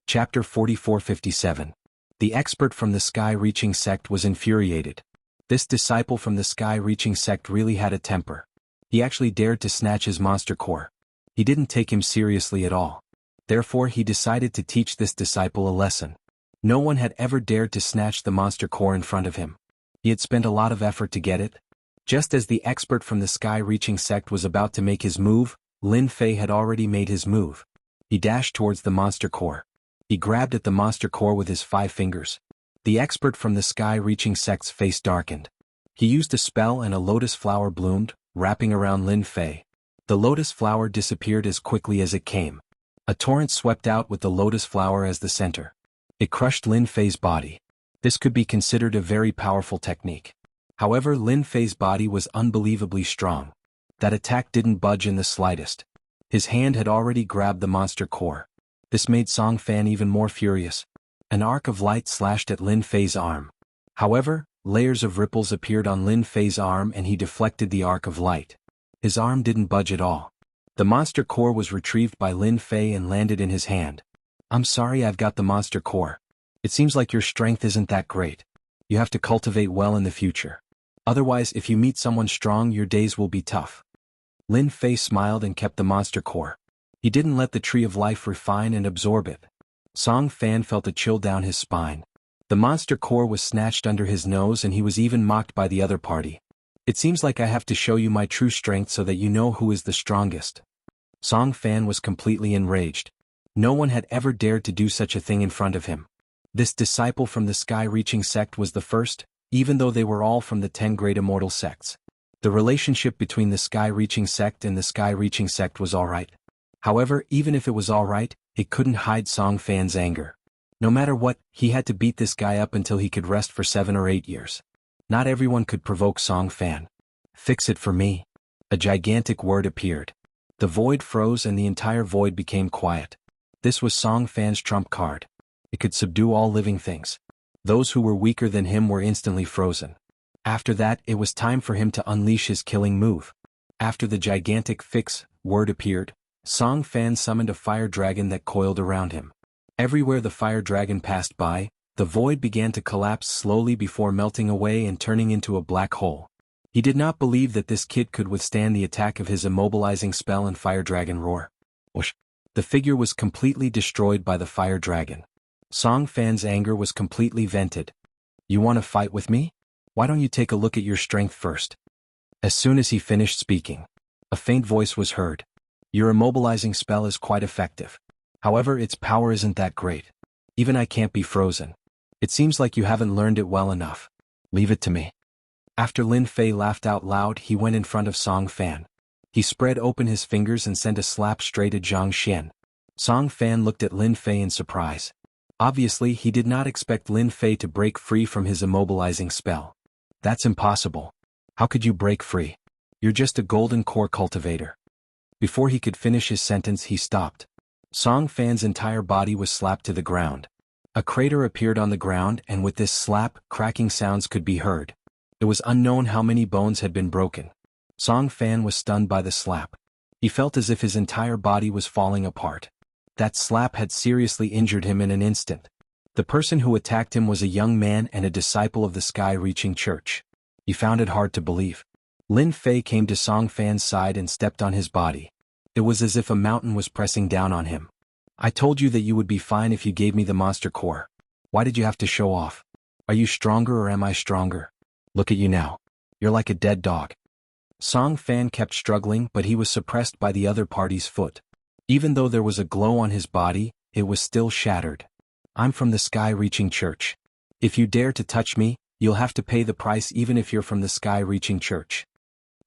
Chapter 4457. The expert from the sky-reaching sect was infuriated. This disciple from the sky-reaching sect really had a temper. He actually dared to snatch his monster core. He didn't take him seriously at all. Therefore he decided to teach this disciple a lesson. No one had ever dared to snatch the monster core in front of him. He had spent a lot of effort to get it. Just as the expert from the sky-reaching sect was about to make his move, Lin Fei had already made his move. He dashed towards the monster core. He grabbed at the monster core with his 5 fingers. The expert from the sky-reaching sect's face darkened. He used a spell and a lotus flower bloomed, wrapping around Lin Fei. The lotus flower disappeared as quickly as it came. A torrent swept out with the lotus flower as the center. It crushed Lin Fei's body. This could be considered a very powerful technique. However, Lin Fei's body was unbelievably strong. That attack didn't budge in the slightest. His hand had already grabbed the monster core. This made Song Fan even more furious. An arc of light slashed at Lin Fei's arm. However, layers of ripples appeared on Lin Fei's arm and he deflected the arc of light. His arm didn't budge at all. The monster core was retrieved by Lin Fei and landed in his hand. "I'm sorry, I've got the monster core. It seems like your strength isn't that great. You have to cultivate well in the future. Otherwise, if you meet someone strong, your days will be tough." Lin Fei smiled and kept the monster core. He didn't let the tree of life refine and absorb it. Song Fan felt a chill down his spine. The monster core was snatched under his nose and he was even mocked by the other party. "It seems like I have to show you my true strength so that you know who is the strongest." Song Fan was completely enraged. No one had ever dared to do such a thing in front of him. This disciple from the sky-reaching sect was the first, even though they were all from the 10 great immortal sects. The relationship between the sky-reaching sect and the sky-reaching sect was alright. However, even if it was alright, it couldn't hide Song Fan's anger. No matter what, he had to beat this guy up until he could rest for 7 or 8 years. Not everyone could provoke Song Fan. "Fix it for me." A gigantic word appeared. The void froze and the entire void became quiet. This was Song Fan's trump card. It could subdue all living things. Those who were weaker than him were instantly frozen. After that, it was time for him to unleash his killing move. After the gigantic fix word appeared, Song Fan summoned a fire dragon that coiled around him. Everywhere the fire dragon passed by, the void began to collapse slowly before melting away and turning into a black hole. He did not believe that this kid could withstand the attack of his immobilizing spell and fire dragon roar. Whoosh! The figure was completely destroyed by the fire dragon. Song Fan's anger was completely vented. "You want to fight with me? Why don't you take a look at your strength first?" As soon as he finished speaking, a faint voice was heard. "Your immobilizing spell is quite effective. However, its power isn't that great. Even I can't be frozen. It seems like you haven't learned it well enough. Leave it to me." After Lin Fei laughed out loud, he went in front of Song Fan. He spread open his fingers and sent a slap straight at Zhang Xian. Song Fan looked at Lin Fei in surprise. Obviously, he did not expect Lin Fei to break free from his immobilizing spell. "That's impossible. How could you break free? You're just a golden core cultivator." Before he could finish his sentence, he stopped. Song Fan's entire body was slapped to the ground. A crater appeared on the ground, and with this slap, cracking sounds could be heard. It was unknown how many bones had been broken. Song Fan was stunned by the slap. He felt as if his entire body was falling apart. That slap had seriously injured him in an instant. The person who attacked him was a young man and a disciple of the sky-reaching church. He found it hard to believe. Lin Fei came to Song Fan's side and stepped on his body. It was as if a mountain was pressing down on him. "I told you that you would be fine if you gave me the monster core. Why did you have to show off? Are you stronger or am I stronger? Look at you now. You're like a dead dog." Song Fan kept struggling, but he was suppressed by the other party's foot. Even though there was a glow on his body, it was still shattered. "I'm from the sky-reaching church. If you dare to touch me, you'll have to pay the price even if you're from the sky-reaching church."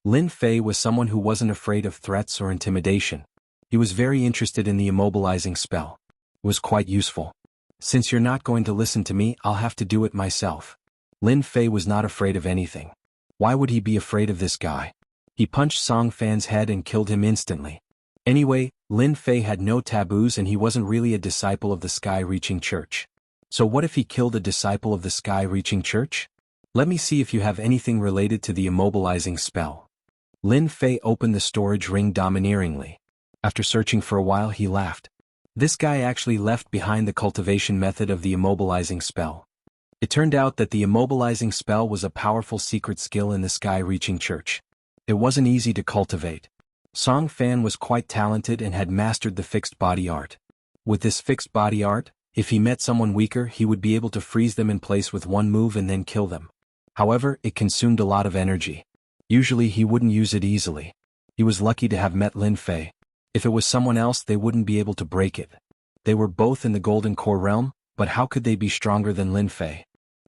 Lin Fei was someone who wasn't afraid of threats or intimidation. He was very interested in the immobilizing spell. It was quite useful. "Since you're not going to listen to me, I'll have to do it myself." Lin Fei was not afraid of anything. Why would he be afraid of this guy? He punched Song Fan's head and killed him instantly. Anyway, Lin Fei had no taboos and he wasn't really a disciple of the sky-reaching church. So what if he killed a disciple of the sky-reaching church? "Let me see if you have anything related to the immobilizing spell." Lin Fei opened the storage ring domineeringly. After searching for a while, he laughed. This guy actually left behind the cultivation method of the immobilizing spell. It turned out that the immobilizing spell was a powerful secret skill in the sky-reaching church. It wasn't easy to cultivate. Song Fan was quite talented and had mastered the fixed body art. With this fixed body art, if he met someone weaker he would be able to freeze them in place with one move and then kill them. However, it consumed a lot of energy. Usually he wouldn't use it easily. He was lucky to have met Lin Fei. If it was someone else they wouldn't be able to break it. They were both in the Golden Core realm, but how could they be stronger than Lin Fei?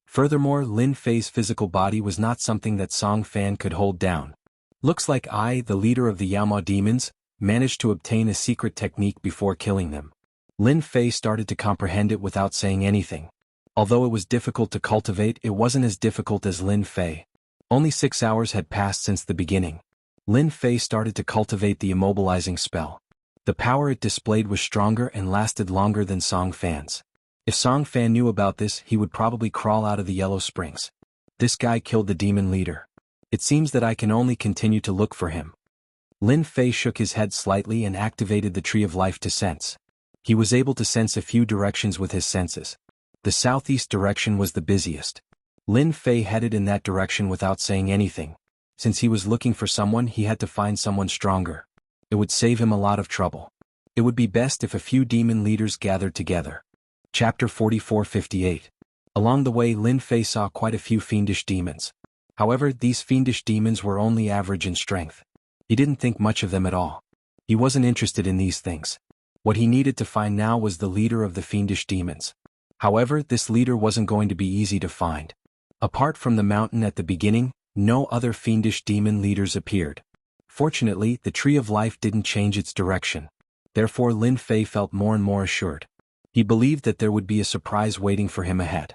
Furthermore, Lin Fei's physical body was not something that Song Fan could hold down. Looks like the leader of the Yaomao demons, managed to obtain a secret technique before killing them. Lin Fei started to comprehend it without saying anything. Although it was difficult to cultivate, it wasn't as difficult as Lin Fei. Only 6 hours had passed since the beginning. Lin Fei started to cultivate the immobilizing spell. The power it displayed was stronger and lasted longer than Song Fan's. If Song Fan knew about this, he would probably crawl out of the Yellow Springs. This guy killed the demon leader. It seems that I can only continue to look for him. Lin Fei shook his head slightly and activated the Tree of Life to sense. He was able to sense a few directions with his senses. The southeast direction was the busiest. Lin Fei headed in that direction without saying anything. Since he was looking for someone, he had to find someone stronger. It would save him a lot of trouble. It would be best if a few demon leaders gathered together. Chapter 44-58. Along the way Lin Fei saw quite a few fiendish demons. However, these fiendish demons were only average in strength. He didn't think much of them at all. He wasn't interested in these things. What he needed to find now was the leader of the fiendish demons. However, this leader wasn't going to be easy to find. Apart from the mountain at the beginning, no other fiendish demon leaders appeared. Fortunately, the Tree of Life didn't change its direction. Therefore Lin Fei felt more and more assured. He believed that there would be a surprise waiting for him ahead.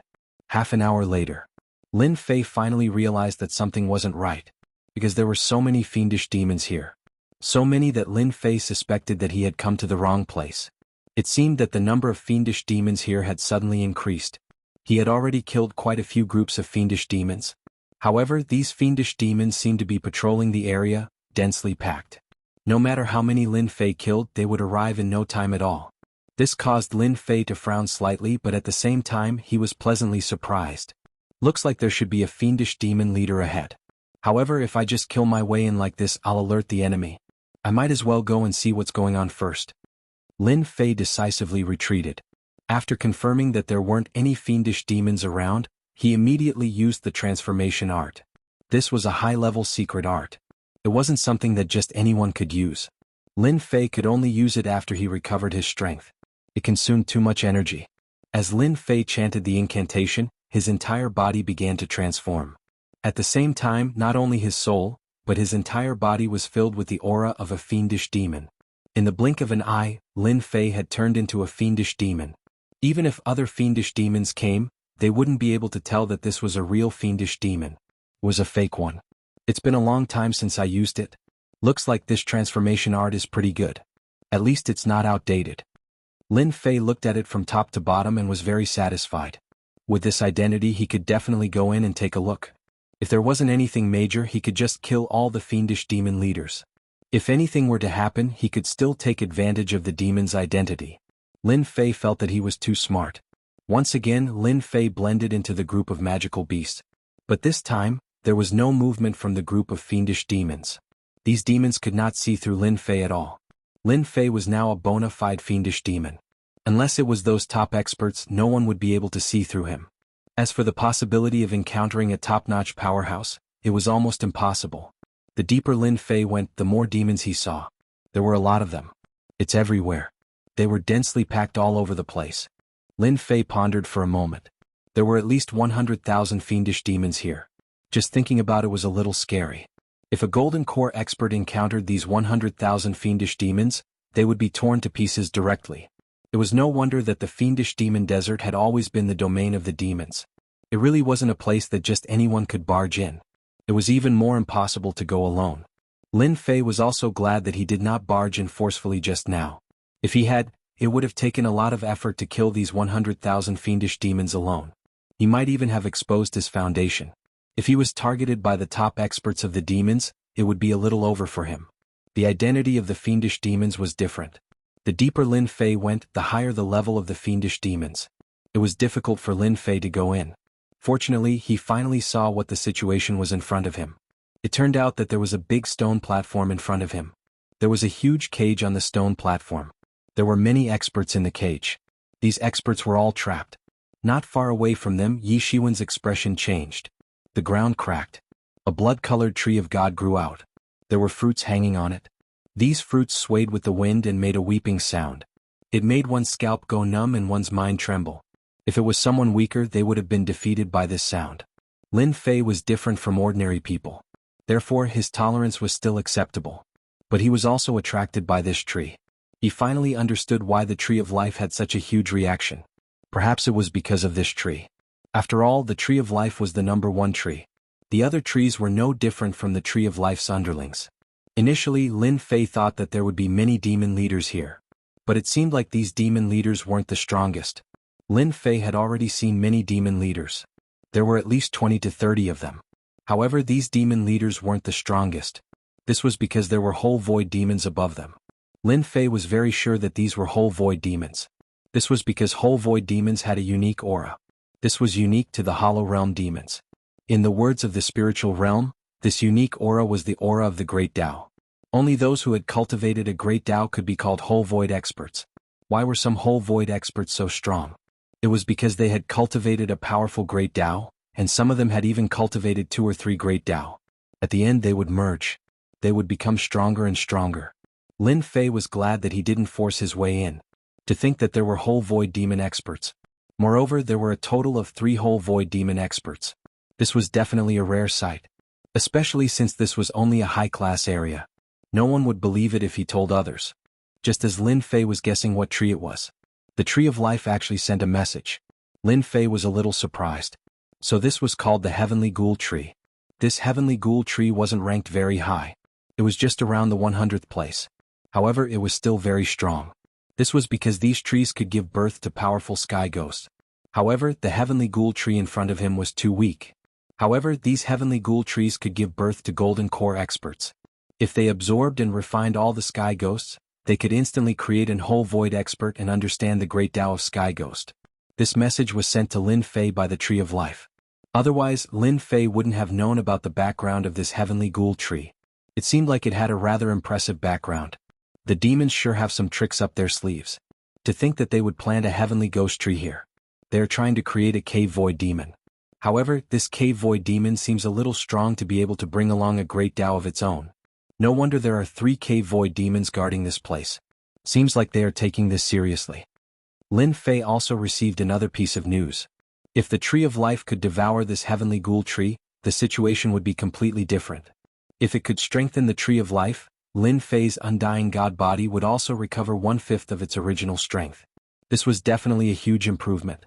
Half an hour later, Lin Fei finally realized that something wasn't right, because there were so many fiendish demons here. So many that Lin Fei suspected that he had come to the wrong place. It seemed that the number of fiendish demons here had suddenly increased. He had already killed quite a few groups of fiendish demons. However, these fiendish demons seemed to be patrolling the area, densely packed. No matter how many Lin Fei killed, they would arrive in no time at all. This caused Lin Fei to frown slightly, but at the same time he was pleasantly surprised. Looks like there should be a fiendish demon leader ahead. However, if I just kill my way in like this, I'll alert the enemy. I might as well go and see what's going on first. Lin Fei decisively retreated. After confirming that there weren't any fiendish demons around, he immediately used the transformation art. This was a high-level secret art. It wasn't something that just anyone could use. Lin Fei could only use it after he recovered his strength. It consumed too much energy. As Lin Fei chanted the incantation, his entire body began to transform. At the same time, not only his soul, but his entire body was filled with the aura of a fiendish demon. In the blink of an eye, Lin Fei had turned into a fiendish demon. Even if other fiendish demons came, they wouldn't be able to tell that this was a real fiendish demon. It was a fake one. It's been a long time since I used it. Looks like this transformation art is pretty good. At least it's not outdated. Lin Fei looked at it from top to bottom and was very satisfied. With this identity he could definitely go in and take a look. If there wasn't anything major, he could just kill all the fiendish demon leaders. If anything were to happen, he could still take advantage of the demon's identity. Lin Fei felt that he was too smart. Once again Lin Fei blended into the group of magical beasts. But this time, there was no movement from the group of fiendish demons. These demons could not see through Lin Fei at all. Lin Fei was now a bona fide fiendish demon. Unless it was those top experts, no one would be able to see through him. As for the possibility of encountering a top-notch powerhouse, it was almost impossible. The deeper Lin Fei went, the more demons he saw. There were a lot of them. It's everywhere. They were densely packed all over the place. Lin Fei pondered for a moment. There were at least 100,000 fiendish demons here. Just thinking about it was a little scary. If a Golden Core expert encountered these 100,000 fiendish demons, they would be torn to pieces directly. It was no wonder that the fiendish demon desert had always been the domain of the demons. It really wasn't a place that just anyone could barge in. It was even more impossible to go alone. Lin Fei was also glad that he did not barge in forcefully just now. If he had, it would have taken a lot of effort to kill these 100,000 fiendish demons alone. He might even have exposed his foundation. If he was targeted by the top experts of the demons, it would be a little over for him. The identity of the fiendish demons was different. The deeper Lin Fei went, the higher the level of the fiendish demons. It was difficult for Lin Fei to go in. Fortunately, he finally saw what the situation was in front of him. It turned out that there was a big stone platform in front of him. There was a huge cage on the stone platform. There were many experts in the cage. These experts were all trapped. Not far away from them, Yi Shiwen's expression changed. The ground cracked. A blood-colored tree of God grew out. There were fruits hanging on it. These fruits swayed with the wind and made a weeping sound. It made one's scalp go numb and one's mind tremble. If it was someone weaker, they would have been defeated by this sound. Lin Fei was different from ordinary people. Therefore, his tolerance was still acceptable. But he was also attracted by this tree. He finally understood why the Tree of Life had such a huge reaction. Perhaps it was because of this tree. After all, the Tree of Life was the #1 tree. The other trees were no different from the Tree of Life's underlings. Initially, Lin Fei thought that there would be many demon leaders here. But it seemed like these demon leaders weren't the strongest. Lin Fei had already seen many demon leaders. There were at least 20 to 30 of them. However, these demon leaders weren't the strongest. This was because there were whole void demons above them. Lin Fei was very sure that these were whole void demons. This was because whole void demons had a unique aura. This was unique to the hollow realm demons. In the words of the spiritual realm, this unique aura was the aura of the Great Tao. Only those who had cultivated a Great Tao could be called whole void experts. Why were some whole void experts so strong? It was because they had cultivated a powerful Great Tao, and some of them had even cultivated 2 or 3 Great Tao. At the end they would merge. They would become stronger and stronger. Lin Fei was glad that he didn't force his way in. To think that there were whole void demon experts. Moreover, there were a total of 3 whole void demon experts. This was definitely a rare sight. Especially since this was only a high-class area. No one would believe it if he told others. Just as Lin Fei was guessing what tree it was. The Tree of Life actually sent a message. Lin Fei was a little surprised. So this was called the Heavenly Ghoul Tree. This Heavenly Ghoul Tree wasn't ranked very high. It was just around the 100th place. However, it was still very strong. This was because these trees could give birth to powerful sky ghosts. However, the Heavenly Ghoul Tree in front of him was too weak. However, these Heavenly Ghoul Trees could give birth to Golden Core experts. If they absorbed and refined all the sky ghosts, they could instantly create an whole void expert and understand the Great Tao of Sky Ghost. This message was sent to Lin Fei by the Tree of Life. Otherwise, Lin Fei wouldn't have known about the background of this Heavenly Ghoul Tree. It seemed like it had a rather impressive background. The demons sure have some tricks up their sleeves. To think that they would plant a Heavenly Ghost Tree here. They are trying to create a cave void demon. However, this cave void demon seems a little strong to be able to bring along a Great Tao of its own. No wonder there are 3 cave void demons guarding this place. Seems like they are taking this seriously. Lin Fei also received another piece of news. If the Tree of Life could devour this Heavenly Ghoul Tree, the situation would be completely different. If it could strengthen the Tree of Life, Lin Fei's undying god body would also recover 1/5 of its original strength. This was definitely a huge improvement.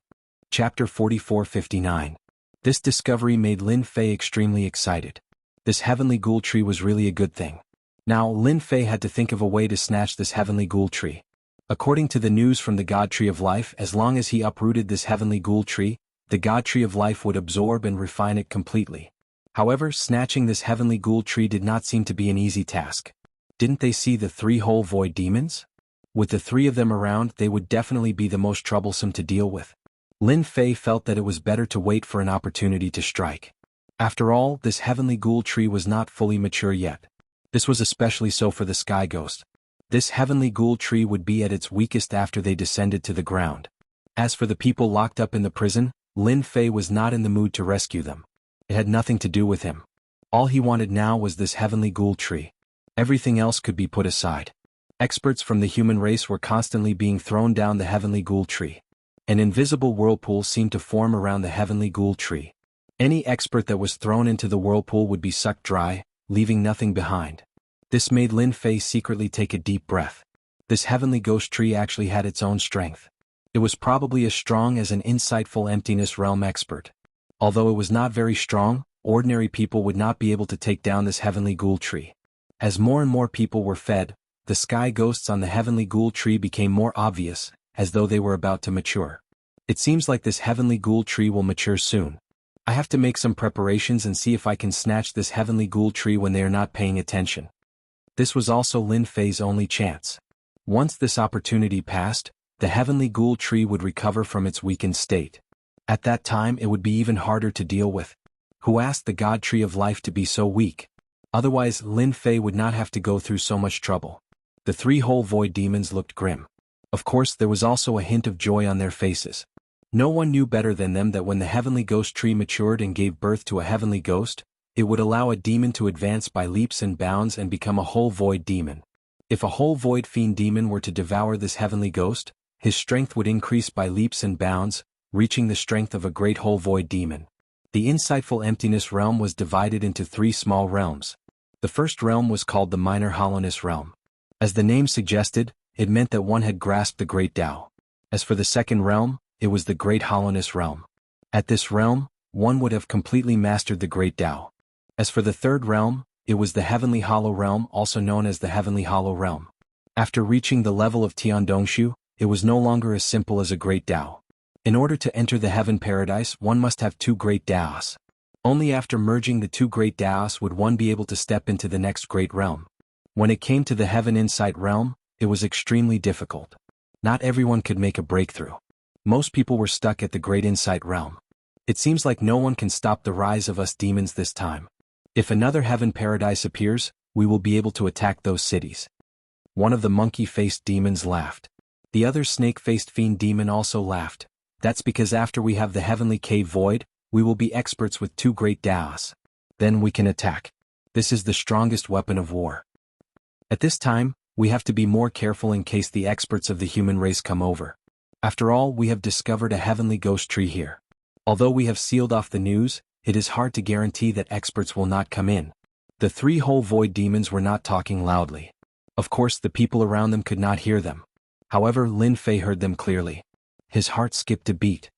Chapter 44-59. This discovery made Lin Fei extremely excited. This Heavenly Ghoul Tree was really a good thing. Now, Lin Fei had to think of a way to snatch this Heavenly Ghoul Tree. According to the news from the God Tree of Life, as long as he uprooted this Heavenly Ghoul Tree, the God Tree of Life would absorb and refine it completely. However, snatching this Heavenly Ghoul Tree did not seem to be an easy task. Didn't they see the 3 whole void demons? With the 3 of them around, they would definitely be the most troublesome to deal with. Lin Fei felt that it was better to wait for an opportunity to strike. After all, this Heavenly Ghoul Tree was not fully mature yet. This was especially so for the Sky Ghost. This Heavenly Ghoul Tree would be at its weakest after they descended to the ground. As for the people locked up in the prison, Lin Fei was not in the mood to rescue them. It had nothing to do with him. All he wanted now was this Heavenly Ghoul Tree. Everything else could be put aside. Experts from the human race were constantly being thrown down the Heavenly Ghoul Tree. An invisible whirlpool seemed to form around the Heavenly Ghoul Tree. Any expert that was thrown into the whirlpool would be sucked dry, leaving nothing behind. This made Lin Fei secretly take a deep breath. This Heavenly Ghost Tree actually had its own strength. It was probably as strong as an insightful Emptiness Realm expert. Although it was not very strong, ordinary people would not be able to take down this Heavenly Ghoul Tree. As more and more people were fed, the sky ghosts on the Heavenly Ghoul Tree became more obvious, as though they were about to mature. It seems like this Heavenly Ghoul Tree will mature soon. I have to make some preparations and see if I can snatch this Heavenly Ghoul Tree when they are not paying attention. This was also Lin Fei's only chance. Once this opportunity passed, the heavenly ghoul tree would recover from its weakened state. At that time it would be even harder to deal with. Who asked the god tree of life to be so weak? Otherwise Lin Fei would not have to go through so much trouble. The three whole void demons looked grim. Of course there was also a hint of joy on their faces. No one knew better than them that when the heavenly ghost tree matured and gave birth to a heavenly ghost, it would allow a demon to advance by leaps and bounds and become a whole void demon. If a whole void fiend demon were to devour this heavenly ghost, his strength would increase by leaps and bounds, reaching the strength of a great whole void demon. The insightful emptiness realm was divided into three small realms. The first realm was called the minor hollowness realm. As the name suggested, it meant that one had grasped the great Tao. As for the second realm, it was the great hollowness realm. At this realm, one would have completely mastered the great Tao. As for the third realm, it was the heavenly hollow realm, also known as the heavenly hollow realm. After reaching the level of Tiandongshu, it was no longer as simple as a great Tao. In order to enter the heaven paradise, one must have two great Taos. Only after merging the two great Taos would one be able to step into the next great realm. When it came to the heaven insight realm, it was extremely difficult. Not everyone could make a breakthrough. Most people were stuck at the great insight realm. It seems like no one can stop the rise of us demons this time. If another heaven paradise appears, we will be able to attack those cities. One of the monkey-faced demons laughed. The other snake-faced fiend demon also laughed. That's because after we have the heavenly cave void, we will be experts with two great Taos. Then we can attack. This is the strongest weapon of war. At this time, we have to be more careful in case the experts of the human race come over. After all, we have discovered a heavenly ghost tree here. Although we have sealed off the news, it is hard to guarantee that experts will not come in. The three whole void demons were not talking loudly. Of course the people around them could not hear them. However, Lin Fei heard them clearly. His heart skipped a beat.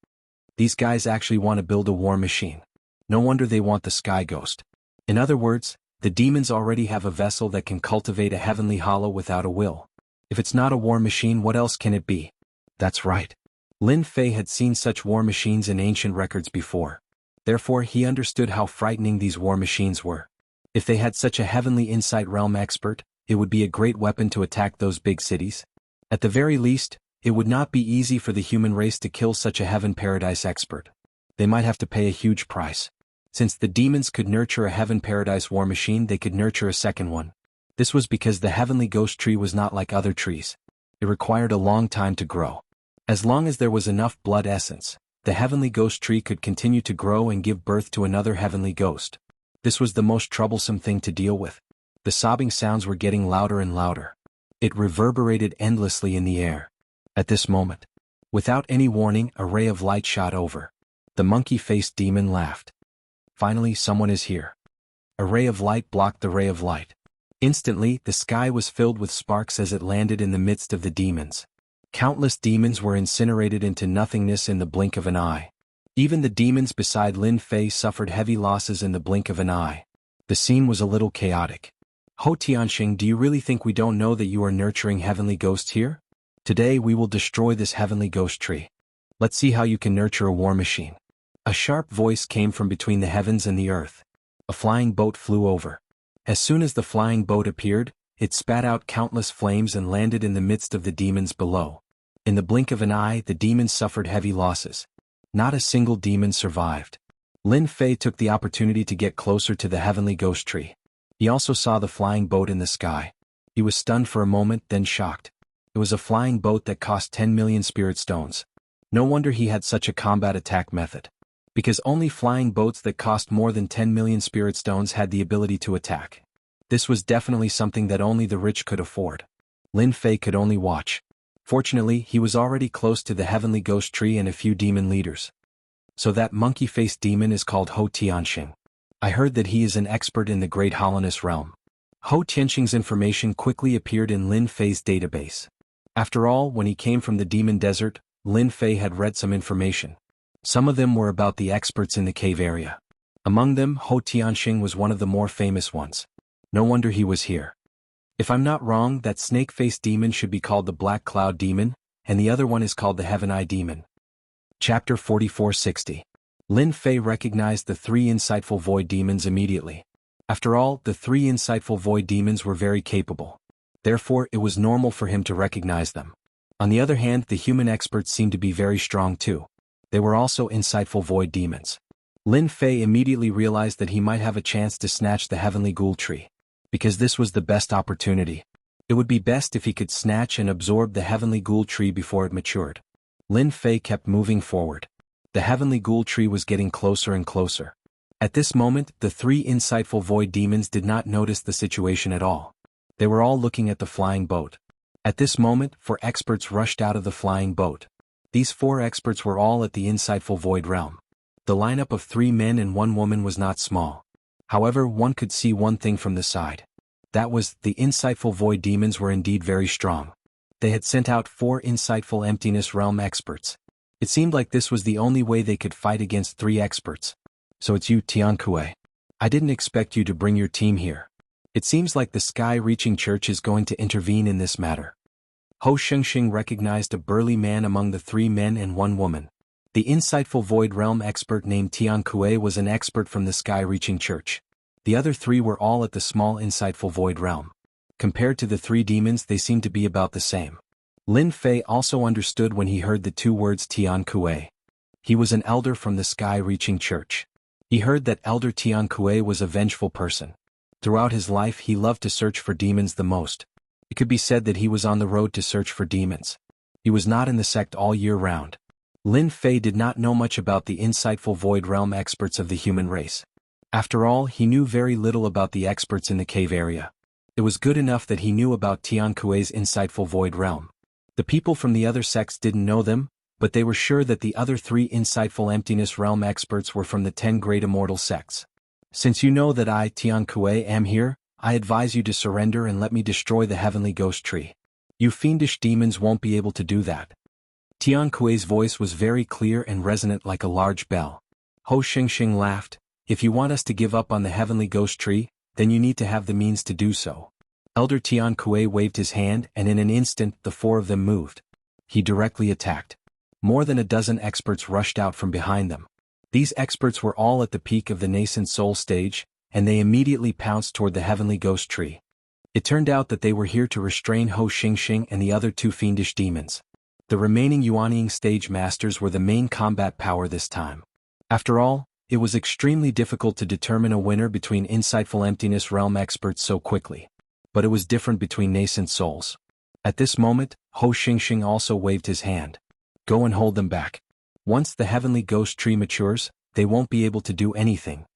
These guys actually want to build a war machine. No wonder they want the sky ghost. In other words, the demons already have a vessel that can cultivate a heavenly hollow without a will. If it's not a war machine, what else can it be? That's right. Lin Fei had seen such war machines in ancient records before. Therefore he understood how frightening these war machines were. If they had such a heavenly insight realm expert, it would be a great weapon to attack those big cities. At the very least, it would not be easy for the human race to kill such a heaven paradise expert. They might have to pay a huge price. Since the demons could nurture a heaven paradise war machine, they could nurture a second one. This was because the heavenly ghost tree was not like other trees. It required a long time to grow. As long as there was enough blood essence, the heavenly ghost tree could continue to grow and give birth to another heavenly ghost. This was the most troublesome thing to deal with. The sobbing sounds were getting louder and louder. It reverberated endlessly in the air. At this moment, without any warning, a ray of light shot over. The monkey-faced demon laughed. Finally, someone is here. A ray of light blocked the ray of light. Instantly, the sky was filled with sparks as it landed in the midst of the demons. Countless demons were incinerated into nothingness in the blink of an eye. Even the demons beside Lin Fei suffered heavy losses in the blink of an eye. The scene was a little chaotic. Ho Tianxing, do you really think we don't know that you are nurturing heavenly ghosts here? Today we will destroy this heavenly ghost tree. Let's see how you can nurture a war machine. A sharp voice came from between the heavens and the earth. A flying boat flew over. As soon as the flying boat appeared, it spat out countless flames and landed in the midst of the demons below. In the blink of an eye, the demons suffered heavy losses. Not a single demon survived. Lin Fei took the opportunity to get closer to the heavenly ghost tree. He also saw the flying boat in the sky. He was stunned for a moment, then shocked. It was a flying boat that cost 10 million spirit stones. No wonder he had such a combat attack method. Because only flying boats that cost more than 10 million spirit stones had the ability to attack. This was definitely something that only the rich could afford. Lin Fei could only watch. Fortunately, he was already close to the heavenly ghost tree and a few demon leaders. So that monkey-faced demon is called Ho Tianxing. I heard that he is an expert in the great hollowness realm. Ho Tianxing's information quickly appeared in Lin Fei's database. After all, when he came from the demon desert, Lin Fei had read some information. Some of them were about the experts in the cave area. Among them, Ho Tianxing was one of the more famous ones. No wonder he was here. If I'm not wrong, that snake-faced demon should be called the Black Cloud Demon, and the other one is called the Heaven Eye Demon. Chapter 4460. Lin Fei recognized the three insightful void demons immediately. After all, the three insightful void demons were very capable. Therefore, it was normal for him to recognize them. On the other hand, the human experts seemed to be very strong too. They were also insightful void demons. Lin Fei immediately realized that he might have a chance to snatch the heavenly ghoul tree. Because this was the best opportunity. It would be best if he could snatch and absorb the heavenly ghoul tree before it matured. Lin Fei kept moving forward. The heavenly ghoul tree was getting closer and closer. At this moment, the three insightful void demons did not notice the situation at all. They were all looking at the flying boat. At this moment, 4 experts rushed out of the flying boat. These 4 experts were all at the insightful void realm. The lineup of 3 men and 1 woman was not small. However, one could see one thing from the side. That was, the insightful void demons were indeed very strong. They had sent out 4 insightful emptiness realm experts. It seemed like this was the only way they could fight against 3 experts. So it's you, Jianghu. I didn't expect you to bring your team here. It seems like the sky-reaching church is going to intervene in this matter. Ho Shengxing recognized a burly man among the 3 men and 1 woman. The insightful void realm expert named Tiankue was an expert from the sky-reaching church. The other 3 were all at the small insightful void realm. Compared to the 3 demons, they seemed to be about the same. Lin Fei also understood when he heard the 2 words Tiankue. He was an elder from the sky-reaching church. He heard that Elder Tiankue was a vengeful person. Throughout his life he loved to search for demons the most. It could be said that he was on the road to search for demons. He was not in the sect all year round. Lin Fei did not know much about the insightful void realm experts of the human race. After all, he knew very little about the experts in the cave area. It was good enough that he knew about Tiankue's insightful void realm. The people from the other sects didn't know them, but they were sure that the other 3 insightful emptiness realm experts were from the 10 great immortal sects. Since you know that I, Tiankue, am here, I advise you to surrender and let me destroy the heavenly ghost tree. You fiendish demons won't be able to do that. Tiankue's voice was very clear and resonant like a large bell. Ho Shengxing laughed. If you want us to give up on the heavenly ghost tree, then you need to have the means to do so. Elder Tiankue waved his hand and in an instant the 4 of them moved. He directly attacked. More than a dozen experts rushed out from behind them. These experts were all at the peak of the nascent soul stage, and they immediately pounced toward the heavenly ghost tree. It turned out that they were here to restrain Ho Shengxing and the other 2 fiendish demons. The remaining Yuanying stage masters were the main combat power this time. After all, it was extremely difficult to determine a winner between insightful emptiness realm experts so quickly. But it was different between nascent souls. At this moment, Ho Shengxing also waved his hand. Go and hold them back. Once the heavenly ghost tree matures, they won't be able to do anything.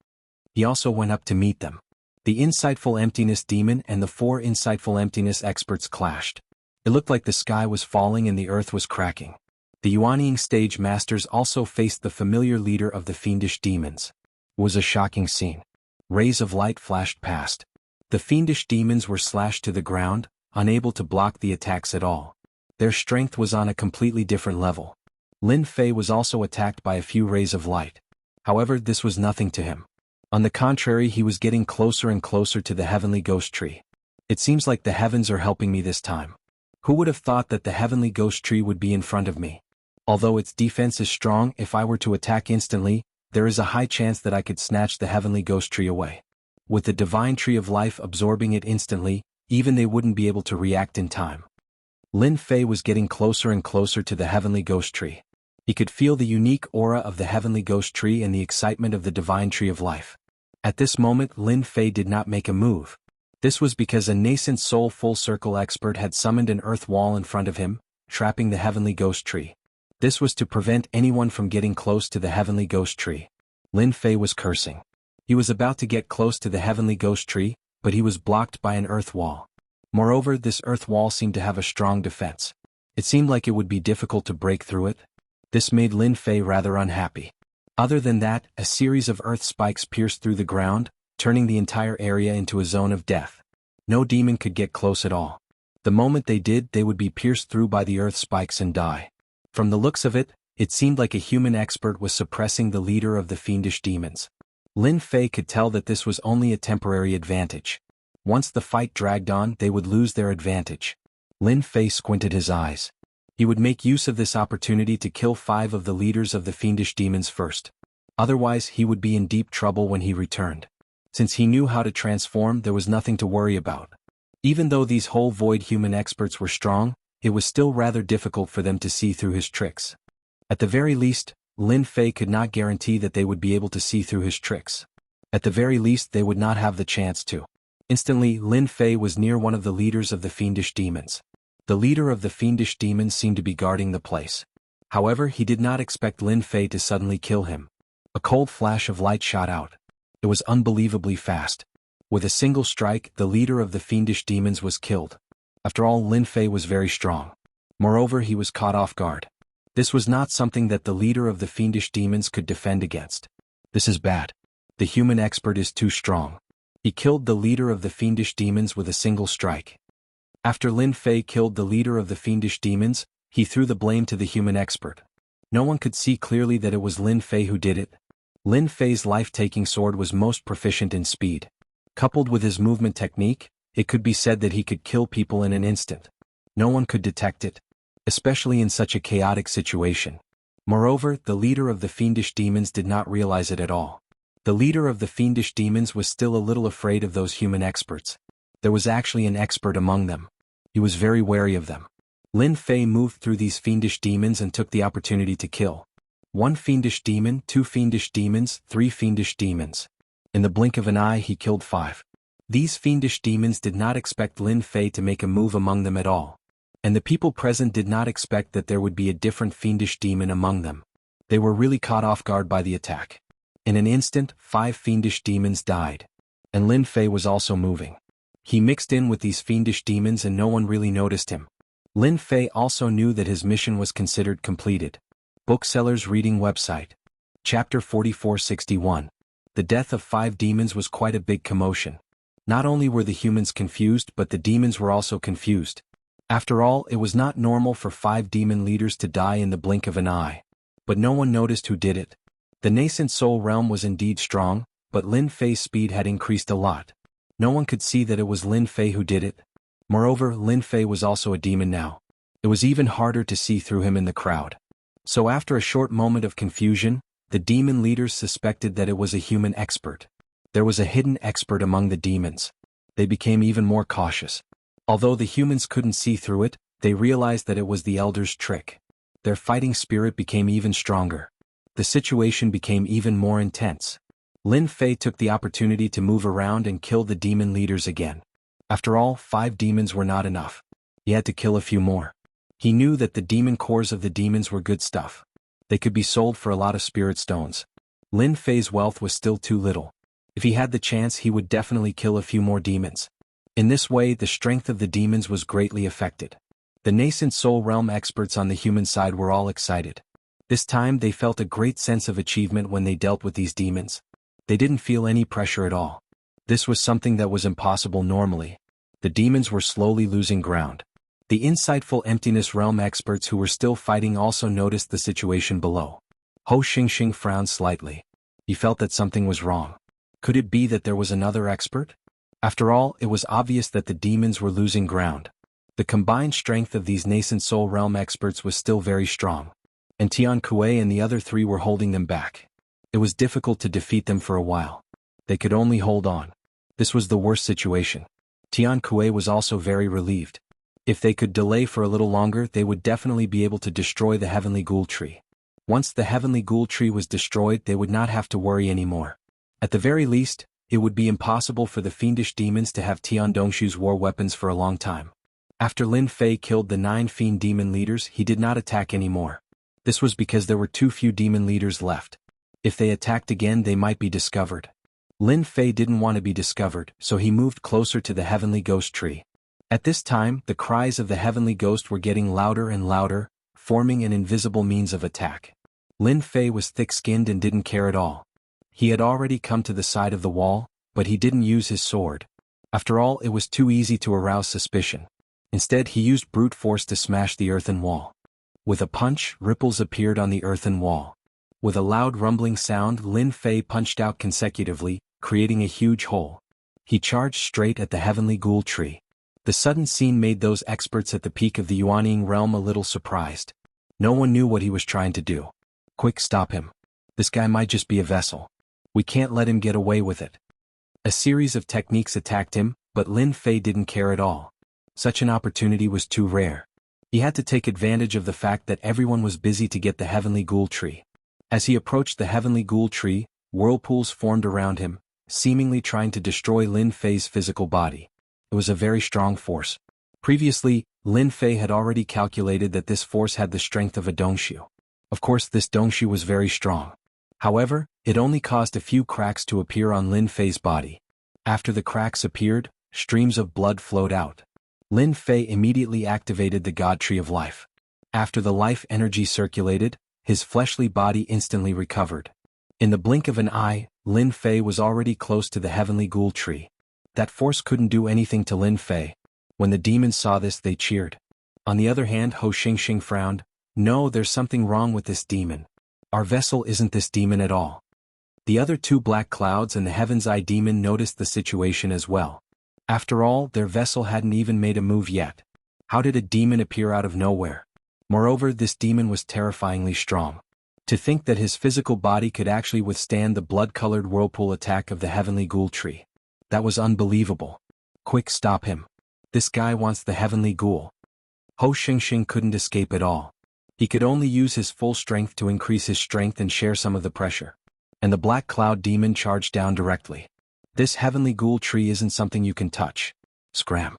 He also went up to meet them. The insightful emptiness demon and the 4 insightful emptiness experts clashed. It looked like the sky was falling and the earth was cracking. The Yuanying stage masters also faced the familiar leader of the fiendish demons. It was a shocking scene. Rays of light flashed past. The fiendish demons were slashed to the ground, unable to block the attacks at all. Their strength was on a completely different level. Lin Fei was also attacked by a few rays of light. However, this was nothing to him. On the contrary, he was getting closer and closer to the heavenly ghost tree. It seems like the heavens are helping me this time. Who would have thought that the heavenly ghost tree would be in front of me? Although its defense is strong, if I were to attack instantly, there is a high chance that I could snatch the heavenly ghost tree away. With the divine tree of life absorbing it instantly, even they wouldn't be able to react in time. Lin Fei was getting closer and closer to the heavenly ghost tree. He could feel the unique aura of the heavenly ghost tree and the excitement of the divine tree of life. At this moment, Lin Fei did not make a move. This was because a nascent soul full circle expert had summoned an earth wall in front of him, trapping the heavenly ghost tree. This was to prevent anyone from getting close to the heavenly ghost tree. Lin Fei was cursing. He was about to get close to the heavenly ghost tree, but he was blocked by an earth wall. Moreover, this earth wall seemed to have a strong defense. It seemed like it would be difficult to break through it. This made Lin Fei rather unhappy. Other than that, a series of earth spikes pierced through the ground, turning the entire area into a zone of death. No demon could get close at all. The moment they did, they would be pierced through by the earth spikes and die. From the looks of it, it seemed like a human expert was suppressing the leader of the fiendish demons. Lin Fei could tell that this was only a temporary advantage. Once the fight dragged on, they would lose their advantage. Lin Fei squinted his eyes. He would make use of this opportunity to kill 5 of the leaders of the fiendish demons first. Otherwise, he would be in deep trouble when he returned. Since he knew how to transform, there was nothing to worry about. Even though these whole void human experts were strong, it was still rather difficult for them to see through his tricks. At the very least, Lin Fei could not guarantee that they would be able to see through his tricks. At the very least they would not have the chance to. Instantly, Lin Fei was near one of the leaders of the fiendish demons. The leader of the fiendish demons seemed to be guarding the place. However, he did not expect Lin Fei to suddenly kill him. A cold flash of light shot out. It was unbelievably fast. With a single strike, the leader of the fiendish demons was killed. After all, Lin Fei was very strong. Moreover, he was caught off guard. This was not something that the leader of the fiendish demons could defend against. This is bad. The human expert is too strong. He killed the leader of the fiendish demons with a single strike. After Lin Fei killed the leader of the fiendish demons, he threw the blame to the human expert. No one could see clearly that it was Lin Fei who did it. Lin Fei's life-taking sword was most proficient in speed. Coupled with his movement technique, it could be said that he could kill people in an instant. No one could detect it, especially in such a chaotic situation. Moreover, the leader of the fiendish demons did not realize it at all. The leader of the fiendish demons was still a little afraid of those human experts. There was actually an expert among them. He was very wary of them. Lin Fei moved through these fiendish demons and took the opportunity to kill. 1 fiendish demon, 2 fiendish demons, 3 fiendish demons. In the blink of an eye he killed 5. These fiendish demons did not expect Lin Fei to make a move among them at all. And the people present did not expect that there would be a different fiendish demon among them. They were really caught off guard by the attack. In an instant, 5 fiendish demons died. And Lin Fei was also moving. He mixed in with these fiendish demons and no one really noticed him. Lin Fei also knew that his mission was considered completed. Booksellers Reading Website. Chapter 4461. The death of 5 demons was quite a big commotion. Not only were the humans confused but the demons were also confused. After all, it was not normal for 5 demon leaders to die in the blink of an eye. But no one noticed who did it. The nascent soul realm was indeed strong, but Lin Fei's speed had increased a lot. No one could see that it was Lin Fei who did it. Moreover, Lin Fei was also a demon now. It was even harder to see through him in the crowd. So after a short moment of confusion, the demon leaders suspected that it was a human expert. There was a hidden expert among the demons. They became even more cautious. Although the humans couldn't see through it, they realized that it was the elder's trick. Their fighting spirit became even stronger. The situation became even more intense. Lin Fei took the opportunity to move around and kill the demon leaders again. After all, 5 demons were not enough. He had to kill a few more. He knew that the demon cores of the demons were good stuff. They could be sold for a lot of spirit stones. Lin Fei's wealth was still too little. If he had the chance, he would definitely kill a few more demons. In this way, the strength of the demons was greatly affected. The nascent soul realm experts on the human side were all excited. This time they felt a great sense of achievement when they dealt with these demons. They didn't feel any pressure at all. This was something that was impossible normally. The demons were slowly losing ground. The insightful emptiness realm experts who were still fighting also noticed the situation below. Ho Xingxing frowned slightly. He felt that something was wrong. Could it be that there was another expert? After all, it was obvious that the demons were losing ground. The combined strength of these nascent soul realm experts was still very strong. And Tian Kuei and the other 3 were holding them back. It was difficult to defeat them for a while. They could only hold on. This was the worst situation. Tian Kuei was also very relieved. If they could delay for a little longer, they would definitely be able to destroy the heavenly ghoul tree. Once the heavenly ghoul tree was destroyed, they would not have to worry anymore. At the very least, it would be impossible for the fiendish demons to have Tian Dongshu's war weapons for a long time. After Lin Fei killed the 9 fiend demon leaders, he did not attack anymore. This was because there were too few demon leaders left. If they attacked again, they might be discovered. Lin Fei didn't want to be discovered, so he moved closer to the heavenly ghost tree. At this time, the cries of the heavenly ghost were getting louder and louder, forming an invisible means of attack. Lin Fei was thick-skinned and didn't care at all. He had already come to the side of the wall, but he didn't use his sword. After all, it was too easy to arouse suspicion. Instead, he used brute force to smash the earthen wall. With a punch, ripples appeared on the earthen wall. With a loud rumbling sound, Lin Fei punched out consecutively, creating a huge hole. He charged straight at the heavenly ghoul tree. The sudden scene made those experts at the peak of the Yuanying realm a little surprised. No one knew what he was trying to do. Quick, stop him. This guy might just be a vessel. We can't let him get away with it. A series of techniques attacked him, But Lin Fei didn't care at all. Such an opportunity was too rare. He had to take advantage of the fact that everyone was busy to get the heavenly ghoul tree. As he approached the heavenly ghoul tree, whirlpools formed around him, seemingly trying to destroy Lin Fei's physical body. It was a very strong force. Previously, Lin Fei had already calculated that this force had the strength of a dongshu. Of course, this dongshu was very strong. However, it only caused a few cracks to appear on Lin Fei's body. After the cracks appeared, streams of blood flowed out. Lin Fei immediately activated the God Tree of Life. After the life energy circulated, his fleshly body instantly recovered. In the blink of an eye, Lin Fei was already close to the heavenly ghoul tree. That force couldn't do anything to Lin Fei. When the demons saw this, they cheered. On the other hand, Ho Xingxing frowned. No, there's something wrong with this demon. Our vessel isn't this demon at all. The other two black clouds and the Heaven's Eye demon noticed the situation as well. After all, their vessel hadn't even made a move yet. How did a demon appear out of nowhere? Moreover, this demon was terrifyingly strong. To think that his physical body could actually withstand the blood-colored whirlpool attack of the heavenly ghoul tree. That was unbelievable. Quick, stop him. This guy wants the heavenly ghoul. Ho Xingxing couldn't escape at all. He could only use his full strength to increase his strength and share some of the pressure. And the black cloud demon charged down directly. This heavenly ghoul tree isn't something you can touch. Scram.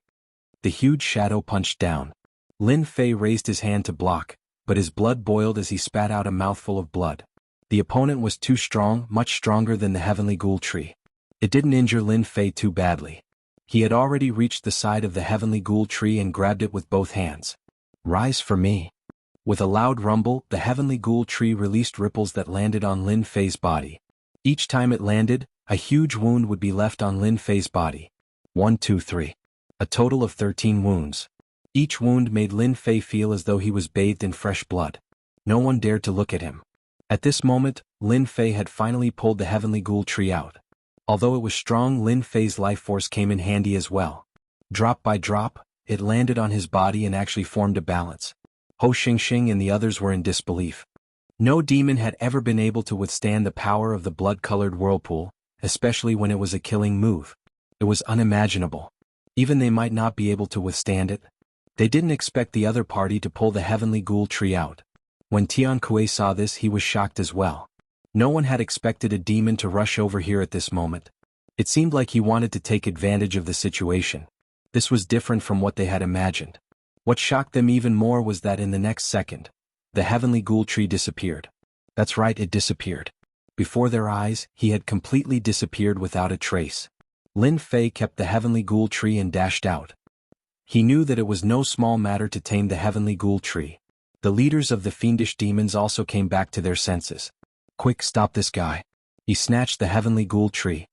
The huge shadow punched down. Lin Fei raised his hand to block, but his blood boiled as he spat out a mouthful of blood. The opponent was too strong, much stronger than the heavenly ghoul tree. It didn't injure Lin Fei too badly. He had already reached the side of the heavenly ghoul tree and grabbed it with both hands. Rise for me. With a loud rumble, the heavenly ghoul tree released ripples that landed on Lin Fei's body. Each time it landed, a huge wound would be left on Lin Fei's body. 1, 2, 3. A total of 13 wounds. Each wound made Lin Fei feel as though he was bathed in fresh blood. No one dared to look at him. At this moment, Lin Fei had finally pulled the heavenly ghoul tree out. Although it was strong, Lin Fei's life force came in handy as well. Drop by drop, it landed on his body and actually formed a balance. Ho Xingxing and the others were in disbelief. No demon had ever been able to withstand the power of the blood-colored whirlpool, especially when it was a killing move. It was unimaginable. Even they might not be able to withstand it. They didn't expect the other party to pull the heavenly ghoul tree out. When Tian Kuei saw this, he was shocked as well. No one had expected a demon to rush over here at this moment. It seemed like he wanted to take advantage of the situation. This was different from what they had imagined. What shocked them even more was that in the next second, the heavenly ghoul tree disappeared. That's right, it disappeared. Before their eyes, he had completely disappeared without a trace. Lin Fei kept the heavenly ghoul tree and dashed out. He knew that it was no small matter to tame the heavenly ghoul tree. The leaders of the fiendish demons also came back to their senses. Quick, stop this guy. He snatched the heavenly ghoul tree.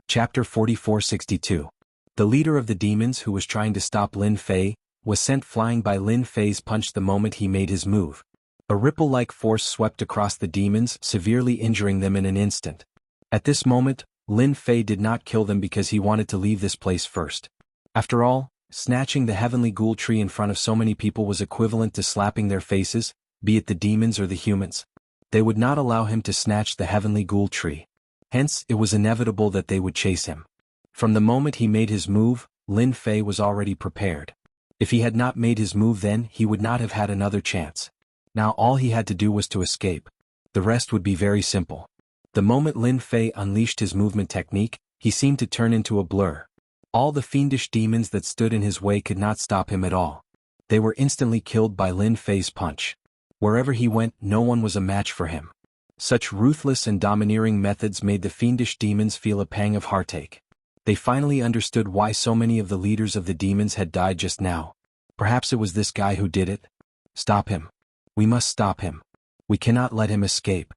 Chapter 4462. The leader of the demons who was trying to stop Lin Fei was sent flying by Lin Fei's punch the moment he made his move. A ripple-like force swept across the demons, severely injuring them in an instant. At this moment, Lin Fei did not kill them because he wanted to leave this place first. After all, snatching the heavenly ghoul tree in front of so many people was equivalent to slapping their faces, be it the demons or the humans. They would not allow him to snatch the heavenly ghoul tree. Hence, it was inevitable that they would chase him. From the moment he made his move, Lin Fei was already prepared. If he had not made his move then, he would not have had another chance. Now all he had to do was to escape. The rest would be very simple. The moment Lin Fei unleashed his movement technique, he seemed to turn into a blur. All the fiendish demons that stood in his way could not stop him at all. They were instantly killed by Lin Fei's punch. Wherever he went, no one was a match for him. Such ruthless and domineering methods made the fiendish demons feel a pang of heartache. They finally understood why so many of the leaders of the demons had died just now. Perhaps it was this guy who did it. Stop him. We must stop him. We cannot let him escape.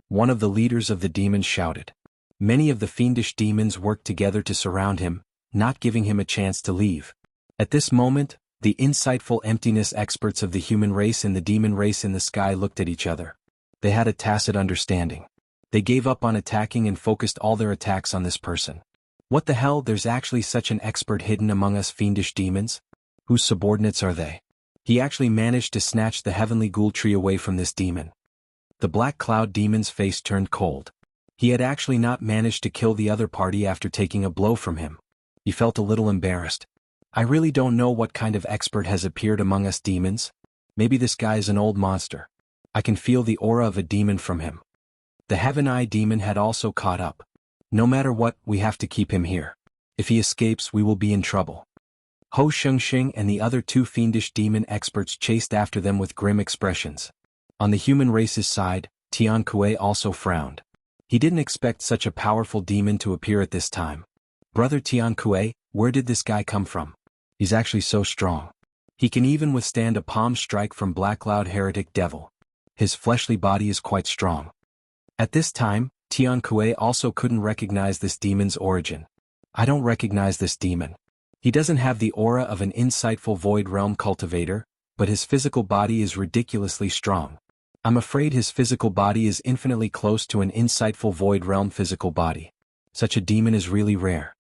One of the leaders of the demons shouted. Many of the fiendish demons worked together to surround him, not giving him a chance to leave. At this moment, the insightful emptiness experts of the human race and the demon race in the sky looked at each other. They had a tacit understanding. They gave up on attacking and focused all their attacks on this person. What the hell, there's actually such an expert hidden among us fiendish demons? Whose subordinates are they? He actually managed to snatch the heavenly ghoul tree away from this demon. The black cloud demon's face turned cold. He had actually not managed to kill the other party after taking a blow from him. He felt a little embarrassed. I really don't know what kind of expert has appeared among us demons. Maybe this guy is an old monster. I can feel the aura of a demon from him. The Heaven Eye demon had also caught up. No matter what, we have to keep him here. If he escapes, we will be in trouble. Ho Shengxing and the other two fiendish demon experts chased after them with grim expressions. On the human race's side, Tian Kuei also frowned. He didn't expect such a powerful demon to appear at this time. Brother Tian Kuei, where did this guy come from? He's actually so strong. He can even withstand a palm strike from Black Cloud Heretic Devil. His fleshly body is quite strong. At this time, Tian Kuei also couldn't recognize this demon's origin. I don't recognize this demon. He doesn't have the aura of an insightful Void Realm cultivator, but his physical body is ridiculously strong. I'm afraid his physical body is infinitely close to an insightful Void Realm physical body. Such a demon is really rare.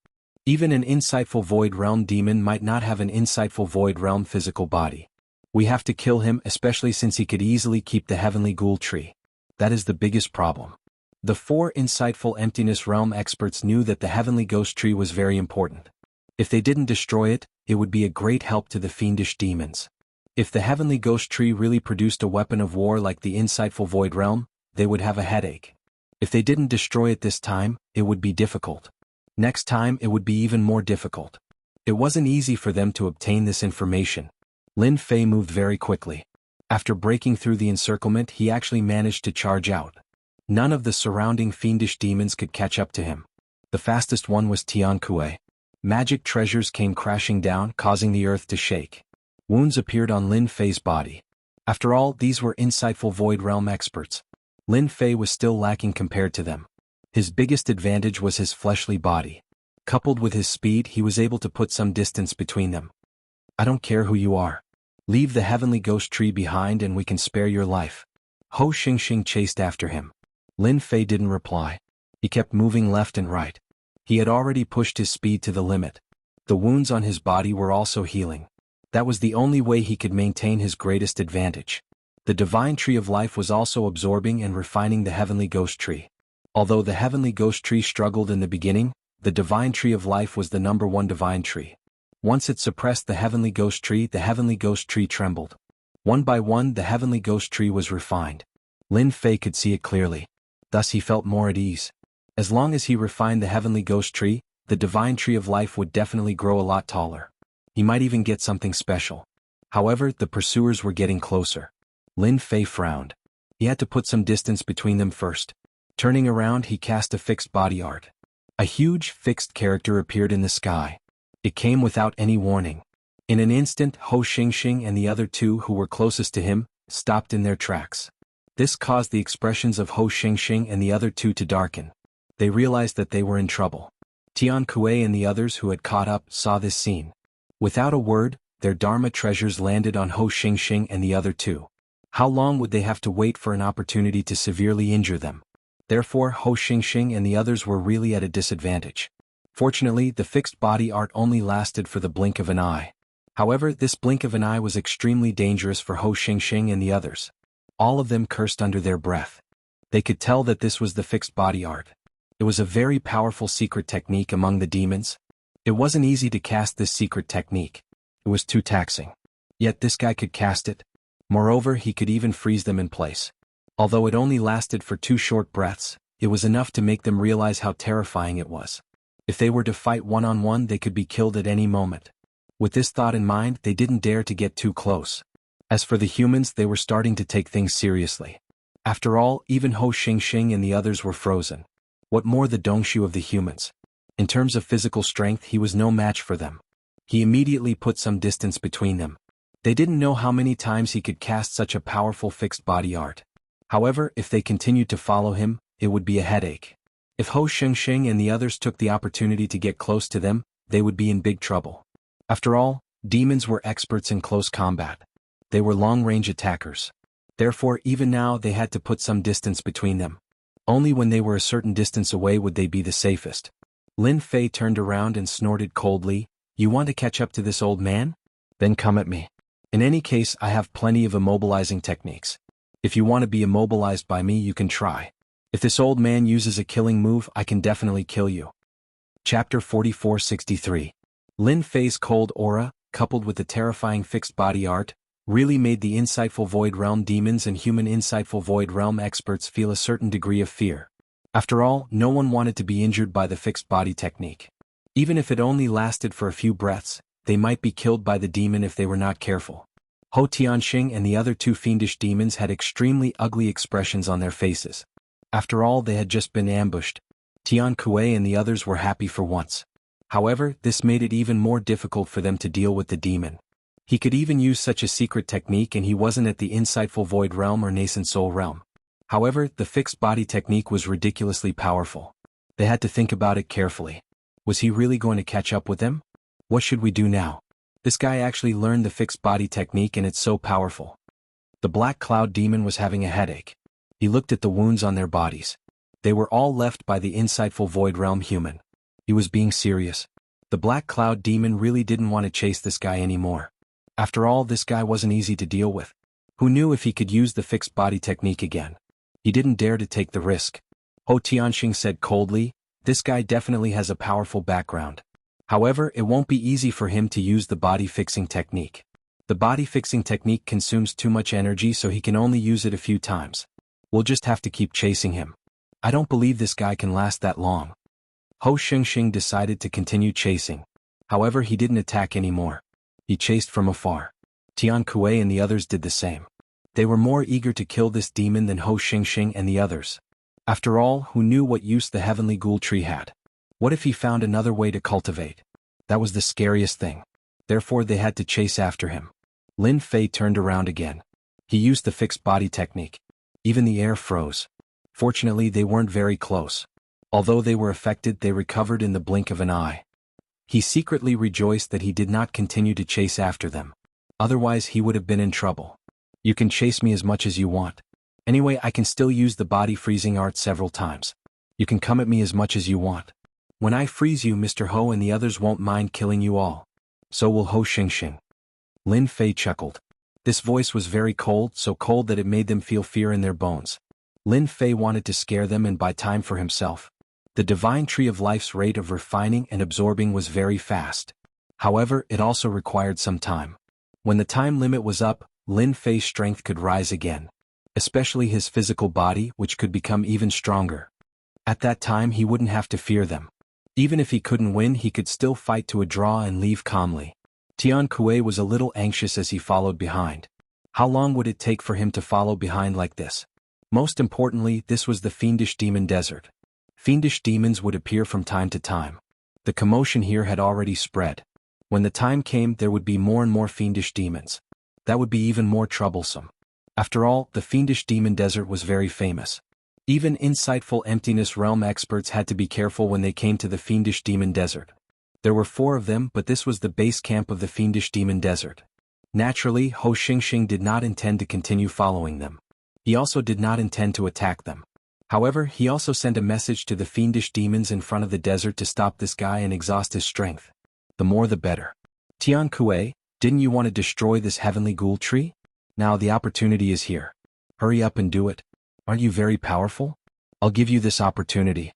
Even an insightful Void Realm demon might not have an insightful Void Realm physical body. We have to kill him, especially since he could easily keep the Heavenly Ghoul Tree. That is the biggest problem. The four insightful Emptiness Realm experts knew that the Heavenly Ghost Tree was very important. If they didn't destroy it, it would be a great help to the fiendish demons. If the Heavenly Ghost Tree really produced a weapon of war like the insightful Void Realm, they would have a headache. If they didn't destroy it this time, it would be difficult. Next time it would be even more difficult. It wasn't easy for them to obtain this information. Lin Fei moved very quickly. After breaking through the encirclement, he actually managed to charge out. None of the surrounding fiendish demons could catch up to him. The fastest one was Tian Kuei. Magic treasures came crashing down, causing the earth to shake. Wounds appeared on Lin Fei's body. After all, these were insightful Void Realm experts. Lin Fei was still lacking compared to them. His biggest advantage was his fleshly body. Coupled with his speed, he was able to put some distance between them. I don't care who you are. Leave the Heavenly Ghost Tree behind and we can spare your life. Ho Shengxing chased after him. Lin Fei didn't reply. He kept moving left and right. He had already pushed his speed to the limit. The wounds on his body were also healing. That was the only way he could maintain his greatest advantage. The Divine Tree of Life was also absorbing and refining the Heavenly Ghost Tree. Although the Heavenly Ghost Tree struggled in the beginning, the Divine Tree of Life was the #1 Divine Tree. Once it suppressed the Heavenly Ghost Tree trembled. One by one the Heavenly Ghost Tree was refined. Lin Fei could see it clearly. Thus he felt more at ease. As long as he refined the Heavenly Ghost Tree, the Divine Tree of Life would definitely grow a lot taller. He might even get something special. However, the pursuers were getting closer. Lin Fei frowned. He had to put some distance between them first. Turning around, he cast a fixed body art. A huge, fixed character appeared in the sky. It came without any warning. In an instant, Ho Shengxing and the other two who were closest to him stopped in their tracks. This caused the expressions of Ho Shengxing and the other two to darken. They realized that they were in trouble. Tian Kuei and the others who had caught up saw this scene. Without a word, their Dharma treasures landed on Ho Shengxing and the other two. How long would they have to wait for an opportunity to severely injure them? Therefore, Ho Shengxing and the others were really at a disadvantage. Fortunately, the fixed body art only lasted for the blink of an eye. However, this blink of an eye was extremely dangerous for Ho Shengxing and the others. All of them cursed under their breath. They could tell that this was the fixed body art. It was a very powerful secret technique among the demons. It wasn't easy to cast this secret technique. It was too taxing. Yet this guy could cast it. Moreover, he could even freeze them in place. Although it only lasted for 2 short breaths, it was enough to make them realize how terrifying it was. If they were to fight one-on-one, they could be killed at any moment. With this thought in mind, they didn't dare to get too close. As for the humans, they were starting to take things seriously. After all, even Ho Shengxing and the others were frozen. What more the Dongshu of the humans? In terms of physical strength, he was no match for them. He immediately put some distance between them. They didn't know how many times he could cast such a powerful fixed body art. However, if they continued to follow him, it would be a headache. If Ho Shengxing and the others took the opportunity to get close to them, they would be in big trouble. After all, demons were experts in close combat. They were long-range attackers. Therefore, even now they had to put some distance between them. Only when they were a certain distance away would they be the safest. Lin Fei turned around and snorted coldly, "You want to catch up to this old man? Then come at me. In any case, I have plenty of immobilizing techniques. If you want to be immobilized by me, you can try. If this old man uses a killing move, I can definitely kill you." Chapter 4463. Lin Fei's cold aura, coupled with the terrifying fixed body art, really made the insightful Void Realm demons and human insightful Void Realm experts feel a certain degree of fear. After all, no one wanted to be injured by the fixed body technique. Even if it only lasted for a few breaths, they might be killed by the demon if they were not careful. Ho Tianxing and the other two fiendish demons had extremely ugly expressions on their faces. After all, they had just been ambushed. Tian Kuei and the others were happy for once. However, this made it even more difficult for them to deal with the demon. He could even use such a secret technique, and he wasn't at the insightful Void Realm or nascent Soul Realm. However, the fixed body technique was ridiculously powerful. They had to think about it carefully. Was he really going to catch up with them? What should we do now? This guy actually learned the fixed body technique and it's so powerful. The Black Cloud demon was having a headache. He looked at the wounds on their bodies. They were all left by the insightful Void Realm human. He was being serious. The Black Cloud demon really didn't want to chase this guy anymore. After all, this guy wasn't easy to deal with. Who knew if he could use the fixed body technique again? He didn't dare to take the risk. Ho Tianxing said coldly, "This guy definitely has a powerful background. However, it won't be easy for him to use the body-fixing technique. The body-fixing technique consumes too much energy, so he can only use it a few times. We'll just have to keep chasing him. I don't believe this guy can last that long." Ho Xingxing decided to continue chasing. However, he didn't attack anymore. He chased from afar. Tian Kuei and the others did the same. They were more eager to kill this demon than Ho Xingxing and the others. After all, who knew what use the heavenly ghoul tree had? What if he found another way to cultivate? That was the scariest thing. Therefore they had to chase after him. Lin Fei turned around again. He used the fixed body technique. Even the air froze. Fortunately, they weren't very close. Although they were affected, they recovered in the blink of an eye. He secretly rejoiced that he did not continue to chase after them. Otherwise he would have been in trouble. You can chase me as much as you want. Anyway, I can still use the body freezing art several times. You can come at me as much as you want. When I freeze you, Mr. Ho and the others won't mind killing you all. So will Ho Xingxing. Lin Fei chuckled. This voice was very cold, so cold that it made them feel fear in their bones. Lin Fei wanted to scare them and buy time for himself. The divine tree of life's rate of refining and absorbing was very fast. However, it also required some time. When the time limit was up, Lin Fei's strength could rise again. Especially his physical body, which could become even stronger. At that time he wouldn't have to fear them. Even if he couldn't win, he could still fight to a draw and leave calmly. Tian Kuei was a little anxious as he followed behind. How long would it take for him to follow behind like this? Most importantly, this was the fiendish demon desert. Fiendish demons would appear from time to time. The commotion here had already spread. When the time came, there would be more and more fiendish demons. That would be even more troublesome. After all, the fiendish demon desert was very famous. Even insightful emptiness realm experts had to be careful when they came to the fiendish demon desert. There were 4 of them, but this was the base camp of the fiendish demon desert. Naturally, Ho Xingxing did not intend to continue following them. He also did not intend to attack them. However, he also sent a message to the fiendish demons in front of the desert to stop this guy and exhaust his strength. The more the better. Tian Kuei, didn't you want to destroy this heavenly ghoul tree? Now the opportunity is here. Hurry up and do it. Aren't you very powerful? I'll give you this opportunity.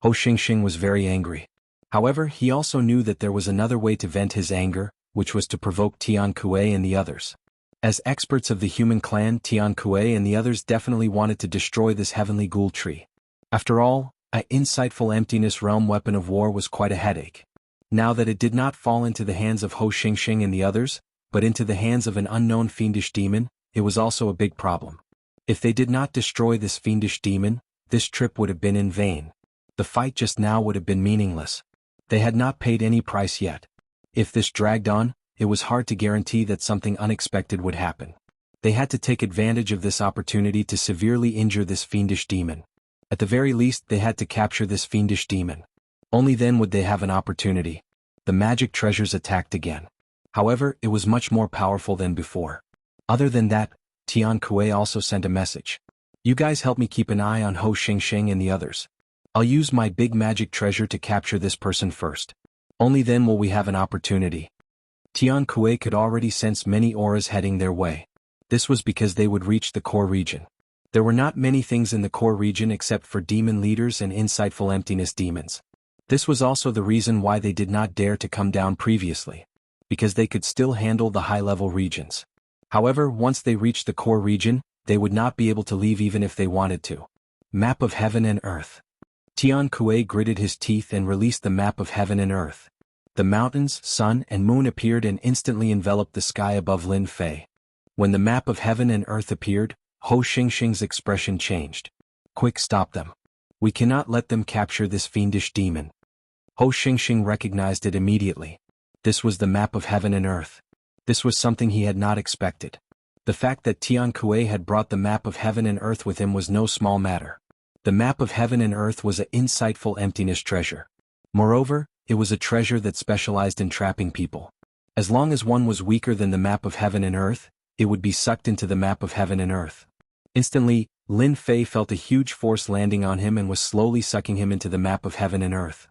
Ho Xingxing was very angry. However, he also knew that there was another way to vent his anger, which was to provoke Tian Kuei and the others. As experts of the human clan, Tian Kuei and the others definitely wanted to destroy this heavenly ghoul tree. After all, an insightful emptiness realm weapon of war was quite a headache. Now that it did not fall into the hands of Ho Xingxing and the others, but into the hands of an unknown fiendish demon, it was also a big problem. If they did not destroy this fiendish demon, this trip would have been in vain. The fight just now would have been meaningless. They had not paid any price yet. If this dragged on, it was hard to guarantee that something unexpected would happen. They had to take advantage of this opportunity to severely injure this fiendish demon. At the very least, they had to capture this fiendish demon. Only then would they have an opportunity. The magic treasures attacked again. However, it was much more powerful than before. Other than that, Tian Kuei also sent a message. You guys help me keep an eye on Ho Xingxing and the others. I'll use my big magic treasure to capture this person first. Only then will we have an opportunity. Tian Kuei could already sense many auras heading their way. This was because they would reach the core region. There were not many things in the core region except for demon leaders and insightful emptiness demons. This was also the reason why they did not dare to come down previously, because they could still handle the high-level regions. However, once they reached the core region, they would not be able to leave even if they wanted to. Map of Heaven and Earth. Tian Kuei gritted his teeth and released the map of heaven and earth. The mountains, sun, and moon appeared and instantly enveloped the sky above Lin Fei. When the map of heaven and earth appeared, Ho Xingxing's expression changed. Quick, stop them. We cannot let them capture this fiendish demon. Ho Xingxing recognized it immediately. This was the map of heaven and earth. This was something he had not expected. The fact that Tian Kuei had brought the map of heaven and earth with him was no small matter. The map of heaven and earth was an insightful emptiness treasure. Moreover, it was a treasure that specialized in trapping people. As long as one was weaker than the map of heaven and earth, it would be sucked into the map of heaven and earth. Instantly, Lin Fei felt a huge force landing on him and was slowly sucking him into the map of heaven and earth.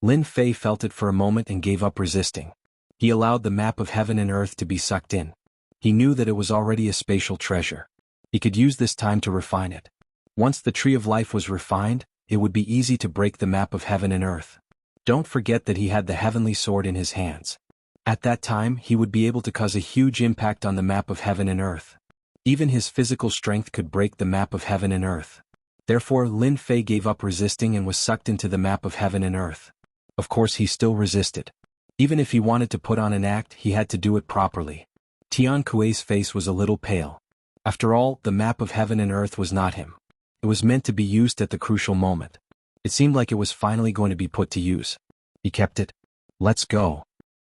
Lin Fei felt it for a moment and gave up resisting. He allowed the map of heaven and earth to be sucked in. He knew that it was already a spatial treasure. He could use this time to refine it. Once the tree of life was refined, it would be easy to break the map of heaven and earth. Don't forget that he had the heavenly sword in his hands. At that time, he would be able to cause a huge impact on the map of heaven and earth. Even his physical strength could break the map of heaven and earth. Therefore, Lin Fei gave up resisting and was sucked into the map of heaven and earth. Of course, he still resisted. Even if he wanted to put on an act, he had to do it properly. Tian Kuei's face was a little pale. After all, the map of heaven and earth was not him. It was meant to be used at the crucial moment. It seemed like it was finally going to be put to use. He kept it. Let's go.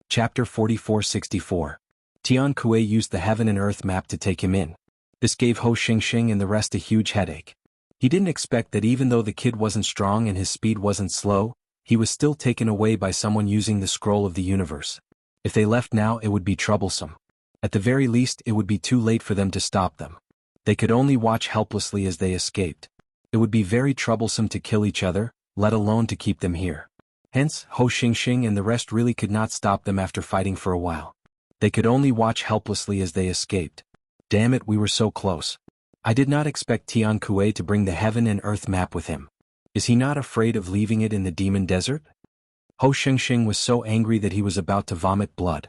Chapter 4464. Tian Kuei used the heaven and earth map to take him in. This gave Ho Xingxing and the rest a huge headache. He didn't expect that even though the kid wasn't strong and his speed wasn't slow, he was still taken away by someone using the scroll of the universe. If they left now, it would be troublesome. At the very least, it would be too late for them to stop them. They could only watch helplessly as they escaped. It would be very troublesome to kill each other, let alone to keep them here. Hence, Ho Xingxing and the rest really could not stop them after fighting for a while. They could only watch helplessly as they escaped. Damn it, we were so close. I did not expect Tian Kuei to bring the heaven and earth map with him. Is he not afraid of leaving it in the demon desert? Ho Xingxing was so angry that he was about to vomit blood.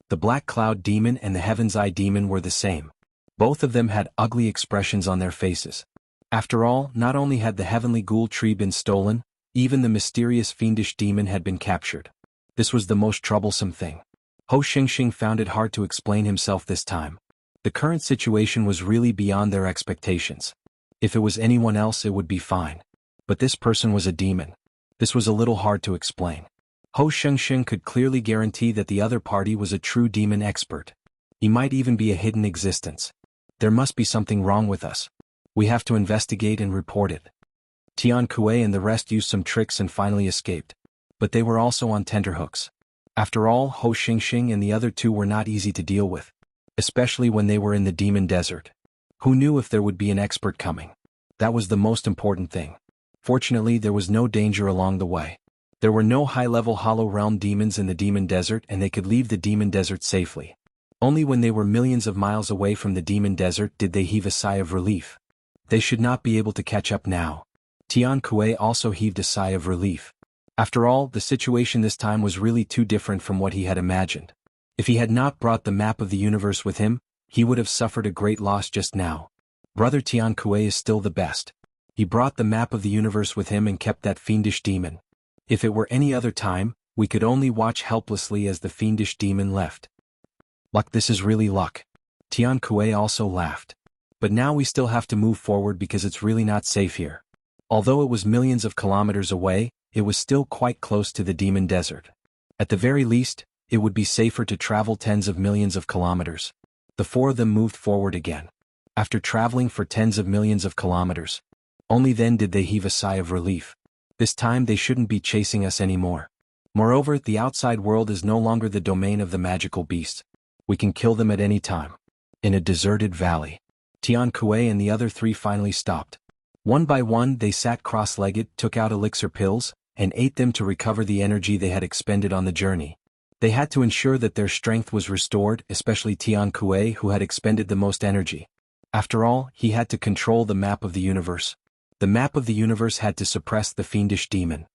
The Black Cloud Demon and the Heaven's Eye Demon were the same. Both of them had ugly expressions on their faces. After all, not only had the heavenly ghoul tree been stolen, even the mysterious fiendish demon had been captured. This was the most troublesome thing. Ho Xingxing found it hard to explain himself this time. The current situation was really beyond their expectations. If it was anyone else, it would be fine. But this person was a demon. This was a little hard to explain. Ho Xingxing could clearly guarantee that the other party was a true demon expert. He might even be a hidden existence. There must be something wrong with us. We have to investigate and report it. Tian Kuei and the rest used some tricks and finally escaped. But they were also on tenterhooks. After all, Ho Xingxing and the other two were not easy to deal with. Especially when they were in the demon desert. Who knew if there would be an expert coming? That was the most important thing. Fortunately, there was no danger along the way. There were no high-level Hollow Realm demons in the demon desert and they could leave the demon desert safely. Only when they were millions of miles away from the demon desert did they heave a sigh of relief. They should not be able to catch up now. Tian Kuei also heaved a sigh of relief. After all, the situation this time was really too different from what he had imagined. If he had not brought the map of the universe with him, he would have suffered a great loss just now. Brother Tian Kuei is still the best. He brought the map of the universe with him and kept that fiendish demon. If it were any other time, we could only watch helplessly as the fiendish demon left. Luck, this is really luck. Tian Kuei also laughed. But now we still have to move forward because it's really not safe here. Although it was millions of kilometers away, it was still quite close to the demon desert. At the very least, it would be safer to travel tens of millions of kilometers. The four of them moved forward again. After traveling for tens of millions of kilometers, only then did they heave a sigh of relief. This time they shouldn't be chasing us anymore. Moreover, the outside world is no longer the domain of the magical beasts. We can kill them at any time. In a deserted valley, Tian Kuei and the other three finally stopped. One by one they sat cross-legged, took out elixir pills, and ate them to recover the energy they had expended on the journey. They had to ensure that their strength was restored, especially Tian Kuei who had expended the most energy. After all, he had to control the map of the universe. The map of the universe had to suppress the fiendish demon.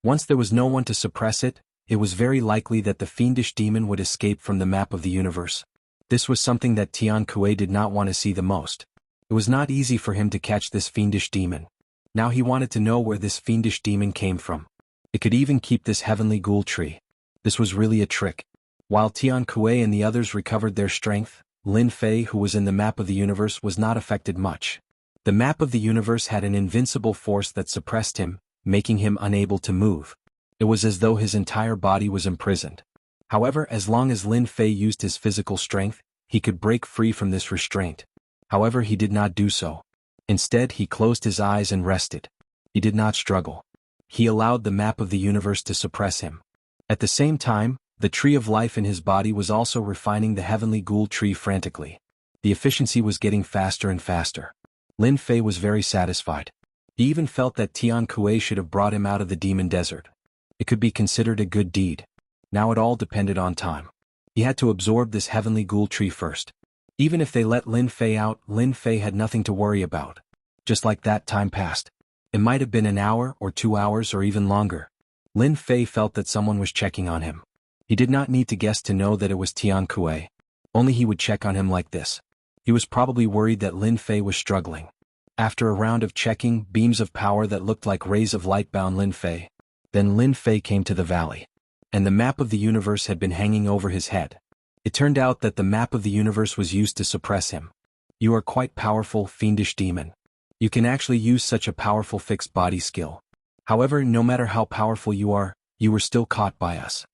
Once there was no one to suppress it, it was very likely that the fiendish demon would escape from the map of the universe. This was something that Tian Kuei did not want to see the most. It was not easy for him to catch this fiendish demon. Now he wanted to know where this fiendish demon came from. It could even keep this heavenly ghoul tree. This was really a trick. While Tian Kuei and the others recovered their strength, Lin Fei, who was in the map of the universe, was not affected much. The map of the universe had an invincible force that suppressed him, making him unable to move. It was as though his entire body was imprisoned. However, as long as Lin Fei used his physical strength, he could break free from this restraint. However, he did not do so. Instead, he closed his eyes and rested. He did not struggle. He allowed the map of the universe to suppress him. At the same time, the tree of life in his body was also refining the heavenly ghoul tree frantically. The efficiency was getting faster and faster. Lin Fei was very satisfied. He even felt that Tian Kuei should have brought him out of the demon desert. It could be considered a good deed. Now it all depended on time. He had to absorb this heavenly ghoul tree first. Even if they let Lin Fei out, Lin Fei had nothing to worry about. Just like that, time passed. It might have been an hour or 2 hours or even longer. Lin Fei felt that someone was checking on him. He did not need to guess to know that it was Tian Kuei. Only he would check on him like this. He was probably worried that Lin Fei was struggling. After a round of checking, beams of power that looked like rays of light bound Lin Fei. Then Lin Fei came to the valley. And the map of the universe had been hanging over his head. It turned out that the map of the universe was used to suppress him. You are quite powerful, fiendish demon. You can actually use such a powerful fixed body skill. However, no matter how powerful you were still caught by us.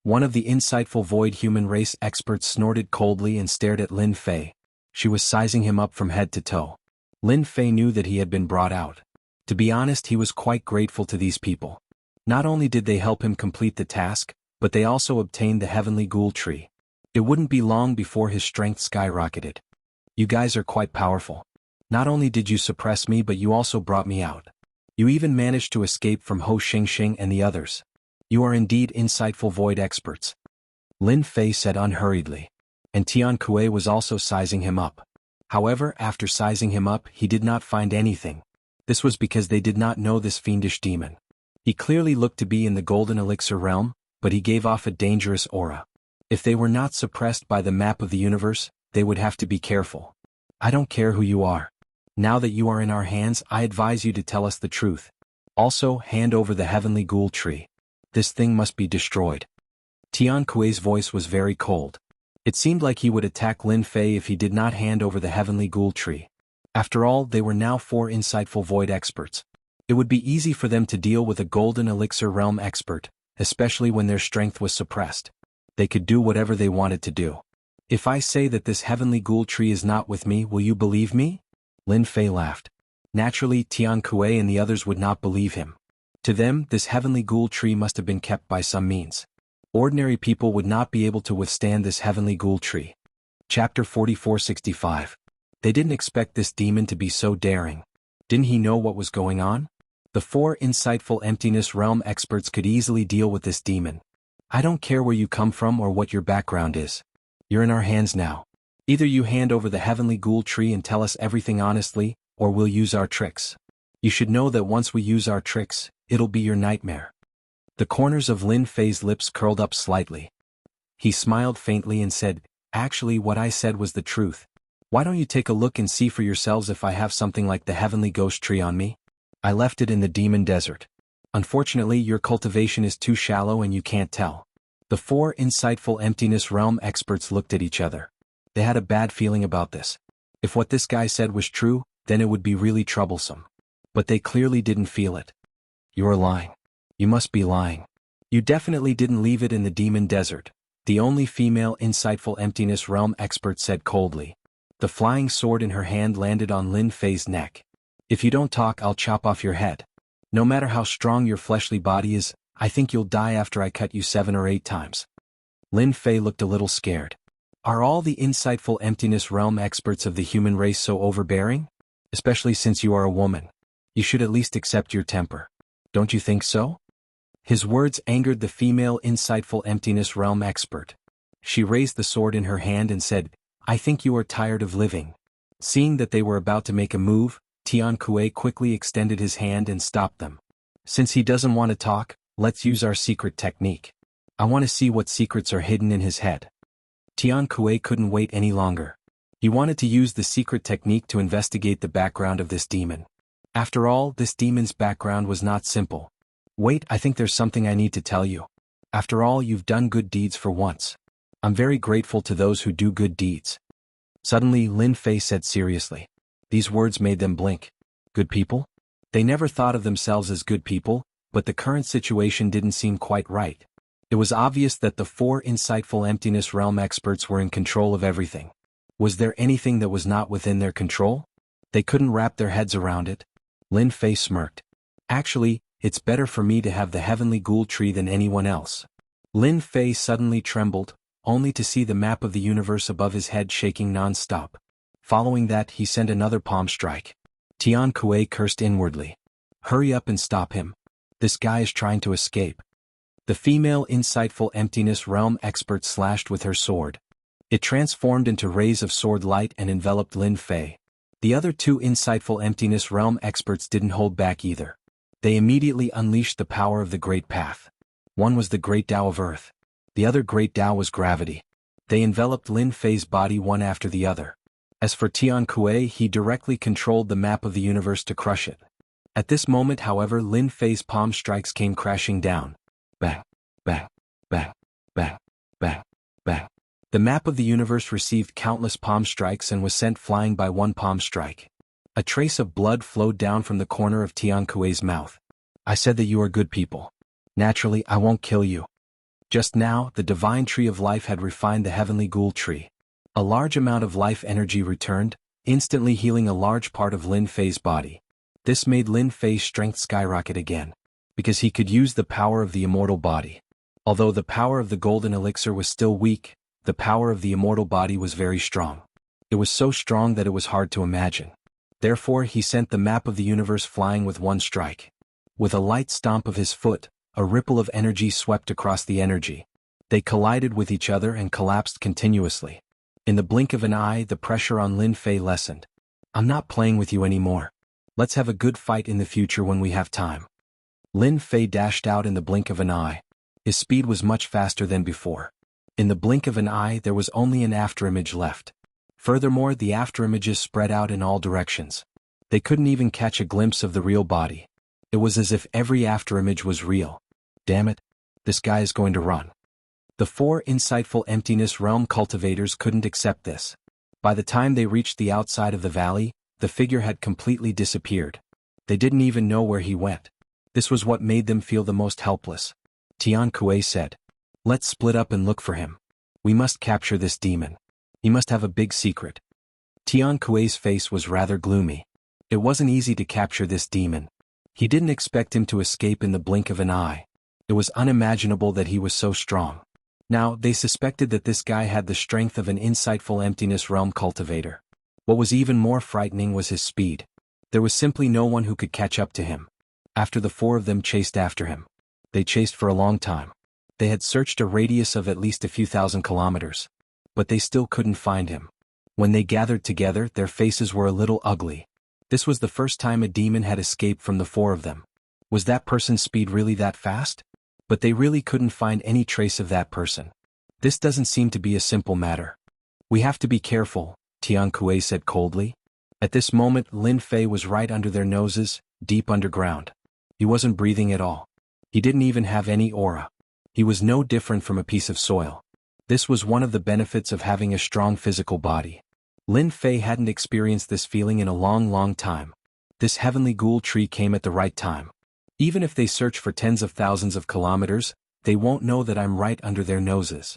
One of the insightful void human race experts snorted coldly and stared at Lin Fei. She was sizing him up from head to toe. Lin Fei knew that he had been brought out. To be honest, he was quite grateful to these people. Not only did they help him complete the task, but they also obtained the heavenly ghoul tree. It wouldn't be long before his strength skyrocketed. You guys are quite powerful. Not only did you suppress me, but you also brought me out. You even managed to escape from Ho Xingxing and the others. You are indeed insightful void experts. Lin Fei said unhurriedly. And Tian Kuei was also sizing him up. However, after sizing him up, he did not find anything. This was because they did not know this fiendish demon. He clearly looked to be in the golden elixir realm, but he gave off a dangerous aura. If they were not suppressed by the map of the universe, they would have to be careful. I don't care who you are. Now that you are in our hands, I advise you to tell us the truth. Also, hand over the heavenly ghoul tree. This thing must be destroyed. Tian Kuei's voice was very cold. It seemed like he would attack Lin Fei if he did not hand over the heavenly ghoul tree. After all, they were now 4 insightful void experts. It would be easy for them to deal with a golden elixir realm expert, especially when their strength was suppressed. They could do whatever they wanted to do. If I say that this heavenly ghoul tree is not with me, will you believe me? Lin Fei laughed. Naturally, Tian Kuei and the others would not believe him. To them, this heavenly ghoul tree must have been kept by some means. Ordinary people would not be able to withstand this heavenly ghoul tree. Chapter 4465. They didn't expect this demon to be so daring. Didn't he know what was going on? The 4 insightful emptiness realm experts could easily deal with this demon. I don't care where you come from or what your background is. You're in our hands now. Either you hand over the heavenly ghoul tree and tell us everything honestly, or we'll use our tricks. You should know that once we use our tricks, it'll be your nightmare. The corners of Lin Fei's lips curled up slightly. He smiled faintly and said, actually what I said was the truth. Why don't you take a look and see for yourselves if I have something like the heavenly ghost tree on me? I left it in the demon desert. Unfortunately, your cultivation is too shallow and you can't tell. The 4 insightful emptiness realm experts looked at each other. They had a bad feeling about this. If what this guy said was true, then it would be really troublesome. But they clearly didn't feel it. You're lying. You must be lying. You definitely didn't leave it in the demon desert, the only female insightful emptiness realm expert said coldly. The flying sword in her hand landed on Lin Fei's neck. If you don't talk, I'll chop off your head. No matter how strong your fleshly body is, I think you'll die after I cut you 7 or 8 times. Lin Fei looked a little scared. Are all the insightful emptiness realm experts of the human race so overbearing? Especially since you are a woman. You should at least accept your temper. Don't you think so? His words angered the female insightful emptiness realm expert. She raised the sword in her hand and said, I think you are tired of living. Seeing that they were about to make a move, Tian Kuei quickly extended his hand and stopped them. Since he doesn't want to talk, Let's use our secret technique. I want to see what secrets are hidden in his head. Tian Kuei couldn't wait any longer. He wanted to use the secret technique to investigate the background of this demon. After all, this demon's background was not simple. Wait, I think there's something I need to tell you. After all, you've done good deeds for once. I'm very grateful to those who do good deeds. Suddenly, Lin Fei said seriously. These words made them blink. Good people? They never thought of themselves as good people, but the current situation didn't seem quite right. It was obvious that the 4 insightful emptiness realm experts were in control of everything. Was there anything that was not within their control? They couldn't wrap their heads around it. Lin Fei smirked. Actually, it's better for me to have the heavenly ghoul tree than anyone else. Lin Fei suddenly trembled, only to see the map of the universe above his head shaking non-stop. Following that, he sent another palm strike. Tian Kuei cursed inwardly. Hurry up and stop him. This guy is trying to escape. The female insightful emptiness realm expert slashed with her sword. It transformed into rays of sword light and enveloped Lin Fei. The other 2 insightful emptiness realm experts didn't hold back either. They immediately unleashed the power of the Great Path. One was the Great Tao of Earth. The other Great Tao was gravity. They enveloped Lin Fei's body one after the other. As for Tian Kuei, he directly controlled the map of the universe to crush it. At this moment, however, Lin Fei's palm strikes came crashing down. Bang, bang, bang, bang, bang, bang. The map of the universe received countless palm strikes and was sent flying by one palm strike. A trace of blood flowed down from the corner of Tian Kuei's mouth. I said that you are good people. Naturally, I won't kill you. Just now, the divine tree of life had refined the heavenly ghoul tree. A large amount of life energy returned, instantly healing a large part of Lin Fei's body. This made Lin Fei's strength skyrocket again, because he could use the power of the immortal body. Although the power of the golden elixir was still weak, the power of the immortal body was very strong. It was so strong that it was hard to imagine. Therefore, he sent the map of the universe flying with one strike. With a light stomp of his foot, a ripple of energy swept across the energy. They collided with each other and collapsed continuously. In the blink of an eye, the pressure on Lin Fei lessened. I'm not playing with you anymore. Let's have a good fight in the future when we have time. Lin Fei dashed out in the blink of an eye. His speed was much faster than before. In the blink of an eye, there was only an afterimage left. Furthermore, the afterimages spread out in all directions. They couldn't even catch a glimpse of the real body. It was as if every afterimage was real. Damn it. This guy is going to run. The 4 insightful emptiness realm cultivators couldn't accept this. By the time they reached the outside of the valley, the figure had completely disappeared. They didn't even know where he went. This was what made them feel the most helpless. Tian Kuei said, "Let's split up and look for him. We must capture this demon. He must have a big secret." Tian Kuei's face was rather gloomy. It wasn't easy to capture this demon. He didn't expect him to escape in the blink of an eye. It was unimaginable that he was so strong. Now, they suspected that this guy had the strength of an insightful emptiness realm cultivator. What was even more frightening was his speed. There was simply no one who could catch up to him. After the 4 of them chased after him. They chased for a long time. They had searched a radius of at least a few thousand kilometers. But they still couldn't find him. When they gathered together, their faces were a little ugly. This was the first time a demon had escaped from the 4 of them. Was that person's speed really that fast? But they really couldn't find any trace of that person. This doesn't seem to be a simple matter. We have to be careful, Tian Kuei said coldly. At this moment, Lin Fei was right under their noses, deep underground. He wasn't breathing at all. He didn't even have any aura. He was no different from a piece of soil. This was one of the benefits of having a strong physical body. Lin Fei hadn't experienced this feeling in a long time. This heavenly ghoul tree came at the right time. Even if they search for tens of thousands of kilometers, they won't know that I'm right under their noses.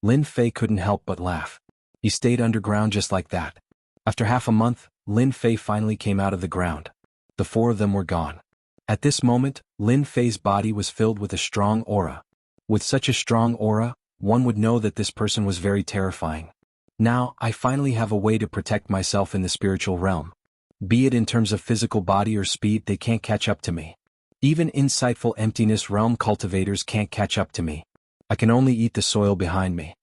Lin Fei couldn't help but laugh. He stayed underground just like that. After half a month, Lin Fei finally came out of the ground. The 4 of them were gone. At this moment, Lin Fei's body was filled with a strong aura. With such a strong aura, one would know that this person was very terrifying. Now, I finally have a way to protect myself in the spiritual realm. Be it in terms of physical body or speed, they can't catch up to me. Even insightful emptiness realm cultivators can't catch up to me. I can only eat the soil behind me.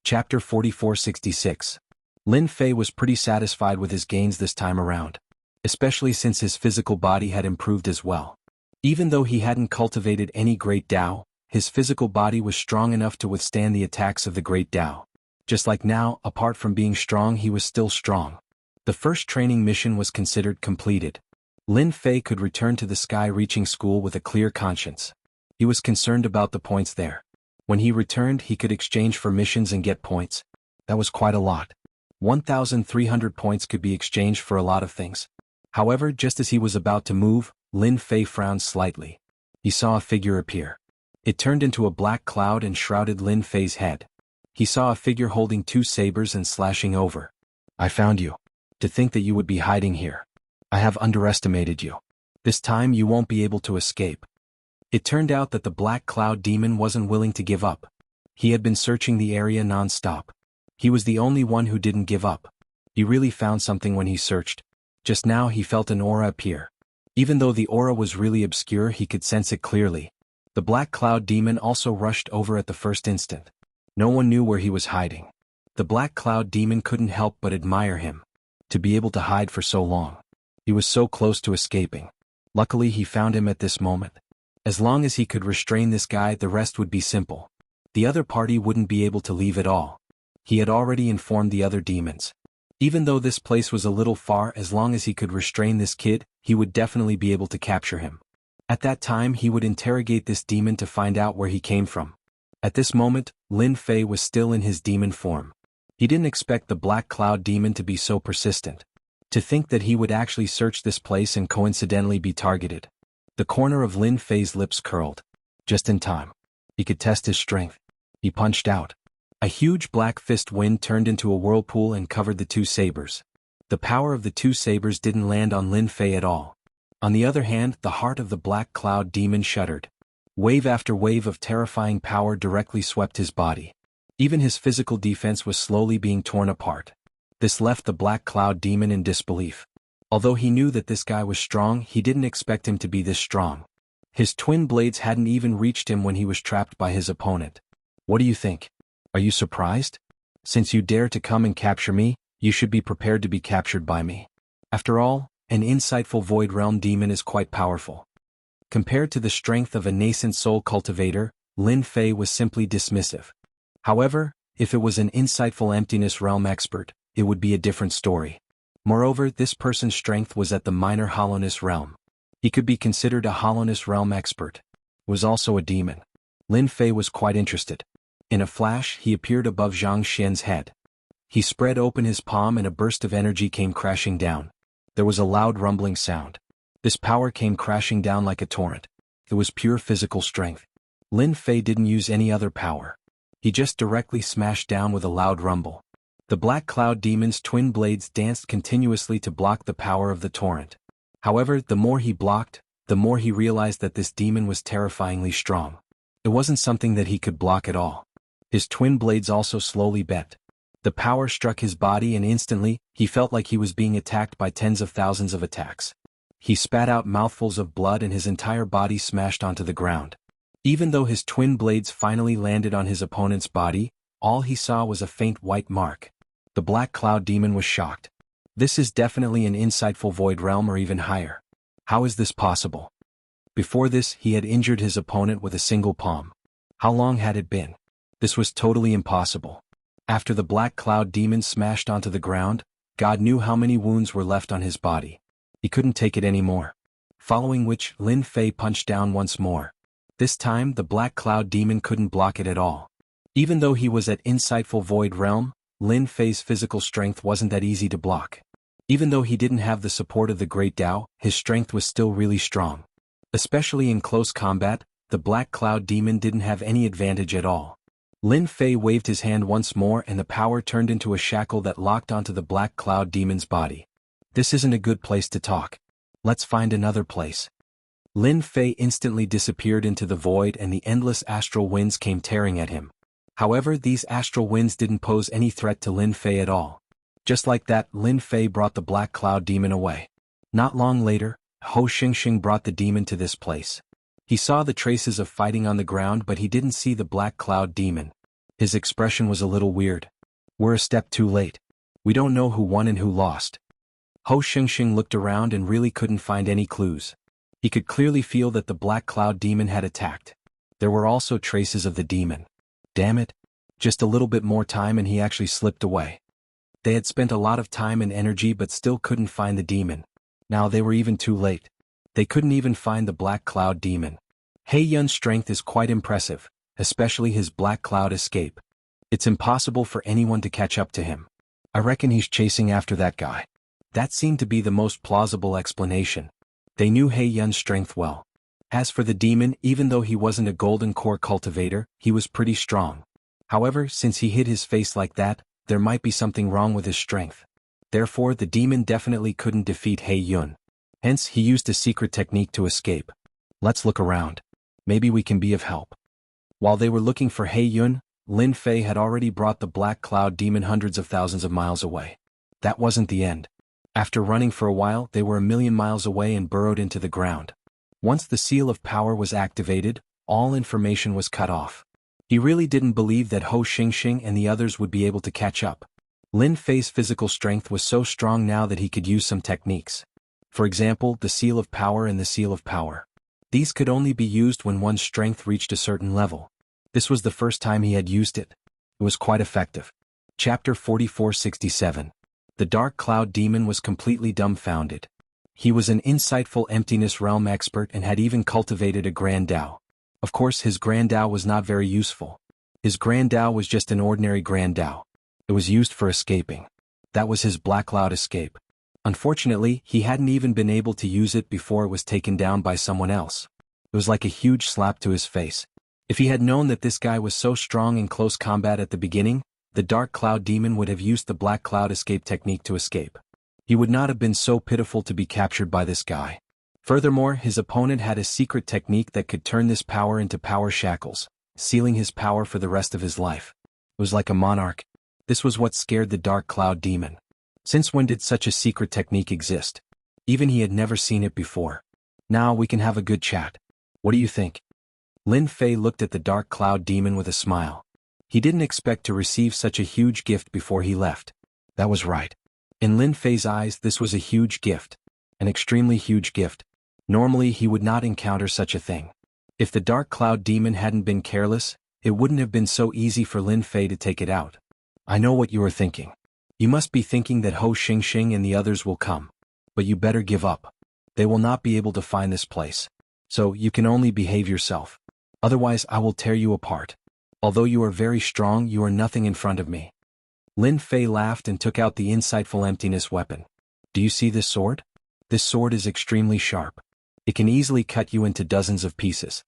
Chapter 4466. Lin Fei was pretty satisfied with his gains this time around. Especially since his physical body had improved as well. Even though he hadn't cultivated any great Tao, his physical body was strong enough to withstand the attacks of the great Tao. Just like now, apart from being strong, he was still strong. The first training mission was considered completed. Lin Fei could return to the sky-reaching school with a clear conscience. He was concerned about the points there. When he returned, he could exchange for missions and get points. That was quite a lot. 1,300 points could be exchanged for a lot of things. However, just as he was about to move, Lin Fei frowned slightly. He saw a figure appear. It turned into a black cloud and shrouded Lin Fei's head. He saw a figure holding 2 sabers and slashing over. I found you. To think that you would be hiding here. I have underestimated you. This time you won't be able to escape. It turned out that the black cloud demon wasn't willing to give up. He had been searching the area non-stop. He was the only one who didn't give up. He really found something when he searched. Just now he felt an aura appear. Even though the aura was really obscure, he could sense it clearly. The black cloud demon also rushed over at the first instant. No one knew where he was hiding. The black cloud demon couldn't help but admire him. To be able to hide for so long. He was so close to escaping. Luckily he found him at this moment. As long as he could restrain this guy, the rest would be simple. The other party wouldn't be able to leave at all. He had already informed the other demons. Even though this place was a little far, as long as he could restrain this kid, he would definitely be able to capture him. At that time he would interrogate this demon to find out where he came from. At this moment, Lin Fei was still in his demon form. He didn't expect the black cloud demon to be so persistent. To think that he would actually search this place and coincidentally be targeted. The corner of Lin Fei's lips curled. Just in time. He could test his strength. He punched out. A huge black fist wind turned into a whirlpool and covered the 2 sabers. The power of the 2 sabers didn't land on Lin Fei at all. On the other hand, the heart of the black cloud demon shuddered. Wave after wave of terrifying power directly swept his body. Even his physical defense was slowly being torn apart. This left the black cloud demon in disbelief. Although he knew that this guy was strong, he didn't expect him to be this strong. His twin blades hadn't even reached him when he was trapped by his opponent. What do you think? Are you surprised? Since you dare to come and capture me, you should be prepared to be captured by me. After all, an insightful Void Realm demon is quite powerful. Compared to the strength of a nascent soul cultivator, Lin Fei was simply dismissive. However, if it was an insightful Emptiness Realm expert, it would be a different story. Moreover, this person's strength was at the minor Hollowness Realm. He could be considered a Hollowness Realm expert. Was also a demon. Lin Fei was quite interested. In a flash, he appeared above Zhang Xian's head. He spread open his palm and a burst of energy came crashing down. There was a loud rumbling sound. This power came crashing down like a torrent. It was pure physical strength. Lin Fei didn't use any other power. He just directly smashed down with a loud rumble. The black cloud demon's twin blades danced continuously to block the power of the torrent. However, the more he blocked, the more he realized that this demon was terrifyingly strong. It wasn't something that he could block at all. His twin blades also slowly bent. The power struck his body and instantly, he felt like he was being attacked by tens of thousands of attacks. He spat out mouthfuls of blood and his entire body smashed onto the ground. Even though his twin blades finally landed on his opponent's body, all he saw was a faint white mark. The black cloud demon was shocked. This is definitely an insightful Void Realm or even higher. How is this possible? Before this, he had injured his opponent with a single palm. How long had it been? This was totally impossible. After the black cloud demon smashed onto the ground, God knew how many wounds were left on his body. He couldn't take it anymore. Following which, Lin Fei punched down once more. This time, the black cloud demon couldn't block it at all. Even though he was at insightful Void Realm, Lin Fei's physical strength wasn't that easy to block. Even though he didn't have the support of the Great Tao, his strength was still really strong. Especially in close combat, the black cloud demon didn't have any advantage at all. Lin Fei waved his hand once more and the power turned into a shackle that locked onto the black cloud demon's body. This isn't a good place to talk. Let's find another place. Lin Fei instantly disappeared into the void and the endless astral winds came tearing at him. However, these astral winds didn't pose any threat to Lin Fei at all. Just like that, Lin Fei brought the black cloud demon away. Not long later, Ho Xingxing brought the demon to this place. He saw the traces of fighting on the ground but he didn't see the black cloud demon. His expression was a little weird. We're a step too late. We don't know who won and who lost. Ho Xingxing looked around and really couldn't find any clues. He could clearly feel that the black cloud demon had attacked. There were also traces of the demon. Damn it. Just a little bit more time and he actually slipped away. They had spent a lot of time and energy but still couldn't find the demon. Now they were even too late. They couldn't even find the black cloud demon. He Yun's strength is quite impressive, especially his black cloud escape. It's impossible for anyone to catch up to him. I reckon he's chasing after that guy. That seemed to be the most plausible explanation. They knew He Yun's strength well. As for the demon, even though he wasn't a golden core cultivator, he was pretty strong. However, since he hid his face like that, there might be something wrong with his strength. Therefore, the demon definitely couldn't defeat He Yun. Hence, he used a secret technique to escape. Let's look around. Maybe we can be of help. While they were looking for He Yun, Lin Fei had already brought the black cloud demon hundreds of thousands of miles away. That wasn't the end. After running for a while, they were 1,000,000 miles away and burrowed into the ground. Once the seal of power was activated, all information was cut off. He really didn't believe that Ho Xingxing and the others would be able to catch up. Lin Fei's physical strength was so strong now that he could use some techniques. For example, the seal of power and the seal of power. These could only be used when one's strength reached a certain level. This was the first time he had used it. It was quite effective. Chapter 4467. The Dark Cloud Demon was completely dumbfounded. He was an insightful emptiness realm expert and had even cultivated a Grand Dao. Of course, his Grand Dao was not very useful. His Grand Dao was just an ordinary Grand Dao. It was used for escaping. That was his black cloud escape. Unfortunately, he hadn't even been able to use it before it was taken down by someone else. It was like a huge slap to his face. If he had known that this guy was so strong in close combat at the beginning, the Dark Cloud Demon would have used the black cloud escape technique to escape. He would not have been so pitiful to be captured by this guy. Furthermore, his opponent had a secret technique that could turn this power into power shackles, sealing his power for the rest of his life. It was like a monarch. This was what scared the Dark Cloud Demon. Since when did such a secret technique exist? Even he had never seen it before. Now we can have a good chat. What do you think? Lin Fei looked at the Dark Cloud Demon with a smile. He didn't expect to receive such a huge gift before he left. That was right. In Lin Fei's eyes, this was a huge gift. An extremely huge gift. Normally he would not encounter such a thing. If the Dark Cloud Demon hadn't been careless, it wouldn't have been so easy for Lin Fei to take it out. I know what you are thinking. You must be thinking that Ho Xingxing and the others will come. But you better give up. They will not be able to find this place. So you can only behave yourself. Otherwise I will tear you apart. Although you are very strong, you are nothing in front of me. Lin Fei laughed and took out the insightful emptiness weapon. Do you see this sword? This sword is extremely sharp. It can easily cut you into dozens of pieces.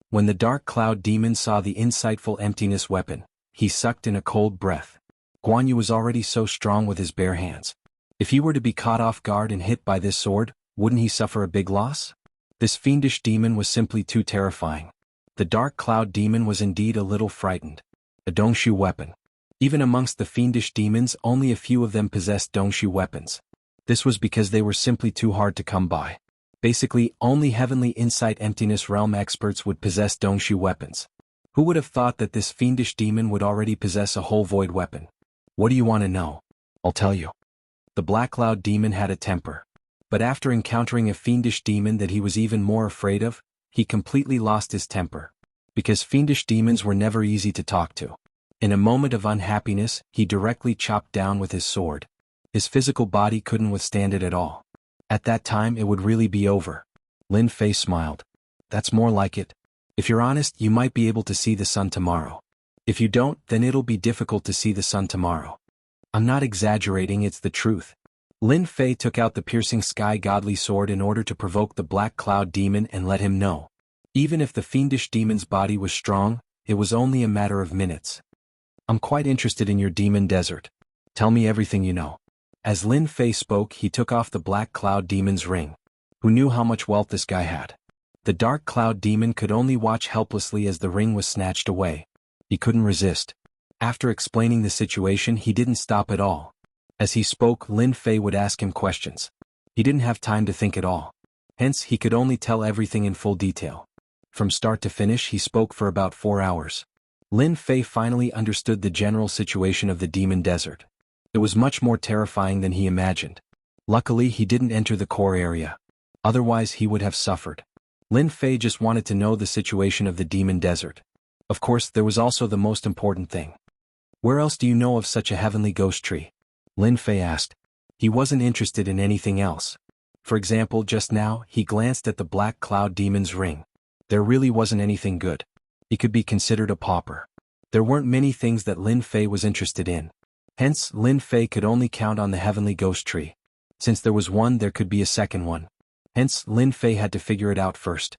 When the Dark Cloud Demon saw the insightful emptiness weapon, he sucked in a cold breath. Guan Yu was already so strong with his bare hands. If he were to be caught off guard and hit by this sword, wouldn't he suffer a big loss? This fiendish demon was simply too terrifying. The Dark Cloud Demon was indeed a little frightened. A Dongshu weapon. Even amongst the fiendish demons, only a few of them possessed Dongshu weapons. This was because they were simply too hard to come by. Basically, only Heavenly Insight Emptiness Realm experts would possess Dongshu weapons. Who would have thought that this fiendish demon would already possess a whole void weapon? What do you want to know? I'll tell you. The Black Cloud Demon had a temper. But after encountering a fiendish demon that he was even more afraid of, he completely lost his temper. Because fiendish demons were never easy to talk to. In a moment of unhappiness, he directly chopped down with his sword. His physical body couldn't withstand it at all. At that time it would really be over. Lin Fei smiled. That's more like it. If you're honest, you might be able to see the sun tomorrow. If you don't, then it'll be difficult to see the sun tomorrow. I'm not exaggerating, it's the truth. Lin Fei took out the piercing sky godly sword in order to provoke the Black Cloud Demon and let him know. Even if the fiendish demon's body was strong, it was only a matter of minutes. I'm quite interested in your demon desert. Tell me everything you know. As Lin Fei spoke, he took off the Black Cloud Demon's ring. Who knew how much wealth this guy had? The Dark Cloud Demon could only watch helplessly as the ring was snatched away. He couldn't resist. After explaining the situation, he didn't stop at all. As he spoke, Lin Fei would ask him questions. He didn't have time to think at all. Hence, he could only tell everything in full detail. From start to finish, he spoke for about 4 hours. Lin Fei finally understood the general situation of the demon desert. It was much more terrifying than he imagined. Luckily, he didn't enter the core area. Otherwise he would have suffered. Lin Fei just wanted to know the situation of the demon desert. Of course, there was also the most important thing. Where else do you know of such a heavenly ghost tree? Lin Fei asked. He wasn't interested in anything else. For example, just now, he glanced at the black cloud demon's ring. There really wasn't anything good. He could be considered a pauper. There weren't many things that Lin Fei was interested in. Hence, Lin Fei could only count on the heavenly ghost tree. Since there was one, there could be a second one. Hence, Lin Fei had to figure it out first.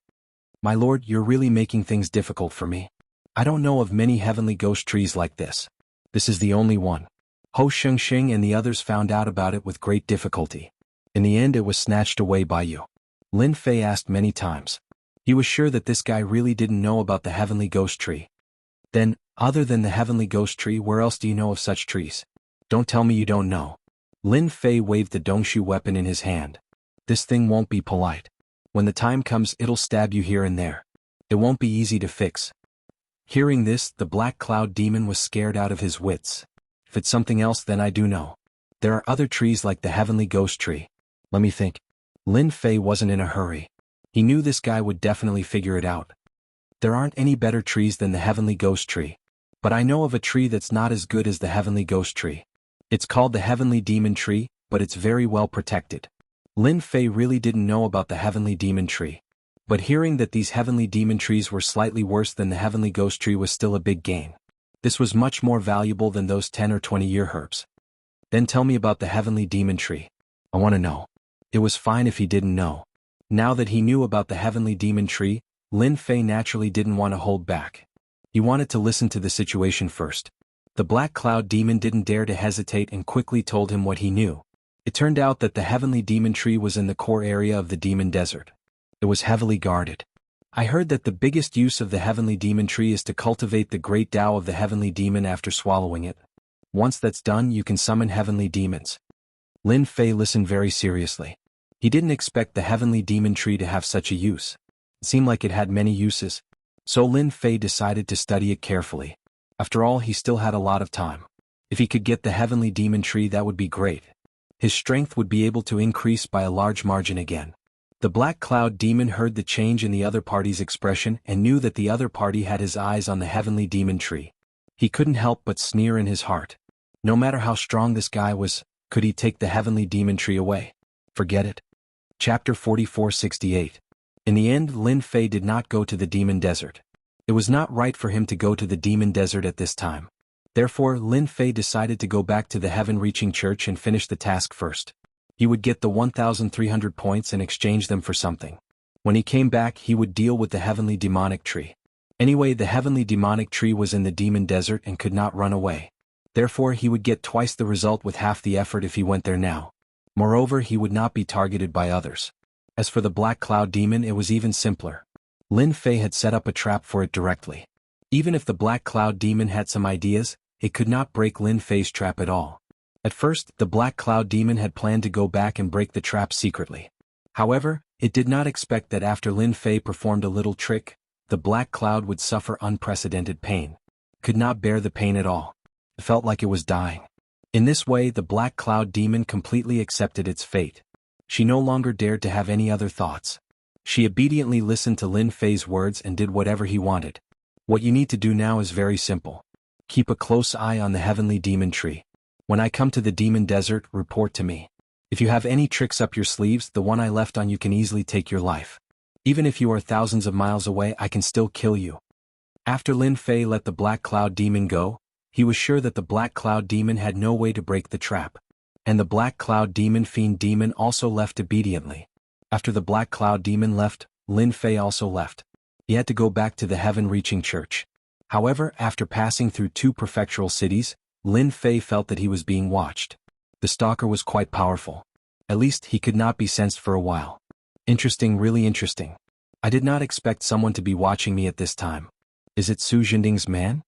My lord, you're really making things difficult for me. I don't know of many heavenly ghost trees like this. This is the only one. Ho Shengxing and the others found out about it with great difficulty. In the end, it was snatched away by you. Lin Fei asked many times. He was sure that this guy really didn't know about the heavenly ghost tree. Then, other than the heavenly ghost tree, where else do you know of such trees? Don't tell me you don't know. Lin Fei waved the dongshu weapon in his hand. This thing won't be polite. When the time comes, it'll stab you here and there. It won't be easy to fix. Hearing this, the black cloud demon was scared out of his wits. If it's something else, then I do know. There are other trees like the heavenly ghost tree. Let me think. Lin Fei wasn't in a hurry. He knew this guy would definitely figure it out. There aren't any better trees than the heavenly ghost tree. But I know of a tree that's not as good as the heavenly ghost tree. It's called the heavenly demon tree, but it's very well protected. Lin Fei really didn't know about the heavenly demon tree. But hearing that these heavenly demon trees were slightly worse than the heavenly ghost tree was still a big gain. This was much more valuable than those 10 or 20-year herbs. Then tell me about the heavenly demon tree. I want to know. It was fine if he didn't know. Now that he knew about the heavenly demon tree, Lin Fei naturally didn't want to hold back. He wanted to listen to the situation first. The black cloud demon didn't dare to hesitate and quickly told him what he knew. It turned out that the heavenly demon tree was in the core area of the demon desert. It was heavily guarded. I heard that the biggest use of the heavenly demon tree is to cultivate the great Tao of the heavenly demon after swallowing it. Once that's done, you can summon heavenly demons. Lin Fei listened very seriously. He didn't expect the heavenly demon tree to have such a use. It seemed like it had many uses. So Lin Fei decided to study it carefully. After all, he still had a lot of time. If he could get the heavenly demon tree, that would be great. His strength would be able to increase by a large margin again. The black cloud demon heard the change in the other party's expression and knew that the other party had his eyes on the heavenly demon tree. He couldn't help but sneer in his heart. No matter how strong this guy was, could he take the heavenly demon tree away? Forget it. Chapter 4468. In the end, Lin Fei did not go to the demon desert. It was not right for him to go to the demon desert at this time. Therefore, Lin Fei decided to go back to the heaven-reaching church and finish the task first. He would get the 1,300 points and exchange them for something. When he came back, he would deal with the heavenly demonic tree. Anyway, the heavenly demonic tree was in the demon desert and could not run away. Therefore, he would get twice the result with half the effort if he went there now. Moreover, he would not be targeted by others. As for the black cloud demon, it was even simpler. Lin Fei had set up a trap for it directly. Even if the black cloud demon had some ideas, it could not break Lin Fei's trap at all. At first, the black cloud demon had planned to go back and break the trap secretly. However, it did not expect that after Lin Fei performed a little trick, the black cloud would suffer unprecedented pain. Could not bear the pain at all. It felt like it was dying. In this way, the black cloud demon completely accepted its fate. She no longer dared to have any other thoughts. She obediently listened to Lin Fei's words and did whatever he wanted. What you need to do now is very simple. Keep a close eye on the heavenly demon tree. When I come to the demon desert, report to me. If you have any tricks up your sleeves, the one I left on you can easily take your life. Even if you are thousands of miles away, I can still kill you. After Lin Fei let the black cloud demon go, he was sure that the black cloud demon had no way to break the trap. And the black cloud demon fiend demon also left obediently. After the black cloud demon left, Lin Fei also left. He had to go back to the heaven-reaching church. However, after passing through 2 prefectural cities, Lin Fei felt that he was being watched. The stalker was quite powerful. At least he could not be sensed for a while. Interesting, really interesting. I did not expect someone to be watching me at this time. Is it Su Jinding's man?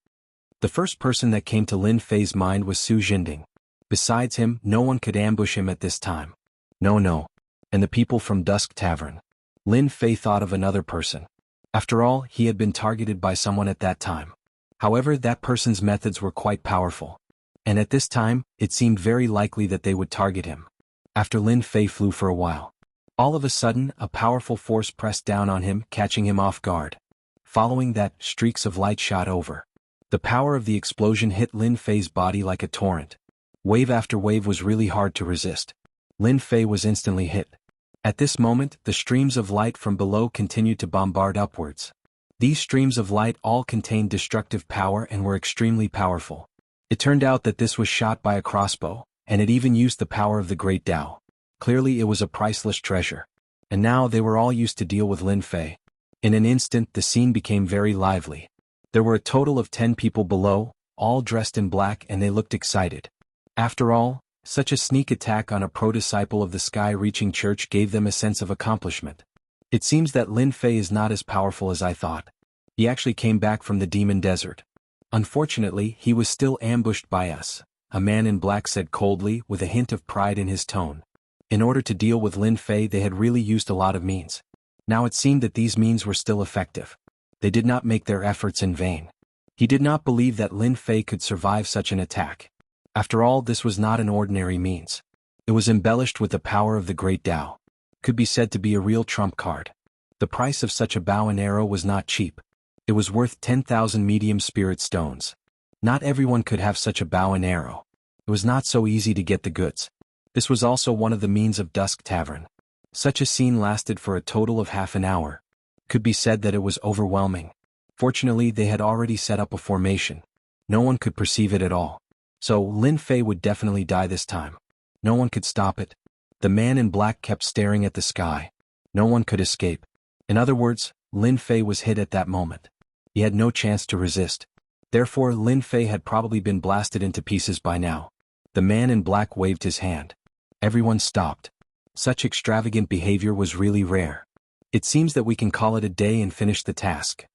The first person that came to Lin Fei's mind was Su Jinding. Besides him, no one could ambush him at this time. No. And the people from Dusk Tavern. Lin Fei thought of another person. After all, he had been targeted by someone at that time. However, that person's methods were quite powerful. And at this time, it seemed very likely that they would target him. After Lin Fei flew for a while. All of a sudden, a powerful force pressed down on him, catching him off guard. Following that, streaks of light shot over. The power of the explosion hit Lin Fei's body like a torrent. Wave after wave was really hard to resist. Lin Fei was instantly hit. At this moment, the streams of light from below continued to bombard upwards. These streams of light all contained destructive power and were extremely powerful. It turned out that this was shot by a crossbow, and it even used the power of the Great Tao. Clearly it was a priceless treasure. And now they were all used to deal with Lin Fei. In an instant the scene became very lively. There were a total of 10 people below, all dressed in black, and they looked excited. After all, such a sneak attack on a pro-disciple of the sky-reaching church gave them a sense of accomplishment. It seems that Lin Fei is not as powerful as I thought. He actually came back from the demon desert. Unfortunately, he was still ambushed by us, a man in black said coldly, with a hint of pride in his tone. In order to deal with Lin Fei they had really used a lot of means. Now it seemed that these means were still effective. They did not make their efforts in vain. He did not believe that Lin Fei could survive such an attack. After all, this was not an ordinary means. It was embellished with the power of the Great Tao. Could be said to be a real trump card. The price of such a bow and arrow was not cheap. It was worth 10,000 medium spirit stones. Not everyone could have such a bow and arrow. It was not so easy to get the goods. This was also one of the means of Dusk Tavern. Such a scene lasted for a total of half an hour. Could be said that it was overwhelming. Fortunately, they had already set up a formation. No one could perceive it at all. So, Lin Fei would definitely die this time. No one could stop it. The man in black kept staring at the sky. No one could escape. In other words, Lin Fei was hit at that moment. He had no chance to resist. Therefore, Lin Fei had probably been blasted into pieces by now. The man in black waved his hand. Everyone stopped. Such extravagant behavior was really rare. It seems that we can call it a day and finish the task.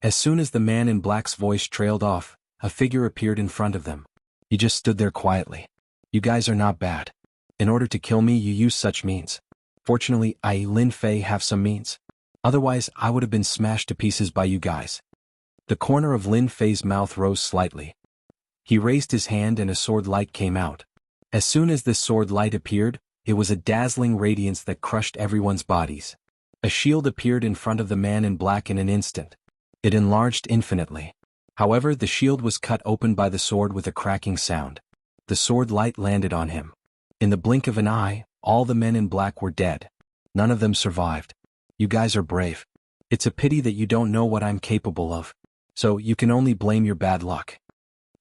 As soon as the man in black's voice trailed off, a figure appeared in front of them. He just stood there quietly. You guys are not bad. In order to kill me you use such means. Fortunately, Lin Fei, have some means. Otherwise, I would have been smashed to pieces by you guys. The corner of Lin Fei's mouth rose slightly. He raised his hand and a sword light came out. As soon as this sword light appeared, it was a dazzling radiance that crushed everyone's bodies. A shield appeared in front of the man in black in an instant. It enlarged infinitely. However, the shield was cut open by the sword with a cracking sound. The sword light landed on him. In the blink of an eye, all the men in black were dead. None of them survived. You guys are brave. It's a pity that you don't know what I'm capable of. So you can only blame your bad luck.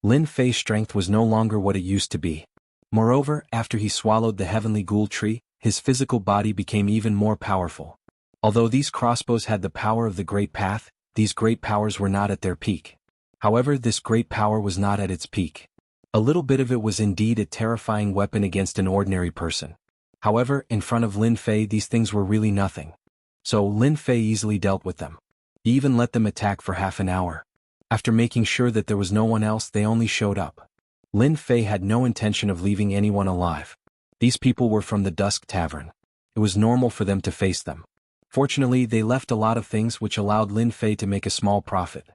Lin Fei's strength was no longer what it used to be. Moreover, after he swallowed the heavenly ghoul tree, his physical body became even more powerful. Although these crossbows had the power of the Great Path, these great powers were not at their peak. However, this great power was not at its peak. A little bit of it was indeed a terrifying weapon against an ordinary person. However, in front of Lin Fei these things were really nothing. So Lin Fei easily dealt with them. He even let them attack for half an hour. After making sure that there was no one else, they only showed up. Lin Fei had no intention of leaving anyone alive. These people were from the Dusk Tavern. It was normal for them to face them. Fortunately, they left a lot of things which allowed Lin Fei to make a small profit.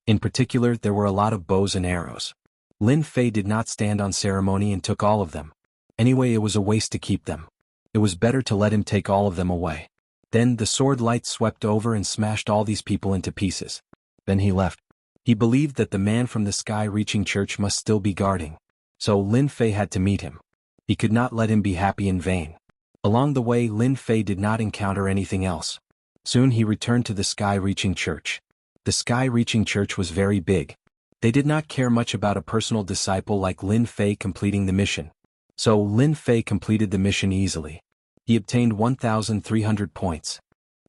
In particular, there were a lot of bows and arrows. Lin Fei did not stand on ceremony and took all of them. Anyway, it was a waste to keep them. It was better to let him take all of them away. Then the sword light swept over and smashed all these people into pieces. Then he left. He believed that the man from the sky-reaching church must still be guarding. So Lin Fei had to meet him. He could not let him be happy in vain. Along the way, Lin Fei did not encounter anything else. Soon he returned to the sky-reaching church. The sky-reaching church was very big. They did not care much about a personal disciple like Lin Fei completing the mission. So Lin Fei completed the mission easily. He obtained 1,300 points.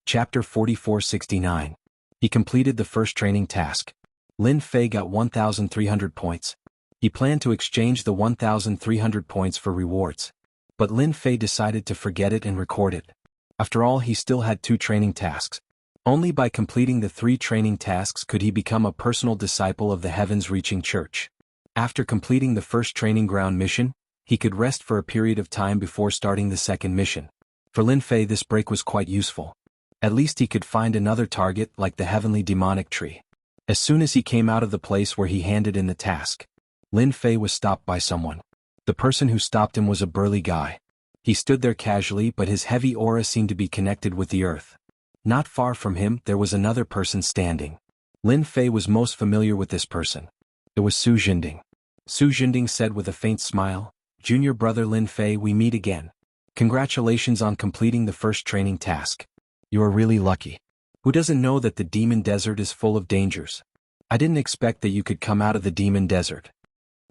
Chapter 4469. He completed the first training task. Lin Fei got 1,300 points. He planned to exchange the 1,300 points for rewards. But Lin Fei decided to forget it and record it. After all, he still had 2 training tasks. Only by completing the 3 training tasks could he become a personal disciple of the heavens-reaching church. After completing the first training ground mission, he could rest for a period of time before starting the second mission. For Lin Fei this break was quite useful. At least he could find another target like the heavenly demonic tree. As soon as he came out of the place where he handed in the task, Lin Fei was stopped by someone. The person who stopped him was a burly guy. He stood there casually, but his heavy aura seemed to be connected with the earth. Not far from him, there was another person standing. Lin Fei was most familiar with this person. It was Su Jinding. Su Jinding said with a faint smile, "Junior brother Lin Fei, we meet again. Congratulations on completing the first training task. You are really lucky. Who doesn't know that the demon desert is full of dangers? I didn't expect that you could come out of the demon desert."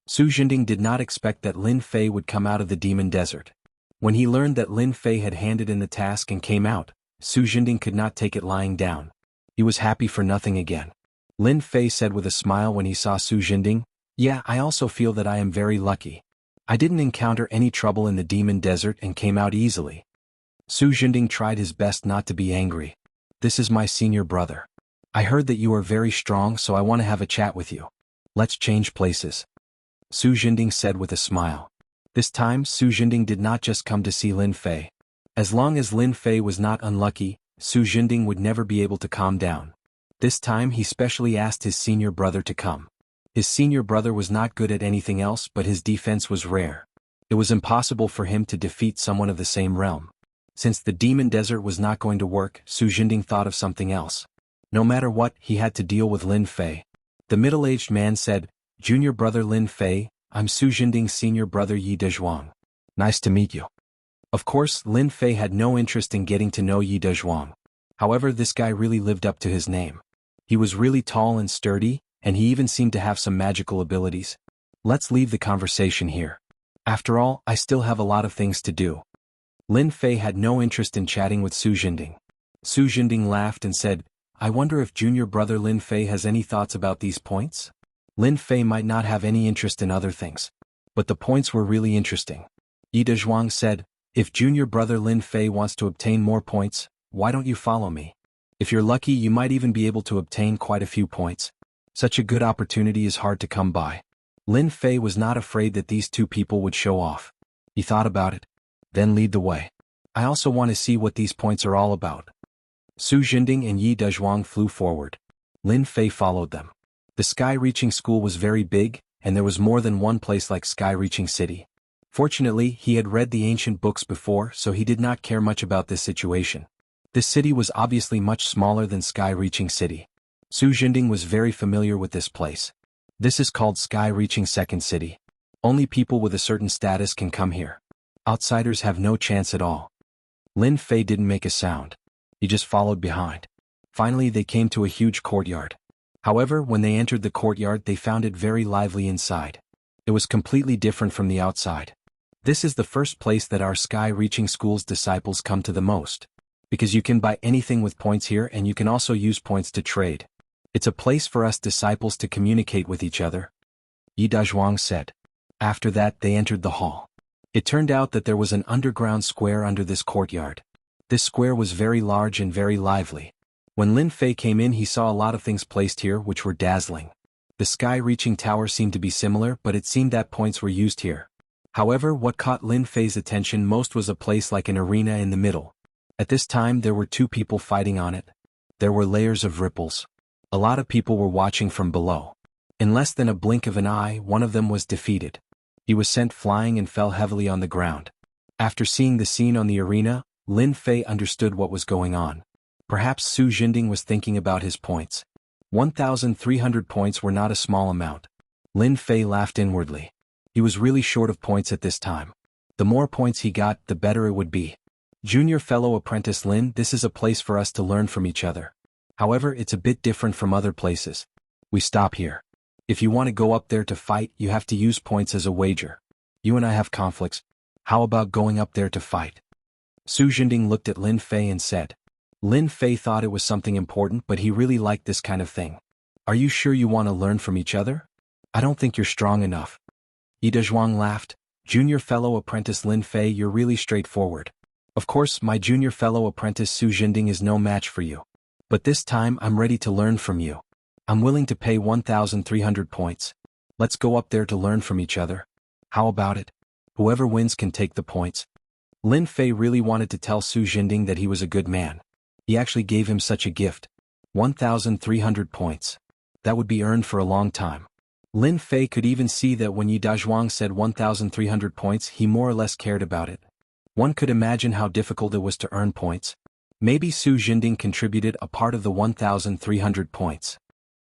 Su Jinding did not expect that Lin Fei would come out of the demon desert. When he learned that Lin Fei had handed in the task and came out, Su Jinding could not take it lying down. He was happy for nothing again. Lin Fei said with a smile when he saw Su Jinding, "Yeah, I also feel that I am very lucky. I didn't encounter any trouble in the demon desert and came out easily." Su Jinding tried his best not to be angry. "This is my senior brother. I heard that you are very strong, so I want to have a chat with you. Let's change places." Su Jinding said with a smile. This time Su Jinding did not just come to see Lin Fei. As long as Lin Fei was not unlucky, Su Jinding would never be able to calm down. This time he specially asked his senior brother to come. His senior brother was not good at anything else, but his defense was rare. It was impossible for him to defeat someone of the same realm. Since the demon desert was not going to work, Su Jinding thought of something else. No matter what, he had to deal with Lin Fei. The middle-aged man said, "Junior brother Lin Fei, I'm Su Jinding's senior brother Yi Dezhuang. Nice to meet you." Of course, Lin Fei had no interest in getting to know Yi Dezhuang. However, this guy really lived up to his name. He was really tall and sturdy, and he even seemed to have some magical abilities. Let's leave the conversation here. After all, I still have a lot of things to do. Lin Fei had no interest in chatting with Su Jinding. Su Jinding laughed and said, "I wonder if junior brother Lin Fei has any thoughts about these points?" Lin Fei might not have any interest in other things, but the points were really interesting. Yi Dezhuang said, "If junior brother Lin Fei wants to obtain more points, why don't you follow me? If you're lucky, you might even be able to obtain quite a few points. Such a good opportunity is hard to come by." Lin Fei was not afraid that these two people would show off. He thought about it. "Then lead the way. I also want to see what these points are all about." Su Jinding and Yi Dezhuang flew forward. Lin Fei followed them. The Sky-Reaching School was very big, and there was more than one place like Sky-Reaching City. Fortunately, he had read the ancient books before, so he did not care much about this situation. This city was obviously much smaller than Sky-Reaching City. Su Jinding was very familiar with this place. This is called Sky-Reaching Second City. Only people with a certain status can come here. Outsiders have no chance at all. Lin Fei didn't make a sound. He just followed behind. Finally, they came to a huge courtyard. However, when they entered the courtyard, they found it very lively inside. It was completely different from the outside. This is the first place that our Sky-Reaching School's disciples come to the most. Because you can buy anything with points here, and you can also use points to trade. It's a place for us disciples to communicate with each other, Yi Dezhuang said. After that, they entered the hall. It turned out that there was an underground square under this courtyard. This square was very large and very lively. When Lin Fei came in, he saw a lot of things placed here which were dazzling. The Sky-Reaching Tower seemed to be similar, but it seemed that points were used here. However, what caught Lin Fei's attention most was a place like an arena in the middle. At this time, there were two people fighting on it. There were layers of ripples. A lot of people were watching from below. In less than a blink of an eye, one of them was defeated. He was sent flying and fell heavily on the ground. After seeing the scene on the arena, Lin Fei understood what was going on. Perhaps Su Jinding was thinking about his points. 1,300 points were not a small amount. Lin Fei laughed inwardly. He was really short of points at this time. The more points he got, the better it would be. Junior fellow apprentice Lin, this is a place for us to learn from each other. However, it's a bit different from other places. We stop here. If you want to go up there to fight, you have to use points as a wager. You and I have conflicts. How about going up there to fight? Su Jinding looked at Lin Fei and said. Lin Fei thought it was something important, but he really liked this kind of thing. Are you sure you want to learn from each other? I don't think you're strong enough. Yi Dezhuang laughed. Junior fellow apprentice Lin Fei, you're really straightforward. Of course, my junior fellow apprentice Su Jinding is no match for you. But this time I'm ready to learn from you. I'm willing to pay 1,300 points. Let's go up there to learn from each other. How about it? Whoever wins can take the points. Lin Fei really wanted to tell Su Jinding that he was a good man. He actually gave him such a gift. 1,300 points. That would be earned for a long time. Lin Fei could even see that when Yi Dezhuang said 1,300 points, he more or less cared about it. One could imagine how difficult it was to earn points. Maybe Su Jinding contributed a part of the 1,300 points.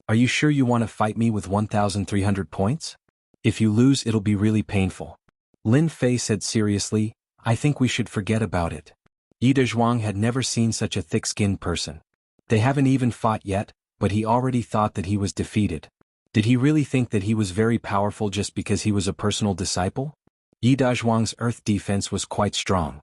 Are you sure you want to fight me with 1,300 points? If you lose, it'll be really painful. Lin Fei said seriously, I think we should forget about it. Yi Dezhuang had never seen such a thick-skinned person. They haven't even fought yet, but he already thought that he was defeated. Did he really think that he was very powerful just because he was a personal disciple? Yi Dezhuang's earth defense was quite strong.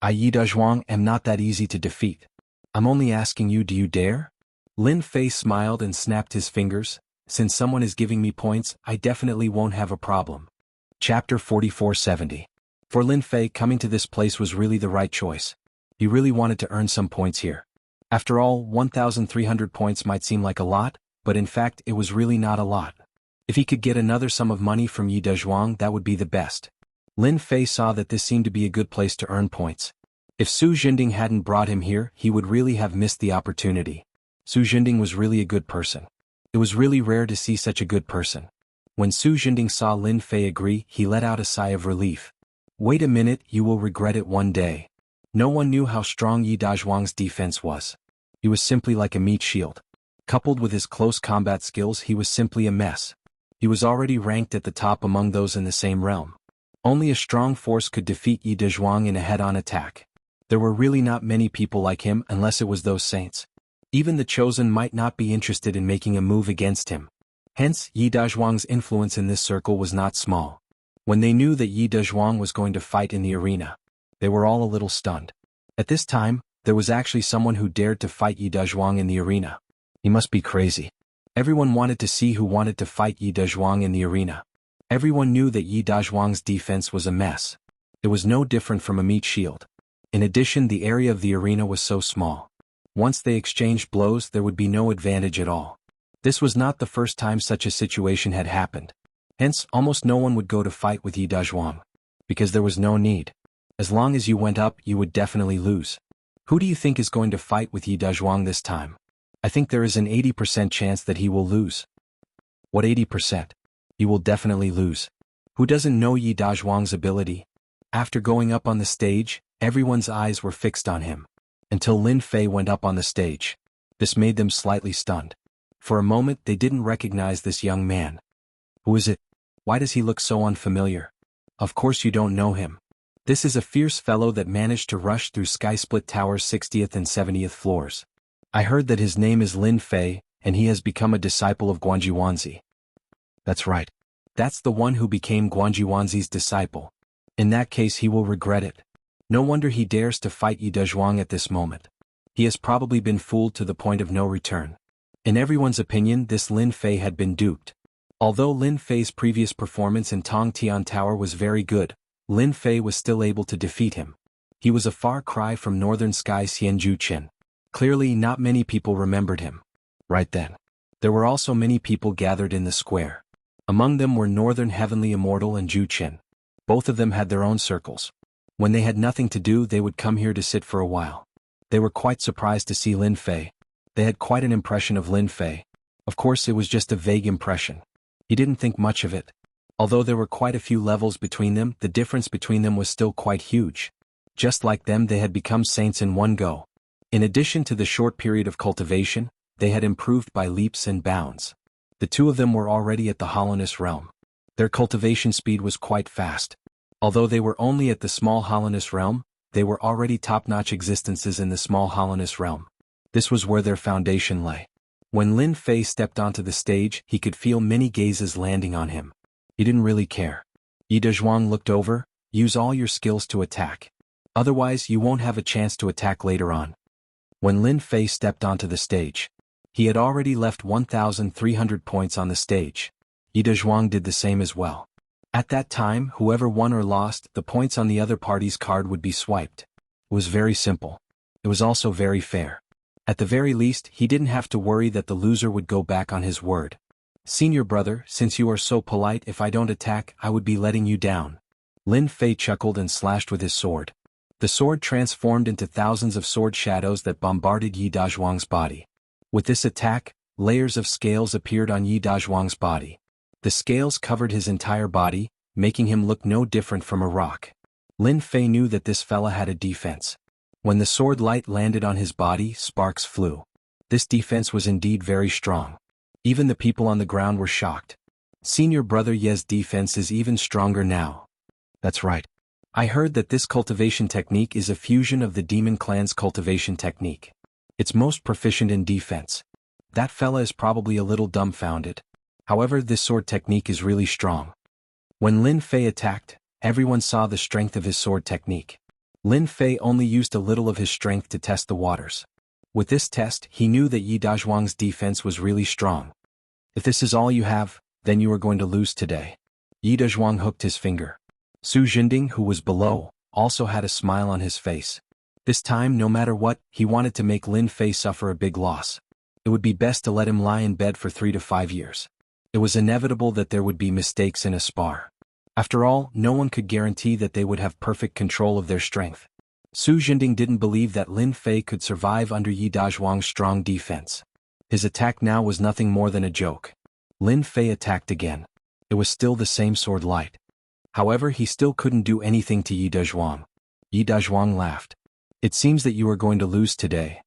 I, Yi Dezhuang, am not that easy to defeat. I'm only asking you, do you dare? Lin Fei smiled and snapped his fingers. Since someone is giving me points, I definitely won't have a problem. Chapter 4470. For Lin Fei, coming to this place was really the right choice. He really wanted to earn some points here. After all, 1,300 points might seem like a lot, but in fact it was really not a lot. If he could get another sum of money from Yi Dezhuang, that would be the best. Lin Fei saw that this seemed to be a good place to earn points. If Su Jinding hadn't brought him here, he would really have missed the opportunity. Su Jinding was really a good person. It was really rare to see such a good person. When Su Jinding saw Lin Fei agree, he let out a sigh of relief. Wait a minute, you will regret it one day. No one knew how strong Yi Dezhuang's defense was. He was simply like a meat shield. Coupled with his close combat skills, he was simply a mess. He was already ranked at the top among those in the same realm. Only a strong force could defeat Yi Dezhuang in a head-on attack. There were really not many people like him unless it was those saints. Even the chosen might not be interested in making a move against him. Hence, Yi Dezhuang's influence in this circle was not small. When they knew that Yi Dezhuang was going to fight in the arena, they were all a little stunned. At this time, there was actually someone who dared to fight Yi Dezhuang in the arena. He must be crazy. Everyone wanted to see who wanted to fight Yi Dezhuang in the arena. Everyone knew that Yi Dezhuang's defense was a mess. It was no different from a meat shield. In addition, the area of the arena was so small. Once they exchanged blows, there would be no advantage at all. This was not the first time such a situation had happened. Hence, almost no one would go to fight with Yi Dezhuang. Because there was no need. As long as you went up, you would definitely lose. Who do you think is going to fight with Yi Dezhuang this time? I think there is an 80% chance that he will lose. What 80%? He will definitely lose. Who doesn't know Yi Dezhuang's ability? After going up on the stage, everyone's eyes were fixed on him. Until Lin Fei went up on the stage. This made them slightly stunned. For a moment they didn't recognize this young man. Who is it? Why does he look so unfamiliar? Of course you don't know him. This is a fierce fellow that managed to rush through Skysplit Tower's 60th and 70th floors. I heard that his name is Lin Fei, and he has become a disciple of Guanjiwanzi. That's right. That's the one who became Guanjiwanzi's disciple. In that case he will regret it. No wonder he dares to fight Yi Dezhuang at this moment. He has probably been fooled to the point of no return. In everyone's opinion, this Lin Fei had been duped. Although Lin Fei's previous performance in Tongtian Tower was very good, Lin Fei was still able to defeat him. He was a far cry from Northern Sky Xianju Qin. Clearly not many people remembered him. Right then. There were also many people gathered in the square. Among them were Northern Heavenly Immortal and Zhu Qin. Both of them had their own circles. When they had nothing to do, they would come here to sit for a while. They were quite surprised to see Lin Fei. They had quite an impression of Lin Fei. Of course it was just a vague impression. He didn't think much of it. Although there were quite a few levels between them, the difference between them was still quite huge. Just like them, they had become saints in one go. In addition to the short period of cultivation, they had improved by leaps and bounds. The two of them were already at the hollowness realm. Their cultivation speed was quite fast. Although they were only at the small hollowness realm, they were already top-notch existences in the small hollowness realm. This was where their foundation lay. When Lin Fei stepped onto the stage, he could feel many gazes landing on him. He didn't really care. Yi Dezhuang looked over, use all your skills to attack. Otherwise you won't have a chance to attack later on. When Lin Fei stepped onto the stage, he had already left 1,300 points on the stage. Yi Dezhuang did the same as well. At that time, whoever won or lost, the points on the other party's card would be swiped. It was very simple. It was also very fair. At the very least, he didn't have to worry that the loser would go back on his word. Senior brother, since you are so polite, if I don't attack, I would be letting you down. Lin Fei chuckled and slashed with his sword. The sword transformed into thousands of sword shadows that bombarded Yi Dezhuang's body. With this attack, layers of scales appeared on Yi Dezhuang's body. The scales covered his entire body, making him look no different from a rock. Lin Fei knew that this fella had a defense. When the sword light landed on his body, sparks flew. This defense was indeed very strong. Even the people on the ground were shocked. Senior brother Ye's defense is even stronger now. That's right. I heard that this cultivation technique is a fusion of the demon clan's cultivation technique. It's most proficient in defense. That fella is probably a little dumbfounded. However, this sword technique is really strong. When Lin Fei attacked, everyone saw the strength of his sword technique. Lin Fei only used a little of his strength to test the waters. With this test, he knew that Yi Dazhuang's defense was really strong. If this is all you have, then you are going to lose today. Yi Dazhuang hooked his finger. Su Jinding, who was below, also had a smile on his face. This time, no matter what, he wanted to make Lin Fei suffer a big loss. It would be best to let him lie in bed for 3 to 5 years. It was inevitable that there would be mistakes in a spar. After all, no one could guarantee that they would have perfect control of their strength. Su Jinding didn't believe that Lin Fei could survive under Yi Dazhuang's strong defense. His attack now was nothing more than a joke. Lin Fei attacked again. It was still the same sword light. However, he still couldn't do anything to Yi Dazhuang. Yi Dazhuang laughed. It seems that you are going to lose today.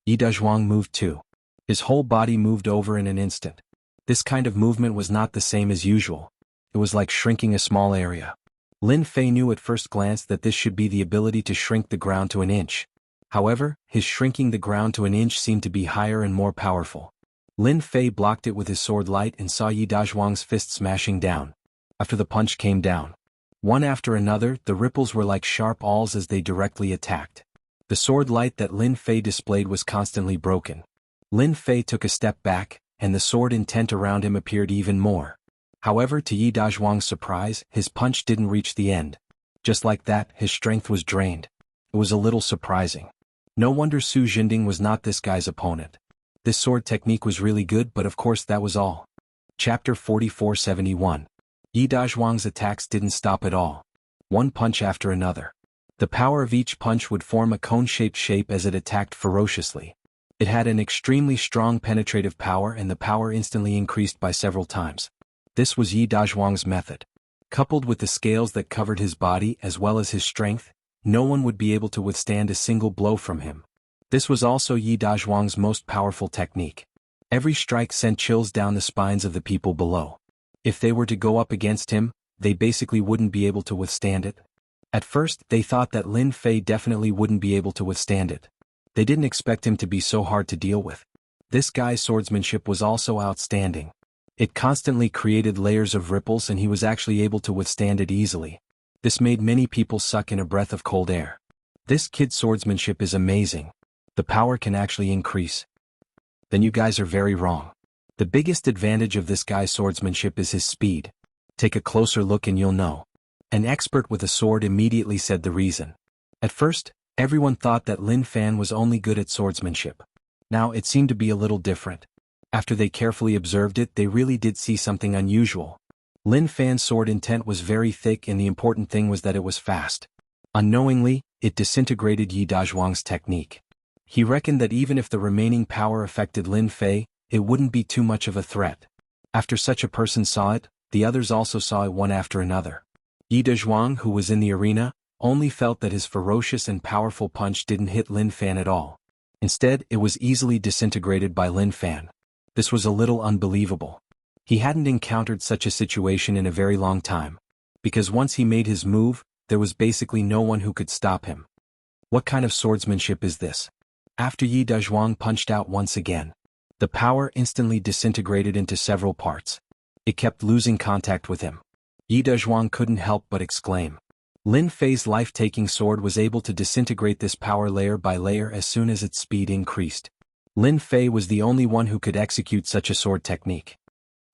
Yi Dazhuang moved too. His whole body moved over in an instant. This kind of movement was not the same as usual. It was like shrinking a small area. Lin Fei knew at first glance that this should be the ability to shrink the ground to an inch. However, his shrinking the ground to an inch seemed to be higher and more powerful. Lin Fei blocked it with his sword light and saw Yi Dazhuang's fist smashing down. After the punch came down, one after another, the ripples were like sharp awls as they directly attacked. The sword light that Lin Fei displayed was constantly broken. Lin Fei took a step back, and the sword intent around him appeared even more. However, to Yi Dazhuang's surprise, his punch didn't reach the end. Just like that, his strength was drained. It was a little surprising. No wonder Su Jinding was not this guy's opponent. This sword technique was really good, but of course that was all. Chapter 4471. Yi Dazhuang's attacks didn't stop at all. One punch after another. The power of each punch would form a cone-shaped shape as it attacked ferociously. It had an extremely strong penetrative power, and the power instantly increased by several times. This was Yi Dazhuang's method. Coupled with the scales that covered his body as well as his strength, no one would be able to withstand a single blow from him. This was also Yi Dazhuang's most powerful technique. Every strike sent chills down the spines of the people below. If they were to go up against him, they basically wouldn't be able to withstand it. At first, they thought that Lin Fei definitely wouldn't be able to withstand it. They didn't expect him to be so hard to deal with. This guy's swordsmanship was also outstanding. It constantly created layers of ripples, and he was actually able to withstand it easily. This made many people suck in a breath of cold air. This kid's swordsmanship is amazing. The power can actually increase. Then you guys are very wrong. The biggest advantage of this guy's swordsmanship is his speed. Take a closer look and you'll know. An expert with a sword immediately said the reason. At first, everyone thought that Lin Fan was only good at swordsmanship. Now it seemed to be a little different. After they carefully observed it, they really did see something unusual. Lin Fan's sword intent was very thick, and the important thing was that it was fast. Unknowingly, it disintegrated Yi Dazhuang's technique. He reckoned that even if the remaining power affected Lin Fei, it wouldn't be too much of a threat. After such a person saw it, the others also saw it one after another. Yi Dazhuang, who was in the arena, only felt that his ferocious and powerful punch didn't hit Lin Fan at all. Instead, it was easily disintegrated by Lin Fan. This was a little unbelievable. He hadn't encountered such a situation in a very long time. Because once he made his move, there was basically no one who could stop him. What kind of swordsmanship is this? After Yi Dazhuang punched out once again, the power instantly disintegrated into several parts. It kept losing contact with him. Yi Dazhuang couldn't help but exclaim. Lin Fei's life-taking sword was able to disintegrate this power layer by layer as soon as its speed increased. Lin Fei was the only one who could execute such a sword technique.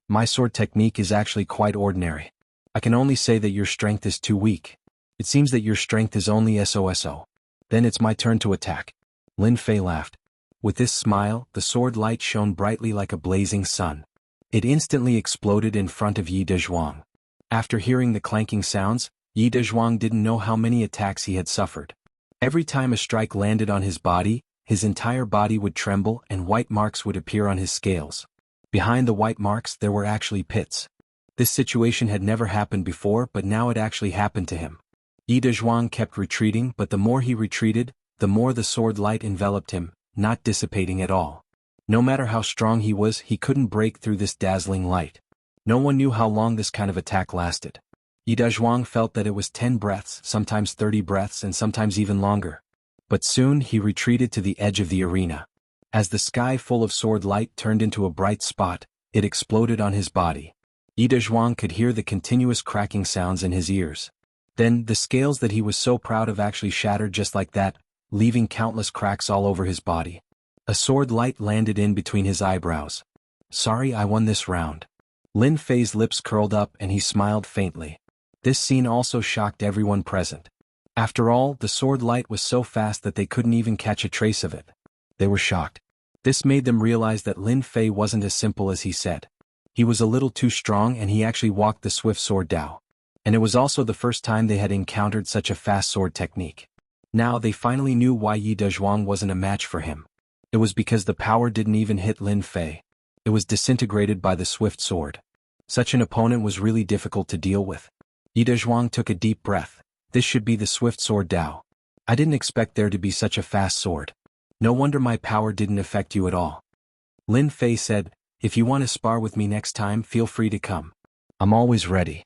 My sword technique is actually quite ordinary. I can only say that your strength is too weak. It seems that your strength is only SOSO. Then it's my turn to attack. Lin Fei laughed. With this smile, the sword light shone brightly like a blazing sun. It instantly exploded in front of Yi Dazhuang. After hearing the clanking sounds, Yi Dazhuang didn't know how many attacks he had suffered. Every time a strike landed on his body, his entire body would tremble and white marks would appear on his scales. Behind the white marks there were actually pits. This situation had never happened before, but now it actually happened to him. Yi Dezhuang kept retreating, but the more he retreated, the more the sword light enveloped him, not dissipating at all. No matter how strong he was, he couldn't break through this dazzling light. No one knew how long this kind of attack lasted. Yi Dezhuang felt that it was 10 breaths, sometimes 30 breaths, and sometimes even longer. But soon he retreated to the edge of the arena. As the sky full of sword light turned into a bright spot, it exploded on his body. Yi Dezhuang could hear the continuous cracking sounds in his ears. Then, the scales that he was so proud of actually shattered just like that, leaving countless cracks all over his body. A sword light landed in between his eyebrows. "Sorry, I won this round." Lin Fei's lips curled up and he smiled faintly. This scene also shocked everyone present. After all, the sword light was so fast that they couldn't even catch a trace of it. They were shocked. This made them realize that Lin Fei wasn't as simple as he said. He was a little too strong and he actually walked the swift sword Dao. And it was also the first time they had encountered such a fast sword technique. Now they finally knew why Yi Dezhuang wasn't a match for him. It was because the power didn't even hit Lin Fei. It was disintegrated by the swift sword. Such an opponent was really difficult to deal with. Yi Dezhuang took a deep breath. This should be the swift sword Dao. I didn't expect there to be such a fast sword. No wonder my power didn't affect you at all. Lin Fei said, "If you want to spar with me next time, feel free to come. I'm always ready."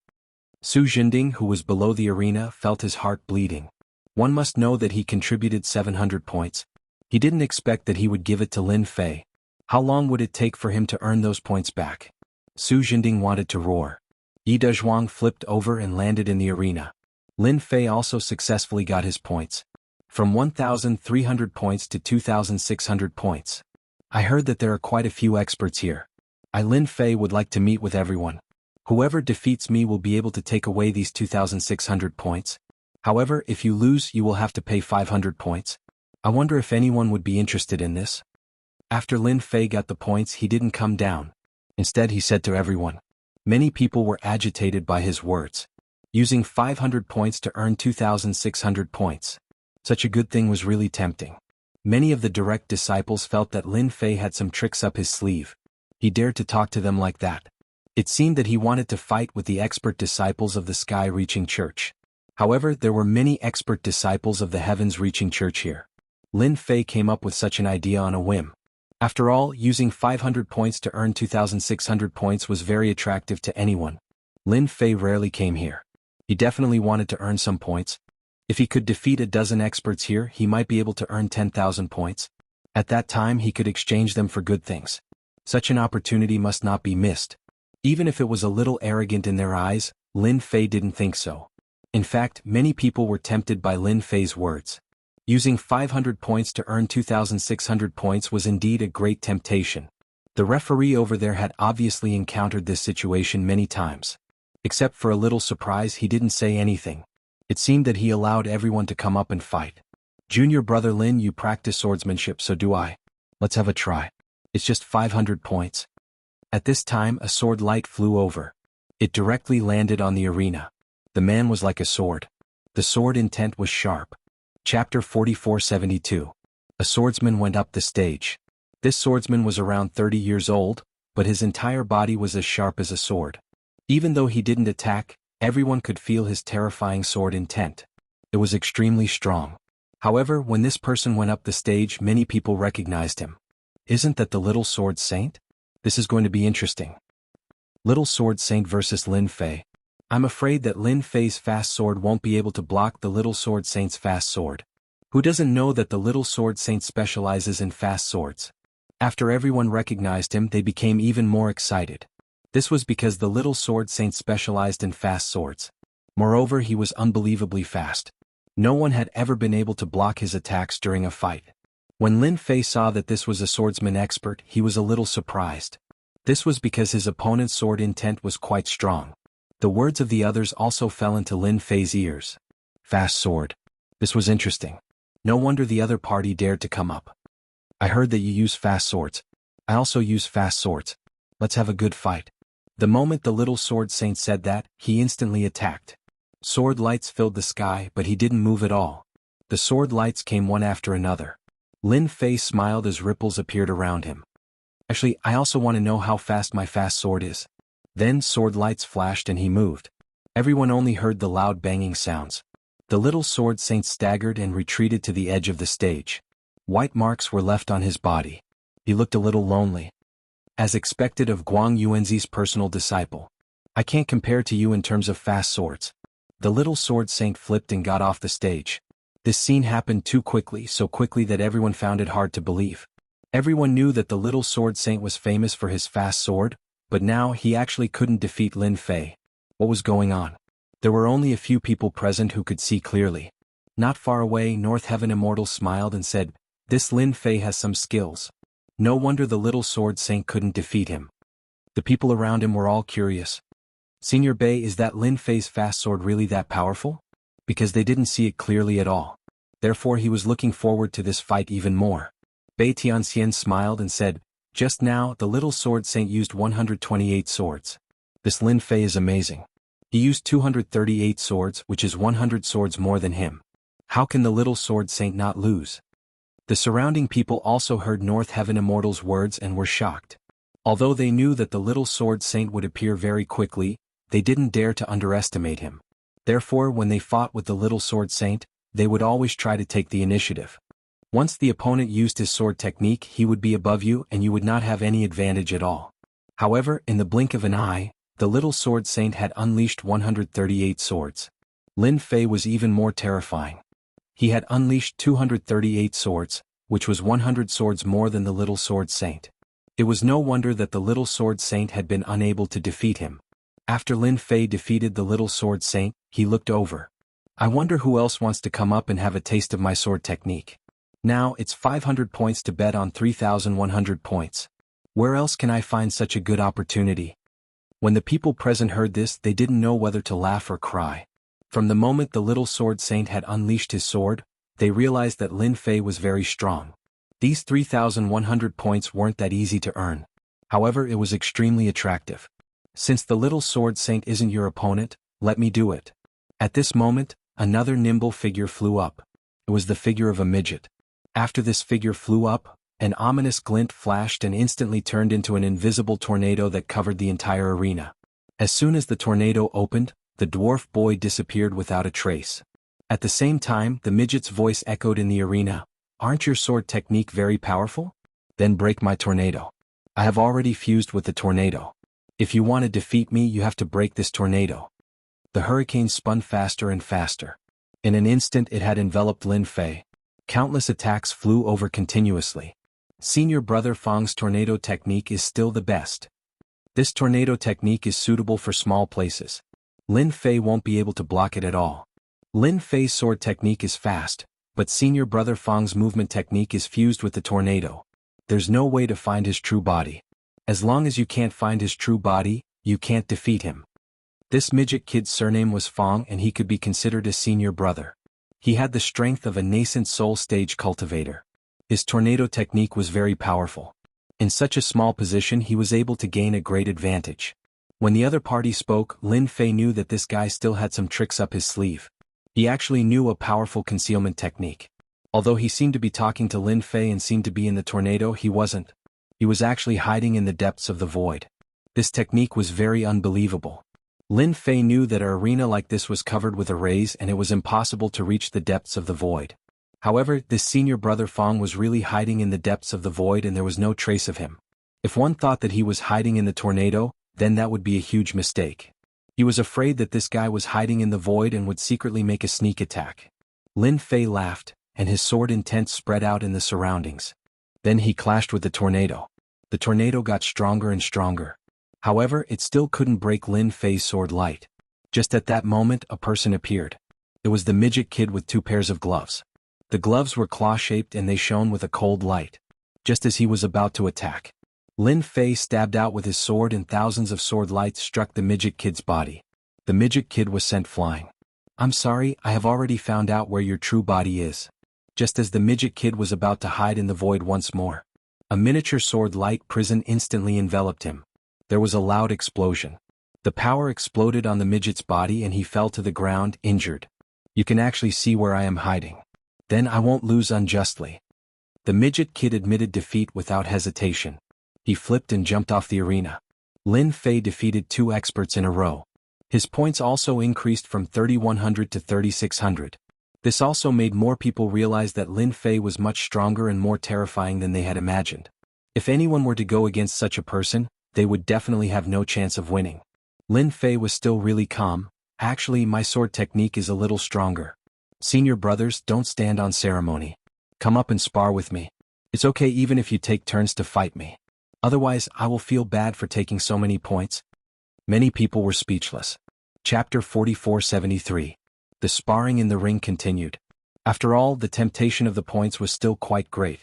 Su Jinding, who was below the arena, felt his heart bleeding. One must know that he contributed 700 points. He didn't expect that he would give it to Lin Fei. How long would it take for him to earn those points back? Su Jinding wanted to roar. Yi Dezhuang flipped over and landed in the arena. Lin Fei also successfully got his points. From 1,300 points to 2,600 points. I heard that there are quite a few experts here. Lin Fei would like to meet with everyone. Whoever defeats me will be able to take away these 2,600 points. However, if you lose, you will have to pay 500 points. I wonder if anyone would be interested in this. After Lin Fei got the points, he didn't come down. Instead, he said to everyone. Many people were agitated by his words. Using 500 points to earn 2,600 points. Such a good thing was really tempting. Many of the direct disciples felt that Lin Fei had some tricks up his sleeve. He dared to talk to them like that. It seemed that he wanted to fight with the expert disciples of the sky-reaching church. However, there were many expert disciples of the heavens-reaching church here. Lin Fei came up with such an idea on a whim. After all, using 500 points to earn 2,600 points was very attractive to anyone. Lin Fei rarely came here. He definitely wanted to earn some points. If he could defeat a dozen experts here, he might be able to earn 10,000 points. At that time, he could exchange them for good things. Such an opportunity must not be missed. Even if it was a little arrogant in their eyes, Lin Fei didn't think so. In fact, many people were tempted by Lin Fei's words. Using 500 points to earn 2,600 points was indeed a great temptation. The referee over there had obviously encountered this situation many times. Except for a little surprise, he didn't say anything. It seemed that he allowed everyone to come up and fight. "Junior brother Lin, you practice swordsmanship, so do I. Let's have a try. It's just 500 points. At this time, a sword light flew over. It directly landed on the arena. The man was like a sword. The sword intent was sharp. Chapter 4472. A swordsman went up the stage. This swordsman was around 30 years old, but his entire body was as sharp as a sword. Even though he didn't attack, everyone could feel his terrifying sword intent. It was extremely strong. However, when this person went up the stage, many people recognized him. Isn't that the Little Sword Saint? This is going to be interesting. Little Sword Saint versus Lin Fei. I'm afraid that Lin Fei's fast sword won't be able to block the Little Sword Saint's fast sword. Who doesn't know that the Little Sword Saint specializes in fast swords? After everyone recognized him, they became even more excited. This was because the Little Sword Saint specialized in fast swords. Moreover, he was unbelievably fast. No one had ever been able to block his attacks during a fight. When Lin Fei saw that this was a swordsman expert, he was a little surprised. This was because his opponent's sword intent was quite strong. The words of the others also fell into Lin Fei's ears. Fast sword. This was interesting. No wonder the other party dared to come up. I heard that you use fast swords. I also use fast swords. Let's have a good fight. The moment the Little Sword Saint said that, he instantly attacked. Sword lights filled the sky, but he didn't move at all. The sword lights came one after another. Lin Fei smiled as ripples appeared around him. Actually, I also want to know how fast my fast sword is. Then sword lights flashed and he moved. Everyone only heard the loud banging sounds. The little sword saint staggered and retreated to the edge of the stage. White marks were left on his body. He looked a little lonely. As expected of Guang Yuanzi's personal disciple. I can't compare to you in terms of fast swords. The little sword saint flipped and got off the stage. This scene happened too quickly, so quickly that everyone found it hard to believe. Everyone knew that the little sword saint was famous for his fast sword, but now he actually couldn't defeat Lin Fei. What was going on? There were only a few people present who could see clearly. Not far away, North Heaven Immortal smiled and said, "This Lin Fei has some skills. No wonder the little sword saint couldn't defeat him." The people around him were all curious. "Senior Bei, is that Lin Fei's fast sword really that powerful?" Because they didn't see it clearly at all. Therefore he was looking forward to this fight even more. Bei Tianxian smiled and said, "Just now, the little sword saint used 128 swords. This Lin Fei is amazing. He used 238 swords, which is 100 swords more than him. How can the little sword saint not lose?" The surrounding people also heard North Heaven Immortal's words and were shocked. Although they knew that the little sword saint would appear very quickly, they didn't dare to underestimate him. Therefore, when they fought with the little sword saint, they would always try to take the initiative. Once the opponent used his sword technique, he would be above you and you would not have any advantage at all. However, in the blink of an eye, the little sword saint had unleashed 138 swords. Lin Fei was even more terrifying. He had unleashed 238 swords, which was 100 swords more than the little sword saint. It was no wonder that the little sword saint had been unable to defeat him. After Lin Fei defeated the little sword saint, he looked over. "I wonder who else wants to come up and have a taste of my sword technique. Now it's 500 points to bet on 3,100 points. Where else can I find such a good opportunity?" When the people present heard this, they didn't know whether to laugh or cry. From the moment the little sword saint had unleashed his sword, they realized that Lin Fei was very strong. These 3,100 points weren't that easy to earn. However, it was extremely attractive. "Since the little sword saint isn't your opponent, let me do it." At this moment, another nimble figure flew up. It was the figure of a midget. After this figure flew up, an ominous glint flashed and instantly turned into an invisible tornado that covered the entire arena. As soon as the tornado opened, the dwarf boy disappeared without a trace. At the same time, the midget's voice echoed in the arena, "Aren't your sword technique very powerful? Then break my tornado. I have already fused with the tornado. If you want to defeat me, you have to break this tornado." The hurricane spun faster and faster. In an instant it had enveloped Lin Fei. Countless attacks flew over continuously. Senior Brother Fang's tornado technique is still the best. This tornado technique is suitable for small places. Lin Fei won't be able to block it at all. Lin Fei's sword technique is fast, but Senior Brother Fang's movement technique is fused with the tornado. There's no way to find his true body. As long as you can't find his true body, you can't defeat him. This midget kid's surname was Fang and he could be considered a senior brother. He had the strength of a nascent soul stage cultivator. His tornado technique was very powerful. In such a small position he was able to gain a great advantage. When the other party spoke, Lin Fei knew that this guy still had some tricks up his sleeve. He actually knew a powerful concealment technique. Although he seemed to be talking to Lin Fei and seemed to be in the tornado, he wasn't. He was actually hiding in the depths of the void. This technique was very unbelievable. Lin Fei knew that an arena like this was covered with arrays and it was impossible to reach the depths of the void. However, this senior brother Fang was really hiding in the depths of the void and there was no trace of him. If one thought that he was hiding in the tornado, then that would be a huge mistake. He was afraid that this guy was hiding in the void and would secretly make a sneak attack. Lin Fei laughed, and his sword intent spread out in the surroundings. Then he clashed with the tornado. The tornado got stronger and stronger. However, it still couldn't break Lin Fei's sword light. Just at that moment, a person appeared. It was the midget kid with 2 pairs of gloves. The gloves were claw-shaped and they shone with a cold light. Just as he was about to attack, Lin Fei stabbed out with his sword and thousands of sword lights struck the midget kid's body. The midget kid was sent flying. "I'm sorry, I have already found out where your true body is." Just as the midget kid was about to hide in the void once more, a miniature sword light prison instantly enveloped him. There was a loud explosion. The power exploded on the midget's body and he fell to the ground, injured. "You can actually see where I am hiding. Then I won't lose unjustly." The midget kid admitted defeat without hesitation. He flipped and jumped off the arena. Lin Fei defeated 2 experts in a row. His points also increased from 3,100 to 3,600. This also made more people realize that Lin Fei was much stronger and more terrifying than they had imagined. If anyone were to go against such a person, they would definitely have no chance of winning. Lin Fei was still really calm. Actually, my sword technique is a little stronger. Senior brothers, don't stand on ceremony. Come up and spar with me. It's okay even if you take turns to fight me. Otherwise, I will feel bad for taking so many points. Many people were speechless. Chapter 4473. The sparring in the ring continued. After all, the temptation of the points was still quite great,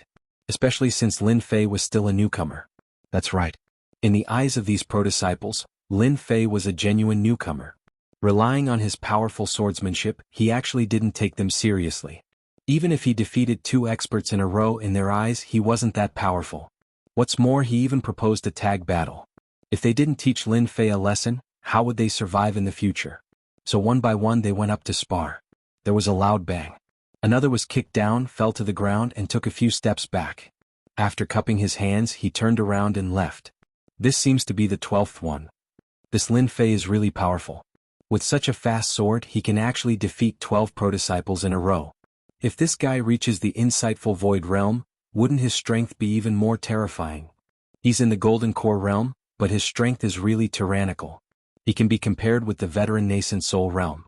especially since Lin Fei was still a newcomer. That's right. In the eyes of these pro-disciples, Lin Fei was a genuine newcomer. Relying on his powerful swordsmanship, he actually didn't take them seriously. Even if he defeated 2 experts in a row, in their eyes he wasn't that powerful. What's more, he even proposed a tag battle. If they didn't teach Lin Fei a lesson, how would they survive in the future? So one by one they went up to spar. There was a loud bang. Another was kicked down, fell to the ground and took a few steps back. After cupping his hands, he turned around and left. This seems to be the 12th one. This Lin Fei is really powerful. With such a fast sword, he can actually defeat 12 pro-disciples in a row. If this guy reaches the insightful Void Realm, wouldn't his strength be even more terrifying? He's in the Golden Core Realm, but his strength is really tyrannical. He can be compared with the veteran Nascent Soul Realm.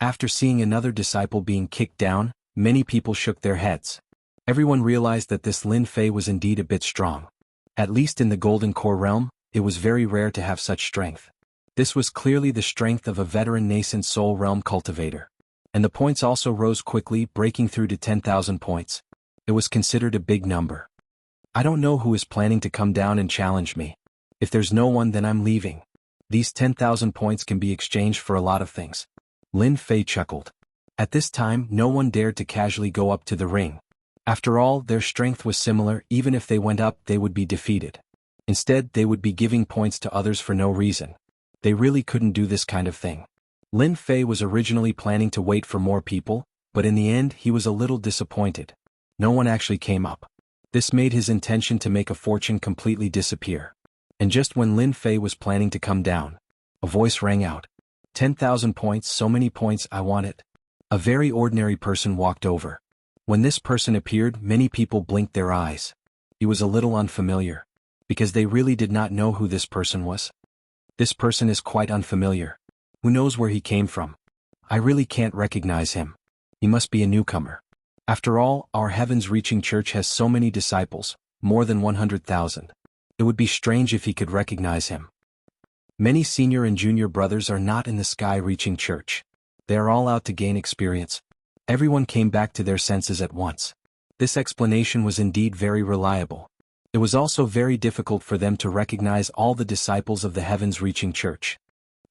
After seeing another disciple being kicked down, many people shook their heads. Everyone realized that this Lin Fei was indeed a bit strong. At least in the Golden Core Realm, it was very rare to have such strength. This was clearly the strength of a veteran Nascent Soul Realm cultivator. And the points also rose quickly, breaking through to 10,000 points. It was considered a big number. I don't know who is planning to come down and challenge me. If there's no one, then I'm leaving. These 10,000 points can be exchanged for a lot of things. Lin Fei chuckled. At this time, no one dared to casually go up to the ring. After all, their strength was similar. Even if they went up, they would be defeated. Instead, they would be giving points to others for no reason. They really couldn't do this kind of thing. Lin Fei was originally planning to wait for more people, but in the end he was a little disappointed. No one actually came up. This made his intention to make a fortune completely disappear. And just when Lin Fei was planning to come down, a voice rang out. 10,000 points, so many points, I want it. A very ordinary person walked over. When this person appeared, many people blinked their eyes. He was a little unfamiliar, because they really did not know who this person was. This person is quite unfamiliar. Who knows where he came from? I really can't recognize him. He must be a newcomer. After all, our heavens-reaching church has so many disciples, more than 100,000. It would be strange if he could recognize him. Many senior and junior brothers are not in the sky-reaching church. They are all out to gain experience. Everyone came back to their senses at once. This explanation was indeed very reliable. It was also very difficult for them to recognize all the disciples of the heavens-reaching church.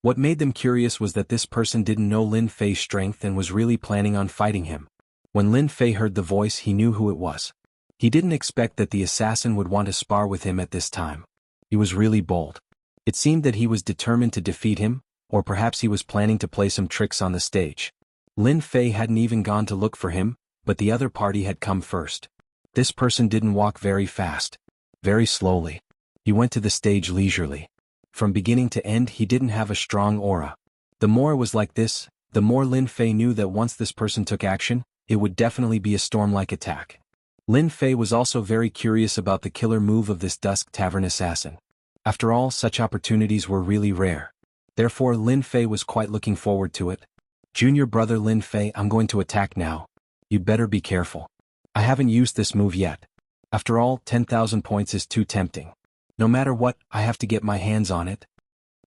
What made them curious was that this person didn't know Lin Fei's strength and was really planning on fighting him. When Lin Fei heard the voice, he knew who it was. He didn't expect that the assassin would want to spar with him at this time. He was really bold. It seemed that he was determined to defeat him, or perhaps he was planning to play some tricks on the stage. Lin Fei hadn't even gone to look for him, but the other party had come first. This person didn't walk very fast. Very slowly. He went to the stage leisurely. From beginning to end he didn't have a strong aura. The more it was like this, the more Lin Fei knew that once this person took action, it would definitely be a storm-like attack. Lin Fei was also very curious about the killer move of this Dusk Tavern assassin. After all, such opportunities were really rare. Therefore Lin Fei was quite looking forward to it. Junior brother Lin Fei, I'm going to attack now. You'd better be careful. I haven't used this move yet. After all, 10,000 points is too tempting. No matter what, I have to get my hands on it.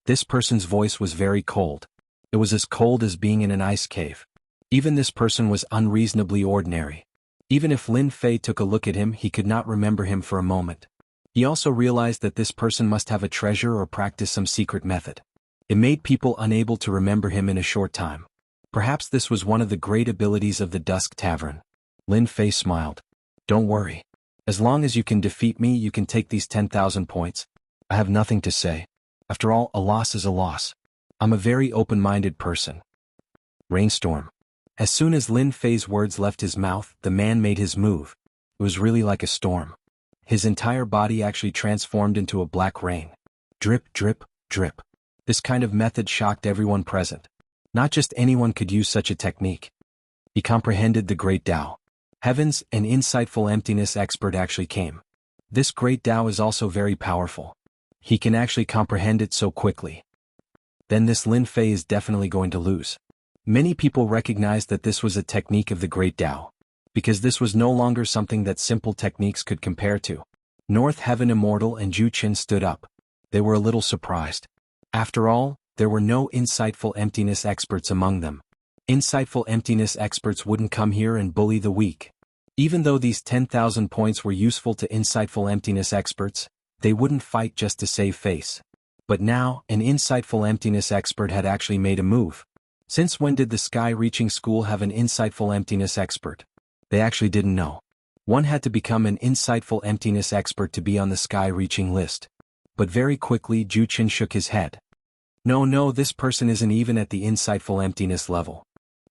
This person's voice was very cold. It was as cold as being in an ice cave. Even this person was unreasonably ordinary. Even if Lin Fei took a look at him, he could not remember him for a moment. He also realized that this person must have a treasure or practice some secret method. It made people unable to remember him in a short time. Perhaps this was one of the great abilities of the Dusk Tavern. Lin Fei smiled. Don't worry. As long as you can defeat me, you can take these 10,000 points. I have nothing to say. After all, a loss is a loss. I'm a very open-minded person. Rainstorm. As soon as Lin Fei's words left his mouth, the man made his move. It was really like a storm. His entire body actually transformed into a black rain. Drip, drip, drip. This kind of method shocked everyone present. Not just anyone could use such a technique. He comprehended the great Tao. Heavens, an insightful emptiness expert actually came. This great Tao is also very powerful. He can actually comprehend it so quickly. Then this Lin Fei is definitely going to lose. Many people recognized that this was a technique of the great Tao, because this was no longer something that simple techniques could compare to. North Heaven Immortal and Zhu Qin stood up. They were a little surprised. After all, there were no insightful emptiness experts among them. Insightful emptiness experts wouldn't come here and bully the weak. Even though these 10,000 points were useful to insightful emptiness experts, they wouldn't fight just to save face. But now, an insightful emptiness expert had actually made a move. Since when did the sky-reaching school have an insightful emptiness expert? They actually didn't know. One had to become an insightful emptiness expert to be on the sky-reaching list. But very quickly Zhu Qin shook his head. No, this person isn't even at the insightful emptiness level.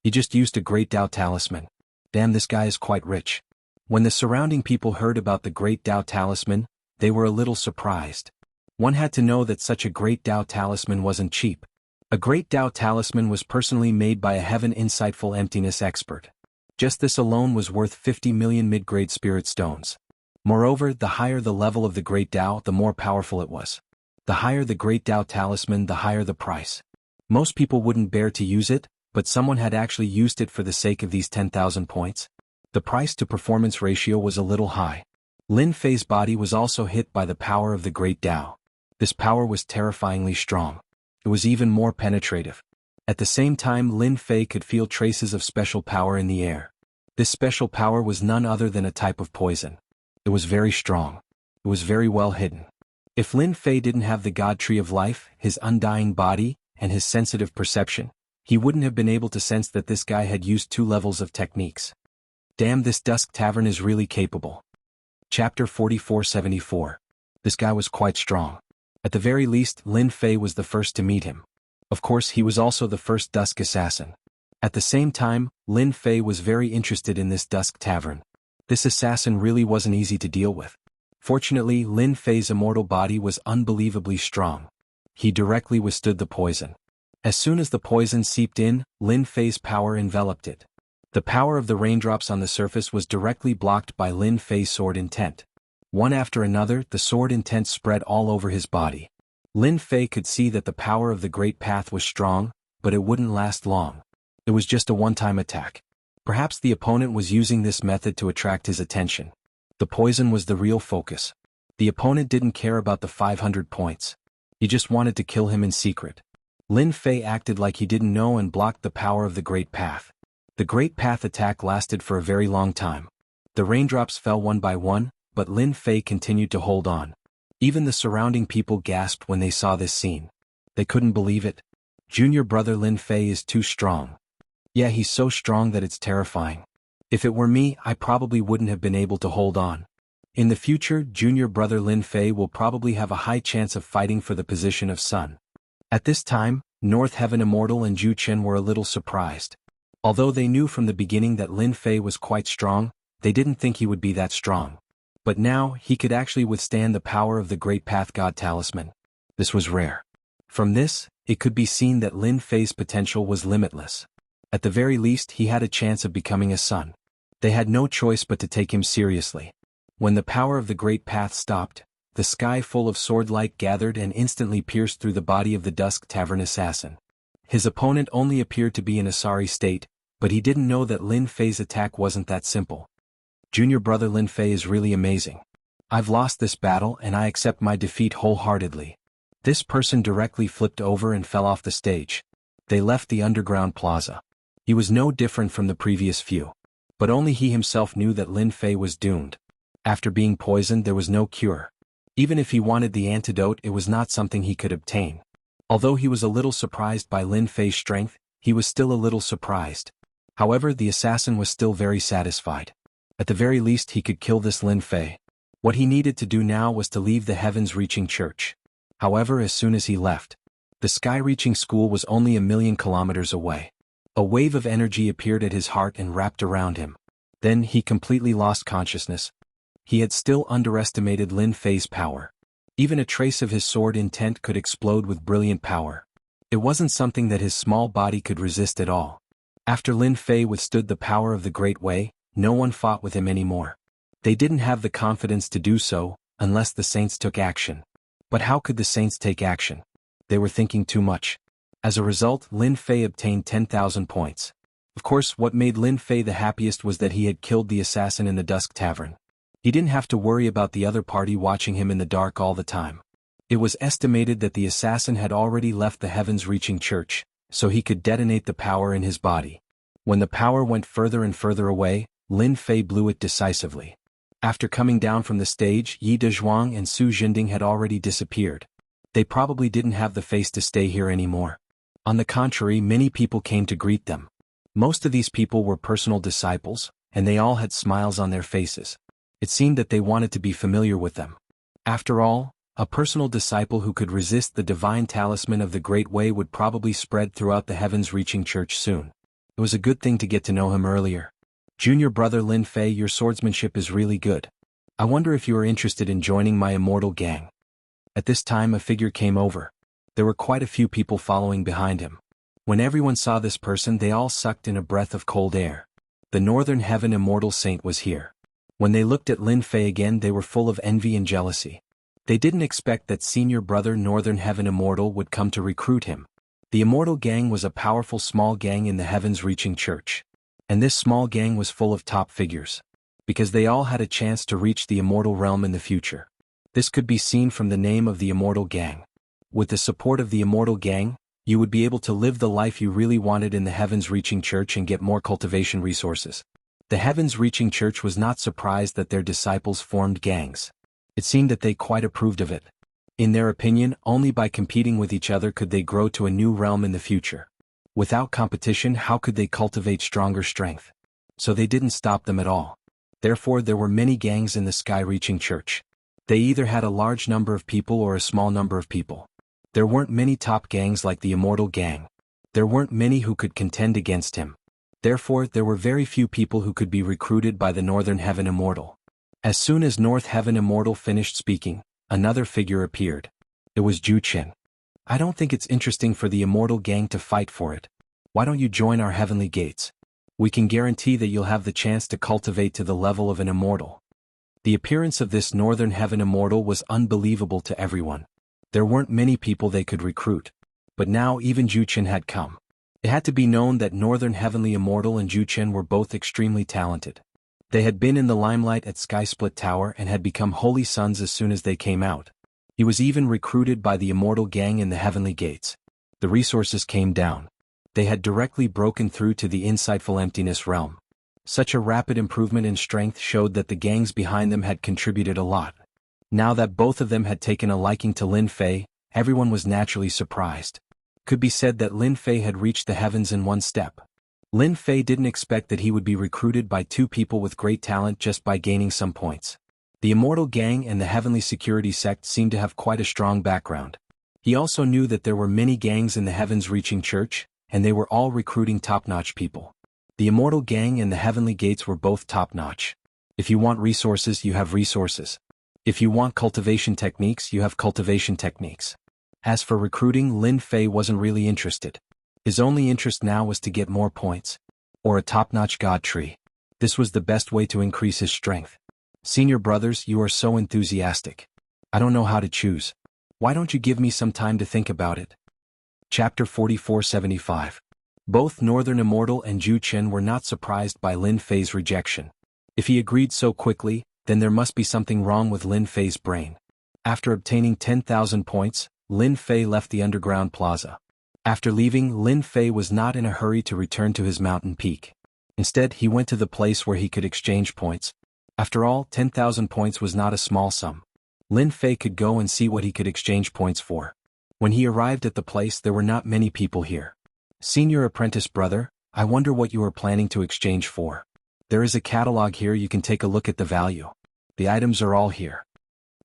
He just used a great Tao talisman. Damn, this guy is quite rich. When the surrounding people heard about the great Tao talisman, they were a little surprised. One had to know that such a great Tao talisman wasn't cheap. A great Tao talisman was personally made by a heaven insightful emptiness expert. Just this alone was worth 50 million mid-grade spirit stones. Moreover, the higher the level of the great Tao, the more powerful it was. The higher the great Tao talisman, the higher the price. Most people wouldn't bear to use it, but someone had actually used it for the sake of these 10,000 points. The price-to-performance ratio was a little high. Lin Fei's body was also hit by the power of the great Tao. This power was terrifyingly strong. It was even more penetrative. At the same time, Lin Fei could feel traces of special power in the air. This special power was none other than a type of poison. It was very strong. It was very well hidden. If Lin Fei didn't have the God Tree of Life, his undying body, and his sensitive perception, he wouldn't have been able to sense that this guy had used 2 levels of techniques. Damn, this Dusk Tavern is really capable. Chapter 4474. This guy was quite strong. At the very least, Lin Fei was the first to meet him. Of course, he was also the first Dusk Assassin. At the same time, Lin Fei was very interested in this Dusk Tavern. This assassin really wasn't easy to deal with. Fortunately, Lin Fei's immortal body was unbelievably strong. He directly withstood the poison. As soon as the poison seeped in, Lin Fei's power enveloped it. The power of the raindrops on the surface was directly blocked by Lin Fei's sword intent. One after another, the sword intent spread all over his body. Lin Fei could see that the power of the Great Path was strong, but it wouldn't last long. It was just a one-time attack. Perhaps the opponent was using this method to attract his attention. The poison was the real focus. The opponent didn't care about the 500 points. He just wanted to kill him in secret. Lin Fei acted like he didn't know and blocked the power of the Great Path. The Great Path attack lasted for a very long time. The raindrops fell one by one, but Lin Fei continued to hold on. Even the surrounding people gasped when they saw this scene. They couldn't believe it. Junior brother Lin Fei is too strong. Yeah, he's so strong that it's terrifying. If it were me, I probably wouldn't have been able to hold on. In the future, junior brother Lin Fei will probably have a high chance of fighting for the position of son. At this time, North Heaven Immortal and Zhu Qin were a little surprised. Although they knew from the beginning that Lin Fei was quite strong, they didn't think he would be that strong. But now, he could actually withstand the power of the Great Path God Talisman. This was rare. From this, it could be seen that Lin Fei's potential was limitless. At the very least, he had a chance of becoming a son. They had no choice but to take him seriously. When the power of the Great Path stopped, the sky full of sword-light gathered and instantly pierced through the body of the Dusk Tavern assassin. His opponent only appeared to be in a sorry state, but he didn't know that Lin Fei's attack wasn't that simple. Junior brother Lin Fei is really amazing. I've lost this battle and I accept my defeat wholeheartedly. This person directly flipped over and fell off the stage. They left the underground plaza. He was no different from the previous few. But only he himself knew that Lin Fei was doomed. After being poisoned, there was no cure. Even if he wanted the antidote, it was not something he could obtain. Although he was a little surprised by Lin Fei's strength, he was still a little surprised. However, the assassin was still very satisfied. At the very least, he could kill this Lin Fei. What he needed to do now was to leave the heavens-reaching church. However, as soon as he left, the sky-reaching school was only 1,000,000 kilometers away. A wave of energy appeared at his heart and wrapped around him. Then he completely lost consciousness. He had still underestimated Lin Fei's power. Even a trace of his sword intent could explode with brilliant power. It wasn't something that his small body could resist at all. After Lin Fei withstood the power of the Great Way, no one fought with him anymore. They didn't have the confidence to do so, unless the saints took action. But how could the saints take action? They were thinking too much. As a result, Lin Fei obtained 10,000 points. Of course, what made Lin Fei the happiest was that he had killed the assassin in the Dusk Tavern. He didn't have to worry about the other party watching him in the dark all the time. It was estimated that the assassin had already left the heavens-reaching church, so he could detonate the power in his body. When the power went further and further away, Lin Fei blew it decisively. After coming down from the stage, Yi Dezhuang and Su Jinding had already disappeared. They probably didn't have the face to stay here anymore. On the contrary, many people came to greet them. Most of these people were personal disciples, and they all had smiles on their faces. It seemed that they wanted to be familiar with them. After all, a personal disciple who could resist the divine talisman of the Great Way would probably spread throughout the heavens-reaching church soon. It was a good thing to get to know him earlier. Junior brother Lin Fei, your swordsmanship is really good. I wonder if you are interested in joining my immortal gang. At this time a figure came over. There were quite a few people following behind him. When everyone saw this person, they all sucked in a breath of cold air. The Northern Heaven Immortal Saint was here. When they looked at Lin Fei again, they were full of envy and jealousy. They didn't expect that senior brother Northern Heaven Immortal would come to recruit him. The Immortal Gang was a powerful small gang in the heavens-reaching church. And this small gang was full of top figures. Because they all had a chance to reach the immortal realm in the future. This could be seen from the name of the Immortal Gang. With the support of the Immortal Gang, you would be able to live the life you really wanted in the heavens-reaching church and get more cultivation resources. The heavens-reaching church was not surprised that their disciples formed gangs. It seemed that they quite approved of it. In their opinion, only by competing with each other could they grow to a new realm in the future. Without competition, how could they cultivate stronger strength? So they didn't stop them at all. Therefore, there were many gangs in the sky-reaching church. They either had a large number of people or a small number of people. There weren't many top gangs like the Immortal Gang. There weren't many who could contend against him. Therefore, there were very few people who could be recruited by the Northern Heaven Immortal. As soon as North Heaven Immortal finished speaking, another figure appeared. It was Ju Qin. I don't think it's interesting for the Immortal Gang to fight for it. Why don't you join our heavenly gates? We can guarantee that you'll have the chance to cultivate to the level of an immortal. The appearance of this Northern Heaven Immortal was unbelievable to everyone. There weren't many people they could recruit. But now even Ju Qin had come. It had to be known that Northern Heavenly Immortal and Ju Qin were both extremely talented. They had been in the limelight at Sky Split Tower and had become holy sons as soon as they came out. He was even recruited by the Immortal Gang in the Heavenly Gates. The resources came down. They had directly broken through to the insightful emptiness realm. Such a rapid improvement in strength showed that the gangs behind them had contributed a lot. Now that both of them had taken a liking to Lin Fei, everyone was naturally surprised. Could be said that Lin Fei had reached the heavens in one step. Lin Fei didn't expect that he would be recruited by two people with great talent just by gaining some points. The Immortal Gang and the Heavenly Security Sect seemed to have quite a strong background. He also knew that there were many gangs in the heavens-reaching church, and they were all recruiting top-notch people. The Immortal Gang and the Heavenly Gates were both top-notch. If you want resources, you have resources. If you want cultivation techniques, you have cultivation techniques. As for recruiting, Lin Fei wasn't really interested. His only interest now was to get more points. Or a top-notch god tree. This was the best way to increase his strength. Senior brothers, you are so enthusiastic. I don't know how to choose. Why don't you give me some time to think about it? Chapter 4475. Both Northern Immortal and Ju Qin were not surprised by Lin Fei's rejection. If he agreed so quickly, then there must be something wrong with Lin Fei's brain. After obtaining 10,000 points, Lin Fei left the underground plaza. After leaving, Lin Fei was not in a hurry to return to his mountain peak. Instead, he went to the place where he could exchange points. After all, 10,000 points was not a small sum. Lin Fei could go and see what he could exchange points for. When he arrived at the place, there were not many people here. Senior apprentice brother, I wonder what you are planning to exchange for. There is a catalog here, you can take a look at the value. The items are all here.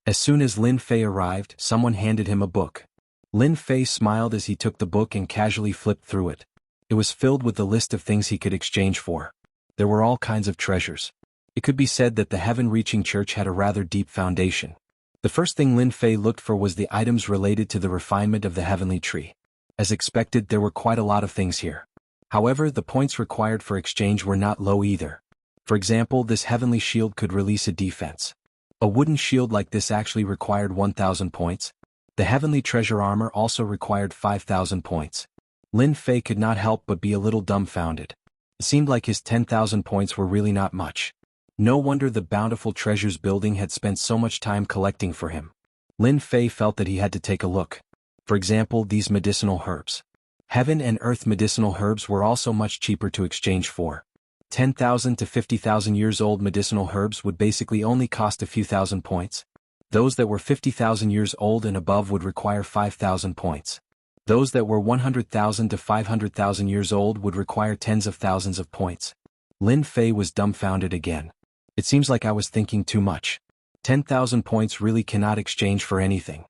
As soon as Lin Fei arrived, someone handed him a book. Lin Fei smiled as he took the book and casually flipped through it. It was filled with the list of things he could exchange for. There were all kinds of treasures. It could be said that the heaven-reaching church had a rather deep foundation. The first thing Lin Fei looked for was the items related to the refinement of the heavenly tree. As expected, there were quite a lot of things here. However, the points required for exchange were not low either. For example, this heavenly shield could release a defense. A wooden shield like this actually required 1,000 points. The heavenly treasure armor also required 5,000 points. Lin Fei could not help but be a little dumbfounded. It seemed like his 10,000 points were really not much. No wonder the bountiful treasures building had spent so much time collecting for him. Lin Fei felt that he had to take a look. For example, these medicinal herbs. Heaven and earth medicinal herbs were also much cheaper to exchange for. 10,000 to 50,000 years old medicinal herbs would basically only cost a few thousand points. Those that were 50,000 years old and above would require 5,000 points. Those that were 100,000 to 500,000 years old would require tens of thousands of points. Lin Fei was dumbfounded again. It seems like I was thinking too much. 10,000 points really cannot exchange for anything.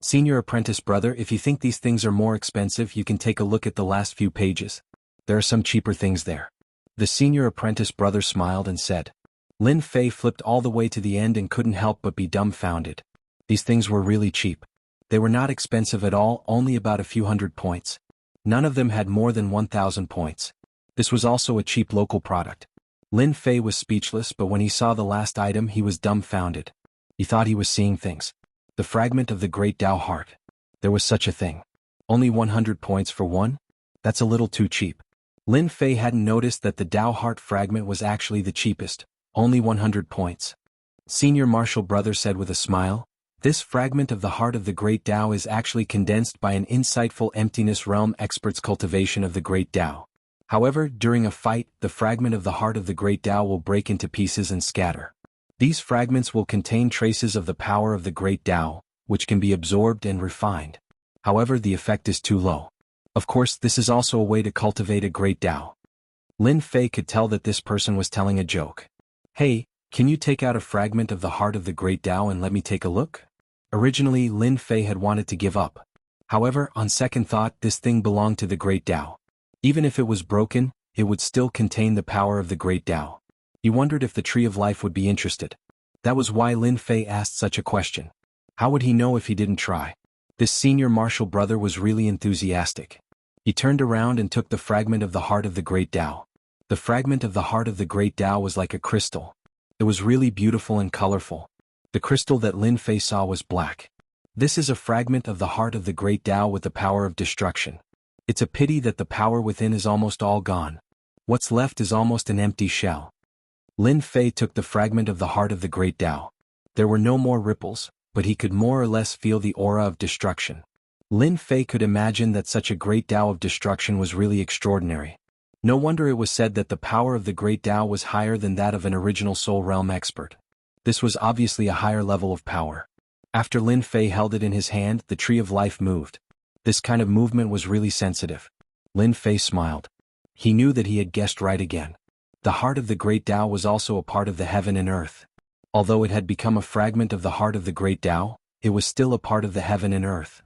Senior apprentice brother, if you think these things are more expensive, you can take a look at the last few pages. There are some cheaper things there. The senior apprentice brother smiled and said. Lin Fei flipped all the way to the end and couldn't help but be dumbfounded. These things were really cheap. They were not expensive at all, only about a few hundred points. None of them had more than 1,000 points. This was also a cheap local product. Lin Fei was speechless, but when he saw the last item he was dumbfounded. He thought he was seeing things. The fragment of the great Tao heart. There was such a thing. Only 100 points for one? That's a little too cheap. Lin Fei hadn't noticed that the Tao heart fragment was actually the cheapest, only 100 points. Senior martial brother said with a smile, this fragment of the heart of the great Tao is actually condensed by an insightful emptiness realm expert's cultivation of the great Tao. However, during a fight, the fragment of the heart of the great Tao will break into pieces and scatter. These fragments will contain traces of the power of the great Tao, which can be absorbed and refined. However, the effect is too low. Of course, this is also a way to cultivate a great Tao. Lin Fei could tell that this person was telling a joke. Hey, can you take out a fragment of the heart of the great Tao and let me take a look? Originally, Lin Fei had wanted to give up. However, on second thought, this thing belonged to the great Tao. Even if it was broken, it would still contain the power of the great Tao. He wondered if the Tree of Life would be interested. That was why Lin Fei asked such a question. How would he know if he didn't try? This senior martial brother was really enthusiastic. He turned around and took the fragment of the heart of the great Tao. The fragment of the heart of the great Tao was like a crystal. It was really beautiful and colorful. The crystal that Lin Fei saw was black. This is a fragment of the heart of the great Tao with the power of destruction. It's a pity that the power within is almost all gone. What's left is almost an empty shell. Lin Fei took the fragment of the heart of the great Tao. There were no more ripples, but he could more or less feel the aura of destruction. Lin Fei could imagine that such a great Tao of destruction was really extraordinary. No wonder it was said that the power of the great Tao was higher than that of an original soul realm expert. This was obviously a higher level of power. After Lin Fei held it in his hand, the Tree of Life moved. This kind of movement was really sensitive. Lin Fei smiled. He knew that he had guessed right again. The heart of the great Tao was also a part of the heaven and earth. Although it had become a fragment of the heart of the great Tao, it was still a part of the heaven and earth.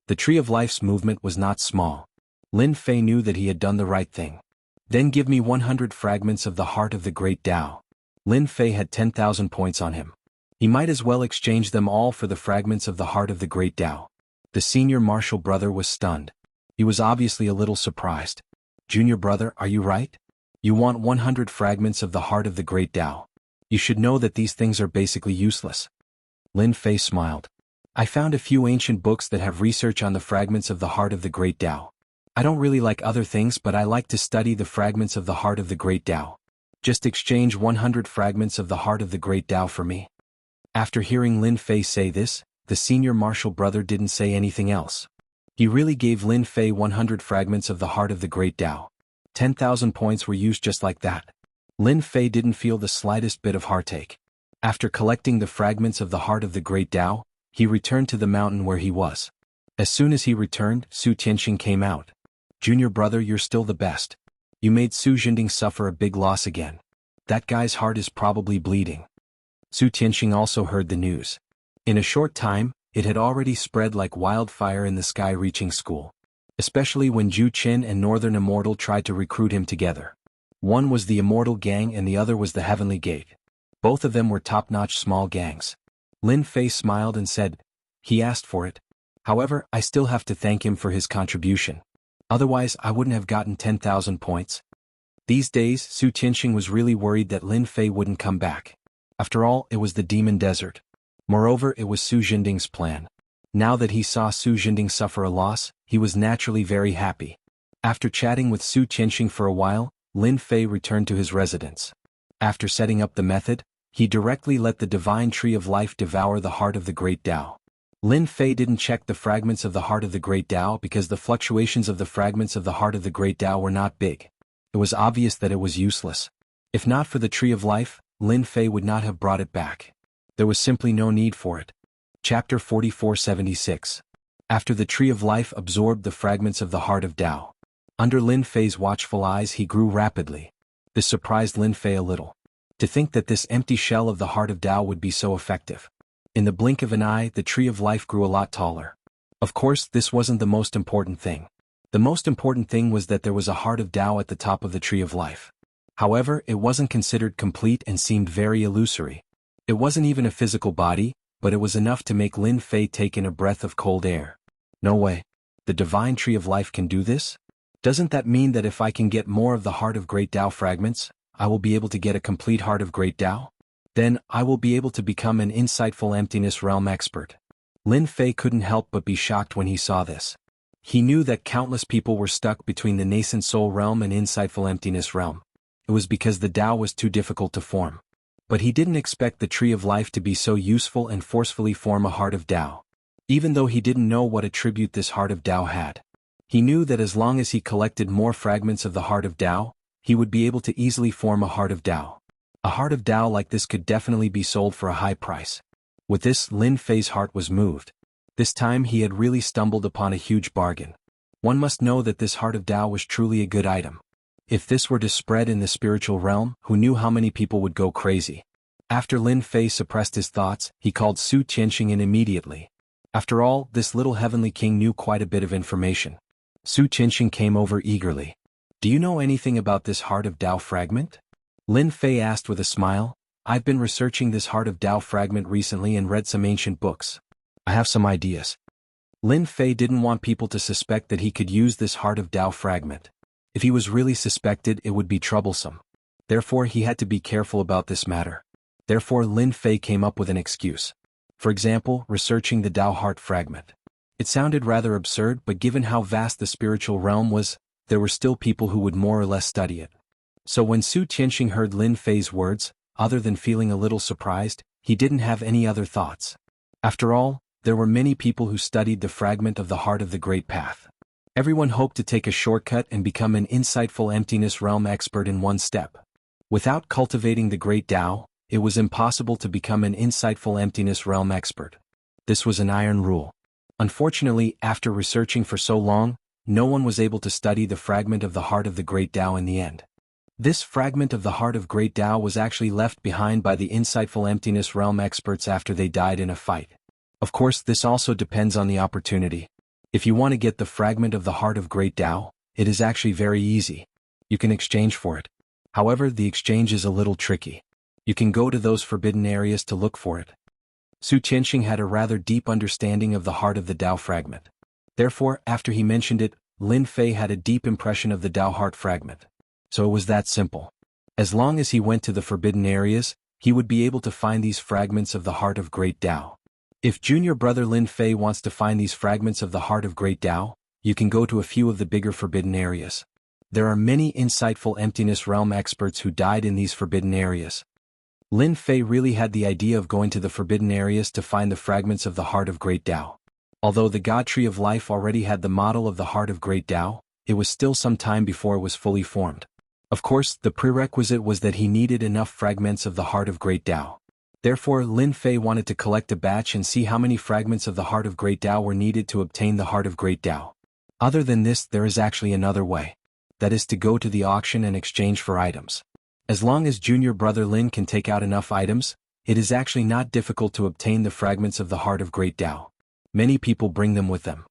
The Tree of Life's movement was not small. Lin Fei knew that he had done the right thing. Then give me 100 fragments of the heart of the great Tao. Lin Fei had 10,000 points on him. He might as well exchange them all for the fragments of the heart of the great Tao. The senior martial brother was stunned. He was obviously a little surprised. Junior brother, are you right? You want 100 fragments of the heart of the great Tao. You should know that these things are basically useless. Lin Fei smiled. I found a few ancient books that have research on the fragments of the heart of the great Tao. I don't really like other things, but I like to study the fragments of the heart of the great Tao. Just exchange 100 fragments of the heart of the great Tao for me. After hearing Lin Fei say this, the senior martial brother didn't say anything else. He really gave Lin Fei 100 fragments of the heart of the great Tao. 10,000 points were used just like that. Lin Fei didn't feel the slightest bit of heartache. After collecting the fragments of the heart of the great Tao, he returned to the mountain where he was. As soon as he returned, Su Tianxing came out. Junior brother, you're still the best. You made Su Jinding suffer a big loss again. That guy's heart is probably bleeding. Su Tianxing also heard the news. In a short time, it had already spread like wildfire in the sky-reaching school. Especially when Ju Qin and Northern Immortal tried to recruit him together. One was the Immortal Gang and the other was the Heavenly Gate. Both of them were top-notch small gangs. Lin Fei smiled and said, "He asked for it. However, I still have to thank him for his contribution. Otherwise, I wouldn't have gotten 10,000 points." These days, Su Tianxing was really worried that Lin Fei wouldn't come back. After all, it was the Demon Desert. Moreover, it was Su Jinding's plan. Now that he saw Su Jinding suffer a loss, he was naturally very happy. After chatting with Su Tianxing for a while, Lin Fei returned to his residence. After setting up the method, he directly let the divine tree of life devour the heart of the great Tao. Lin Fei didn't check the fragments of the heart of the great Tao because the fluctuations of the fragments of the heart of the great Tao were not big. It was obvious that it was useless. If not for the tree of life, Lin Fei would not have brought it back. There was simply no need for it. Chapter 4476. After the tree of life absorbed the fragments of the heart of Tao. Under Lin Fei's watchful eyes he grew rapidly. This surprised Lin Fei a little. To think that this empty shell of the heart of Tao would be so effective. In the blink of an eye, the tree of life grew a lot taller. Of course, this wasn't the most important thing. The most important thing was that there was a heart of Tao at the top of the tree of life. However, it wasn't considered complete and seemed very illusory. It wasn't even a physical body, but it was enough to make Lin Fei take in a breath of cold air. No way. The divine tree of life can do this? Doesn't that mean that if I can get more of the heart of great Tao fragments, I will be able to get a complete heart of great Tao? Then, I will be able to become an insightful emptiness realm expert. Lin Fei couldn't help but be shocked when he saw this. He knew that countless people were stuck between the nascent soul realm and insightful emptiness realm. It was because the Tao was too difficult to form. But he didn't expect the tree of life to be so useful and forcefully form a heart of Tao. Even though he didn't know what attribute this heart of Tao had. He knew that as long as he collected more fragments of the heart of Tao, he would be able to easily form a heart of Tao. A heart of Tao like this could definitely be sold for a high price. With this, Lin Fei's heart was moved. This time he had really stumbled upon a huge bargain. One must know that this heart of Tao was truly a good item. If this were to spread in the spiritual realm, who knew how many people would go crazy? After Lin Fei suppressed his thoughts, he called Su Tianxing in immediately. After all, this little heavenly king knew quite a bit of information. Su Tianxing came over eagerly. "Do you know anything about this heart of Tao fragment?" Lin Fei asked with a smile. "I've been researching this heart of Tao fragment recently and read some ancient books. I have some ideas." Lin Fei didn't want people to suspect that he could use this heart of Tao fragment. If he was really suspected, it would be troublesome. Therefore, he had to be careful about this matter. Therefore, Lin Fei came up with an excuse. For example, researching the Tao heart fragment. It sounded rather absurd, but given how vast the spiritual realm was, there were still people who would more or less study it. So when Su Tianxing heard Lin Fei's words, other than feeling a little surprised, he didn't have any other thoughts. After all, there were many people who studied the fragment of the heart of the Great Path. Everyone hoped to take a shortcut and become an insightful emptiness realm expert in one step. Without cultivating the Great Tao, it was impossible to become an insightful emptiness realm expert. This was an iron rule. Unfortunately, after researching for so long, no one was able to study the fragment of the heart of the Great Tao in the end. This fragment of the heart of Great Tao was actually left behind by the insightful emptiness realm experts after they died in a fight. Of course, this also depends on the opportunity. If you want to get the fragment of the heart of Great Tao, it is actually very easy. You can exchange for it. However, the exchange is a little tricky. You can go to those forbidden areas to look for it. Su Tianxing had a rather deep understanding of the heart of the Tao fragment. Therefore, after he mentioned it, Lin Fei had a deep impression of the Tao heart fragment. So it was that simple. As long as he went to the forbidden areas, he would be able to find these fragments of the heart of Great Tao. If junior brother Lin Fei wants to find these fragments of the heart of Great Tao, you can go to a few of the bigger forbidden areas. There are many insightful emptiness realm experts who died in these forbidden areas. Lin Fei really had the idea of going to the forbidden areas to find the fragments of the heart of Great Tao. Although the God Tree of Life already had the model of the heart of Great Tao, it was still some time before it was fully formed. Of course, the prerequisite was that he needed enough fragments of the heart of Great Tao. Therefore, Lin Fei wanted to collect a batch and see how many fragments of the heart of Great Tao were needed to obtain the heart of Great Tao. Other than this, there is actually another way. That is to go to the auction and exchange for items. As long as junior brother Lin can take out enough items, it is actually not difficult to obtain the fragments of the heart of Great Tao. Many people bring them with them.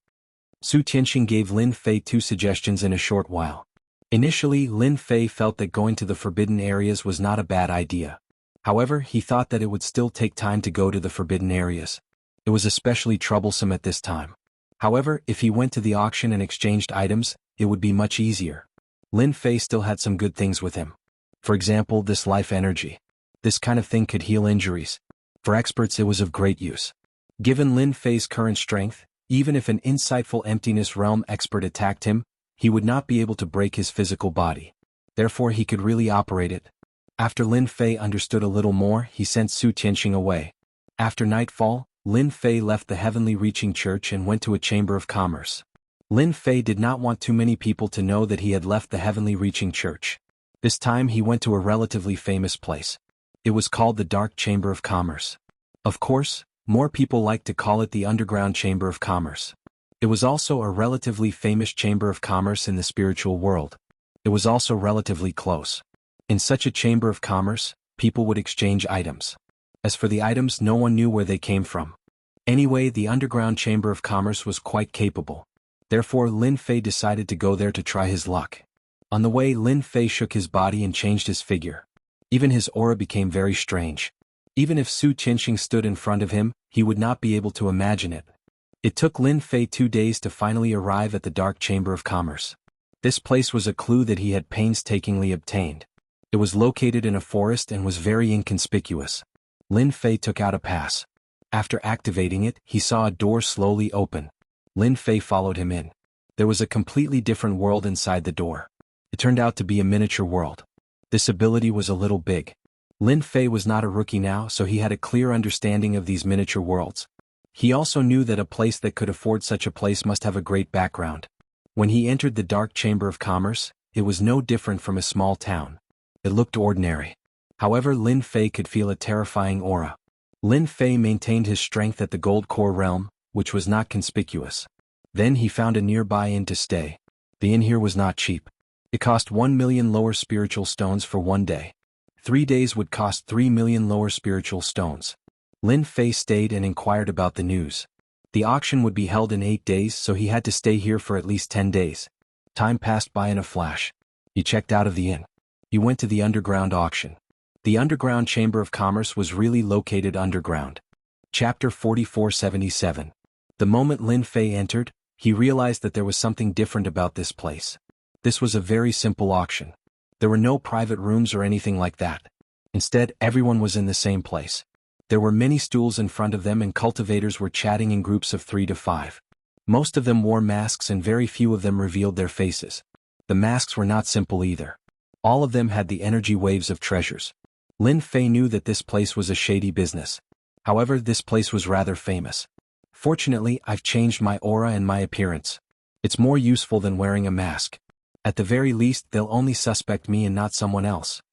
Su Tianxing gave Lin Fei 2 suggestions in a short while. Initially, Lin Fei felt that going to the forbidden areas was not a bad idea. However, he thought that it would still take time to go to the forbidden areas. It was especially troublesome at this time. However, if he went to the auction and exchanged items, it would be much easier. Lin Fei still had some good things with him. For example, this life energy. This kind of thing could heal injuries. For experts it was of great use. Given Lin Fei's current strength, even if an insightful emptiness realm expert attacked him, he would not be able to break his physical body. Therefore he could really operate it. After Lin Fei understood a little more, he sent Su Tianxing away. After nightfall, Lin Fei left the heavenly reaching church and went to a chamber of commerce. Lin Fei did not want too many people to know that he had left the heavenly reaching church. This time he went to a relatively famous place. It was called the Dark Chamber of Commerce. Of course, more people like to call it the Underground Chamber of Commerce. It was also a relatively famous chamber of commerce in the spiritual world. It was also relatively close. In such a chamber of commerce, people would exchange items. As for the items, no one knew where they came from. Anyway, the Underground Chamber of Commerce was quite capable. Therefore Lin Fei decided to go there to try his luck. On the way, Lin Fei shook his body and changed his figure. Even his aura became very strange. Even if Su Tianxing stood in front of him, he would not be able to imagine it. It took Lin Fei 2 days to finally arrive at the Dark Chamber of Commerce. This place was a clue that he had painstakingly obtained. It was located in a forest and was very inconspicuous. Lin Fei took out a pass. After activating it, he saw a door slowly open. Lin Fei followed him in. There was a completely different world inside the door. It turned out to be a miniature world. This ability was a little big. Lin Fei was not a rookie now, so he had a clear understanding of these miniature worlds. He also knew that a place that could afford such a place must have a great background. When he entered the Dark Chamber of Commerce, it was no different from a small town. It looked ordinary. However, Lin Fei could feel a terrifying aura. Lin Fei maintained his strength at the Gold Core realm, which was not conspicuous. Then he found a nearby inn to stay. The inn here was not cheap. It cost 1 million lower spiritual stones for 1 day. 3 days would cost 3 million lower spiritual stones. Lin Fei stayed and inquired about the news. The auction would be held in 8 days, so he had to stay here for at least 10 days. Time passed by in a flash. He checked out of the inn. He went to the underground auction. The Underground Chamber of Commerce was really located underground. Chapter 4477. The moment Lin Fei entered, he realized that there was something different about this place. This was a very simple auction. There were no private rooms or anything like that. Instead, everyone was in the same place. There were many stools in front of them and cultivators were chatting in groups of 3 to 5. Most of them wore masks and very few of them revealed their faces. The masks were not simple either. All of them had the energy waves of treasures. Lin Fei knew that this place was a shady business. However, this place was rather famous. Fortunately, I've changed my aura and my appearance. It's more useful than wearing a mask. At the very least, they'll only suspect me and not someone else.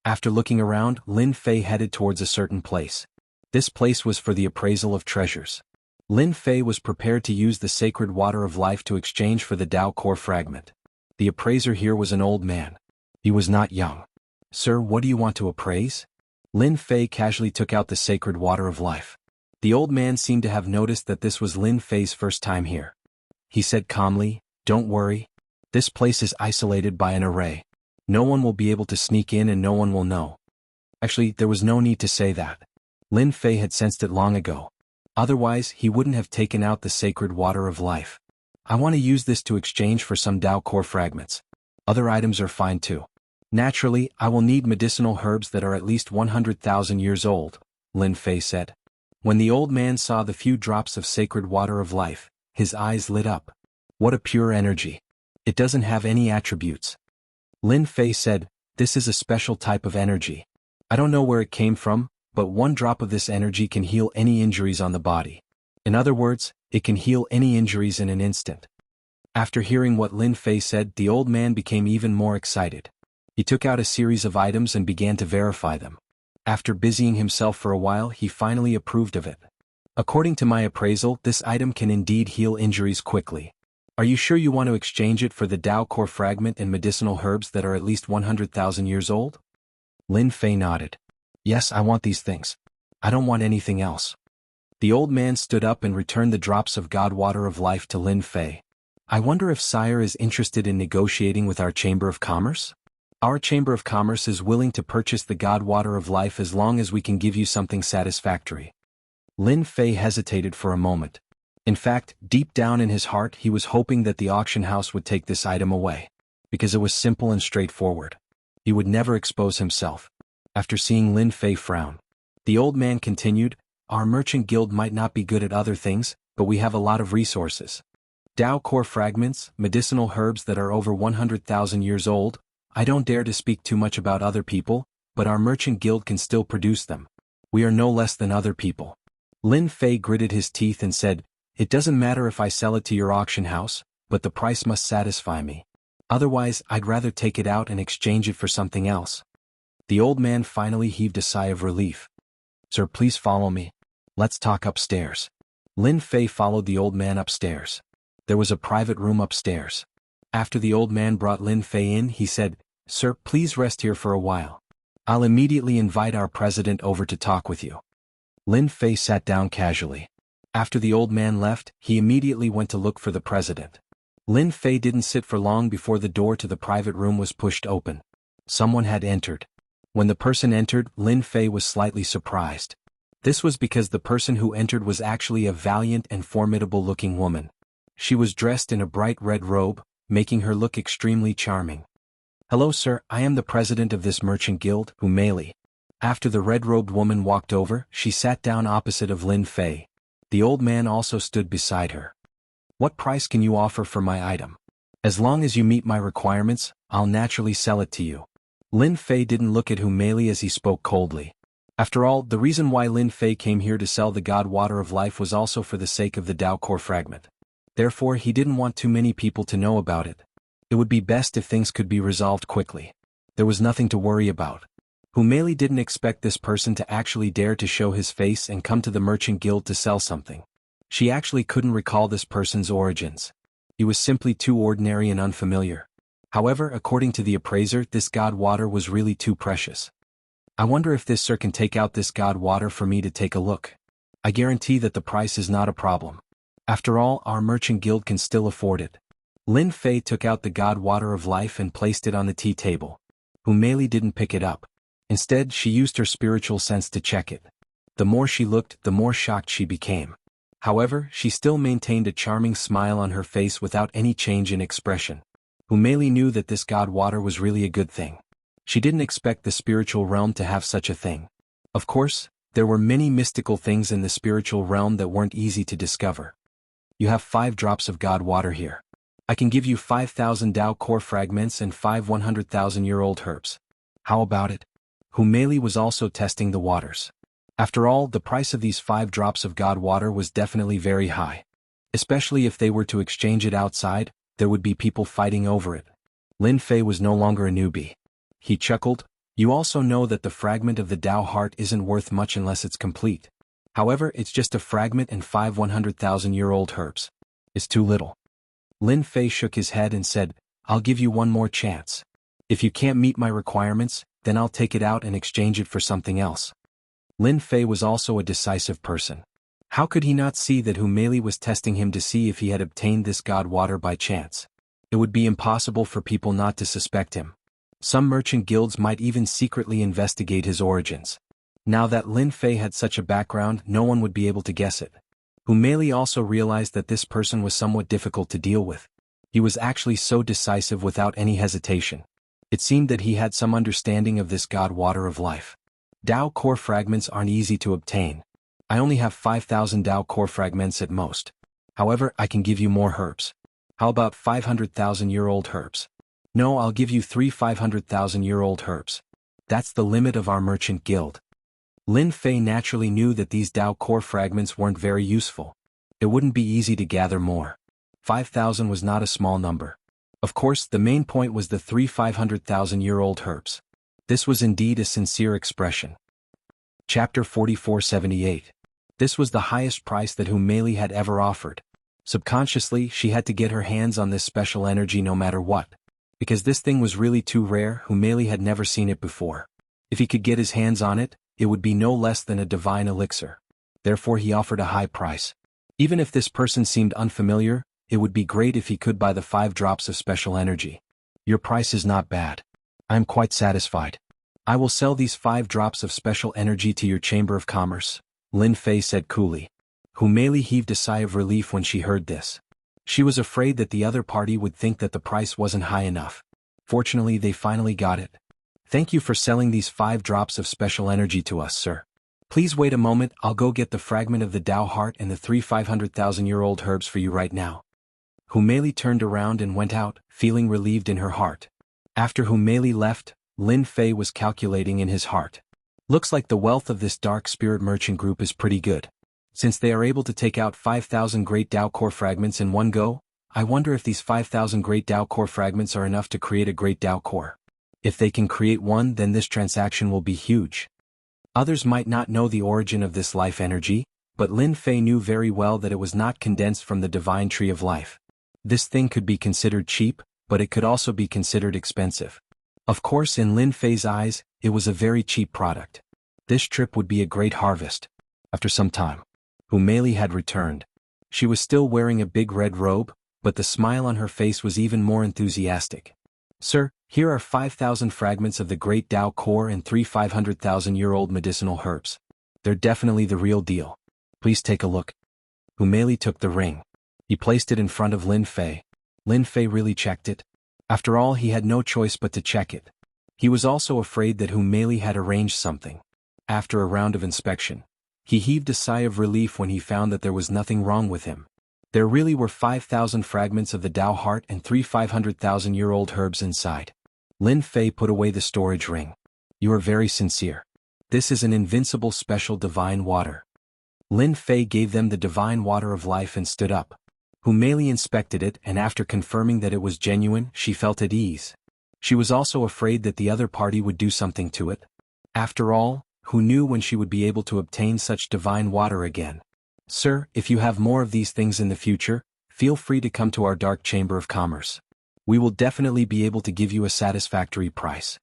After looking around, Lin Fei headed towards a certain place. This place was for the appraisal of treasures. Lin Fei was prepared to use the sacred water of life to exchange for the Tao core fragment. The appraiser here was an old man. He was not young. Sir, what do you want to appraise? Lin Fei casually took out the sacred water of life. The old man seemed to have noticed that this was Lin Fei's first time here. He said calmly, "Don't worry. This place is isolated by an array. No one will be able to sneak in and no one will know." Actually, there was no need to say that. Lin Fei had sensed it long ago. Otherwise, he wouldn't have taken out the sacred water of life. I want to use this to exchange for some Tao core fragments. Other items are fine too. Naturally, I will need medicinal herbs that are at least 100,000 years old, Lin Fei said. When the old man saw the few drops of sacred water of life, his eyes lit up. What a pure energy. It doesn't have any attributes. Lin Fei said, "This is a special type of energy. I don't know where it came from, but 1 drop of this energy can heal any injuries on the body. In other words, it can heal any injuries in an instant." After hearing what Lin Fei said, the old man became even more excited. He took out a series of items and began to verify them. After busying himself for a while, he finally approved of it. "According to my appraisal, this item can indeed heal injuries quickly. Are you sure you want to exchange it for the Tao core fragment and medicinal herbs that are at least 100,000 years old?" Lin Fei nodded. "Yes, I want these things. I don't want anything else." The old man stood up and returned the drops of God water of life to Lin Fei. "I wonder if Sire is interested in negotiating with our Chamber of Commerce?" Our Chamber of Commerce is willing to purchase the God Water of Life as long as we can give you something satisfactory. Lin Fei hesitated for a moment. In fact, deep down in his heart he was hoping that the auction house would take this item away, because it was simple and straightforward. He would never expose himself. After seeing Lin Fei frown, the old man continued, "Our merchant guild might not be good at other things, but we have a lot of resources. Dao core fragments, medicinal herbs that are over 100,000 years old. I don't dare to speak too much about other people, but our merchant guild can still produce them. We are no less than other people." Lin Fei gritted his teeth and said, "It doesn't matter if I sell it to your auction house, but the price must satisfy me. Otherwise, I'd rather take it out and exchange it for something else." The old man finally heaved a sigh of relief. "Sir, please follow me. Let's talk upstairs." Lin Fei followed the old man upstairs. There was a private room upstairs. After the old man brought Lin Fei in, he said, "Sir, please rest here for a while. I'll immediately invite our president over to talk with you." Lin Fei sat down casually. After the old man left, he immediately went to look for the president. Lin Fei didn't sit for long before the door to the private room was pushed open. Someone had entered. When the person entered, Lin Fei was slightly surprised. This was because the person who entered was actually a valiant and formidable-looking woman. She was dressed in a bright red robe, making her look extremely charming. "Hello, sir, I am the president of this merchant guild, Wuxia." After the red-robed woman walked over, she sat down opposite of Lin Fei. The old man also stood beside her. "What price can you offer for my item? As long as you meet my requirements, I'll naturally sell it to you." Lin Fei didn't look at Wuxia as he spoke coldly. After all, the reason why Lin Fei came here to sell the God Water of Life was also for the sake of the Dao Core Fragment. Therefore, he didn't want too many people to know about it. It would be best if things could be resolved quickly. There was nothing to worry about. Wuxia didn't expect this person to actually dare to show his face and come to the merchant guild to sell something. She actually couldn't recall this person's origins. He was simply too ordinary and unfamiliar. However, according to the appraiser, this God Water was really too precious. "I wonder if this sir can take out this God Water for me to take a look. I guarantee that the price is not a problem. After all, our merchant guild can still afford it." Lin Fei took out the God Water of Life and placed it on the tea table. Wuxia didn't pick it up. Instead, she used her spiritual sense to check it. The more she looked, the more shocked she became. However, she still maintained a charming smile on her face without any change in expression. Wuxia knew that this God Water was really a good thing. She didn't expect the spiritual realm to have such a thing. Of course, there were many mystical things in the spiritual realm that weren't easy to discover. "You have 5 drops of God Water here. I can give you 5,000 Dao Core Fragments and 5 100,000-year-old herbs. How about it?" Wuxia was also testing the waters. After all, the price of these 5 drops of God Water was definitely very high. Especially if they were to exchange it outside, there would be people fighting over it. Lin Fei was no longer a newbie. He chuckled, "You also know that the fragment of the Dao heart isn't worth much unless it's complete. However, it's just a fragment and 5 100,000-year-old herbs. It's too little." Lin Fei shook his head and said, "I'll give you one more chance. If you can't meet my requirements, then I'll take it out and exchange it for something else." Lin Fei was also a decisive person. How could he not see that Wuxia was testing him to see if he had obtained this God Water by chance? It would be impossible for people not to suspect him. Some merchant guilds might even secretly investigate his origins. Now that Lin Fei had such a background, no one would be able to guess it. Wuxia also realized that this person was somewhat difficult to deal with. He was actually so decisive without any hesitation. It seemed that he had some understanding of this God Water of Life. Dao Core Fragments aren't easy to obtain. I only have 5,000 Dao Core Fragments at most. However, I can give you more herbs. How about 500,000-year-old herbs? No, I'll give you 3 500,000-year-old herbs. That's the limit of our merchant guild. Lin Fei naturally knew that these Dao Core Fragments weren't very useful. It wouldn't be easy to gather more. 5,000 was not a small number. Of course, the main point was the 3 500,000-year-old herbs. This was indeed a sincere expression. Chapter 4478. This was the highest price that Wuxia had ever offered. Subconsciously, she had to get her hands on this special energy no matter what. Because this thing was really too rare, Wuxia had never seen it before. If he could get his hands on it, it would be no less than a divine elixir. Therefore he offered a high price. Even if this person seemed unfamiliar, it would be great if he could buy the 5 drops of special energy. "Your price is not bad. I am quite satisfied. I will sell these 5 drops of special energy to your Chamber of Commerce, Lin Fei said coolly. Hu Meili heaved a sigh of relief when she heard this. She was afraid that the other party would think that the price wasn't high enough. Fortunately, they finally got it. Thank you for selling these 5 drops of special energy to us, sir. Please wait a moment, I'll go get the fragment of the Dao heart and the 3 500,000-year-old herbs for you right now. Hu Meili turned around and went out, feeling relieved in her heart. After Hu Meili left, Lin Fei was calculating in his heart. Looks like the wealth of this dark spirit merchant group is pretty good. Since they are able to take out 5,000 great Dao core fragments in one go, I wonder if these 5,000 great Dao core fragments are enough to create a great Dao core. If they can create one, then this transaction will be huge. Others might not know the origin of this life energy, but Lin Fei knew very well that it was not condensed from the divine tree of life. This thing could be considered cheap, but it could also be considered expensive. Of course, in Lin Fei's eyes, it was a very cheap product. This trip would be a great harvest. After some time, Hu Meili had returned. She was still wearing a big red robe, but the smile on her face was even more enthusiastic. Sir, here are 5,000 fragments of the great Dao core and 3 500,000-year-old medicinal herbs. They're definitely the real deal. Please take a look. Hu Meili took the ring. He placed it in front of Lin Fei. Lin Fei really checked it. After all, he had no choice but to check it. He was also afraid that Hu Meili had arranged something. After a round of inspection, he heaved a sigh of relief when he found that there was nothing wrong with him. There really were 5,000 fragments of the Dao heart and 3 500,000-year-old herbs inside. Lin Fei put away the storage ring. You are very sincere. This is an invincible special divine water. Lin Fei gave them the divine water of life and stood up. Hu Meili inspected it, and after confirming that it was genuine, she felt at ease. She was also afraid that the other party would do something to it. After all, who knew when she would be able to obtain such divine water again? Sir, if you have more of these things in the future, feel free to come to our dark chamber of commerce. We will definitely be able to give you a satisfactory price.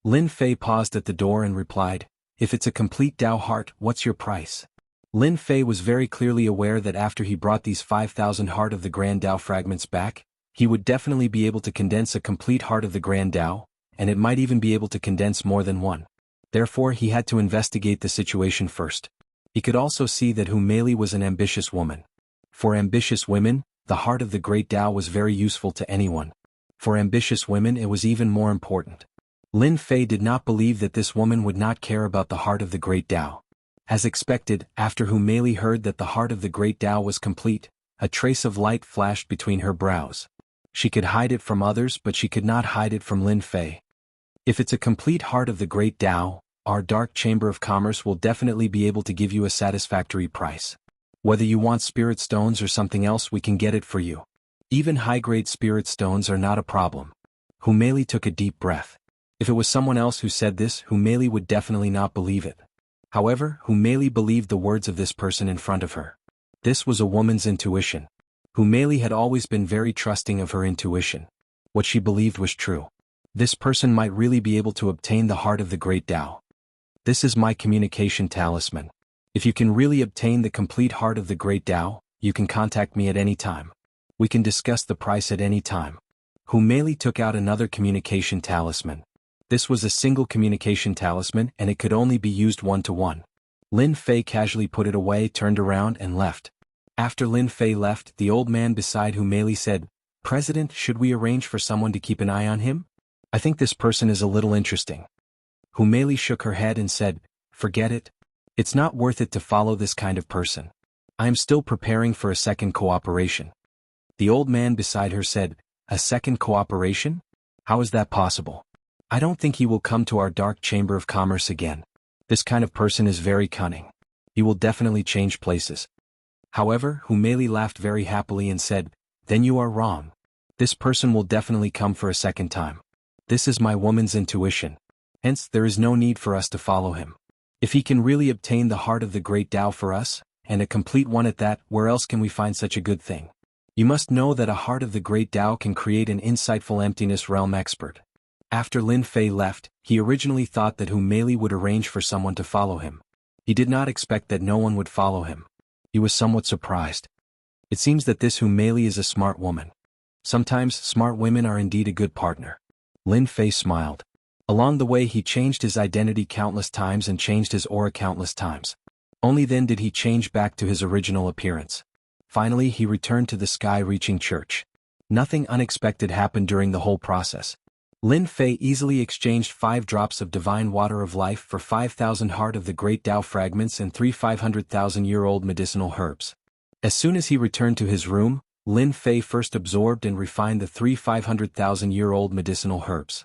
Lin Fei paused at the door and replied, if it's a complete Dao heart, what's your price? Lin Fei was very clearly aware that after he brought these 5,000 heart of the Grand Dao fragments back, he would definitely be able to condense a complete heart of the Grand Dao, and it might even be able to condense more than one. Therefore, he had to investigate the situation first. He could also see that Hu Meili was an ambitious woman. For ambitious women, the heart of the Great Dao was very useful to anyone. For ambitious women, it was even more important. Lin Fei did not believe that this woman would not care about the heart of the Great Dao. As expected, after Hu Meili heard that the heart of the Great Dao was complete, a trace of light flashed between her brows. She could hide it from others, but she could not hide it from Lin Fei. If it's a complete heart of the Great Dao, our Dark Chamber of Commerce will definitely be able to give you a satisfactory price. Whether you want spirit stones or something else, we can get it for you. Even high-grade spirit stones are not a problem. Hu Meili took a deep breath. If it was someone else who said this, Hu Meili would definitely not believe it. However, Hu Meili believed the words of this person in front of her. This was a woman's intuition. Hu Meili had always been very trusting of her intuition. What she believed was true. This person might really be able to obtain the heart of the Great Dao. This is my communication talisman. If you can really obtain the complete heart of the Great Dao, you can contact me at any time. We can discuss the price at any time. Hu Meili took out another communication talisman. This was a single communication talisman, and it could only be used one-to-one. Lin Fei casually put it away, turned around, and left. After Lin Fei left, the old man beside Hu Meili said, President, should we arrange for someone to keep an eye on him? I think this person is a little interesting. Hu Meili shook her head and said, forget it. It's not worth it to follow this kind of person. I am still preparing for a second cooperation. The old man beside her said, a second cooperation? How is that possible? I don't think he will come to our Dark Chamber of Commerce again. This kind of person is very cunning. He will definitely change places. However, Hu Meili laughed very happily and said, then you are wrong. This person will definitely come for a second time. This is my woman's intuition. Hence, there is no need for us to follow him. If he can really obtain the heart of the Great Dao for us, and a complete one at that, where else can we find such a good thing? You must know that a heart of the Great Dao can create an insightful emptiness realm expert. After Lin Fei left, he originally thought that Hu Meili would arrange for someone to follow him. He did not expect that no one would follow him. He was somewhat surprised. It seems that this Hu Meili is a smart woman. Sometimes smart women are indeed a good partner. Lin Fei smiled. Along the way he changed his identity countless times and changed his aura countless times. Only then did he change back to his original appearance. Finally he returned to the sky-reaching church. Nothing unexpected happened during the whole process. Lin Fei easily exchanged 5 drops of divine water of life for 5,000 heart of the great Tao fragments and 3 500,000-year-old medicinal herbs. As soon as he returned to his room, Lin Fei first absorbed and refined the 3 500,000-year-old medicinal herbs.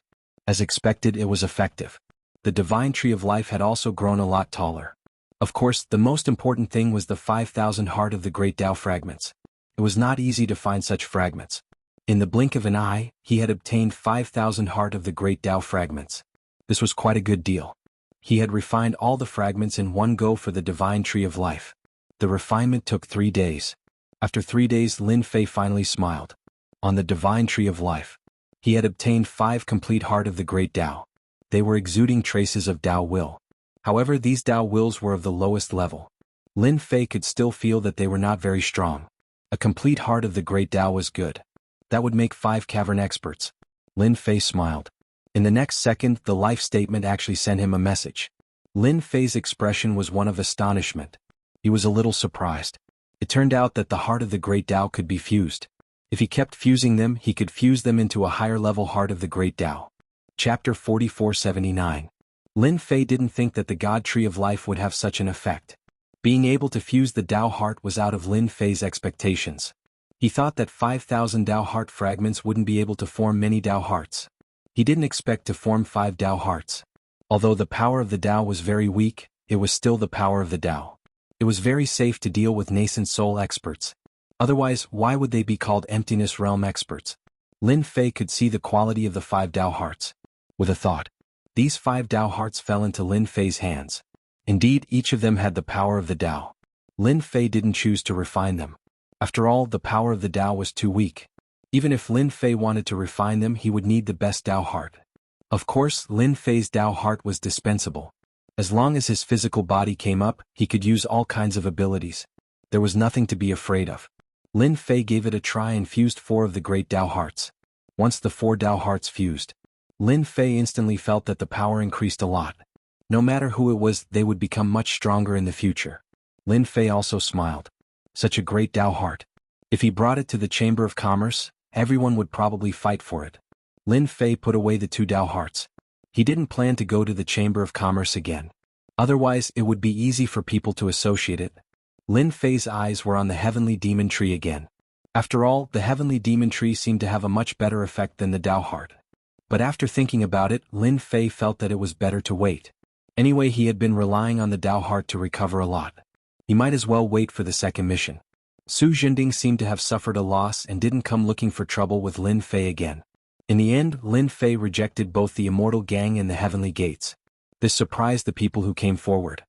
As expected, it was effective. The divine tree of life had also grown a lot taller. Of course, the most important thing was the 5,000 heart of the great Tao fragments. It was not easy to find such fragments. In the blink of an eye, he had obtained 5,000 heart of the great Tao fragments. This was quite a good deal. He had refined all the fragments in one go for the divine tree of life. The refinement took 3 days. After 3 days, Lin Fei finally smiled. On the divine tree of life, he had obtained 5 complete heart of the great Tao. They were exuding traces of Tao will. However, these Tao wills were of the lowest level. Lin Fei could still feel that they were not very strong. A complete heart of the great Tao was good. That would make 5 cavern experts. Lin Fei smiled. In the next second, the life statement actually sent him a message. Lin Fei's expression was one of astonishment. He was a little surprised. It turned out that the heart of the great Tao could be fused. If he kept fusing them, he could fuse them into a higher level heart of the great Tao. Chapter 4479. Lin Fei didn't think that the God Tree of Life would have such an effect. Being able to fuse the Tao heart was out of Lin Fei's expectations. He thought that 5,000 Tao heart fragments wouldn't be able to form many Tao hearts. He didn't expect to form 5 Tao hearts. Although the power of the Tao was very weak, it was still the power of the Tao. It was very safe to deal with nascent soul experts. Otherwise, why would they be called emptiness realm experts? Lin Fei could see the quality of the 5 Tao hearts. With a thought, these 5 Tao hearts fell into Lin Fei's hands. Indeed, each of them had the power of the Tao. Lin Fei didn't choose to refine them. After all, the power of the Tao was too weak. Even if Lin Fei wanted to refine them, he would need the best Tao heart. Of course, Lin Fei's Tao heart was dispensable. As long as his physical body came up, he could use all kinds of abilities. There was nothing to be afraid of. Lin Fei gave it a try and fused 4 of the great Tao hearts. Once the 4 Tao hearts fused, Lin Fei instantly felt that the power increased a lot. No matter who it was, they would become much stronger in the future. Lin Fei also smiled. Such a great Tao heart. If he brought it to the Chamber of Commerce, everyone would probably fight for it. Lin Fei put away the 2 Tao hearts. He didn't plan to go to the Chamber of Commerce again. Otherwise, it would be easy for people to associate it. Lin Fei's eyes were on the heavenly demon tree again. After all, the heavenly demon tree seemed to have a much better effect than the Tao heart. But after thinking about it, Lin Fei felt that it was better to wait. Anyway, he had been relying on the Tao heart to recover a lot. He might as well wait for the second mission. Su Jinding seemed to have suffered a loss and didn't come looking for trouble with Lin Fei again. In the end, Lin Fei rejected both the Immortal Gang and the Heavenly Gates. This surprised the people who came forward.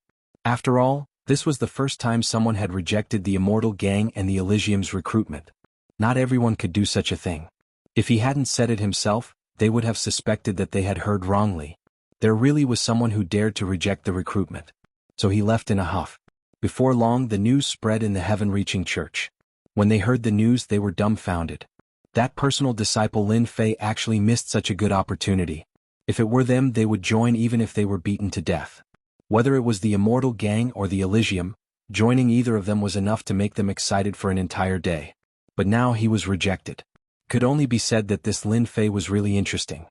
After all, this was the first time someone had rejected the Immortal Gang and the Elysium's recruitment. Not everyone could do such a thing. If he hadn't said it himself, they would have suspected that they had heard wrongly. There really was someone who dared to reject the recruitment. So he left in a huff. Before long, the news spread in the heaven-reaching church. When they heard the news, they were dumbfounded. That personal disciple Lin Fei actually missed such a good opportunity. If it were them, they would join even if they were beaten to death. Whether it was the Immortal Gang or the Elysium, joining either of them was enough to make them excited for an entire day. But now he was rejected. Could only be said that this Lin Fei was really interesting.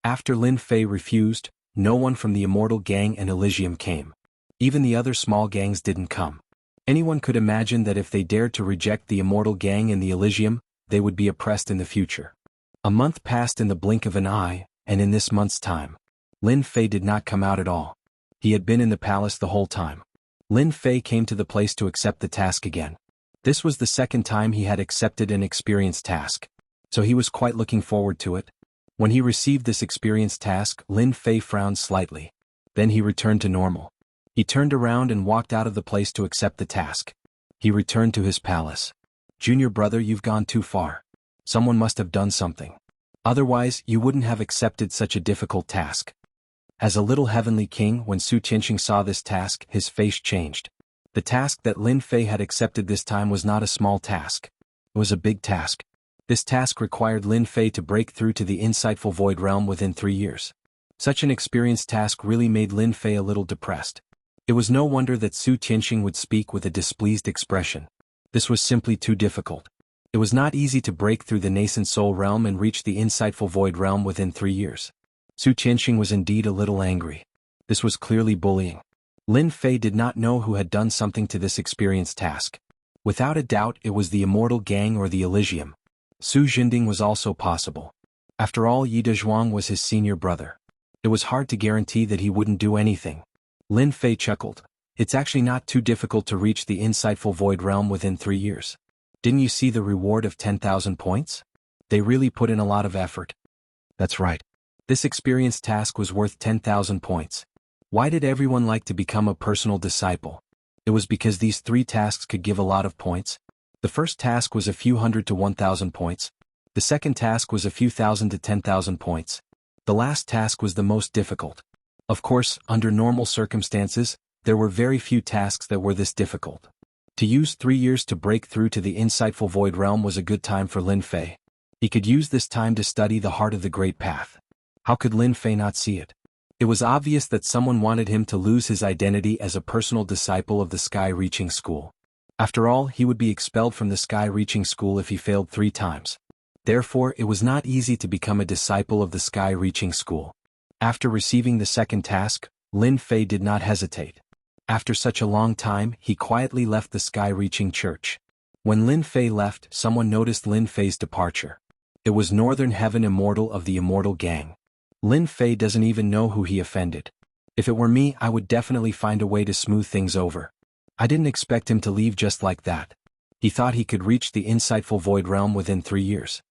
After Lin Fei refused, no one from the Immortal Gang and Elysium came. Even the other small gangs didn't come. Anyone could imagine that if they dared to reject the Immortal Gang and the Elysium, they would be oppressed in the future. A month passed in the blink of an eye, and in this month's time, Lin Fei did not come out at all. He had been in the palace the whole time. Lin Fei came to the place to accept the task again. This was the second time he had accepted an experience task, so he was quite looking forward to it. When he received this experience task, Lin Fei frowned slightly. Then he returned to normal. He turned around and walked out of the place to accept the task. He returned to his palace. "Junior brother, you've gone too far. Someone must have done something. Otherwise, you wouldn't have accepted such a difficult task." As a little heavenly king, when Su Tianxing saw this task, his face changed. The task that Lin Fei had accepted this time was not a small task. It was a big task. This task required Lin Fei to break through to the insightful void realm within 3 years. Such an experienced task really made Lin Fei a little depressed. It was no wonder that Su Tianxing would speak with a displeased expression. This was simply too difficult. It was not easy to break through the nascent soul realm and reach the insightful void realm within 3 years. Su Tianxing was indeed a little angry. This was clearly bullying. Lin Fei did not know who had done something to this experienced task. Without a doubt it was the Immortal Gang or the Elysium. Su Jinding was also possible. After all, Yi Dezhuang was his senior brother. It was hard to guarantee that he wouldn't do anything. Lin Fei chuckled. It's actually not too difficult to reach the insightful void realm within 3 years. Didn't you see the reward of 10,000 points? They really put in a lot of effort. That's right. This experienced task was worth 10,000 points. Why did everyone like to become a personal disciple? It was because these 3 tasks could give a lot of points. The first task was a few hundred to 1,000 points. The second task was a few thousand to 10,000 points. The last task was the most difficult. Of course, under normal circumstances, there were very few tasks that were this difficult. To use 3 years to break through to the insightful void realm was a good time for Lin Fei. He could use this time to study the heart of the Great Path. How could Lin Fei not see it? It was obvious that someone wanted him to lose his identity as a personal disciple of the Sky Reaching School. After all, he would be expelled from the Sky Reaching School if he failed 3 times. Therefore, it was not easy to become a disciple of the Sky Reaching School. After receiving the second task, Lin Fei did not hesitate. After such a long time, he quietly left the Sky Reaching Church. When Lin Fei left, someone noticed Lin Fei's departure. It was Northern Heaven Immortal of the Immortal Gang. Lin Fei doesn't even know who he offended. If it were me, I would definitely find a way to smooth things over. I didn't expect him to leave just like that. He thought he could reach the insightful void realm within 3 years.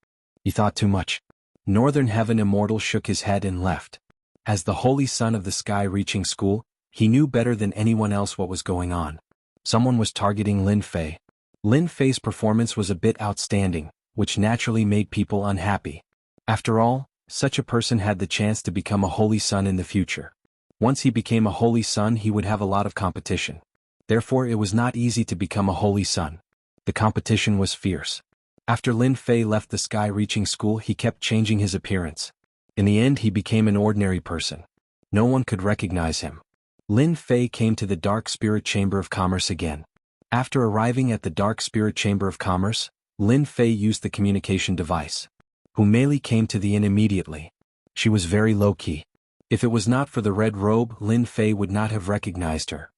He thought too much. Northern Heaven Immortal shook his head and left. As the holy son of the Sky Reaching School, he knew better than anyone else what was going on. Someone was targeting Lin Fei. Lin Fei's performance was a bit outstanding, which naturally made people unhappy. After all, such a person had the chance to become a holy son in the future. Once he became a holy son, he would have a lot of competition. Therefore, it was not easy to become a holy son. The competition was fierce. After Lin Fei left the Sky Reaching School, he kept changing his appearance. In the end, he became an ordinary person. No one could recognize him. Lin Fei came to the Dark Spirit Chamber of Commerce again. After arriving at the Dark Spirit Chamber of Commerce, Lin Fei used the communication device. Hu Meili came to the inn immediately. She was very low-key. If it was not for the red robe, Lin Fei would not have recognized her.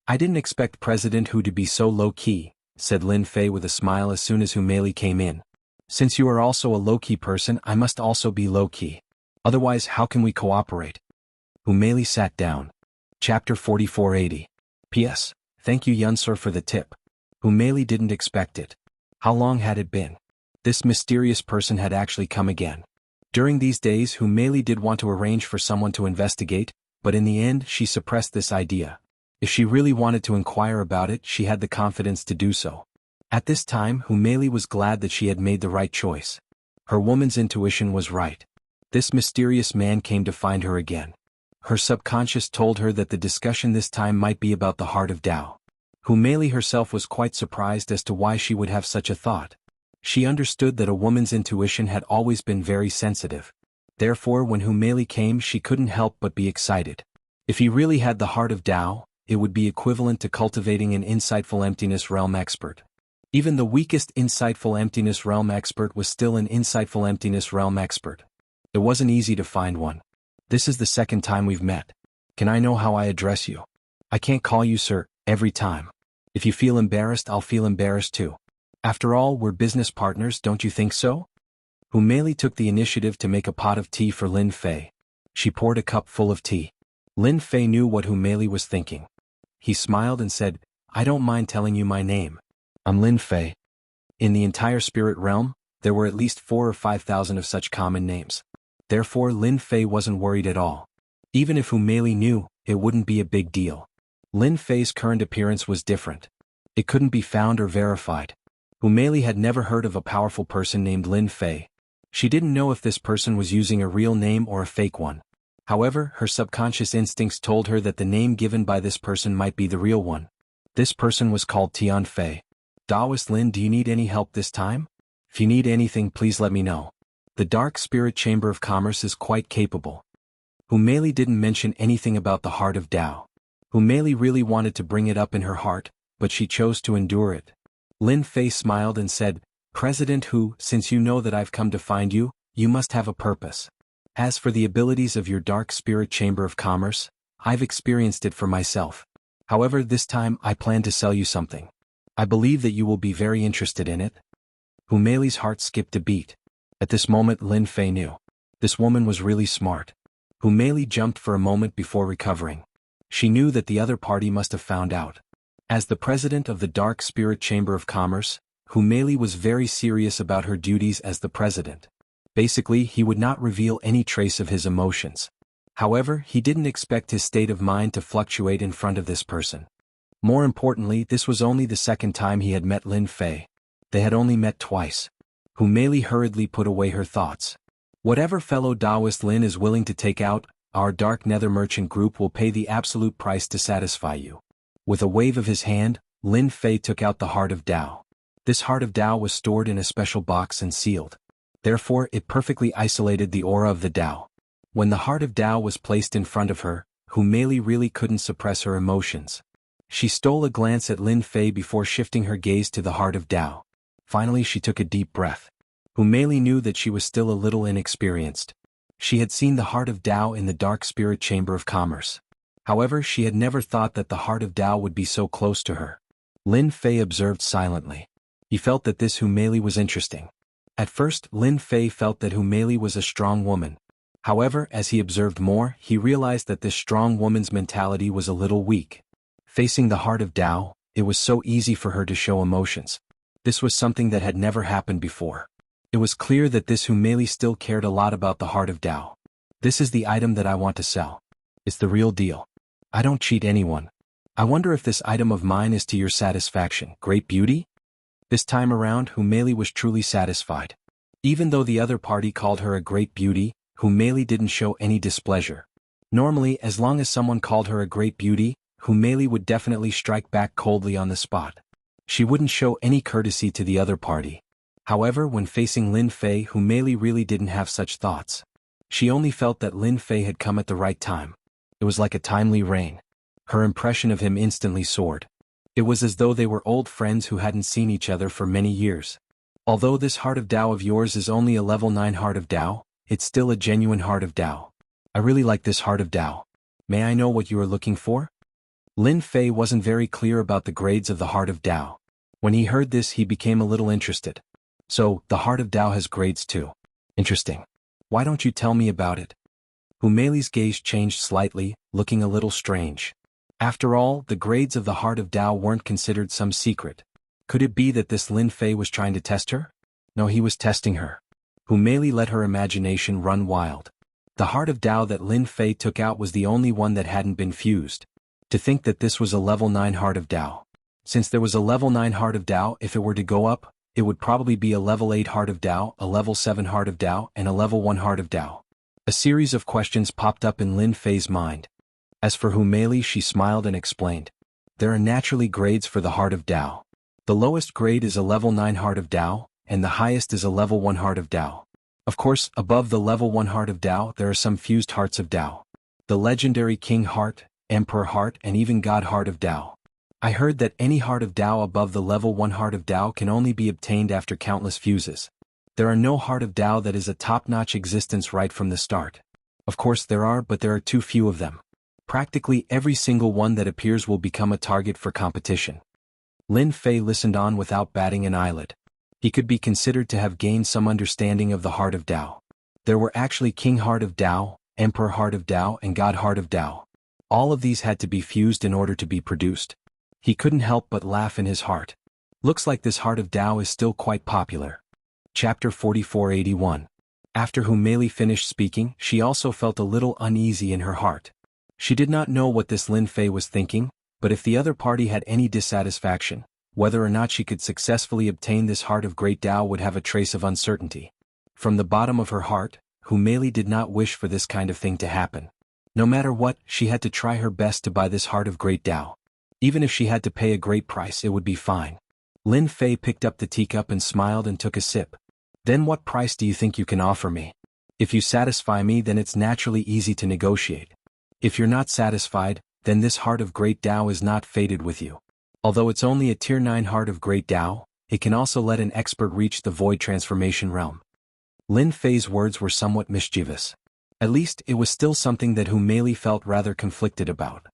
I didn't expect President Hu to be so low-key, said Lin Fei with a smile as soon as Hu Meili came in. Since you are also a low-key person, I must also be low-key. Otherwise, how can we cooperate? Hu Meili sat down. Chapter 4480. P.S. Thank you Yunsur for the tip. Hu Meili didn't expect it. How long had it been? This mysterious person had actually come again. During these days, Hu Meili did want to arrange for someone to investigate, but in the end she suppressed this idea. If she really wanted to inquire about it, she had the confidence to do so. At this time, Hu Meili was glad that she had made the right choice. Her woman's intuition was right. This mysterious man came to find her again. Her subconscious told her that the discussion this time might be about the heart of Tao. Hu Meili herself was quite surprised as to why she would have such a thought. She understood that a woman's intuition had always been very sensitive. Therefore, when Hu Meili came, she couldn't help but be excited. If he really had the heart of Tao, it would be equivalent to cultivating an insightful emptiness realm expert. Even the weakest insightful emptiness realm expert was still an insightful emptiness realm expert. It wasn't easy to find one. This is the second time we've met. Can I know how I address you? I can't call you sir every time. If you feel embarrassed, I'll feel embarrassed too. After all, we're business partners, don't you think so? Hu Meili took the initiative to make a pot of tea for Lin Fei. She poured a cup full of tea. Lin Fei knew what Hu Meili was thinking. He smiled and said, I don't mind telling you my name. I'm Lin Fei. In the entire spirit realm, there were at least 4,000 or 5,000 of such common names. Therefore, Lin Fei wasn't worried at all. Even if Hu Meili knew, it wouldn't be a big deal. Lin Fei's current appearance was different. It couldn't be found or verified. Hu Meili had never heard of a powerful person named Lin Fei. She didn't know if this person was using a real name or a fake one. However, her subconscious instincts told her that the name given by this person might be the real one. This person was called Tian Fei. Daoist Lin, do you need any help this time? If you need anything, please let me know. The Dark Spirit Chamber of Commerce is quite capable. Hu Meili didn't mention anything about the heart of Tao. Hu Meili really wanted to bring it up in her heart, but she chose to endure it. Lin Fei smiled and said, President Hu, since you know that I've come to find you, you must have a purpose. As for the abilities of your dark spirit chamber of commerce, I've experienced it for myself. However, this time I plan to sell you something. I believe that you will be very interested in it. Hu Meili's heart skipped a beat. At this moment Lin Fei knew. This woman was really smart. Hu Meili jumped for a moment before recovering. She knew that the other party must have found out. As the president of the Dark Spirit Chamber of Commerce, Hu Meili was very serious about her duties as the president. Basically, he would not reveal any trace of his emotions. However, he didn't expect his state of mind to fluctuate in front of this person. More importantly, this was only the second time he had met Lin Fei. They had only met twice. Hu Meili hurriedly put away her thoughts. Whatever fellow Taoist Lin is willing to take out, our Dark Nether Merchant Group will pay the absolute price to satisfy you. With a wave of his hand, Lin Fei took out the Heart of Tao. This Heart of Tao was stored in a special box and sealed. Therefore, it perfectly isolated the aura of the Tao. When the Heart of Tao was placed in front of her, Hu Meili really couldn't suppress her emotions. She stole a glance at Lin Fei before shifting her gaze to the Heart of Tao. Finally, she took a deep breath. Hu Meili knew that she was still a little inexperienced. She had seen the Heart of Tao in the Dark Spirit Chamber of Commerce. However, she had never thought that the Heart of Tao would be so close to her. Lin Fei observed silently. He felt that this Hu Meili was interesting. At first, Lin Fei felt that Hu Meili was a strong woman. However, as he observed more, he realized that this strong woman's mentality was a little weak. Facing the Heart of Tao, it was so easy for her to show emotions. This was something that had never happened before. It was clear that this Hu Meili still cared a lot about the Heart of Tao. This is the item that I want to sell. It's the real deal. I don't cheat anyone. I wonder if this item of mine is to your satisfaction, Great Beauty? This time around, Hu Meili was truly satisfied. Even though the other party called her a great beauty, Hu Meili didn't show any displeasure. Normally, as long as someone called her a great beauty, Hu Meili would definitely strike back coldly on the spot. She wouldn't show any courtesy to the other party. However, when facing Lin Fei, Hu Meili really didn't have such thoughts. She only felt that Lin Fei had come at the right time. It was like a timely rain. Her impression of him instantly soared. It was as though they were old friends who hadn't seen each other for many years. Although this Heart of Tao of yours is only a level 9 Heart of Tao, it's still a genuine Heart of Tao. I really like this Heart of Tao. May I know what you are looking for? Lin Fei wasn't very clear about the grades of the Heart of Tao. When he heard this, he became a little interested. So, the Heart of Tao has grades too. Interesting. Why don't you tell me about it? Hu Meili's gaze changed slightly, looking a little strange. After all, the grades of the Heart of Tao weren't considered some secret. Could it be that this Lin Fei was trying to test her? No, he was testing her. Hu Meili let her imagination run wild. The Heart of Tao that Lin Fei took out was the only one that hadn't been fused. To think that this was a level 9 Heart of Tao. Since there was a level 9 Heart of Tao, if it were to go up, it would probably be a level 8 Heart of Tao, a level 7 Heart of Tao, and a level 1 Heart of Tao. A series of questions popped up in Lin Fei's mind. As for Hu Meili, she smiled and explained. There are naturally grades for the Heart of Tao. The lowest grade is a level 9 Heart of Tao, and the highest is a level 1 Heart of Tao. Of course, above the level 1 Heart of Tao there are some fused Hearts of Tao. The legendary King Heart, Emperor Heart, and even God Heart of Tao. I heard that any Heart of Tao above the level 1 Heart of Tao can only be obtained after countless fuses. There are no Heart of Tao that is a top-notch existence right from the start. Of course there are, but there are too few of them. Practically every single one that appears will become a target for competition. Lin Fei listened on without batting an eyelid. He could be considered to have gained some understanding of the Heart of Tao. There were actually King Heart of Tao, Emperor Heart of Tao, and God Heart of Tao. All of these had to be fused in order to be produced. He couldn't help but laugh in his heart. Looks like this Heart of Tao is still quite popular. Chapter 4481. After Hu Meili finished speaking, she also felt a little uneasy in her heart. She did not know what this Lin Fei was thinking, but if the other party had any dissatisfaction, whether or not she could successfully obtain this Heart of Great Tao would have a trace of uncertainty. From the bottom of her heart, Hu Meili did not wish for this kind of thing to happen. No matter what, she had to try her best to buy this Heart of Great Tao. Even if she had to pay a great price, it would be fine. Lin Fei picked up the teacup and smiled and took a sip. Then what price do you think you can offer me? If you satisfy me, then it's naturally easy to negotiate. If you're not satisfied, then this heart of great Tao is not fated with you. Although it's only a tier 9 heart of great Tao, it can also let an expert reach the void transformation realm. Lin Fei's words were somewhat mischievous. At least, it was still something that Hu Meili felt rather conflicted about.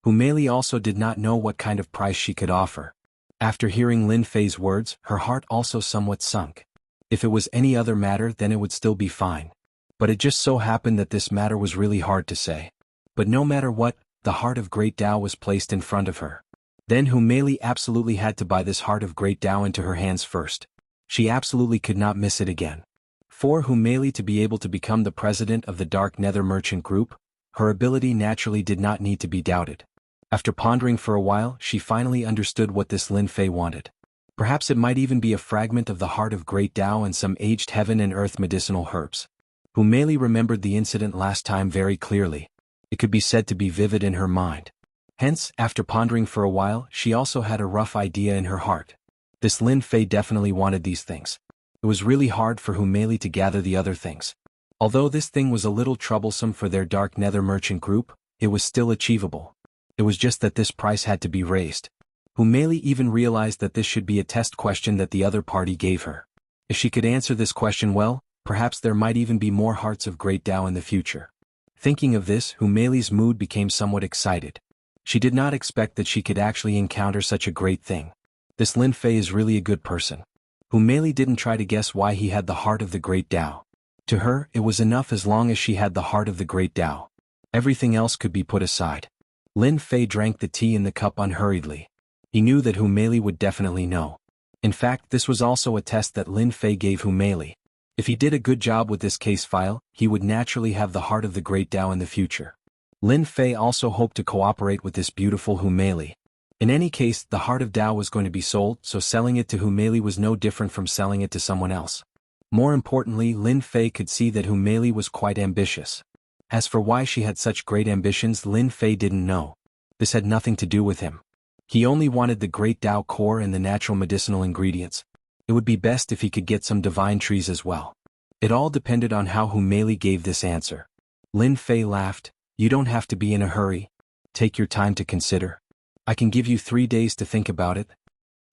Hu Meili also did not know what kind of price she could offer. After hearing Lin Fei's words, her heart also somewhat sunk. If it was any other matter, then it would still be fine. But it just so happened that this matter was really hard to say. But no matter what, the heart of great Tao was placed in front of her. Then Hu Meili absolutely had to buy this heart of great Tao into her hands first. She absolutely could not miss it again. For Hu Meili to be able to become the president of the Dark Nether Merchant Group, her ability naturally did not need to be doubted. After pondering for a while, she finally understood what this Lin Fei wanted. Perhaps it might even be a fragment of the heart of great Tao and some aged heaven and earth medicinal herbs. Hu Meili remembered the incident last time very clearly. It could be said to be vivid in her mind. Hence, after pondering for a while, she also had a rough idea in her heart. This Lin Fei definitely wanted these things. It was really hard for Hu Meili to gather the other things. Although this thing was a little troublesome for their Dark Nether Merchant Group, it was still achievable. It was just that this price had to be raised. Hu Meili even realized that this should be a test question that the other party gave her. If she could answer this question well, perhaps there might even be more hearts of great Tao in the future. Thinking of this, Hu Meili's mood became somewhat excited. She did not expect that she could actually encounter such a great thing. This Lin Fei is really a good person. Hu Meili didn't try to guess why he had the heart of the great Tao. To her, it was enough as long as she had the heart of the great Tao. Everything else could be put aside. Lin Fei drank the tea in the cup unhurriedly. He knew that Hu Meili would definitely know. In fact, this was also a test that Lin Fei gave Hu Meili. If he did a good job with this case file, he would naturally have the heart of the great Tao in the future. Lin Fei also hoped to cooperate with this beautiful Hu Meili. In any case, the heart of Tao was going to be sold, so selling it to Hu Meili was no different from selling it to someone else. More importantly, Lin Fei could see that Hu Meili was quite ambitious. As for why she had such great ambitions, Lin Fei didn't know. This had nothing to do with him. He only wanted the great Tao core and the natural medicinal ingredients. It would be best if he could get some divine trees as well. It all depended on how Hu Meili gave this answer. Lin Fei laughed. You don't have to be in a hurry. Take your time to consider. I can give you 3 days to think about it.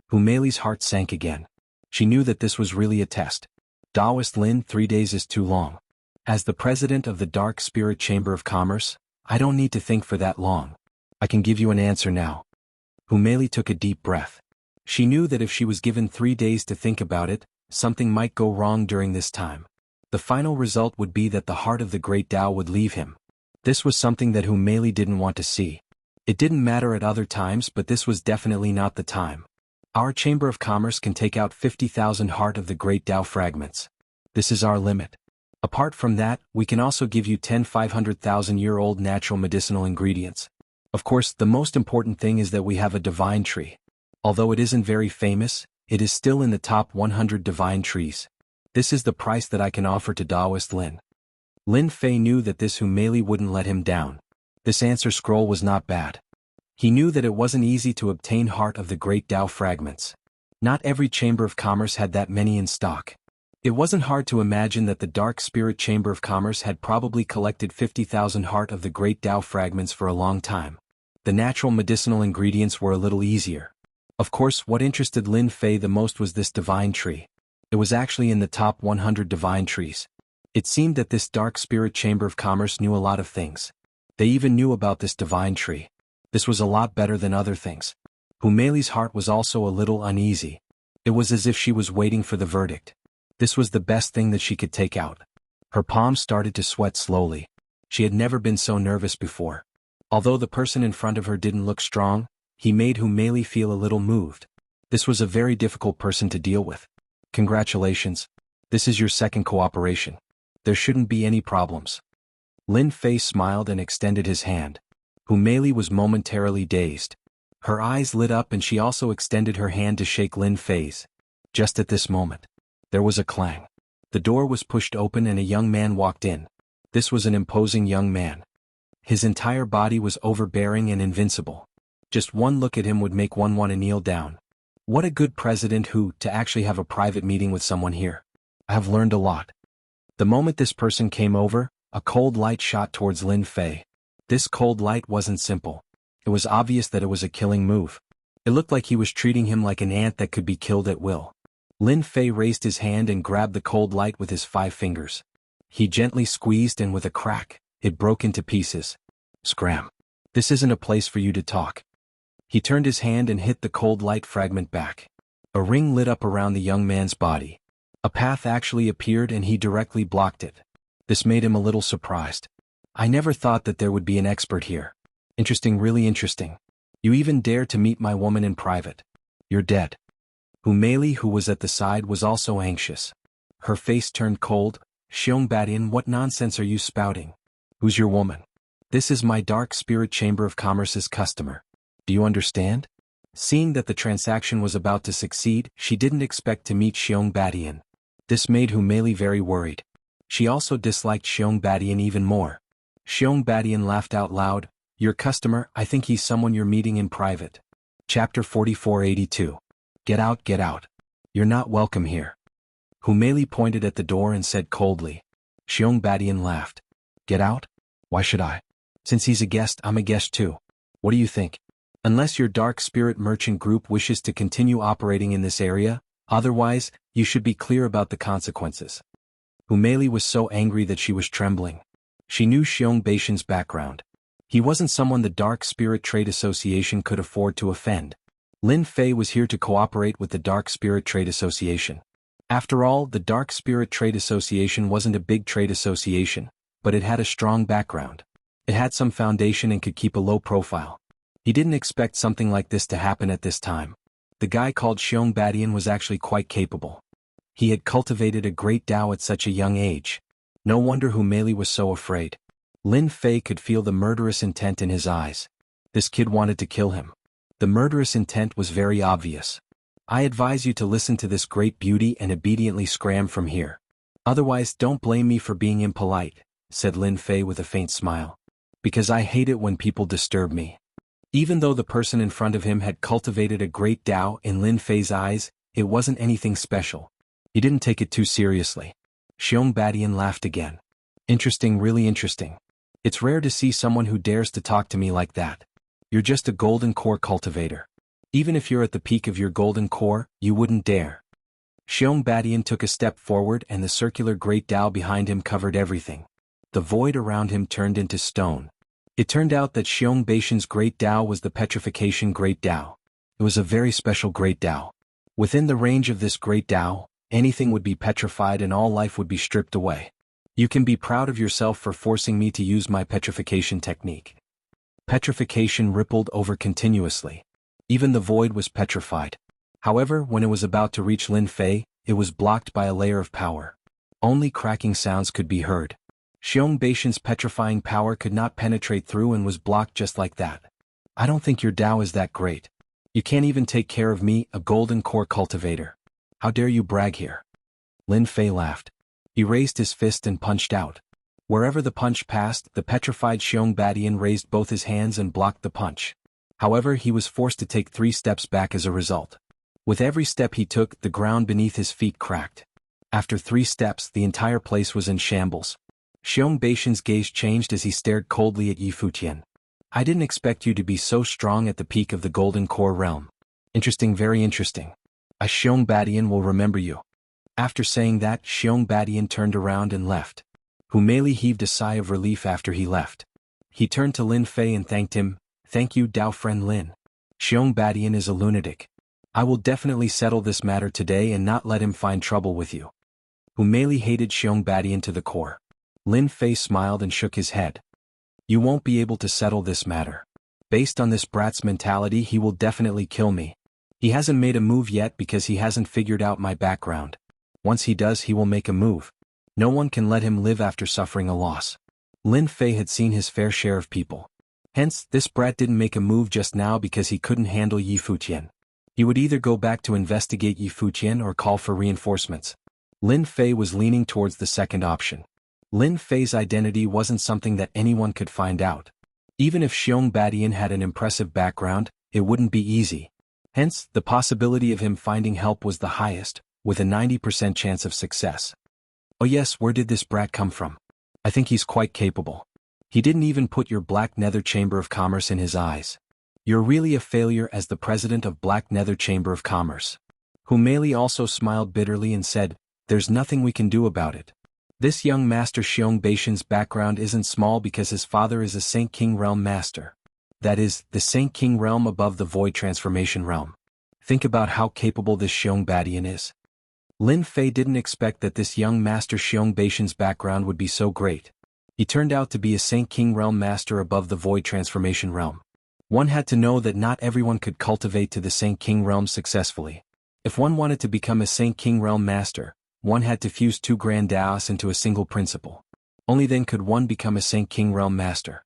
Hu Meili's heart sank again. She knew that this was really a test. Taoist Lin, 3 days is too long. As the president of the Dark Spirit Chamber of Commerce, I don't need to think for that long. I can give you an answer now. Hu Meili took a deep breath. She knew that if she was given 3 days to think about it, something might go wrong during this time. The final result would be that the heart of the great Tao would leave him. This was something that Hu Meili didn't want to see. It didn't matter at other times, but this was definitely not the time. Our Chamber of Commerce can take out 50,000 heart of the great Tao fragments. This is our limit. Apart from that, we can also give you 10 500,000-year-old natural medicinal ingredients. Of course, the most important thing is that we have a divine tree. Although it isn't very famous, it is still in the top 100 divine trees. This is the price that I can offer to Taoist Lin. Lin Fei knew that this Hu Meili wouldn't let him down. This answer scroll was not bad. He knew that it wasn't easy to obtain heart of the great Tao fragments. Not every Chamber of Commerce had that many in stock. It wasn't hard to imagine that the Dark Spirit Chamber of Commerce had probably collected 50,000 heart of the great Tao fragments for a long time. The natural medicinal ingredients were a little easier. Of course, what interested Lin Fei the most was this divine tree. It was actually in the top 100 divine trees. It seemed that this Dark Spirit Chamber of Commerce knew a lot of things. They even knew about this divine tree. This was a lot better than other things. Hu Meili's heart was also a little uneasy. It was as if she was waiting for the verdict. This was the best thing that she could take out. Her palms started to sweat slowly. She had never been so nervous before. Although the person in front of her didn't look strong, he made Hu Meili feel a little moved. This was a very difficult person to deal with. Congratulations. This is your second cooperation. There shouldn't be any problems. Lin Fei smiled and extended his hand. Hu Meili was momentarily dazed. Her eyes lit up and she also extended her hand to shake Lin Fei's. Just at this moment, there was a clang. The door was pushed open and a young man walked in. This was an imposing young man. His entire body was overbearing and invincible. Just one look at him would make one want to kneel down. What a good president to actually have a private meeting with someone here. I have learned a lot. The moment this person came over, a cold light shot towards Lin Fei. This cold light wasn't simple. It was obvious that it was a killing move. It looked like he was treating him like an ant that could be killed at will. Lin Fei raised his hand and grabbed the cold light with his 5 fingers. He gently squeezed and with a crack, it broke into pieces. Scram. This isn't a place for you to talk. He turned his hand and hit the cold light fragment back. A ring lit up around the young man's body. A path actually appeared and he directly blocked it. This made him a little surprised. I never thought that there would be an expert here. Interesting, really interesting. You even dare to meet my woman in private. You're dead. Humeli, who was at the side, was also anxious. Her face turned cold. Xiong, what nonsense are you spouting? Who's your woman? This is my Dark Spirit Chamber of Commerce's customer. Do you understand? Seeing that the transaction was about to succeed, she didn't expect to meet Xiong. This made Humeli very worried. She also disliked Xiong even more. Xiong laughed out loud. Your customer, I think he's someone you're meeting in private. Chapter 4482. Get out, get out. You're not welcome here. Humeli pointed at the door and said coldly. Xiong laughed. Get out? Why should I? Since he's a guest, I'm a guest too. What do you think? Unless your Dark Spirit Merchant Group wishes to continue operating in this area, otherwise, you should be clear about the consequences. Humeli was so angry that she was trembling. She knew Xiong background. He wasn't someone the Dark Spirit Trade Association could afford to offend. Lin Fei was here to cooperate with the Dark Spirit Trade Association. After all, the Dark Spirit Trade Association wasn't a big trade association, but it had a strong background. It had some foundation and could keep a low profile. He didn't expect something like this to happen at this time. The guy called Xiong was actually quite capable. He had cultivated a great Tao at such a young age. No wonder Humeli was so afraid. Lin Fei could feel the murderous intent in his eyes. This kid wanted to kill him. The murderous intent was very obvious. I advise you to listen to this great beauty and obediently scram from here. Otherwise, don't blame me for being impolite, said Lin Fei with a faint smile. Because I hate it when people disturb me. Even though the person in front of him had cultivated a great Tao, in Lin Fei's eyes, it wasn't anything special. He didn't take it too seriously. Xiong laughed again. Interesting, really interesting. It's rare to see someone who dares to talk to me like that. You're just a golden core cultivator. Even if you're at the peak of your golden core, you wouldn't dare. Xiong took a step forward and the circular great Tao behind him covered everything. The void around him turned into stone. It turned out that Xiong great Tao was the petrification great Tao. It was a very special great Tao. Within the range of this great Tao, anything would be petrified and all life would be stripped away. You can be proud of yourself for forcing me to use my petrification technique. Petrification rippled over continuously. Even the void was petrified. However, when it was about to reach Lin Fei, it was blocked by a layer of power. Only cracking sounds could be heard. Xiong petrifying power could not penetrate through and was blocked just like that. I don't think your Tao is that great. You can't even take care of me, a golden core cultivator. How dare you brag here? Lin Fei laughed. He raised his fist and punched out. Wherever the punch passed, the petrified Xiong raised both his hands and blocked the punch. However, he was forced to take 3 steps back as a result. With every step he took, the ground beneath his feet cracked. After 3 steps, the entire place was in shambles. Xiong gaze changed as he stared coldly at Yi Futian. I didn't expect you to be so strong at the peak of the Golden Core realm. Interesting, very interesting. A Xiong will remember you. After saying that, Xiong turned around and left. Humeli heaved a sigh of relief after he left. He turned to Lin Fei and thanked him. Thank you, Tao friend Lin. Xiong is a lunatic. I will definitely settle this matter today and not let him find trouble with you. Humeli hated Xiong to the core. Lin Fei smiled and shook his head. You won't be able to settle this matter. Based on this brat's mentality, he will definitely kill me. He hasn't made a move yet because he hasn't figured out my background. Once he does, he will make a move. No one can let him live after suffering a loss. Lin Fei had seen his fair share of people. Hence, this brat didn't make a move just now because he couldn't handle Yi Futian. He would either go back to investigate Yi Futian or call for reinforcements. Lin Fei was leaning towards the second option. Lin Fei's identity wasn't something that anyone could find out. Even if Xiong had an impressive background, it wouldn't be easy. Hence, the possibility of him finding help was the highest, with a 90% chance of success. Oh yes, where did this brat come from? I think he's quite capable. He didn't even put your Black Nether Chamber of Commerce in his eyes. You're really a failure as the president of Black Nether Chamber of Commerce. Humeli also smiled bitterly and said, there's nothing we can do about it. This young master Xiong Beishan's background isn't small because his father is a Saint King Realm master. That is, the Saint King Realm above the Void Transformation Realm. Think about how capable this Xiong Badian is. Lin Fei didn't expect that this young master Xiong Beishan's background would be so great. He turned out to be a Saint King Realm master above the Void Transformation Realm. One had to know that not everyone could cultivate to the Saint King Realm successfully. If one wanted to become a Saint King Realm master, one had to fuse 2 Grand Daos into a single principle. Only then could one become a Saint King Realm master.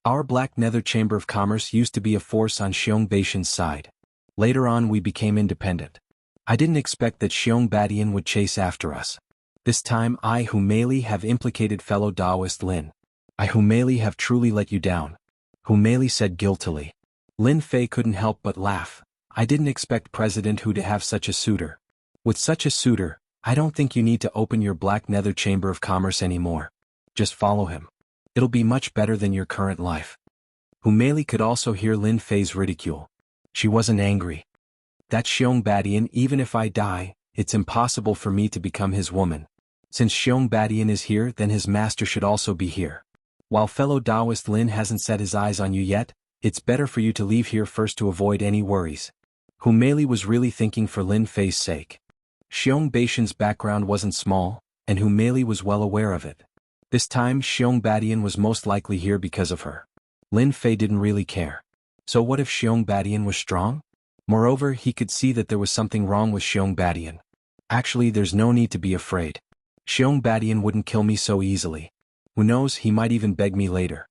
Our Black Nether Chamber of Commerce used to be a force on Xiong Beishan's side. Later on we became independent. I didn't expect that Xiong Badian would chase after us. This time I Humeli have implicated fellow Daoist Lin. I Humeli have truly let you down. Humeli said guiltily. Lin Fei couldn't help but laugh. I didn't expect President Hu to have such a suitor. With such a suitor, I don't think you need to open your Black Nether Chamber of Commerce anymore. Just follow him. It'll be much better than your current life. Humeli could also hear Lin Fei's ridicule. She wasn't angry. That Xiong Badian, even if I die, it's impossible for me to become his woman. Since Xiong Badian is here, then his master should also be here. While fellow Daoist Lin hasn't set his eyes on you yet, it's better for you to leave here first to avoid any worries. Humeli was really thinking for Lin Fei's sake. Xiong Beishan's background wasn't small, and Humeli was well aware of it. This time Xiong Badian was most likely here because of her. Lin Fei didn't really care. So what if Xiong Badian was strong? Moreover, he could see that there was something wrong with Xiong Badian. Actually, there's no need to be afraid. Xiong Badian wouldn't kill me so easily. Who knows, he might even beg me later.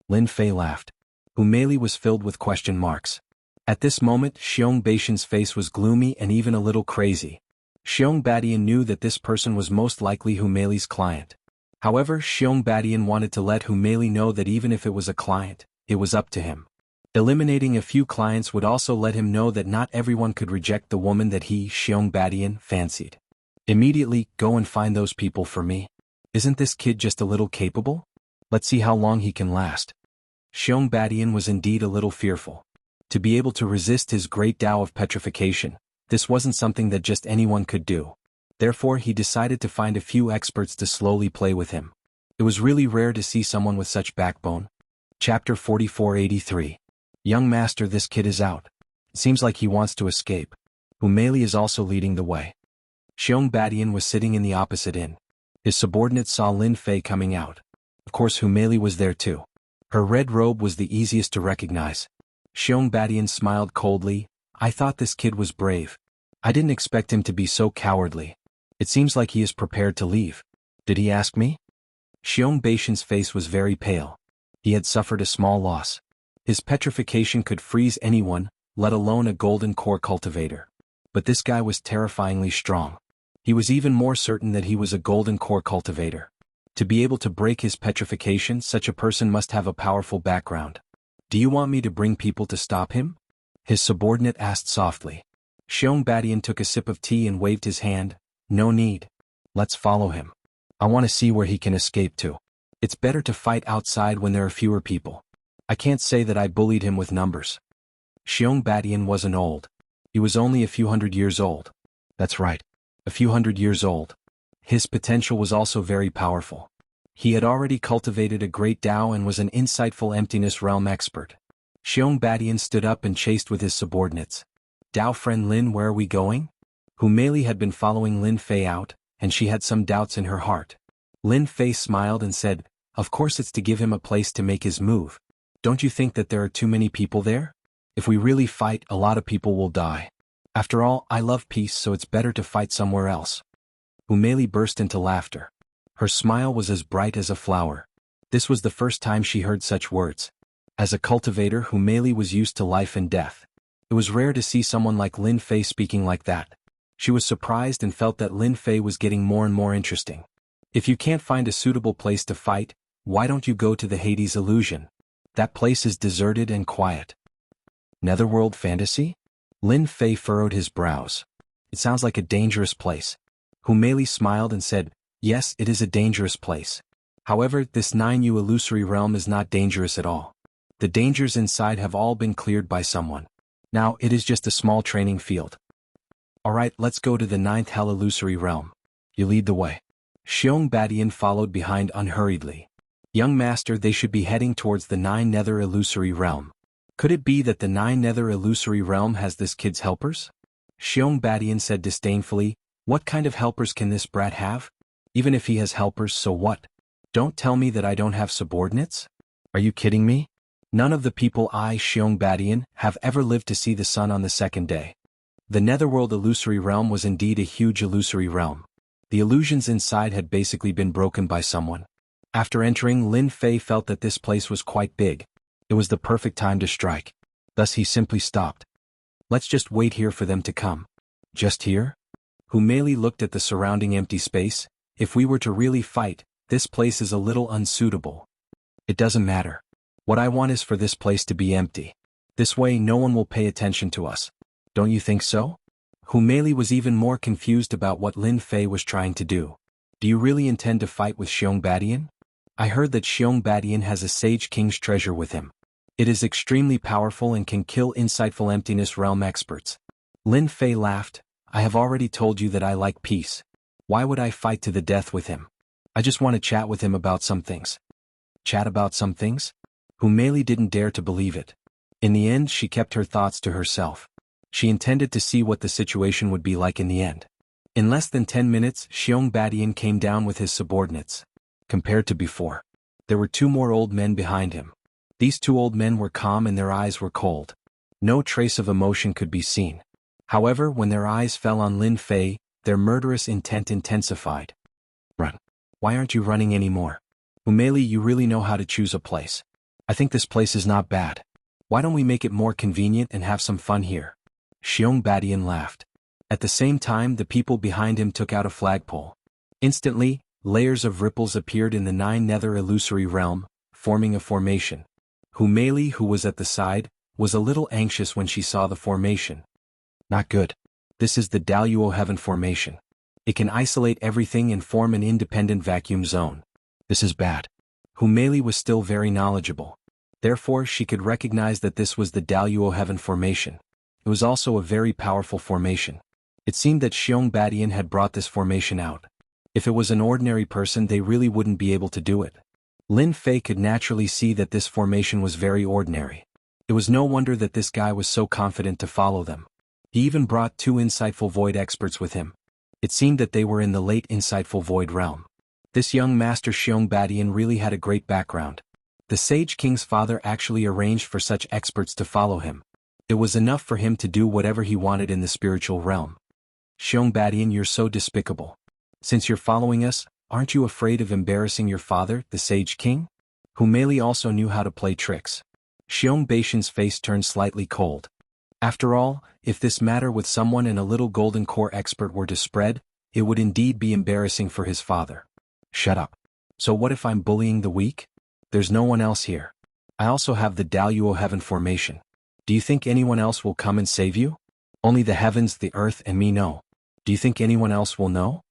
Lin Fei laughed. Humeli was filled with question marks. At this moment, Xiong Beishan's face was gloomy and even a little crazy. Xiong Badian knew that this person was most likely Humeli's client. However, Xiong Badian wanted to let Humeli know that even if it was a client, it was up to him. Eliminating a few clients would also let him know that not everyone could reject the woman that he, Xiong Badian, fancied. Immediately, go and find those people for me. Isn't this kid just a little capable? Let's see how long he can last. Xiong Badian was indeed a little fearful. To be able to resist his great Tao of petrification, this wasn't something that just anyone could do. Therefore he decided to find a few experts to slowly play with him. It was really rare to see someone with such backbone. Chapter 4483. Young master, this kid is out. It seems like he wants to escape. Humeli is also leading the way. Xiong Badian was sitting in the opposite inn. His subordinates saw Lin Fei coming out. Of course Humeli was there too. Her red robe was the easiest to recognize. Xiong Badian smiled coldly. I thought this kid was brave. I didn't expect him to be so cowardly. It seems like he is prepared to leave. Did he ask me? Xiong Beishan's face was very pale. He had suffered a small loss. His petrification could freeze anyone, let alone a golden core cultivator. But this guy was terrifyingly strong. He was even more certain that he was a golden core cultivator. To be able to break his petrification, such a person must have a powerful background. Do you want me to bring people to stop him? His subordinate asked softly. Xiong Badian took a sip of tea and waved his hand. No need. Let's follow him. I want to see where he can escape to. It's better to fight outside when there are fewer people. I can't say that I bullied him with numbers. Xiong Badian wasn't old. He was only a few hundred years old. That's right. A few hundred years old. His potential was also very powerful. He had already cultivated a great Tao and was an insightful emptiness realm expert. Xiong Badian stood up and chased with his subordinates. Tao friend Lin, where are we going? Humeli had been following Lin Fei out, and she had some doubts in her heart. Lin Fei smiled and said, of course it's to give him a place to make his move. Don't you think that there are too many people there? If we really fight, a lot of people will die. After all, I love peace, so it's better to fight somewhere else. Humeli burst into laughter. Her smile was as bright as a flower. This was the first time she heard such words. As a cultivator, Humeli was used to life and death. It was rare to see someone like Lin Fei speaking like that. She was surprised and felt that Lin Fei was getting more and more interesting. If you can't find a suitable place to fight, why don't you go to the Hades illusion? That place is deserted and quiet. Netherworld fantasy? Lin Fei furrowed his brows. It sounds like a dangerous place. Humeli smiled and said, Yes, it is a dangerous place. However, this 9U illusory realm is not dangerous at all. The dangers inside have all been cleared by someone. Now, it is just a small training field. Alright, let's go to the 9th Hell illusory realm. You lead the way. Xiong Badian followed behind unhurriedly. Young master, they should be heading towards the 9 Nether illusory realm. Could it be that the 9 Nether illusory realm has this kid's helpers? Xiong Badian said disdainfully, what kind of helpers can this brat have? Even if he has helpers, so what? Don't tell me that I don't have subordinates? Are you kidding me? None of the people I, Xiong Badian, have ever lived to see the sun on the 2nd day. The Netherworld illusory realm was indeed a huge illusory realm. The illusions inside had basically been broken by someone. After entering, Lin Fei felt that this place was quite big. It was the perfect time to strike. Thus he simply stopped. Let's just wait here for them to come. Just here? Hu Meili looked at the surrounding empty space. If we were to really fight, this place is a little unsuitable. It doesn't matter. What I want is for this place to be empty. This way no one will pay attention to us. Don't you think so? Hu Meili was even more confused about what Lin Fei was trying to do. Do you really intend to fight with Xiong Badian? I heard that Xiong Badian has a Sage King's treasure with him. It is extremely powerful and can kill insightful emptiness realm experts. Lin Fei laughed. I have already told you that I like peace. Why would I fight to the death with him? I just want to chat with him about some things. Chat about some things? Hu Meili didn't dare to believe it. In the end, she kept her thoughts to herself. She intended to see what the situation would be like in the end. In less than 10 minutes, Xiong Badian came down with his subordinates. Compared to before, there were 2 more old men behind him. These 2 old men were calm and their eyes were cold. No trace of emotion could be seen. However, when their eyes fell on Lin Fei, their murderous intent intensified. Run. Why aren't you running anymore? Hu Meili, you really know how to choose a place. I think this place is not bad. Why don't we make it more convenient and have some fun here? Xiong Badian laughed. At the same time, the people behind him took out a flagpole. Instantly, layers of ripples appeared in the 9 Nether illusory realm, forming a formation. Hu Meili, who was at the side, was a little anxious when she saw the formation. Not good. This is the Daluo Heaven formation. It can isolate everything and form an independent vacuum zone. This is bad. Hu Meili was still very knowledgeable. Therefore, she could recognize that this was the Daluo Heaven formation. It was also a very powerful formation. It seemed that Xiong Badian had brought this formation out. If it was an ordinary person, they really wouldn't be able to do it. Lin Fei could naturally see that this formation was very ordinary. It was no wonder that this guy was so confident to follow them. He even brought 2 insightful void experts with him. It seemed that they were in the late insightful void realm. This young master Xiong Badian really had a great background. The Sage King's father actually arranged for such experts to follow him. It was enough for him to do whatever he wanted in the spiritual realm. Xiong Badian, you're so despicable. Since you're following us, aren't you afraid of embarrassing your father, the Sage King? Hu Meili also knew how to play tricks. Xiong Badian's face turned slightly cold. After all, if this matter with someone and a little golden core expert were to spread, it would indeed be embarrassing for his father. Shut up. So what if I'm bullying the weak? There's no one else here. I also have the Daluo Heaven formation. Do you think anyone else will come and save you? Only the heavens, the earth, and me know. Do you think anyone else will know?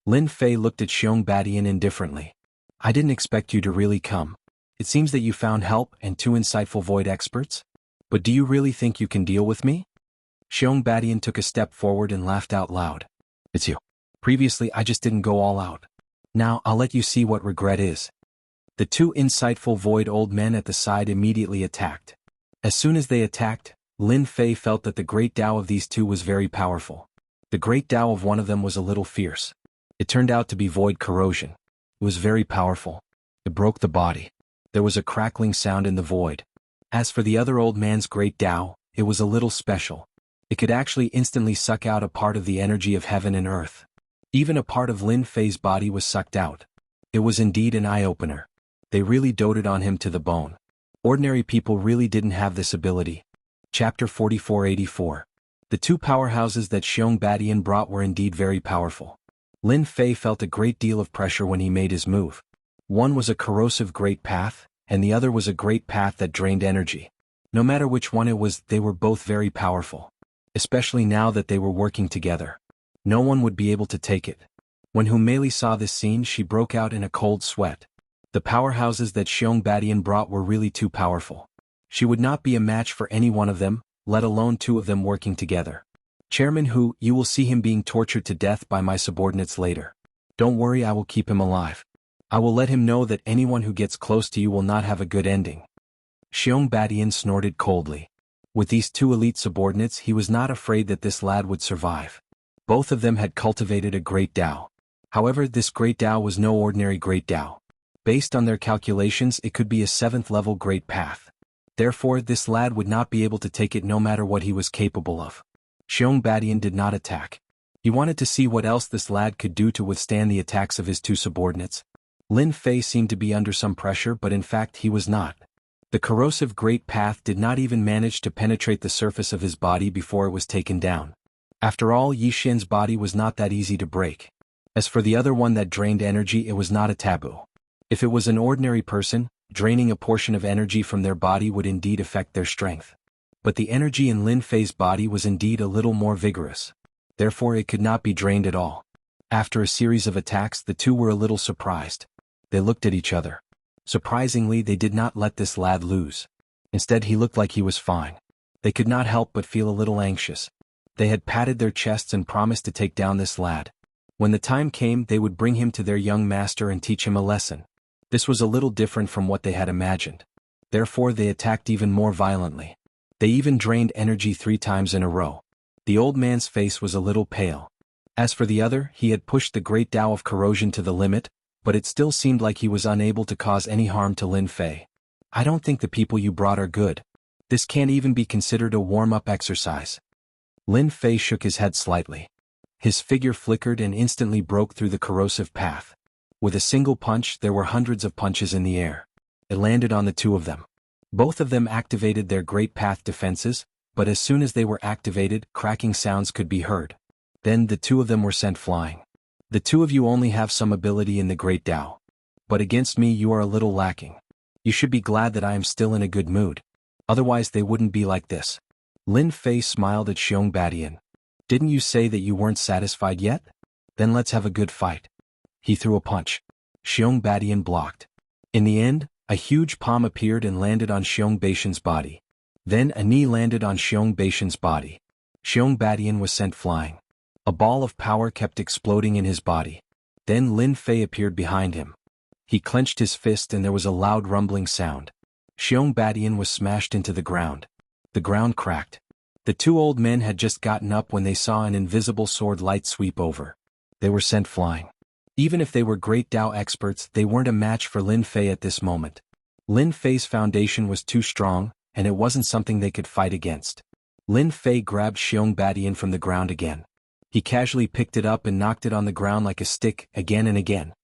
Lin Fei looked at Xiong Badian indifferently. I didn't expect you to really come. It seems that you found help and 2 insightful void experts. But do you really think you can deal with me? Xiong Badian took a step forward and laughed out loud. It's you. Previously I just didn't go all out. Now I'll let you see what regret is. The 2 insightful void old men at the side immediately attacked. As soon as they attacked, Lin Fei felt that the great Tao of these 2 was very powerful. The great Tao of one of them was a little fierce. It turned out to be void corrosion. It was very powerful. It broke the body. There was a crackling sound in the void. As for the other old man's great Tao, it was a little special. It could actually instantly suck out a part of the energy of heaven and earth. Even a part of Lin Fei's body was sucked out. It was indeed an eye-opener. They really doted on him to the bone. Ordinary people really didn't have this ability. Chapter 4484. The 2 powerhouses that Xiong Badian brought were indeed very powerful. Lin Fei felt a great deal of pressure when he made his move. One was a corrosive great path, and the other was a great path that drained energy. No matter which one it was, they were both very powerful. Especially now that they were working together. No one would be able to take it. When Hu Mei saw this scene, she broke out in a cold sweat. The powerhouses that Xiong Badian brought were really too powerful. She would not be a match for any one of them, let alone two of them working together. Chairman Hu, you will see him being tortured to death by my subordinates later. Don't worry, I will keep him alive. I will let him know that anyone who gets close to you will not have a good ending. Xiong Badian snorted coldly. With these two elite subordinates, he was not afraid that this lad would survive. Both of them had cultivated a great Tao. However, this great Tao was no ordinary great Tao. Based on their calculations, it could be a 7th level great path. Therefore, this lad would not be able to take it no matter what he was capable of. Xiong Badian did not attack. He wanted to see what else this lad could do to withstand the attacks of his two subordinates. Lin Fei seemed to be under some pressure, but in fact he was not. The corrosive great path did not even manage to penetrate the surface of his body before it was taken down. After all, Yi Xian's body was not that easy to break. As for the other one that drained energy, it was not a taboo. If it was an ordinary person, draining a portion of energy from their body would indeed affect their strength. But the energy in Lin Fei's body was indeed a little more vigorous. Therefore it could not be drained at all. After a series of attacks, the two were a little surprised. They looked at each other. Surprisingly, they did not let this lad lose. Instead, he looked like he was fine. They could not help but feel a little anxious. They had patted their chests and promised to take down this lad. When the time came, they would bring him to their young master and teach him a lesson. This was a little different from what they had imagined. Therefore they attacked even more violently. They even drained energy 3 times in a row. The old man's face was a little pale. As for the other, he had pushed the great Tao of corrosion to the limit, but it still seemed like he was unable to cause any harm to Lin Fei. I don't think the people you brought are good. This can't even be considered a warm-up exercise. Lin Fei shook his head slightly. His figure flickered and instantly broke through the corrosive path. With a single punch, there were hundreds of punches in the air. It landed on the two of them. Both of them activated their great path defenses, but as soon as they were activated, cracking sounds could be heard. Then the two of them were sent flying. The two of you only have some ability in the great Tao. But against me you are a little lacking. You should be glad that I am still in a good mood. Otherwise they wouldn't be like this. Lin Fei smiled at Xiong Badian. Didn't you say that you weren't satisfied yet? Then let's have a good fight. He threw a punch. Xiong Badian blocked. In the end, a huge palm appeared and landed on Xiong Baishan's body. Then a knee landed on Xiong Baishan's body. Xiong Badian was sent flying. A ball of power kept exploding in his body. Then Lin Fei appeared behind him. He clenched his fist and there was a loud rumbling sound. Xiong Badian was smashed into the ground. The ground cracked. The two old men had just gotten up when they saw an invisible sword light sweep over. They were sent flying. Even if they were great Tao experts, they weren't a match for Lin Fei at this moment. Lin Fei's foundation was too strong, and it wasn't something they could fight against. Lin Fei grabbed Xiong Badian from the ground again. He casually picked it up and knocked it on the ground like a stick, again and again.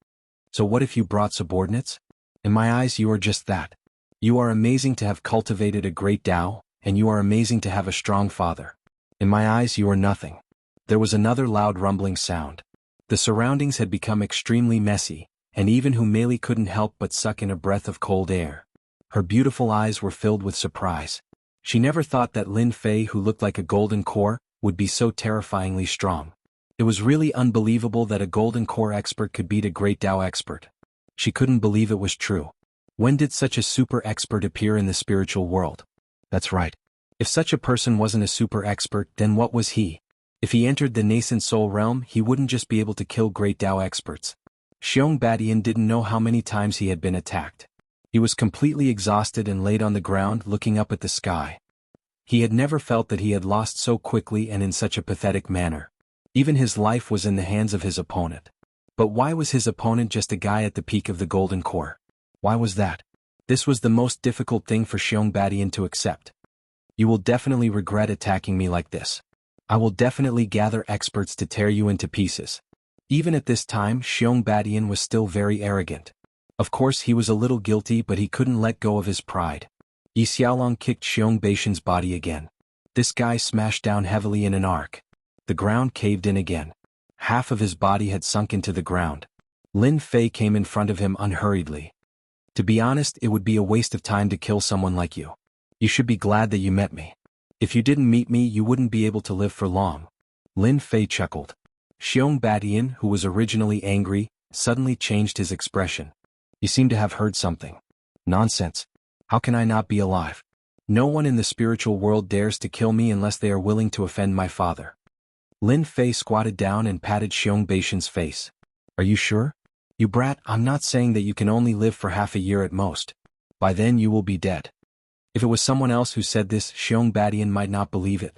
So what if you brought subordinates? In my eyes you are just that. You are amazing to have cultivated a great Tao, and you are amazing to have a strong father. In my eyes you are nothing. There was another loud rumbling sound. The surroundings had become extremely messy, and even Hu Mei couldn't help but suck in a breath of cold air. Her beautiful eyes were filled with surprise. She never thought that Lin Fei, who looked like a golden core, would be so terrifyingly strong. It was really unbelievable that a golden core expert could beat a great Tao expert. She couldn't believe it was true. When did such a super expert appear in the spiritual world? That's right. If such a person wasn't a super expert, then what was he? If he entered the nascent soul realm, he wouldn't just be able to kill great Tao experts. Xiong Badian didn't know how many times he had been attacked. He was completely exhausted and laid on the ground looking up at the sky. He had never felt that he had lost so quickly and in such a pathetic manner. Even his life was in the hands of his opponent. But why was his opponent just a guy at the peak of the golden core? Why was that? This was the most difficult thing for Xiong Badian to accept. You will definitely regret attacking me like this. I will definitely gather experts to tear you into pieces. Even at this time, Xiong Badian was still very arrogant. Of course he was a little guilty, but he couldn't let go of his pride. Yi Xiaolong kicked Xiong Baishan's body again. This guy smashed down heavily in an arc. The ground caved in again. Half of his body had sunk into the ground. Lin Fei came in front of him unhurriedly. To be honest, it would be a waste of time to kill someone like you. You should be glad that you met me. If you didn't meet me, you wouldn't be able to live for long. Lin Fei chuckled. Xiong Badian, who was originally angry, suddenly changed his expression. You seem to have heard something. Nonsense. How can I not be alive? No one in the spiritual world dares to kill me unless they are willing to offend my father. Lin Fei squatted down and patted Xiong Badian's face. Are you sure? You brat, I'm not saying that you can only live for half a year at most. By then you will be dead. If it was someone else who said this, Xiong Badian might not believe it.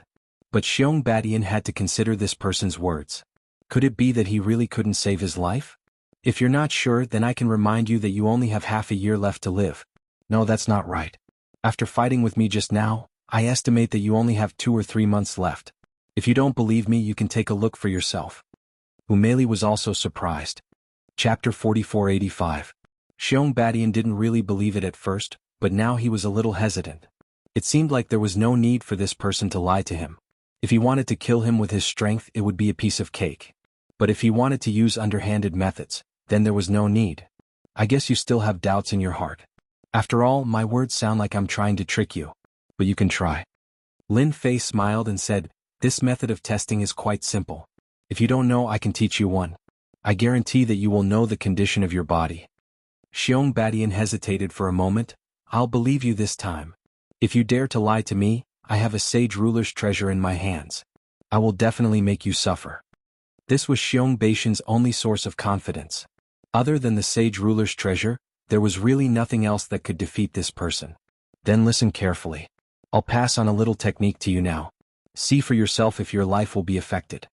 But Xiong Badian had to consider this person's words. Could it be that he really couldn't save his life? If you're not sure, then I can remind you that you only have half a year left to live. No, that's not right. After fighting with me just now, I estimate that you only have 2 or 3 months left. If you don't believe me, you can take a look for yourself. Umeli was also surprised. Chapter 4485. Xiong Badian didn't really believe it at first, but now he was a little hesitant. It seemed like there was no need for this person to lie to him. If he wanted to kill him with his strength, it would be a piece of cake. But if he wanted to use underhanded methods, then there was no need. I guess you still have doubts in your heart. After all, my words sound like I'm trying to trick you. But you can try. Lin Fei smiled and said, this method of testing is quite simple. If you don't know, I can teach you one. I guarantee that you will know the condition of your body. Xiong Badian hesitated for a moment. I'll believe you this time. If you dare to lie to me, I have a sage ruler's treasure in my hands. I will definitely make you suffer. This was Xiong Badian's only source of confidence. Other than the sage ruler's treasure, there was really nothing else that could defeat this person. Then listen carefully. I'll pass on a little technique to you now. See for yourself if your life will be affected.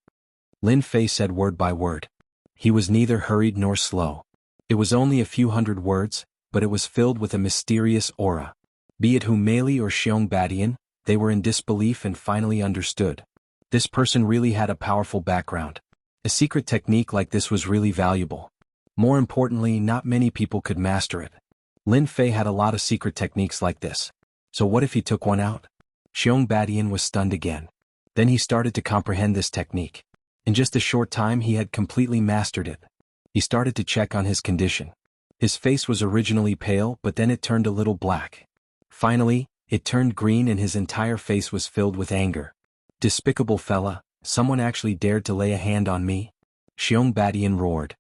Lin Fei said word by word. He was neither hurried nor slow. It was only a few hundred words, but it was filled with a mysterious aura. Be it Umeli or Xiong Badian, they were in disbelief and finally understood. This person really had a powerful background. A secret technique like this was really valuable. More importantly, not many people could master it. Lin Fei had a lot of secret techniques like this. So what if he took one out? Xiong Badian was stunned again. Then he started to comprehend this technique. In just a short time he had completely mastered it. He started to check on his condition. His face was originally pale, but then it turned a little black. Finally, it turned green and his entire face was filled with anger. Despicable fella, someone actually dared to lay a hand on me? Xiong Badian roared.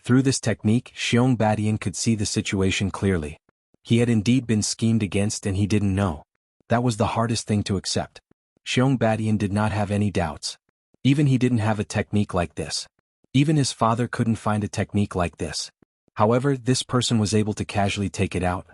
Through this technique, Xiong Badian could see the situation clearly. He had indeed been schemed against and he didn't know. That was the hardest thing to accept. Xiong Badian did not have any doubts. Even he didn't have a technique like this. Even his father couldn't find a technique like this. However, this person was able to casually take it out.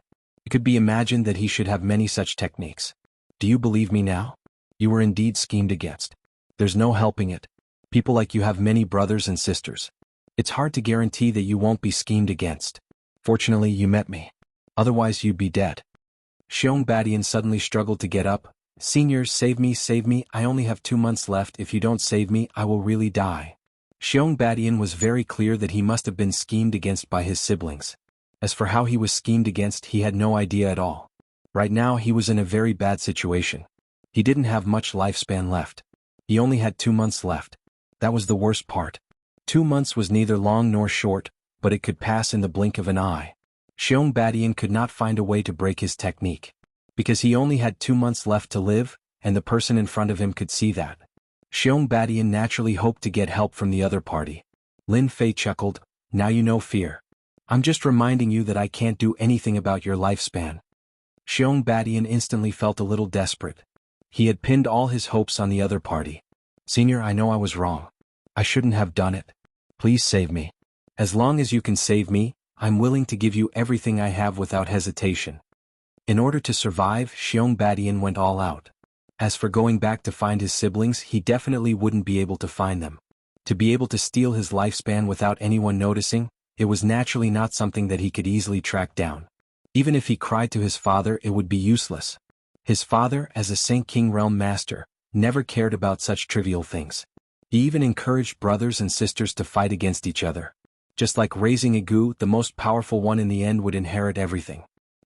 It could be imagined that he should have many such techniques. Do you believe me now? You were indeed schemed against. There's no helping it. People like you have many brothers and sisters. It's hard to guarantee that you won't be schemed against. Fortunately, you met me. Otherwise you'd be dead. Xiong Badian suddenly struggled to get up. Senior, save me, I only have 2 months left. If you don't save me, I will really die. Xiong Badian was very clear that he must have been schemed against by his siblings. As for how he was schemed against, he had no idea at all. Right now he was in a very bad situation. He didn't have much lifespan left. He only had 2 months left. That was the worst part. 2 months was neither long nor short, but it could pass in the blink of an eye. Xiong Badian could not find a way to break his technique. Because he only had 2 months left to live, and the person in front of him could see that. Xiong Badian naturally hoped to get help from the other party. Lin Fei chuckled, now you know fear. I'm just reminding you that I can't do anything about your lifespan. Xiong Badian instantly felt a little desperate. He had pinned all his hopes on the other party. Senior, I know I was wrong. I shouldn't have done it. Please save me. As long as you can save me, I'm willing to give you everything I have without hesitation. In order to survive, Xiong Badian went all out. As for going back to find his siblings, he definitely wouldn't be able to find them. To be able to steal his lifespan without anyone noticing, it was naturally not something that he could easily track down. Even if he cried to his father, it would be useless. His father, as a Saint King Realm Master, never cared about such trivial things. He even encouraged brothers and sisters to fight against each other. Just like raising a gu, the most powerful one in the end would inherit everything.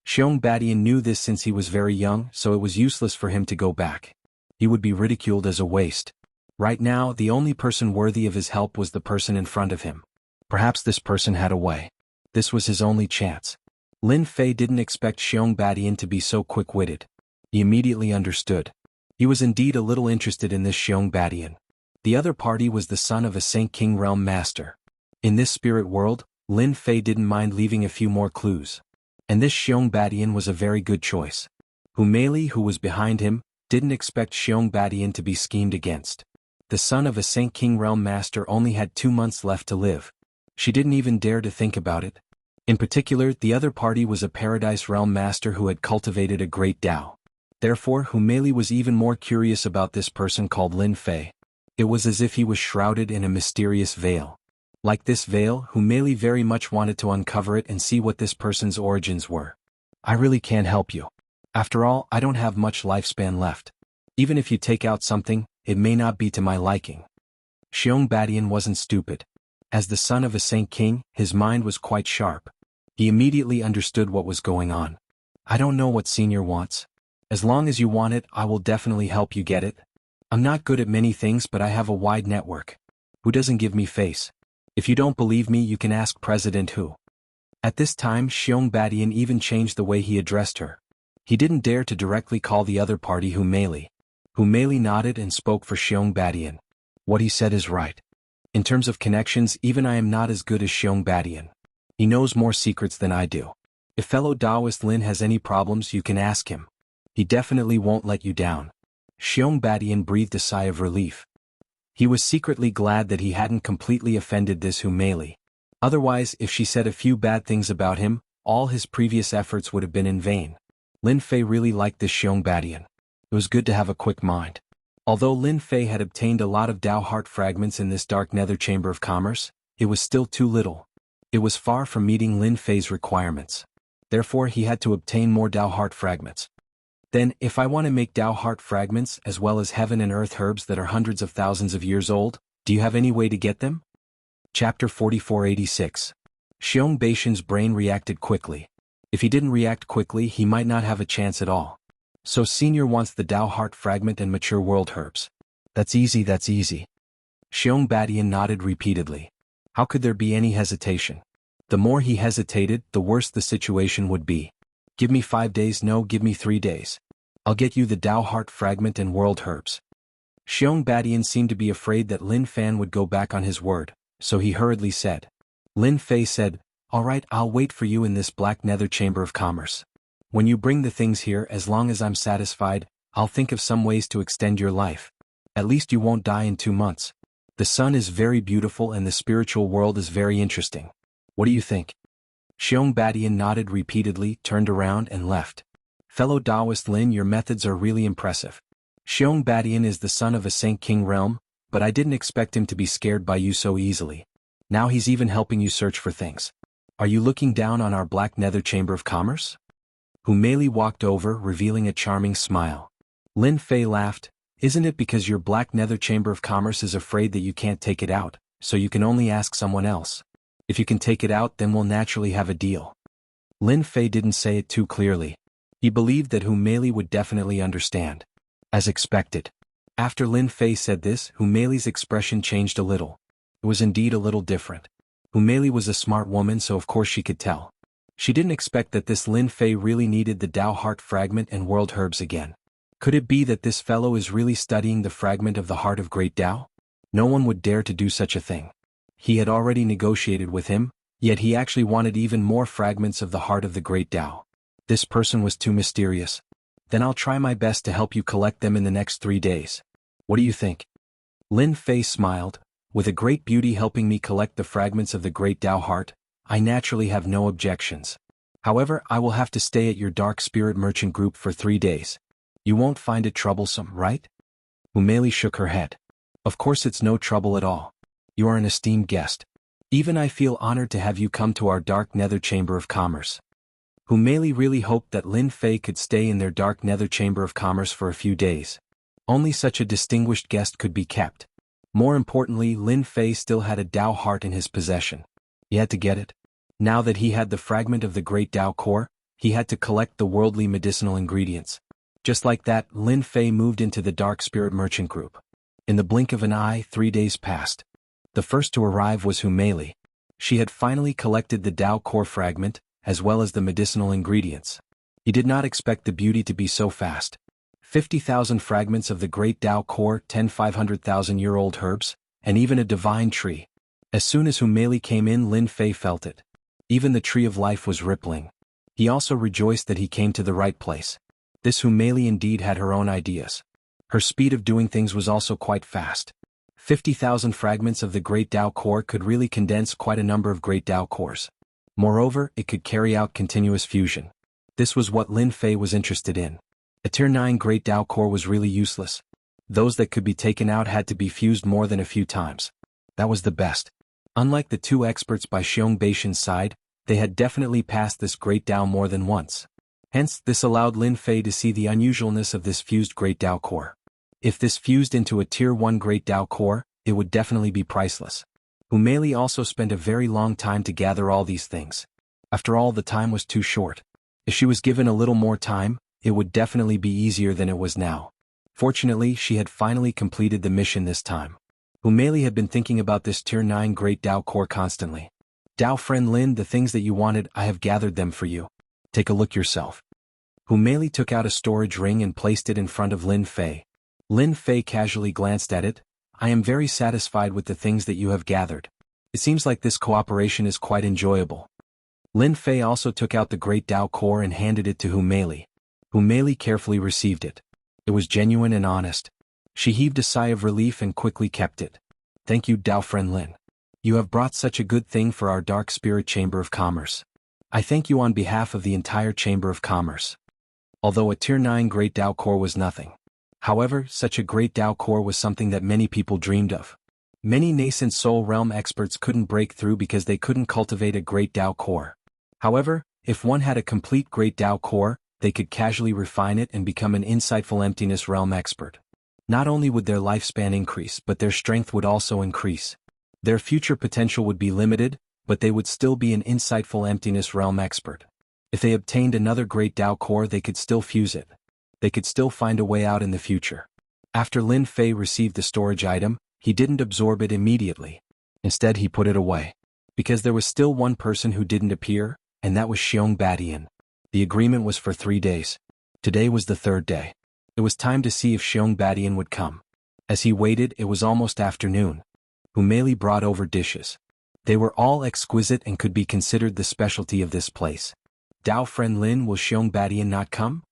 Xiong Badian knew this since he was very young, so it was useless for him to go back. He would be ridiculed as a waste. Right now, the only person worthy of his help was the person in front of him. Perhaps this person had a way. This was his only chance. Lin Fei didn't expect Xiong Badian to be so quick-witted. He immediately understood. He was indeed a little interested in this Xiong Badian. The other party was the son of a Saint King Realm Master. In this spirit world, Lin Fei didn't mind leaving a few more clues. And this Xiong Badian was a very good choice. Mei, who was behind him, didn't expect Xiong Badian to be schemed against. The son of a Saint King Realm Master only had 2 months left to live. She didn't even dare to think about it. In particular, the other party was a Paradise Realm Master who had cultivated a great Tao. Therefore, Mei was even more curious about this person called Lin Fei. It was as if he was shrouded in a mysterious veil. Like this veil, Mei very much wanted to uncover it and see what this person's origins were. I really can't help you. After all, I don't have much lifespan left. Even if you take out something, it may not be to my liking. Xiong Badian wasn't stupid. As the son of a Saint King, his mind was quite sharp. He immediately understood what was going on. I don't know what Senior wants. As long as you want it, I will definitely help you get it. I'm not good at many things, but I have a wide network. Who doesn't give me face? If you don't believe me, you can ask President Hu. At this time, Xiong Badian even changed the way he addressed her. He didn't dare to directly call the other party Mei. Mei nodded and spoke for Xiong Badian. What he said is right. In terms of connections, even I am not as good as Xiong Badian. He knows more secrets than I do. If fellow Taoist Lin has any problems, you can ask him. He definitely won't let you down. Xiong Badian breathed a sigh of relief. He was secretly glad that he hadn't completely offended this Mei. Otherwise, if she said a few bad things about him, all his previous efforts would have been in vain. Lin Fei really liked this Xiong Badian. It was good to have a quick mind. Although Lin Fei had obtained a lot of Tao heart fragments in this dark nether chamber of commerce, it was still too little. It was far from meeting Lin Fei's requirements. Therefore, he had to obtain more Tao heart fragments. Then, if I want to make Tao heart fragments as well as heaven and earth herbs that are hundreds of thousands of years old, do you have any way to get them? Chapter 4486. Xiong Beishan's brain reacted quickly. If he didn't react quickly, he might not have a chance at all. So Senior wants the Tao heart fragment and mature world herbs. That's easy, that's easy. Xiong Badian nodded repeatedly. How could there be any hesitation? The more he hesitated, the worse the situation would be. Give me 5 days, no, give me 3 days. I'll get you the Tao heart fragment and world herbs. Xiong Badian seemed to be afraid that Lin Fan would go back on his word, so he hurriedly said. Lin Fei said, all right, I'll wait for you in this black nether chamber of commerce. When you bring the things here, as long as I'm satisfied, I'll think of some ways to extend your life. At least you won't die in 2 months. The sun is very beautiful and the spiritual world is very interesting. What do you think? Xiong Badian nodded repeatedly, turned around and left. Fellow Taoist Lin, your methods are really impressive. Xiong Badian is the son of a Saint King realm, but I didn't expect him to be scared by you so easily. Now he's even helping you search for things. Are you looking down on our black nether chamber of commerce? Mei walked over, revealing a charming smile. Lin Fei laughed. Isn't it because your black nether chamber of commerce is afraid that you can't take it out, so you can only ask someone else? If you can take it out, then we'll naturally have a deal. Lin Fei didn't say it too clearly. He believed that Mei would definitely understand. As expected. After Lin Fei said this, Mei's expression changed a little. It was indeed a little different. Mei was a smart woman, so of course she could tell. She didn't expect that this Lin Fei really needed the Tao heart fragment and world herbs again. Could it be that this fellow is really studying the fragment of the heart of great Tao? No one would dare to do such a thing. He had already negotiated with him, yet he actually wanted even more fragments of the heart of the great Tao. This person was too mysterious. Then I'll try my best to help you collect them in the next 3 days. What do you think? Lin Fei smiled. With a great beauty helping me collect the fragments of the great Tao heart, I naturally have no objections. However, I will have to stay at your dark spirit merchant group for 3 days. You won't find it troublesome, right? Mei shook her head. Of course it's no trouble at all. You are an esteemed guest. Even I feel honored to have you come to our dark nether chamber of commerce. Mei really hoped that Lin Fei could stay in their dark nether chamber of commerce for a few days. Only such a distinguished guest could be kept. More importantly, Lin Fei still had a Tao heart in his possession. He had to get it. Now that he had the fragment of the great Tao core, he had to collect the worldly medicinal ingredients. Just like that, Lin Fei moved into the dark spirit merchant group. In the blink of an eye, 3 days passed. The first to arrive was Mei. She had finally collected the Tao core fragment, as well as the medicinal ingredients. He did not expect the beauty to be so fast. 50,000 fragments of the great Tao core, 10 500,000-year-old herbs, and even a divine tree. As soon as Humeli came in, Lin Fei felt it. Even the tree of life was rippling. He also rejoiced that he came to the right place. This Humeli indeed had her own ideas. Her speed of doing things was also quite fast. 50,000 fragments of the great Tao core could really condense quite a number of great Tao cores. Moreover, it could carry out continuous fusion. This was what Lin Fei was interested in. A Tier 9 great Tao core was really useless. Those that could be taken out had to be fused more than a few times. That was the best. Unlike the two experts by Xiongbaishan's side, they had definitely passed this great Tao more than once. Hence, this allowed Lin Fei to see the unusualness of this fused great Tao core. If this fused into a Tier 1 great Tao core, it would definitely be priceless. Humeli also spent a very long time to gather all these things. After all, the time was too short. If she was given a little more time, it would definitely be easier than it was now. Fortunately, she had finally completed the mission this time. Humeli had been thinking about this Tier 9 great Tao core constantly. Tao friend Lin, the things that you wanted, I have gathered them for you. Take a look yourself. Humeli took out a storage ring and placed it in front of Lin Fei. Lin Fei casually glanced at it. I am very satisfied with the things that you have gathered. It seems like this cooperation is quite enjoyable. Lin Fei also took out the great Tao core and handed it to Humeli. Humeli carefully received it. It was genuine and honest. She heaved a sigh of relief and quickly kept it. Thank you, Tao friend Lin. You have brought such a good thing for our Dark Spirit Chamber of Commerce. I thank you on behalf of the entire Chamber of Commerce. Although a Tier 9 great Tao core was nothing. However, such a great Tao core was something that many people dreamed of. Many nascent soul realm experts couldn't break through because they couldn't cultivate a great Tao core. However, if one had a complete great Tao core, they could casually refine it and become an insightful emptiness realm expert. Not only would their lifespan increase, but their strength would also increase. Their future potential would be limited, but they would still be an insightful emptiness realm expert. If they obtained another great Tao core, they could still fuse it. They could still find a way out in the future. After Lin Fei received the storage item, he didn't absorb it immediately. Instead, he put it away. Because there was still one person who didn't appear, and that was Xiongbaishan. The agreement was for 3 days. Today was the 3rd day. It was time to see if Xiongbaishan would come. As he waited, it was almost afternoon. Humeli brought over dishes. They were all exquisite and could be considered the specialty of this place. Tao friend Lin, will Xiongbaishan not come?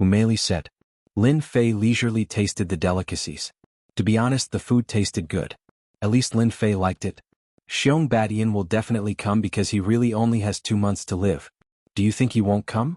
Humeli said. Lin Fei leisurely tasted the delicacies. To be honest, the food tasted good. At least Lin Fei liked it. Xiongbaishan will definitely come because he really only has 2 months to live. Do you think he won't come?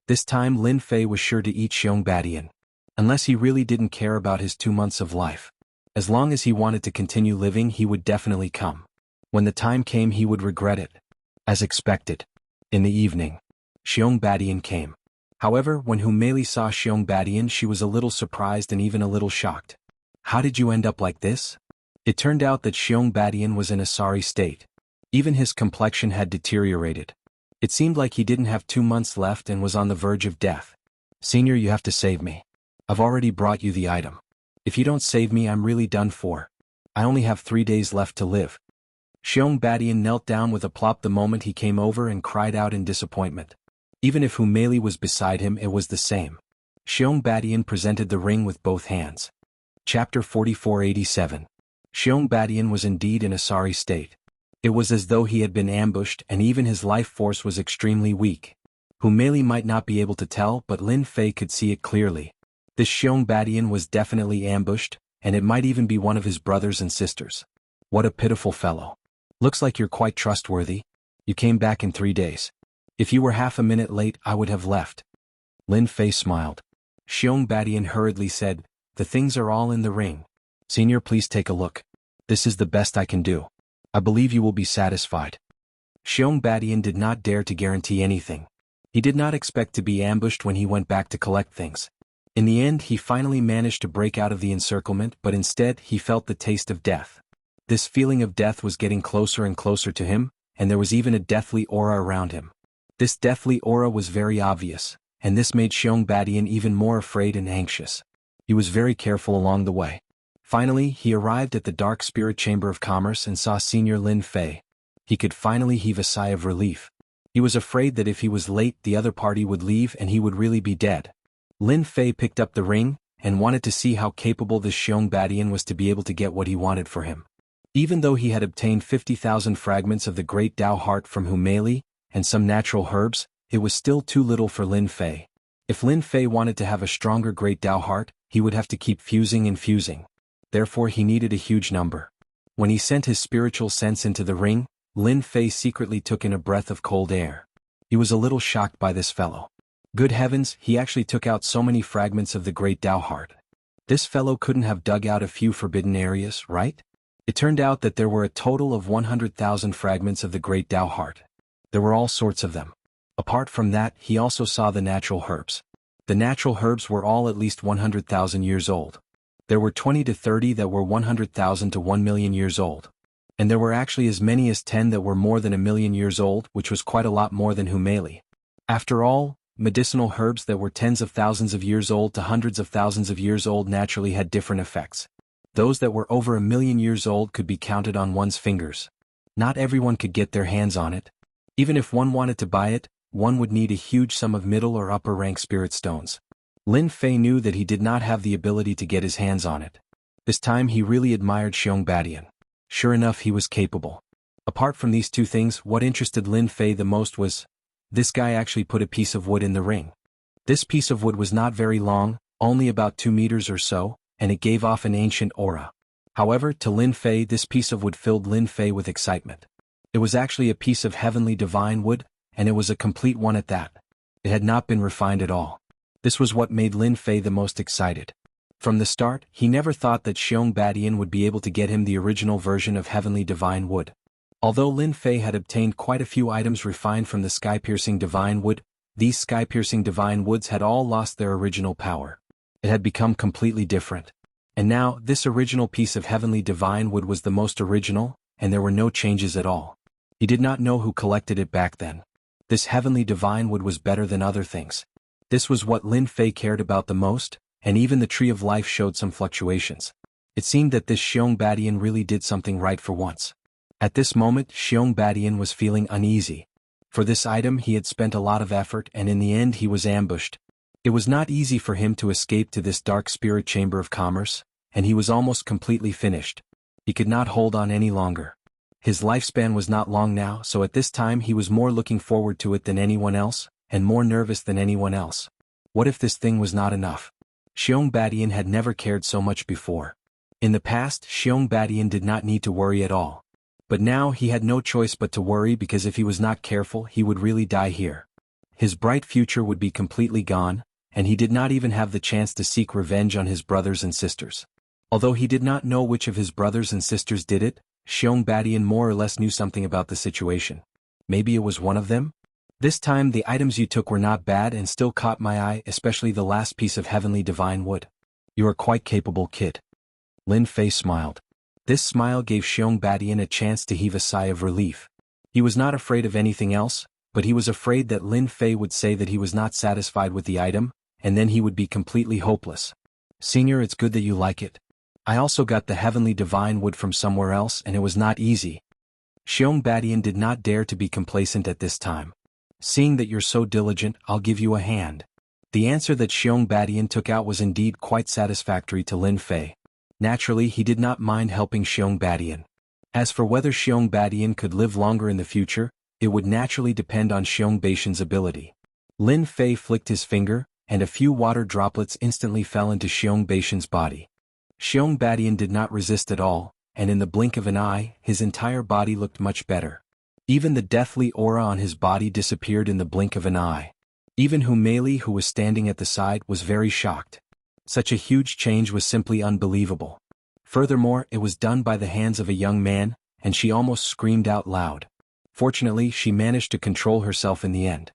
This time Lin Fei was sure to eat Xiongbaishan. Unless he really didn't care about his 2 months of life. As long as he wanted to continue living, he would definitely come. When the time came, he would regret it. As expected. In the evening, Xiongbaishan came. However, when Humeli saw Xiongbaishan, she was a little surprised and even a little shocked. How did you end up like this? It turned out that Xiongbaishan was in a sorry state. Even his complexion had deteriorated. It seemed like he didn't have 2 months left and was on the verge of death. Senior, you have to save me. I've already brought you the item. If you don't save me, I'm really done for. I only have 3 days left to live. Xiongbaishan knelt down with a plop the moment he came over and cried out in disappointment. Even if Humeli was beside him, it was the same. Xiongbaishan presented the ring with both hands. Chapter 4487. Xiongbaishan was indeed in a sorry state. It was as though he had been ambushed, and even his life force was extremely weak. Humeli might not be able to tell, but Lin Fei could see it clearly. This Xiongbaishan was definitely ambushed, and it might even be one of his brothers and sisters. What a pitiful fellow. Looks like you're quite trustworthy. You came back in 3 days. If you were half a minute late, I would have left. Lin Fei smiled. Xiongbaishan hurriedly said, the things are all in the ring. Senior, please take a look. This is the best I can do. I believe you will be satisfied. Xiongbaishan did not dare to guarantee anything. He did not expect to be ambushed when he went back to collect things. In the end, he finally managed to break out of the encirclement, but instead he felt the taste of death. This feeling of death was getting closer and closer to him, and there was even a deathly aura around him. This deathly aura was very obvious, and this made Xiongbaishan even more afraid and anxious. He was very careful along the way. Finally, he arrived at the Dark Spirit Chamber of Commerce and saw Senior Lin Fei. He could finally heave a sigh of relief. He was afraid that if he was late, the other party would leave and he would really be dead. Lin Fei picked up the ring, and wanted to see how capable this Xiong was to be able to get what he wanted for him. Even though he had obtained 50,000 fragments of the Great Tao Heart from Humeli, and some natural herbs, it was still too little for Lin Fei. If Lin Fei wanted to have a stronger Great Tao Heart, he would have to keep fusing and fusing. Therefore he needed a huge number. When he sent his spiritual sense into the ring, Lin Fei secretly took in a breath of cold air. He was a little shocked by this fellow. Good heavens, he actually took out so many fragments of the Great Tao Heart. This fellow couldn't have dug out a few forbidden areas, right? It turned out that there were a total of 100,000 fragments of the Great Tao Heart. There were all sorts of them. Apart from that, he also saw the natural herbs. The natural herbs were all at least 100,000 years old. There were 20 to 30 that were 100,000 to 1 million years old. And there were actually as many as 10 that were more than a million years old, which was quite a lot more than Humeli. After all, medicinal herbs that were tens of thousands of years old to hundreds of thousands of years old naturally had different effects. Those that were over a million years old could be counted on one's fingers. Not everyone could get their hands on it. Even if one wanted to buy it, one would need a huge sum of middle or upper rank spirit stones. Lin Fei knew that he did not have the ability to get his hands on it. This time he really admired Xiong. Sure enough, he was capable. Apart from these two things, what interested Lin Fei the most was, this guy actually put a piece of wood in the ring. This piece of wood was not very long, only about 2 meters or so, and it gave off an ancient aura. However, to Lin Fei, this piece of wood filled Lin Fei with excitement. It was actually a piece of heavenly divine wood, and it was a complete one at that. It had not been refined at all. This was what made Lin Fei the most excited. From the start, he never thought that Xiong would be able to get him the original version of heavenly divine wood. Although Lin Fei had obtained quite a few items refined from the sky-piercing divine wood, these sky-piercing divine woods had all lost their original power. It had become completely different. And now, this original piece of heavenly divine wood was the most original, and there were no changes at all. He did not know who collected it back then. This heavenly divine wood was better than other things. This was what Lin Fei cared about the most, and even the Tree of Life showed some fluctuations. It seemed that this Xiong really did something right for once. At this moment, Xiong was feeling uneasy. For this item he had spent a lot of effort, and in the end he was ambushed. It was not easy for him to escape to this dark spirit chamber of commerce, and he was almost completely finished. He could not hold on any longer. His lifespan was not long now, so at this time he was more looking forward to it than anyone else, and more nervous than anyone else. What if this thing was not enough? Xiong had never cared so much before. In the past, Xiong did not need to worry at all. But now he had no choice but to worry, because if he was not careful he would really die here. His bright future would be completely gone, and he did not even have the chance to seek revenge on his brothers and sisters. Although he did not know which of his brothers and sisters did it, Xiong more or less knew something about the situation. Maybe it was one of them? This time the items you took were not bad and still caught my eye, especially the last piece of heavenly divine wood. You are quite capable, kid. Lin Fei smiled. This smile gave Xiong a chance to heave a sigh of relief. He was not afraid of anything else, but he was afraid that Lin Fei would say that he was not satisfied with the item, and then he would be completely hopeless. Senior, it's good that you like it. I also got the heavenly divine wood from somewhere else, and it was not easy. Xiong did not dare to be complacent at this time. Seeing that you're so diligent, I'll give you a hand. The answer that Xiong took out was indeed quite satisfactory to Lin Fei. Naturally, he did not mind helping Xiong. As for whether Xiong could live longer in the future, it would naturally depend on Xiong ability. Lin Fei flicked his finger, and a few water droplets instantly fell into Xiong body. Xiong did not resist at all, and in the blink of an eye, his entire body looked much better. Even the deathly aura on his body disappeared in the blink of an eye. Even Humeli, who was standing at the side, was very shocked. Such a huge change was simply unbelievable. Furthermore, it was done by the hands of a young man, and she almost screamed out loud. Fortunately, she managed to control herself in the end.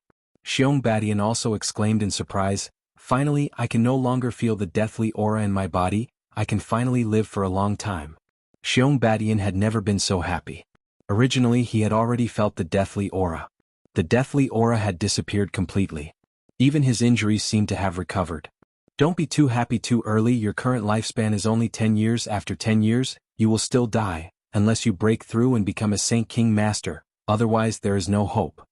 Xiong also exclaimed in surprise, "Finally, I can no longer feel the deathly aura in my body. I can finally live for a long time." Xiong had never been so happy. Originally he had already felt the deathly aura. The deathly aura had disappeared completely. Even his injuries seemed to have recovered. Don't be too happy too early. Your current lifespan is only 10 years. After 10 years, you will still die, unless you break through and become a Saint King Master, otherwise there is no hope.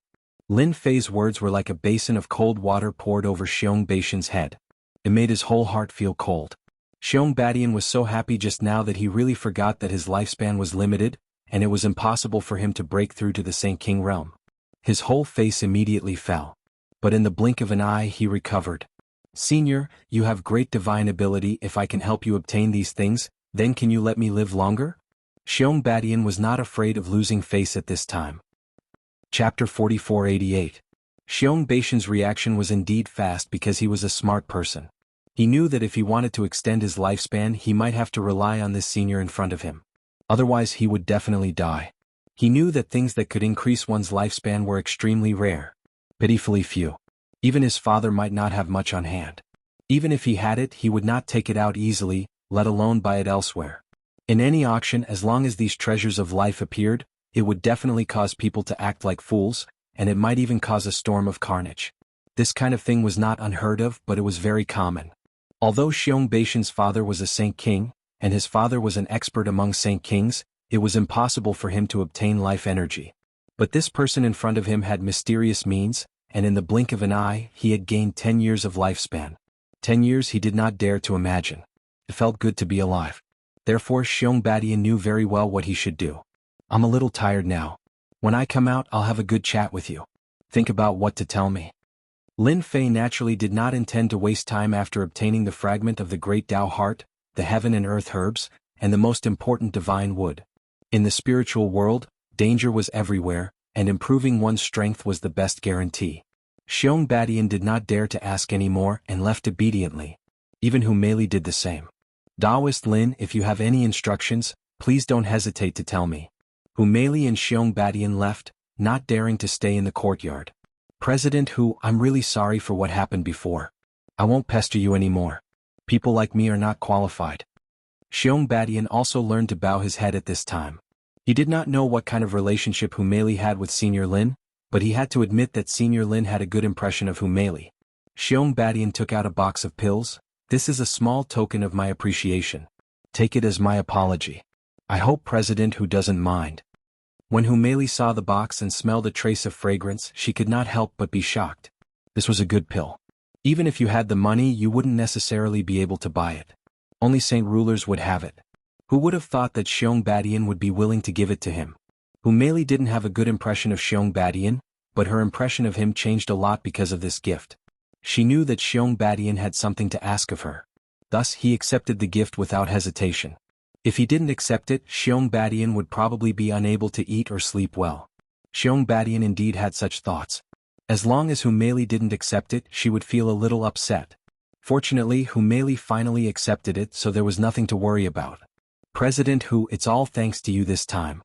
Lin Fei's words were like a basin of cold water poured over Xiong head. It made his whole heart feel cold. Xiong Badian was so happy just now that he really forgot that his lifespan was limited, and it was impossible for him to break through to the Saint King realm. His whole face immediately fell. But in the blink of an eye he recovered. Senior, you have great divine ability. If I can help you obtain these things, then can you let me live longer? Xiong Badian was not afraid of losing face at this time. Chapter 4488. Xiong Badian's reaction was indeed fast because he was a smart person. He knew that if he wanted to extend his lifespan he might have to rely on this senior in front of him. Otherwise he would definitely die. He knew that things that could increase one's lifespan were extremely rare. Pitifully few. Even his father might not have much on hand. Even if he had it he would not take it out easily, let alone buy it elsewhere. In any auction, as long as these treasures of life appeared, it would definitely cause people to act like fools, and it might even cause a storm of carnage. This kind of thing was not unheard of, but it was very common. Although Xiong Badian's father was a Saint King, and his father was an expert among Saint Kings, it was impossible for him to obtain life energy. But this person in front of him had mysterious means, and in the blink of an eye he had gained 10 years of lifespan. 10 years he did not dare to imagine. It felt good to be alive. Therefore Xiong Badian knew very well what he should do. I'm a little tired now. When I come out I'll have a good chat with you. Think about what to tell me. Lin Fei naturally did not intend to waste time after obtaining the fragment of the great Tao heart, the heaven and earth herbs, and the most important divine wood. In the spiritual world, danger was everywhere, and improving one's strength was the best guarantee. Xiong Badian did not dare to ask any more and left obediently. Even Hu Meili did the same. Daoist Lin, if you have any instructions, please don't hesitate to tell me. Hu Meili and Xiong Badian left, not daring to stay in the courtyard. President Hu, I'm really sorry for what happened before. I won't pester you anymore. People like me are not qualified. Xiong Badian also learned to bow his head at this time. He did not know what kind of relationship Hu Meili had with Senior Lin, but he had to admit that Senior Lin had a good impression of Hu Meili. Xiong Badian took out a box of pills. This is a small token of my appreciation. Take it as my apology. I hope President Hu doesn't mind. When Hu Meili saw the box and smelled a trace of fragrance, she could not help but be shocked. This was a good pill. Even if you had the money, you wouldn't necessarily be able to buy it. Only saint rulers would have it. Who would have thought that Xiong Badian would be willing to give it to him? Hu Meili didn't have a good impression of Xiong Badian, but her impression of him changed a lot because of this gift. She knew that Xiong Badian had something to ask of her. Thus he accepted the gift without hesitation. If he didn't accept it, Xiong Badian would probably be unable to eat or sleep well. Xiong Badian indeed had such thoughts. As long as Hu Meili didn't accept it, she would feel a little upset. Fortunately, Hu Meili finally accepted it, so there was nothing to worry about. President Hu, it's all thanks to you this time.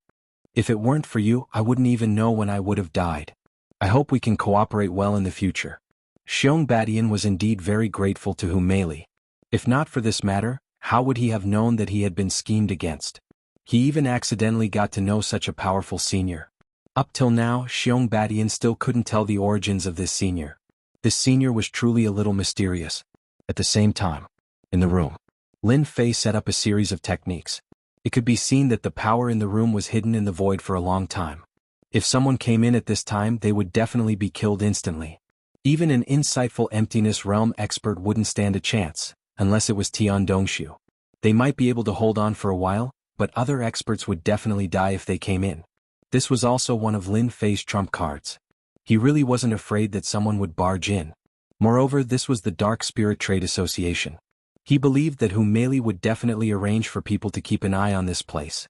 If it weren't for you, I wouldn't even know when I would have died. I hope we can cooperate well in the future. Xiong Badian was indeed very grateful to Hu Meili. If not for this matter, how would he have known that he had been schemed against? He even accidentally got to know such a powerful senior. Up till now, Xiong Badian still couldn't tell the origins of this senior. This senior was truly a little mysterious. At the same time, in the room, Lin Fei set up a series of techniques. It could be seen that the power in the room was hidden in the void for a long time. If someone came in at this time, they would definitely be killed instantly. Even an insightful emptiness realm expert wouldn't stand a chance, unless it was Tian Dongshu. They might be able to hold on for a while, but other experts would definitely die if they came in. This was also one of Lin Fei's trump cards. He really wasn't afraid that someone would barge in. Moreover, this was the Dark Spirit Trade Association. He believed that Hu Meili would definitely arrange for people to keep an eye on this place.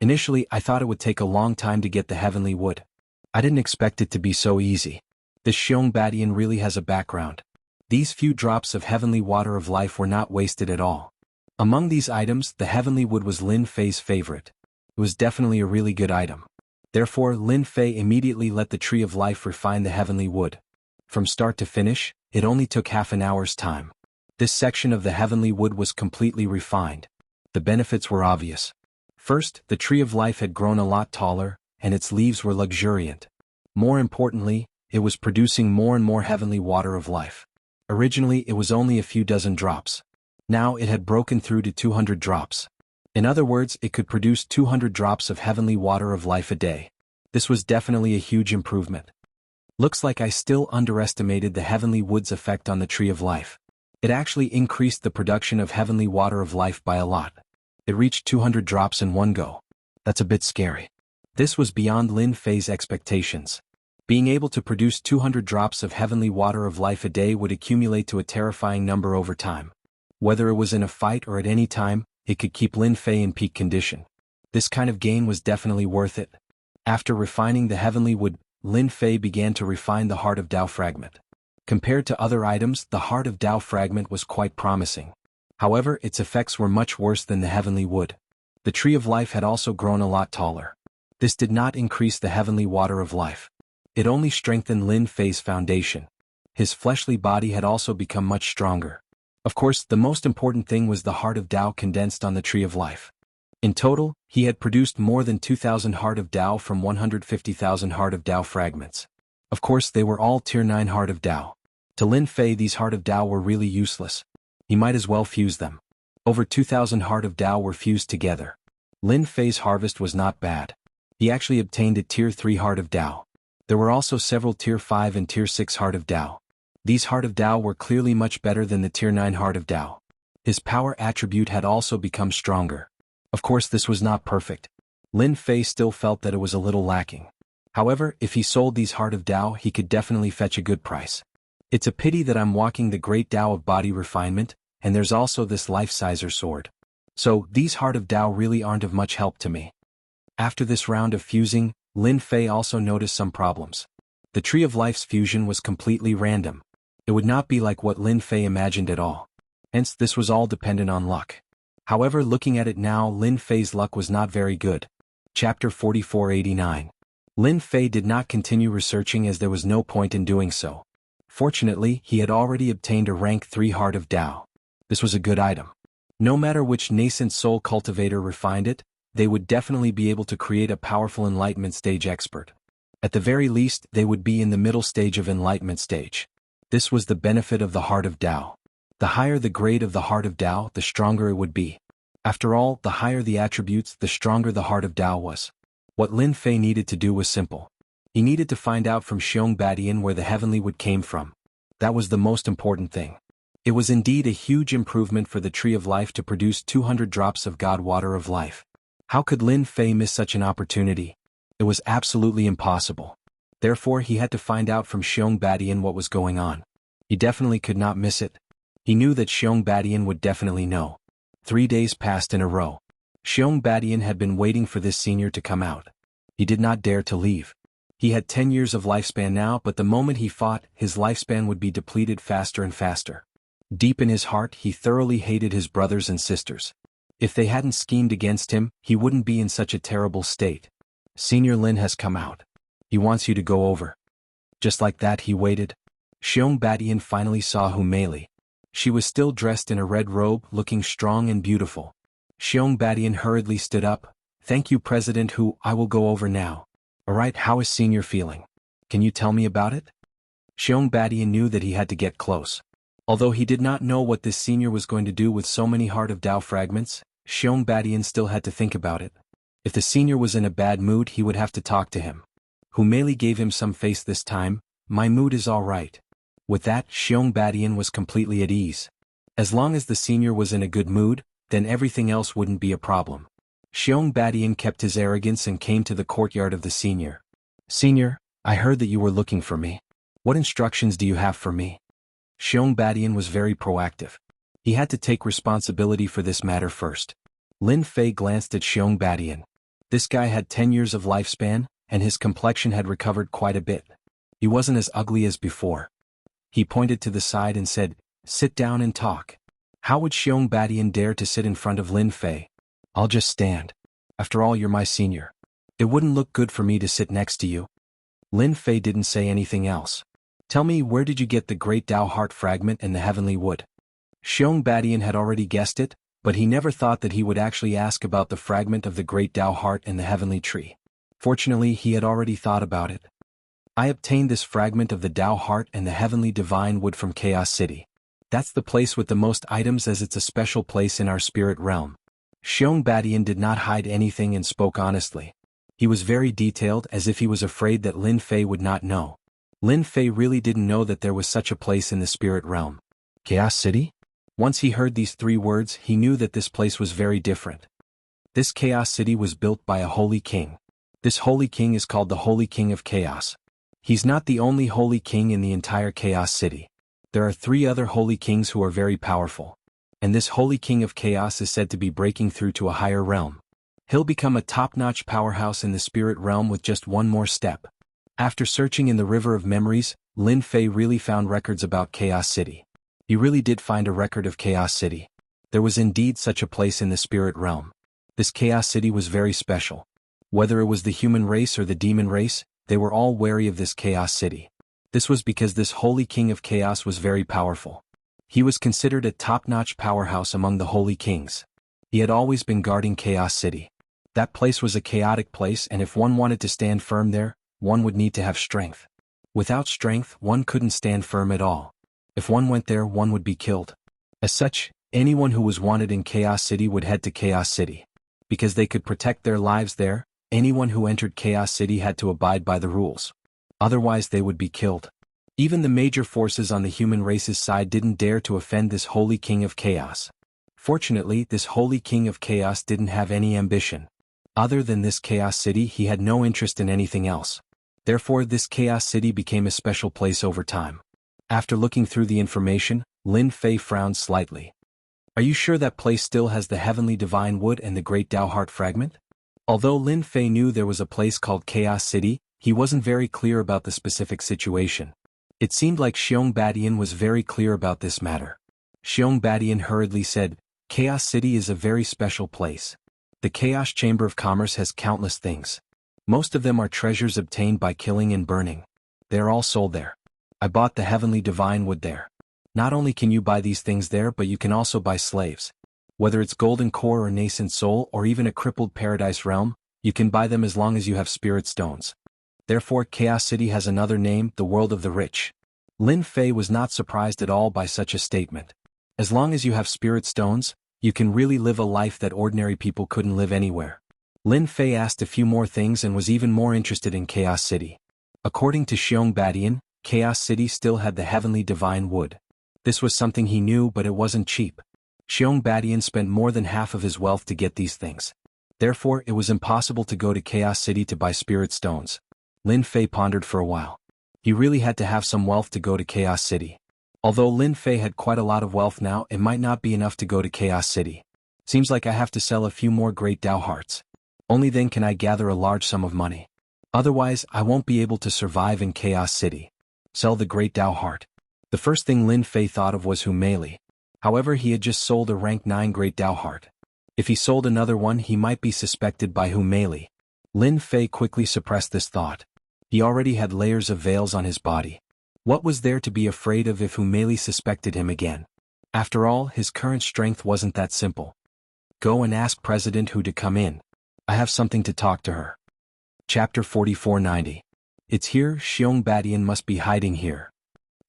Initially, I thought it would take a long time to get the heavenly wood. I didn't expect it to be so easy. This Xiong Badian really has a background. These few drops of heavenly water of life were not wasted at all. Among these items, the heavenly wood was Lin Fei's favorite. It was definitely a really good item. Therefore, Lin Fei immediately let the tree of life refine the heavenly wood. From start to finish, it only took half an hour's time. This section of the heavenly wood was completely refined. The benefits were obvious. First, the tree of life had grown a lot taller, and its leaves were luxuriant. More importantly, it was producing more and more heavenly water of life. Originally, it was only a few dozen drops. Now it had broken through to 200 drops. In other words, it could produce 200 drops of heavenly water of life a day. This was definitely a huge improvement. Looks like I still underestimated the heavenly wood's effect on the tree of life. It actually increased the production of heavenly water of life by a lot. It reached 200 drops in one go. That's a bit scary. This was beyond Lin Fei's expectations. Being able to produce 200 drops of heavenly water of life a day would accumulate to a terrifying number over time. Whether it was in a fight or at any time, it could keep Lin Fei in peak condition. This kind of gain was definitely worth it. After refining the heavenly wood, Lin Fei began to refine the Heart of Tao fragment. Compared to other items, the Heart of Tao fragment was quite promising. However, its effects were much worse than the heavenly wood. The Tree of Life had also grown a lot taller. This did not increase the heavenly water of life. It only strengthened Lin Fei's foundation. His fleshly body had also become much stronger. Of course, the most important thing was the Heart of Tao condensed on the Tree of Life. In total, he had produced more than 2,000 Heart of Tao from 150,000 Heart of Tao fragments. Of course, they were all Tier 9 Heart of Tao. To Lin Fei, these Heart of Tao were really useless. He might as well fuse them. Over 2,000 Heart of Tao were fused together. Lin Fei's harvest was not bad. He actually obtained a Tier 3 Heart of Tao. There were also several Tier 5 and Tier 6 Heart of Tao. These Heart of Tao were clearly much better than the Tier 9 Heart of Tao. His power attribute had also become stronger. Of course, this was not perfect. Lin Fei still felt that it was a little lacking. However, if he sold these Heart of Tao, he could definitely fetch a good price. It's a pity that I'm walking the great Tao of body refinement, and there's also this life-sizer sword. So, these Heart of Tao really aren't of much help to me. After this round of fusing, Lin Fei also noticed some problems. The Tree of Life's fusion was completely random. It would not be like what Lin Fei imagined at all. Hence, this was all dependent on luck. However, looking at it now, Lin Fei's luck was not very good. Chapter 4489. Lin Fei did not continue researching as there was no point in doing so. Fortunately, he had already obtained a rank 3 Heart of Tao. This was a good item. No matter which nascent soul cultivator refined it, they would definitely be able to create a powerful enlightenment stage expert. At the very least, they would be in the middle stage of enlightenment stage. This was the benefit of the Heart of Tao. The higher the grade of the Heart of Tao, the stronger it would be. After all, the higher the attributes, the stronger the Heart of Tao was. What Lin Fei needed to do was simple. He needed to find out from Xiong Badian where the heavenly wood came from. That was the most important thing. It was indeed a huge improvement for the Tree of Life to produce 200 drops of God Water of Life. How could Lin Fei miss such an opportunity? It was absolutely impossible. Therefore, he had to find out from Xiong Badian what was going on. He definitely could not miss it. He knew that Xiong Badian would definitely know. 3 days passed in a row. Xiong Badian had been waiting for this senior to come out. He did not dare to leave. He had 10 years of lifespan now, but the moment he fought, his lifespan would be depleted faster and faster. Deep in his heart, he thoroughly hated his brothers and sisters. If they hadn't schemed against him, he wouldn't be in such a terrible state. Senior Lin has come out. He wants you to go over. Just like that, he waited. Xiong Badian finally saw Hu Meili. She was still dressed in a red robe, looking strong and beautiful. Xiong Badian hurriedly stood up. Thank you, President Hu, I will go over now. Alright, how is Senior feeling? Can you tell me about it? Xiong Badian knew that he had to get close. Although he did not know what this senior was going to do with so many Heart of Tao fragments, Xiong Badian still had to think about it. If the senior was in a bad mood, he would have to talk to him. Hu Meili gave him some face this time. My mood is all right. With that, Xiong Badian was completely at ease. As long as the senior was in a good mood, then everything else wouldn't be a problem. Xiong Badian kept his arrogance and came to the courtyard of the senior. Senior, I heard that you were looking for me. What instructions do you have for me? Xiong Badian was very proactive. He had to take responsibility for this matter first. Lin Fei glanced at Xiong Badian. This guy had 10 years of lifespan, and his complexion had recovered quite a bit. He wasn't as ugly as before. He pointed to the side and said, sit down and talk. How would Xiong Badian dare to sit in front of Lin Fei? I'll just stand. After all, you're my senior. It wouldn't look good for me to sit next to you. Lin Fei didn't say anything else. Tell me, where did you get the Great Tao Heart Fragment and the Heavenly Wood? Xiong Badian had already guessed it, but he never thought that he would actually ask about the fragment of the Great Tao Heart and the Heavenly Tree. Fortunately, he had already thought about it. I obtained this fragment of the Tao Heart and the Heavenly Divine Wood from Chaos City. That's the place with the most items, as it's a special place in our spirit realm. Xiong Badian did not hide anything and spoke honestly. He was very detailed, as if he was afraid that Lin Fei would not know. Lin Fei really didn't know that there was such a place in the spirit realm. Chaos City? Once he heard these 3 words, he knew that this place was very different. This Chaos City was built by a holy king. This holy king is called the Holy King of Chaos. He's not the only holy king in the entire Chaos City. There are 3 other holy kings who are very powerful. And this Holy King of Chaos is said to be breaking through to a higher realm. He'll become a top-notch powerhouse in the spirit realm with just one more step. After searching in the River of Memories, Lin Fei really found records about Chaos City. He really did find a record of Chaos City. There was indeed such a place in the spirit realm. This Chaos City was very special. Whether it was the human race or the demon race, they were all wary of this Chaos City. This was because this Holy King of Chaos was very powerful. He was considered a top-notch powerhouse among the holy kings. He had always been guarding Chaos City. That place was a chaotic place, and if one wanted to stand firm there, one would need to have strength. Without strength, one couldn't stand firm at all. If one went there, one would be killed. As such, anyone who was wanted in Chaos City would head to Chaos City. Because they could protect their lives there, anyone who entered Chaos City had to abide by the rules. Otherwise they would be killed. Even the major forces on the human race's side didn't dare to offend this Holy King of Chaos. Fortunately, this Holy King of Chaos didn't have any ambition. Other than this Chaos City, he had no interest in anything else. Therefore, this Chaos City became a special place over time. After looking through the information, Lin Fei frowned slightly. Are you sure that place still has the heavenly divine wood and the great Tao Heart fragment? Although Lin Fei knew there was a place called Chaos City, he wasn't very clear about the specific situation. It seemed like Xiong Badian was very clear about this matter. Xiong Badian hurriedly said, Chaos City is a very special place. The Chaos Chamber of Commerce has countless things. Most of them are treasures obtained by killing and burning. They are all sold there. I bought the heavenly divine wood there. Not only can you buy these things there, but you can also buy slaves. Whether it's golden core or nascent soul or even a crippled paradise realm, you can buy them as long as you have spirit stones. Therefore, Chaos City has another name, the world of the rich. Lin Fei was not surprised at all by such a statement. As long as you have spirit stones, you can really live a life that ordinary people couldn't live anywhere. Lin Fei asked a few more things and was even more interested in Chaos City. According to Xiong Badian, Chaos City still had the heavenly divine wood. This was something he knew, but it wasn't cheap. Xiong Badian spent more than half of his wealth to get these things. Therefore, it was impossible to go to Chaos City to buy spirit stones. Lin Fei pondered for a while. He really had to have some wealth to go to Chaos City. Although Lin Fei had quite a lot of wealth now, it might not be enough to go to Chaos City. Seems like I have to sell a few more great Tao hearts. Only then can I gather a large sum of money. Otherwise, I won't be able to survive in Chaos City. Sell the great Tao heart. The first thing Lin Fei thought of was Hu Meili. However, he had just sold a rank 9 great Tao heart. If he sold another one, he might be suspected by Hu Meili. Lin Fei quickly suppressed this thought. He already had layers of veils on his body. What was there to be afraid of if Hu Meili suspected him again? After all, his current strength wasn't that simple. Go and ask President Hu to come in. I have something to talk to her. Chapter 4490. It's here, Xiong Badian must be hiding here.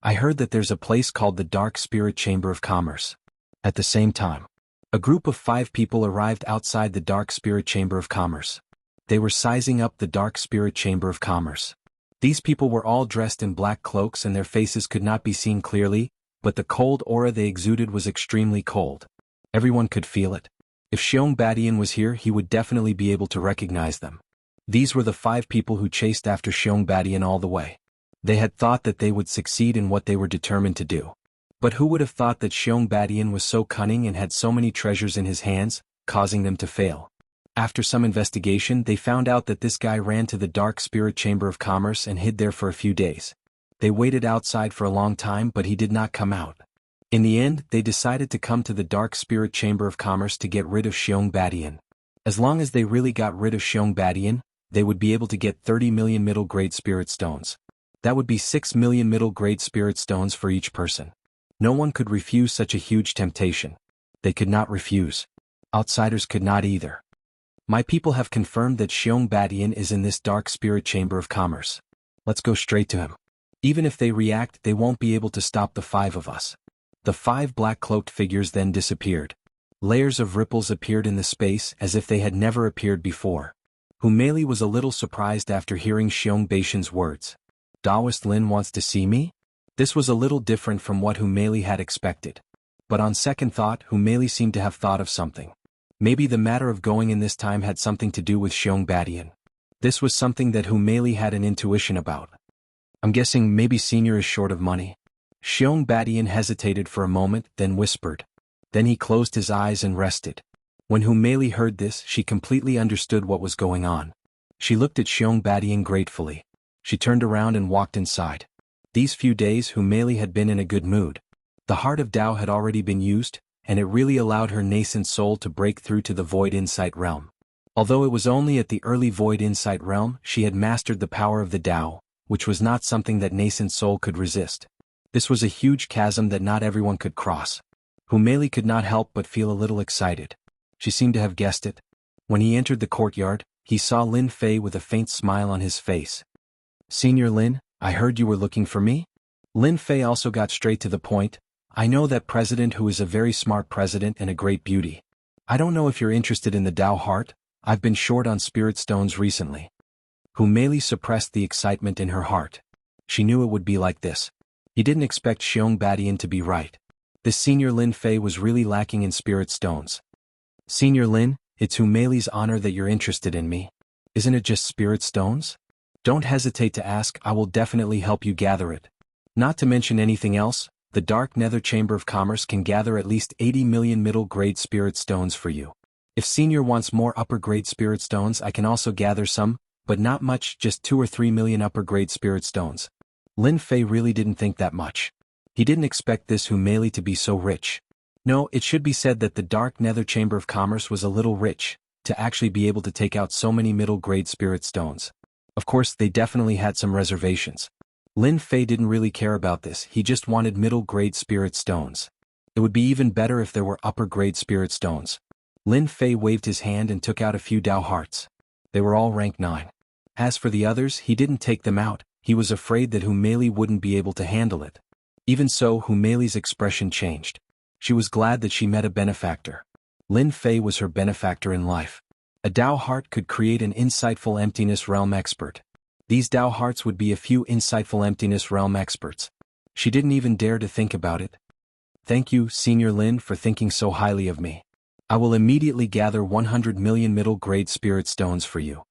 I heard that there's a place called the Dark Spirit Chamber of Commerce. At the same time, a group of 5 people arrived outside the Dark Spirit Chamber of Commerce. They were sizing up the Dark Spirit Chamber of Commerce. These people were all dressed in black cloaks and their faces could not be seen clearly, but the cold aura they exuded was extremely cold. Everyone could feel it. If Xiong Badian was here, he would definitely be able to recognize them. These were the 5 people who chased after Xiong Badian all the way. They had thought that they would succeed in what they were determined to do. But who would have thought that Xiong Badian was so cunning and had so many treasures in his hands, causing them to fail? After some investigation, they found out that this guy ran to the Dark Spirit Chamber of Commerce and hid there for a few days. They waited outside for a long time, but he did not come out. In the end, they decided to come to the Dark Spirit Chamber of Commerce to get rid of Xiong Badian. As long as they really got rid of Xiong Badian, they would be able to get 30 million middle-grade spirit stones. That would be 6 million middle-grade spirit stones for each person. No one could refuse such a huge temptation. They could not refuse. Outsiders could not either. My people have confirmed that Xiong Badian is in this Dark Spirit Chamber of Commerce. Let's go straight to him. Even if they react, they won't be able to stop the 5 of us. The 5 black-cloaked figures then disappeared. Layers of ripples appeared in the space as if they had never appeared before. Hu Meili was a little surprised after hearing Xiong Badian's words. Daoist Lin wants to see me? This was a little different from what Hu Meili had expected. But on second thought, Hu Meili seemed to have thought of something. Maybe the matter of going in this time had something to do with Xiong Badian. This was something that Hu Meili had an intuition about. I'm guessing maybe Senior is short of money. Xiong Badian hesitated for a moment, then whispered. Then he closed his eyes and rested. When Hu Meili heard this, she completely understood what was going on. She looked at Xiong Badian gratefully. She turned around and walked inside. These few days Hu Meili had been in a good mood. The heart of Tao had already been used, and it really allowed her nascent soul to break through to the void insight realm. Although it was only at the early void insight realm she had mastered the power of the Tao, which was not something that nascent soul could resist. This was a huge chasm that not everyone could cross. Hu Meili could not help but feel a little excited. She seemed to have guessed it. When he entered the courtyard, he saw Lin Fei with a faint smile on his face. Senior Lin, I heard you were looking for me? Lin Fei also got straight to the point. I know that president who is a very smart president and a great beauty. I don't know if you're interested in the Tao heart. I've been short on spirit stones recently. Hu Meili suppressed the excitement in her heart. She knew it would be like this. He didn't expect Xiong Badian to be right. This Senior Lin Fei was really lacking in spirit stones. Senior Lin, it's Hu Meili's honor that you're interested in me. Isn't it just spirit stones? Don't hesitate to ask, I will definitely help you gather it. Not to mention anything else, the Dark Nether Chamber of Commerce can gather at least 80 million middle-grade spirit stones for you. If Senior wants more upper-grade spirit stones, I can also gather some, but not much, just 2 or 3 million upper-grade spirit stones. Lin Fei really didn't think that much. He didn't expect this Hu Meili to be so rich. No, it should be said that the Dark Nether Chamber of Commerce was a little rich, to actually be able to take out so many middle-grade spirit stones. Of course, they definitely had some reservations. Lin Fei didn't really care about this, he just wanted middle-grade spirit stones. It would be even better if there were upper-grade spirit stones. Lin Fei waved his hand and took out a few Tao hearts. They were all rank 9. As for the others, he didn't take them out, he was afraid that Hu Meili wouldn't be able to handle it. Even so, Hu Meili's expression changed. She was glad that she met a benefactor. Lin Fei was her benefactor in life. A Tao heart could create an insightful emptiness realm expert. These Tao hearts would be a few insightful emptiness realm experts. She didn't even dare to think about it. Thank you, Senior Lin, for thinking so highly of me. I will immediately gather 100 million middle-grade spirit stones for you.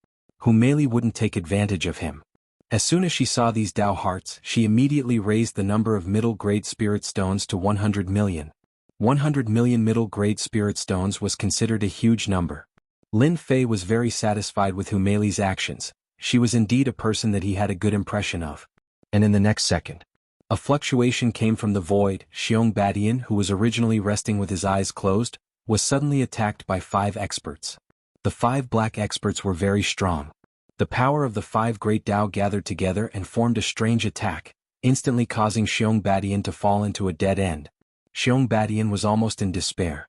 Hu Meili wouldn't take advantage of him. As soon as she saw these Tao hearts, she immediately raised the number of middle-grade spirit stones to 100 million. 100 million middle-grade spirit stones was considered a huge number. Lin Fei was very satisfied with Hu Meili's actions. She was indeed a person that he had a good impression of. And in the next second, a fluctuation came from the void. Xiong Badian, who was originally resting with his eyes closed, was suddenly attacked by 5 experts. The 5 black experts were very strong. The power of the 5 great Tao gathered together and formed a strange attack, instantly causing Xiong Badian to fall into a dead end. Xiong Badian was almost in despair.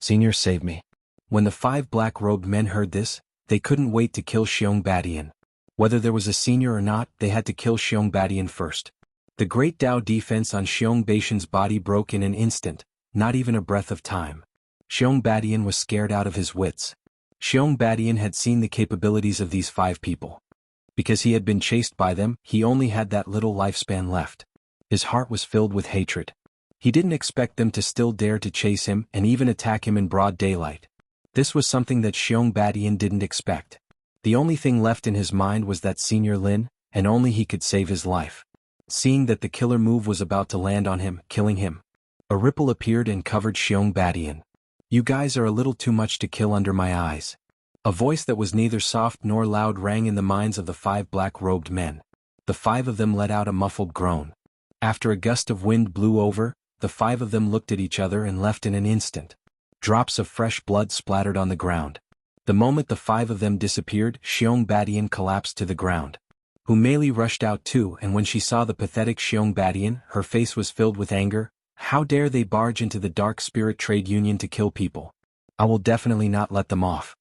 Senior, save me. When the 5 black-robed men heard this, they couldn't wait to kill Xiong Badian. Whether there was a senior or not, they had to kill Xiong Badian first. The great Tao defense on Xiong Badian's body broke in an instant, not even a breath of time. Xiong Badian was scared out of his wits. Xiong Badian had seen the capabilities of these 5 people. Because he had been chased by them, he only had that little lifespan left. His heart was filled with hatred. He didn't expect them to still dare to chase him and even attack him in broad daylight. This was something that Xiong Badian didn't expect. The only thing left in his mind was that Senior Lin, and only he could save his life. Seeing that the killer move was about to land on him, killing him, a ripple appeared and covered Xiong Badian. You guys are a little too much to kill under my eyes. A voice that was neither soft nor loud rang in the minds of the 5 black-robed men. The 5 of them let out a muffled groan. After a gust of wind blew over, the 5 of them looked at each other and left in an instant. Drops of fresh blood splattered on the ground. The moment the 5 of them disappeared, Xiong Badian collapsed to the ground. Hu Meili rushed out too, and when she saw the pathetic Xiong Badian, her face was filled with anger. How dare they barge into the Dark Spirit Trade Union to kill people? I will definitely not let them off.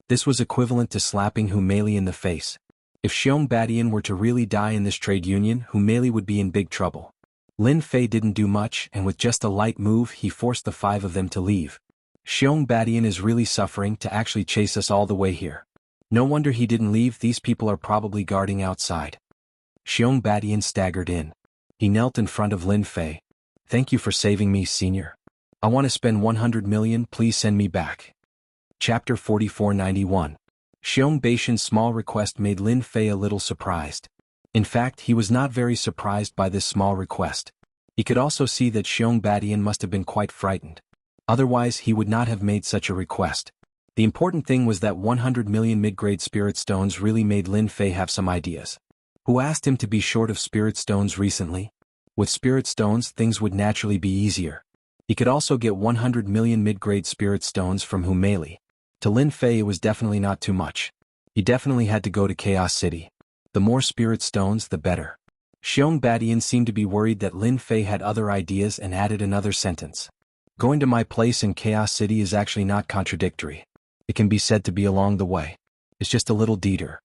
This was equivalent to slapping Hu Meili in the face. If Xiong Badian were to really die in this trade union, Hu Meili would be in big trouble. Lin Fei didn't do much, and with just a light move he forced the 5 of them to leave. Xiong Badian is really suffering to actually chase us all the way here. No wonder he didn't leave, these people are probably guarding outside. Xiong Badian staggered in. He knelt in front of Lin Fei. Thank you for saving me, Senior. I want to spend 100 million, please send me back. Chapter 4491. Xiong Baishan's small request made Lin Fei a little surprised. In fact, he was not very surprised by this small request. He could also see that Xiong Badian must have been quite frightened. Otherwise he would not have made such a request. The important thing was that 100 million mid-grade spirit stones really made Lin Fei have some ideas. Who asked him to be short of spirit stones recently? With spirit stones things would naturally be easier. He could also get 100 million mid-grade spirit stones from Humeli. To Lin Fei it was definitely not too much. He definitely had to go to Chaos City. The more spirit stones the better. Xiong Badian seemed to be worried that Lin Fei had other ideas and added another sentence. Going to my place in Chaos City is actually not contradictory. It can be said to be along the way. It's just a little detour.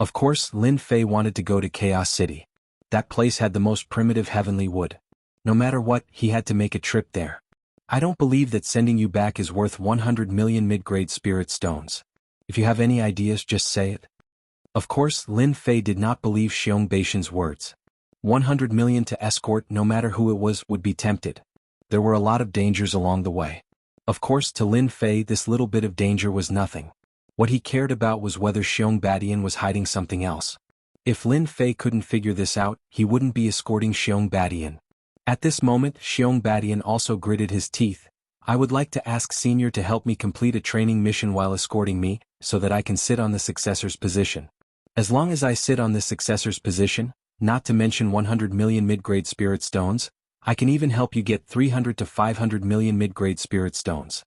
Of course, Lin Fei wanted to go to Chaos City. That place had the most primitive heavenly wood. No matter what, he had to make a trip there. I don't believe that sending you back is worth 100 million mid-grade spirit stones. If you have any ideas, just say it. Of course, Lin Fei did not believe Xiong Baishan's words. 100 million to escort, no matter who it was, would be tempted. There were a lot of dangers along the way. Of course, to Lin Fei this little bit of danger was nothing. What he cared about was whether Xiong Badian was hiding something else. If Lin Fei couldn't figure this out, he wouldn't be escorting Xiong Badian. At this moment, Xiong Badian also gritted his teeth. I would like to ask Senior to help me complete a training mission while escorting me, so that I can sit on the successor's position. As long as I sit on the successor's position, not to mention 100 million mid-grade spirit stones, I can even help you get 300 to 500 million mid-grade spirit stones.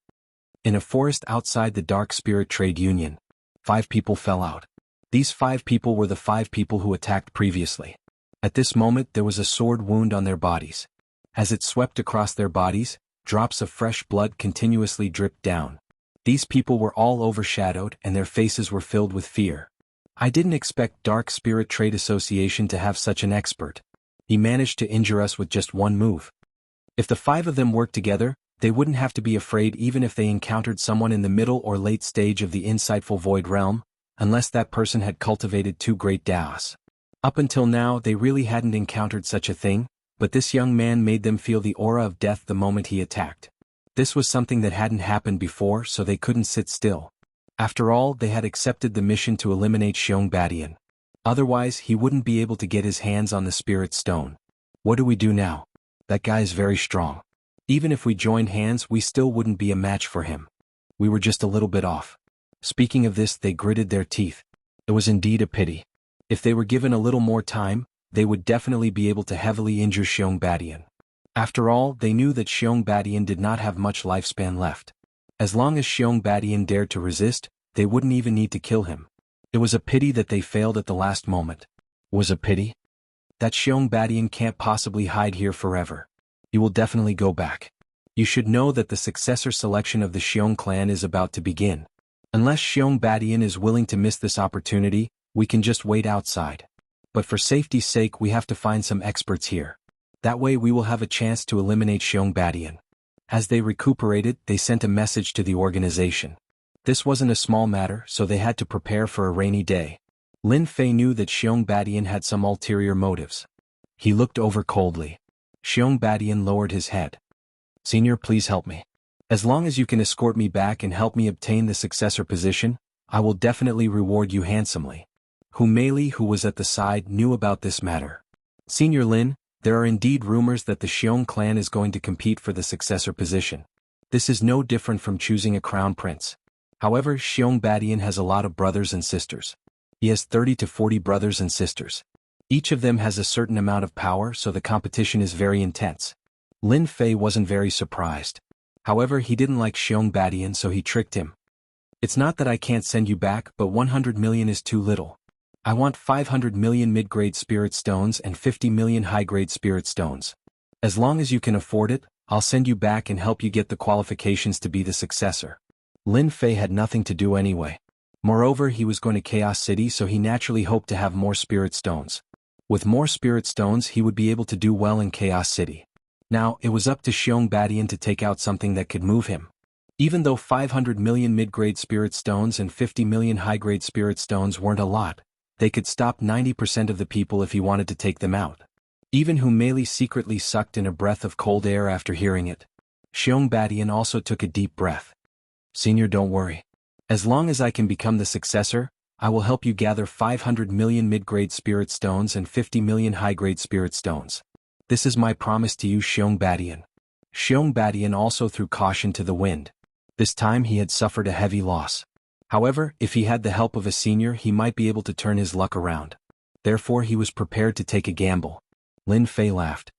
In a forest outside the Dark Spirit Trade Union, 5 people fell out. These 5 people were the 5 people who attacked previously. At this moment there was a sword wound on their bodies. As it swept across their bodies, drops of fresh blood continuously dripped down. These people were all overshadowed and their faces were filled with fear. I didn't expect Dark Spirit Trade Association to have such an expert. He managed to injure us with just one move. If the 5 of them worked together, they wouldn't have to be afraid even if they encountered someone in the middle or late stage of the insightful Void Realm, unless that person had cultivated 2 great Daos. Up until now they really hadn't encountered such a thing, but this young man made them feel the aura of death the moment he attacked. This was something that hadn't happened before, so they couldn't sit still. After all, they had accepted the mission to eliminate Xiong Badian. Otherwise, he wouldn't be able to get his hands on the Spirit Stone. What do we do now? That guy is very strong. Even if we joined hands, we still wouldn't be a match for him. We were just a little bit off. Speaking of this, they gritted their teeth. It was indeed a pity. If they were given a little more time, they would definitely be able to heavily injure Xiong Badian. After all, they knew that Xiong Badian did not have much lifespan left. As long as Xiong Badian dared to resist, they wouldn't even need to kill him. It was a pity that they failed at the last moment. Was a pity? That Xiong Badian can't possibly hide here forever. He will definitely go back. You should know that the successor selection of the Xiong clan is about to begin. Unless Xiong Badian is willing to miss this opportunity, we can just wait outside. But for safety's sake we have to find some experts here. That way we will have a chance to eliminate Xiong Badian. As they recuperated, they sent a message to the organization. This wasn't a small matter, so they had to prepare for a rainy day. Lin Fei knew that Xiong Badian had some ulterior motives. He looked over coldly. Xiong Badian lowered his head. Senior, please help me. As long as you can escort me back and help me obtain the successor position, I will definitely reward you handsomely. Humeli, who was at the side, knew about this matter. Senior Lin, there are indeed rumors that the Xiong clan is going to compete for the successor position. This is no different from choosing a crown prince. However, Xiong Badian has a lot of brothers and sisters. He has 30 to 40 brothers and sisters. Each of them has a certain amount of power, so the competition is very intense. Lin Fei wasn't very surprised. However, he didn't like Xiong Badian, so he tricked him. It's not that I can't send you back, but 100 million is too little. I want 500 million mid-grade spirit stones and 50 million high-grade spirit stones. As long as you can afford it, I'll send you back and help you get the qualifications to be the successor. Lin Fei had nothing to do anyway. Moreover, he was going to Chaos City, so he naturally hoped to have more spirit stones. With more spirit stones he would be able to do well in Chaos City. Now, it was up to Xiong Badian to take out something that could move him. Even though 500 million mid-grade spirit stones and 50 million high-grade spirit stones weren't a lot, they could stop 90% of the people if he wanted to take them out. Even Humeli secretly sucked in a breath of cold air after hearing it. Xiong Badian also took a deep breath. Senior, don't worry. As long as I can become the successor, I will help you gather 500 million mid-grade spirit stones and 50 million high-grade spirit stones. This is my promise to you, Xiong Badian. Xiong Badian also threw caution to the wind. This time he had suffered a heavy loss. However, if he had the help of a senior, he might be able to turn his luck around. Therefore he was prepared to take a gamble. Lin Fei laughed.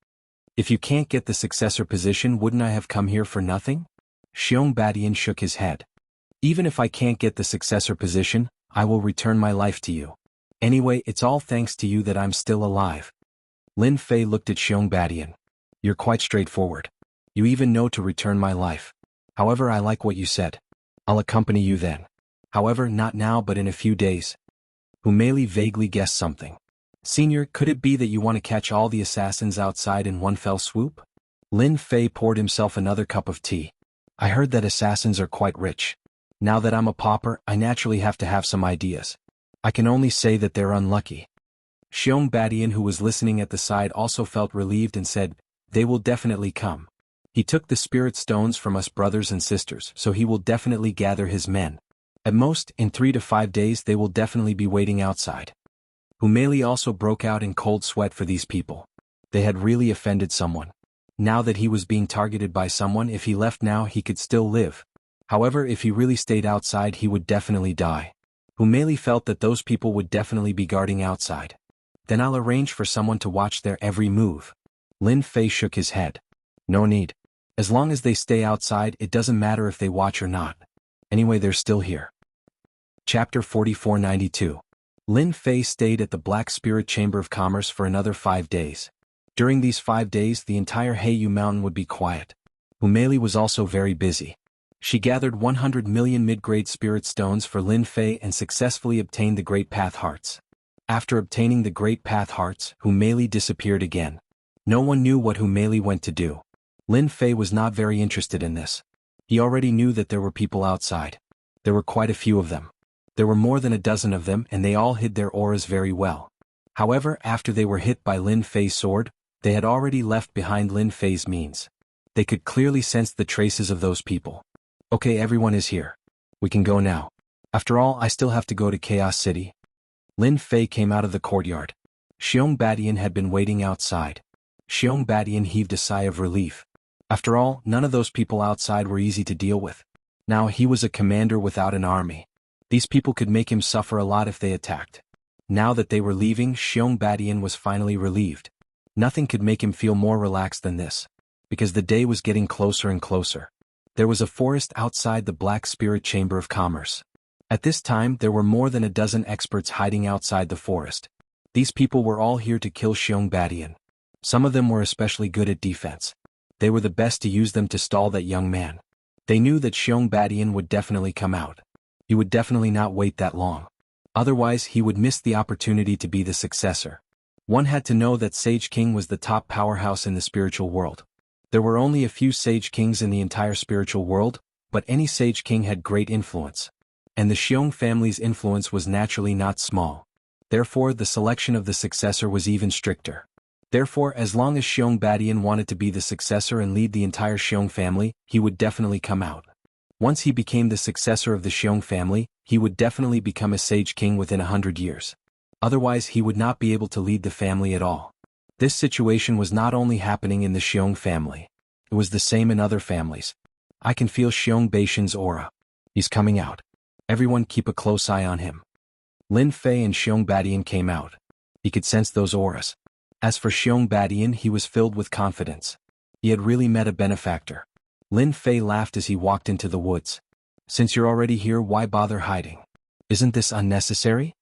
If you can't get the successor position, wouldn't I have come here for nothing? Xiong Badian shook his head. Even if I can't get the successor position, I will return my life to you. Anyway, it's all thanks to you that I'm still alive. Lin Fei looked at Xiong Badian. You're quite straightforward. You even know to return my life. However, I like what you said. I'll accompany you then. However, not now but in a few days. Humeli vaguely guessed something. Senior, could it be that you want to catch all the assassins outside in one fell swoop? Lin Fei poured himself another cup of tea. I heard that assassins are quite rich. Now that I'm a pauper, I naturally have to have some ideas. I can only say that they're unlucky. Xiong Badian, who was listening at the side, also felt relieved and said, they will definitely come. He took the spirit stones from us brothers and sisters, so he will definitely gather his men. At most, in 3 to 5 days they will definitely be waiting outside. Humeli also broke out in cold sweat for these people. They had really offended someone. Now that he was being targeted by someone, if he left now he could still live. However, if he really stayed outside he would definitely die. Humeli felt that those people would definitely be guarding outside. Then I'll arrange for someone to watch their every move. Lin Fei shook his head. No need. As long as they stay outside, it doesn't matter if they watch or not. Anyway, they're still here. Chapter 4492. Lin Fei stayed at the Black Spirit Chamber of Commerce for another 5 days. During these 5 days the entire Heiyu Mountain would be quiet. Humeli was also very busy. She gathered 100 million mid-grade spirit stones for Lin Fei and successfully obtained the Great Path Hearts. After obtaining the Great Path Hearts, Humeli disappeared again. No one knew what Humeli went to do. Lin Fei was not very interested in this. He already knew that there were people outside. There were quite a few of them. There were more than a dozen of them and they all hid their auras very well. However, after they were hit by Lin Fei's sword, they had already left behind Lin Fei's means. They could clearly sense the traces of those people. Okay, everyone is here. We can go now. After all, I still have to go to Chaos City. Lin Fei came out of the courtyard. Xiong Badian had been waiting outside. Xiong Badian heaved a sigh of relief. After all, none of those people outside were easy to deal with. Now he was a commander without an army. These people could make him suffer a lot if they attacked. Now that they were leaving, Xiong Badian was finally relieved. Nothing could make him feel more relaxed than this. Because the day was getting closer and closer. There was a forest outside the Black Spirit Chamber of Commerce. At this time there were more than a dozen experts hiding outside the forest. These people were all here to kill Xiong Badian. Some of them were especially good at defense. They were the best to use them to stall that young man. They knew that Xiong Badian would definitely come out. He would definitely not wait that long. Otherwise he would miss the opportunity to be the successor. One had to know that Sage King was the top powerhouse in the spiritual world. There were only a few Sage Kings in the entire spiritual world, but any Sage King had great influence. And the Xiong family's influence was naturally not small. Therefore the selection of the successor was even stricter. Therefore, as long as Xiong Badian wanted to be the successor and lead the entire Xiong family, he would definitely come out. Once he became the successor of the Xiong family, he would definitely become a Sage King within 100 years. Otherwise he would not be able to lead the family at all. This situation was not only happening in the Xiong family. It was the same in other families. I can feel Xiong Beishan's aura. He's coming out. Everyone keep a close eye on him. Lin Fei and Xiong Badian came out. He could sense those auras. As for Xiong Badian, he was filled with confidence. He had really met a benefactor. Lin Fei laughed as he walked into the woods. Since you're already here, why bother hiding? Isn't this unnecessary?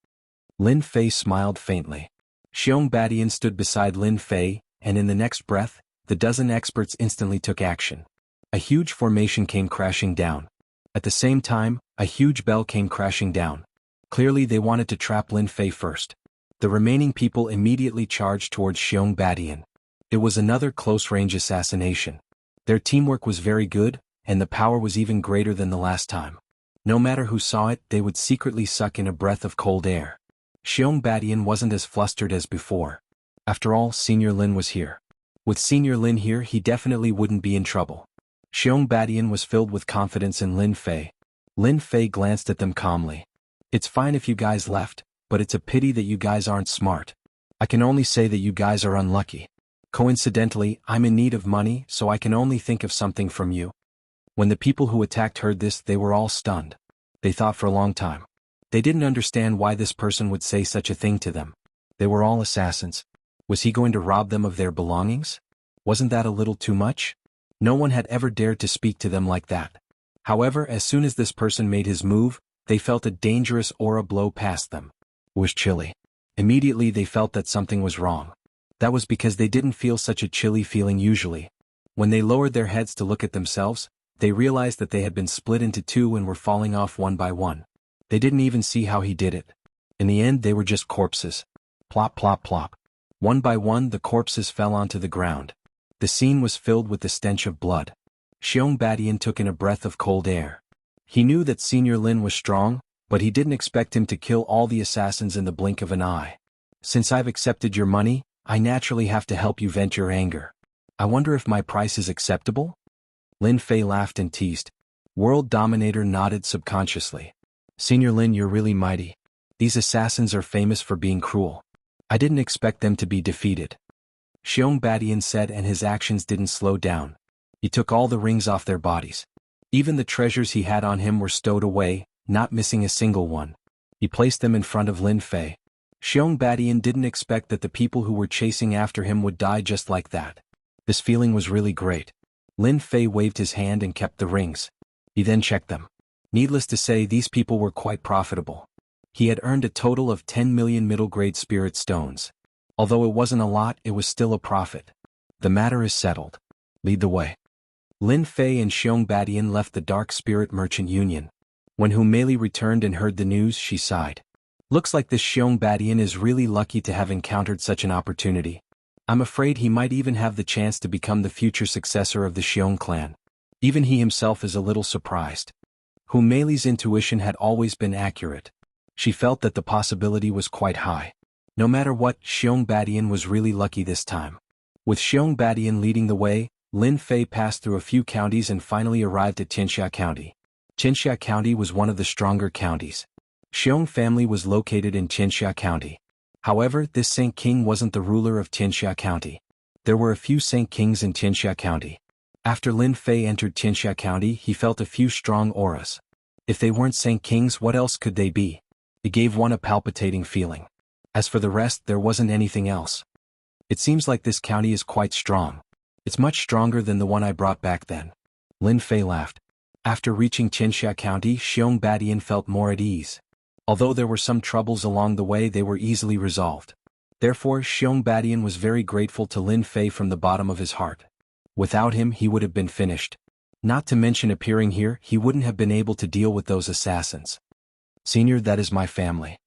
Lin Fei smiled faintly. Xiong Badian stood beside Lin Fei, and in the next breath, the dozen experts instantly took action. A huge formation came crashing down. At the same time, a huge bell came crashing down. Clearly they wanted to trap Lin Fei first. The remaining people immediately charged towards Xiong Badian. It was another close-range assassination. Their teamwork was very good, and the power was even greater than the last time. No matter who saw it, they would secretly suck in a breath of cold air. Xiong Badian wasn't as flustered as before. After all, Senior Lin was here. With Senior Lin here, he definitely wouldn't be in trouble. Xiong Badian was filled with confidence in Lin Fei. Lin Fei glanced at them calmly. It's fine if you guys left, but it's a pity that you guys aren't smart. I can only say that you guys are unlucky. Coincidentally, I'm in need of money, so I can only think of something from you. When the people who attacked heard this, they were all stunned. They thought for a long time. They didn't understand why this person would say such a thing to them. They were all assassins. Was he going to rob them of their belongings? Wasn't that a little too much? No one had ever dared to speak to them like that. However, as soon as this person made his move, they felt a dangerous aura blow past them. It was chilly. Immediately they felt that something was wrong. That was because they didn't feel such a chilly feeling usually. When they lowered their heads to look at themselves, they realized that they had been split into two and were falling off one by one. They didn't even see how he did it. In the end, they were just corpses. Plop, plop, plop. One by one, the corpses fell onto the ground. The scene was filled with the stench of blood. Xiong Badian took in a breath of cold air. He knew that Senior Lin was strong, but he didn't expect him to kill all the assassins in the blink of an eye. Since I've accepted your money, I naturally have to help you vent your anger. I wonder if my price is acceptable? Lin Fei laughed and teased. World Dominator nodded subconsciously. Senior Lin, you're really mighty. These assassins are famous for being cruel. I didn't expect them to be defeated. Xiong Badian said, and his actions didn't slow down. He took all the rings off their bodies. Even the treasures he had on him were stowed away, not missing a single one. He placed them in front of Lin Fei. Xiong Badian didn't expect that the people who were chasing after him would die just like that. This feeling was really great. Lin Fei waved his hand and kept the rings. He then checked them. Needless to say, these people were quite profitable. He had earned a total of 10 million middle-grade spirit stones. Although it wasn't a lot, it was still a profit. The matter is settled. Lead the way. Lin Fei and Xiong Badian left the Dark Spirit Merchant Union. When Hu Meili returned and heard the news, she sighed. Looks like this Xiong Badian is really lucky to have encountered such an opportunity. I'm afraid he might even have the chance to become the future successor of the Xiong clan. Even he himself is a little surprised. Hu Meili's intuition had always been accurate. She felt that the possibility was quite high. No matter what, Xiong Badian was really lucky this time. With Xiong Badian leading the way, Lin Fei passed through a few counties and finally arrived at Tianxia County. Tianxia County was one of the stronger counties. Xiong family was located in Tianxia County. However, this Saint King wasn't the ruler of Tianxia County. There were a few Saint Kings in Tianxia County. After Lin Fei entered Tianxia County, he felt a few strong auras. If they weren't Saint Kings, what else could they be? It gave one a palpitating feeling. As for the rest, there wasn't anything else. It seems like this county is quite strong. It's much stronger than the one I brought back then. Lin Fei laughed. After reaching Tianxia County, Xiong Badian felt more at ease. Although there were some troubles along the way, they were easily resolved. Therefore, Xiong Badian was very grateful to Lin Fei from the bottom of his heart. Without him, he would have been finished. Not to mention appearing here, he wouldn't have been able to deal with those assassins. Senior, that is my family.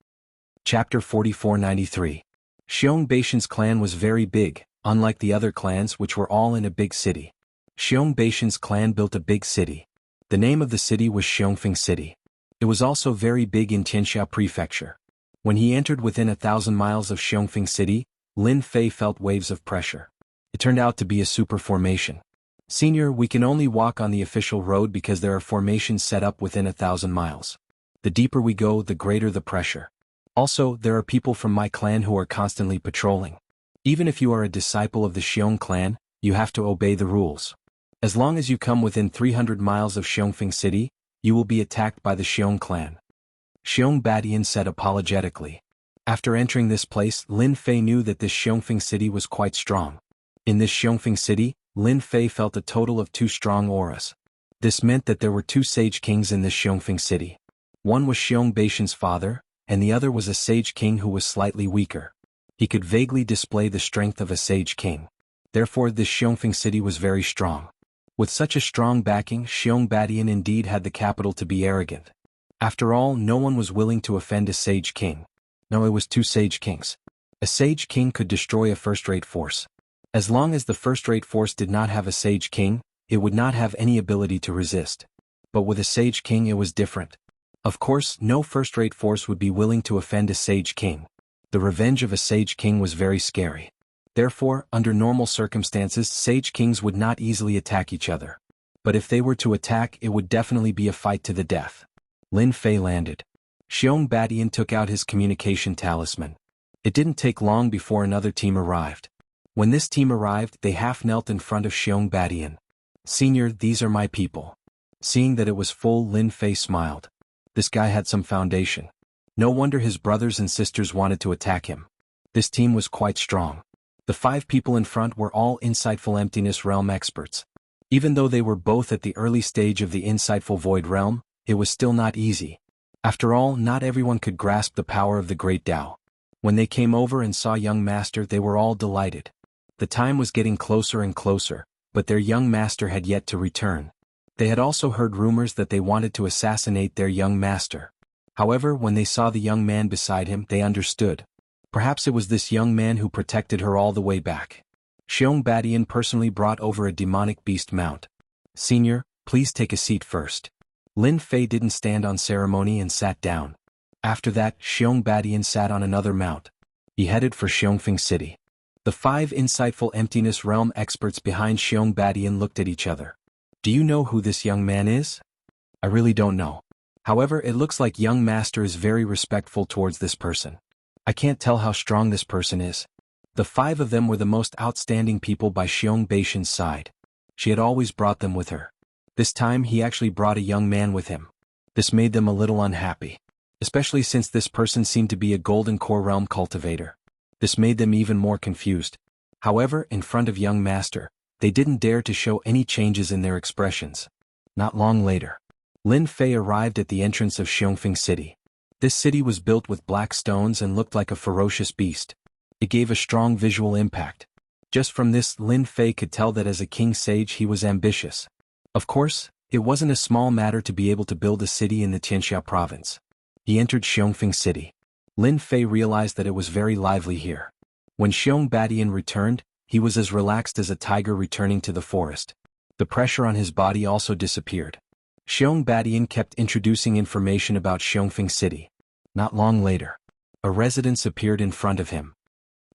Chapter 4493. Xiong Baishan's clan was very big, unlike the other clans which were all in a big city. Xiong Baishan's clan built a big city. The name of the city was Xiongfeng City. It was also very big in Tianxia Prefecture. When he entered within 1,000 miles of Xiongfeng City, Lin Fei felt waves of pressure. It turned out to be a super formation. Senior, we can only walk on the official road because there are formations set up within 1,000 miles. The deeper we go, the greater the pressure. Also, there are people from my clan who are constantly patrolling. Even if you are a disciple of the Xiong clan, you have to obey the rules. As long as you come within 300 miles of Xiongfeng City, you will be attacked by the Xiong clan. Xiong Badian said apologetically. After entering this place, Lin Fei knew that this Xiongfeng City was quite strong. In this Xiongfeng City, Lin Fei felt a total of 2 strong auras. This meant that there were 2 sage kings in this Xiongfeng City. One was Xiong Baishan's father, and the other was a sage king who was slightly weaker. He could vaguely display the strength of a sage king. Therefore, this Xiongfeng City was very strong. With such a strong backing, Xiong Badian indeed had the capital to be arrogant. After all, no one was willing to offend a sage king. No, it was 2 sage kings. A sage king could destroy a first-rate force. As long as the first-rate force did not have a sage king, it would not have any ability to resist. But with a sage king it was different. Of course, no first-rate force would be willing to offend a sage king. The revenge of a sage king was very scary. Therefore, under normal circumstances, sage kings would not easily attack each other. But if they were to attack, it would definitely be a fight to the death. Lin Fei landed. Xiong Badian took out his communication talisman. It didn't take long before another team arrived. When this team arrived, they half knelt in front of Xiong Badian. "Senior, these are my people." Seeing that it was full, Lin Fei smiled. This guy had some foundation. No wonder his brothers and sisters wanted to attack him. This team was quite strong. The 5 people in front were all insightful emptiness realm experts. Even though they were both at the early stage of the insightful void realm, it was still not easy. After all, not everyone could grasp the power of the great Tao. When they came over and saw young master, they were all delighted. The time was getting closer and closer, but their young master had yet to return. They had also heard rumors that they wanted to assassinate their young master. However, when they saw the young man beside him, they understood. Perhaps it was this young man who protected her all the way back. Xiong Badian personally brought over a demonic beast mount. "Senior, please take a seat first." Lin Fei didn't stand on ceremony and sat down. After that, Xiong Badian sat on another mount. He headed for Xiongfeng City. The 5 insightful emptiness realm experts behind Xiong Badian looked at each other. "Do you know who this young man is?" "I really don't know. However, it looks like young master is very respectful towards this person. I can't tell how strong this person is." The 5 of them were the most outstanding people by Xiong Baishan's side. She had always brought them with her. This time he actually brought a young man with him. This made them a little unhappy. Especially since this person seemed to be a golden core realm cultivator. This made them even more confused. However, in front of young master, they didn't dare to show any changes in their expressions. Not long later, Lin Fei arrived at the entrance of Xiongfeng City. This city was built with black stones and looked like a ferocious beast. It gave a strong visual impact. Just from this, Lin Fei could tell that as a king sage he was ambitious. Of course, it wasn't a small matter to be able to build a city in the Tianxia province. He entered Xiongfeng City. Lin Fei realized that it was very lively here. When Xiong Badian returned, he was as relaxed as a tiger returning to the forest. The pressure on his body also disappeared. Xiong Badian kept introducing information about Xiongfeng City. Not long later, a residence appeared in front of him.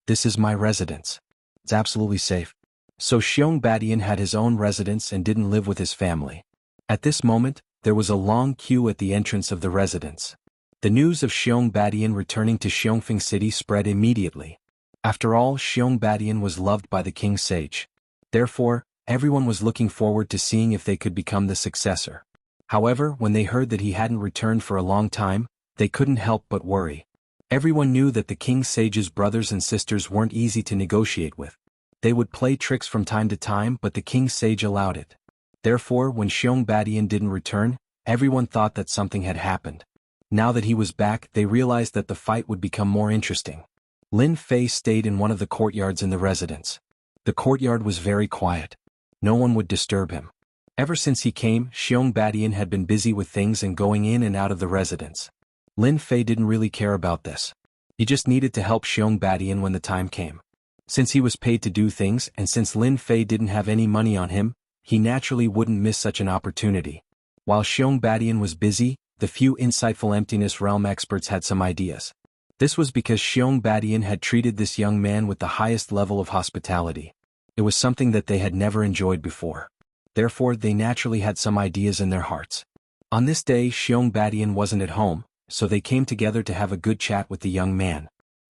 "This is my residence. It's absolutely safe." So Xiong Badian had his own residence and didn't live with his family. At this moment, there was a long queue at the entrance of the residence. The news of Xiong Badian returning to Xiongfeng City spread immediately. After all, Xiong Badian was loved by the king sage. Therefore, everyone was looking forward to seeing if they could become the successor. However, when they heard that he hadn't returned for a long time, they couldn't help but worry. Everyone knew that the king sage's brothers and sisters weren't easy to negotiate with. They would play tricks from time to time, but the king sage allowed it. Therefore, when Xiong Badian didn't return, everyone thought that something had happened. Now that he was back, they realized that the fight would become more interesting. Lin Fei stayed in one of the courtyards in the residence. The courtyard was very quiet. No one would disturb him. Ever since he came, Xiong Badian had been busy with things and going in and out of the residence. Lin Fei didn't really care about this. He just needed to help Xiong Badian when the time came. Since he was paid to do things and since Lin Fei didn't have any money on him, he naturally wouldn't miss such an opportunity. While Xiong Badian was busy, the few insightful emptiness realm experts had some ideas. This was because Xiong Badian had treated this young man with the highest level of hospitality. It was something that they had never enjoyed before. Therefore, they naturally had some ideas in their hearts. On this day, Xiong Badian wasn't at home, so they came together to have a good chat with the young man.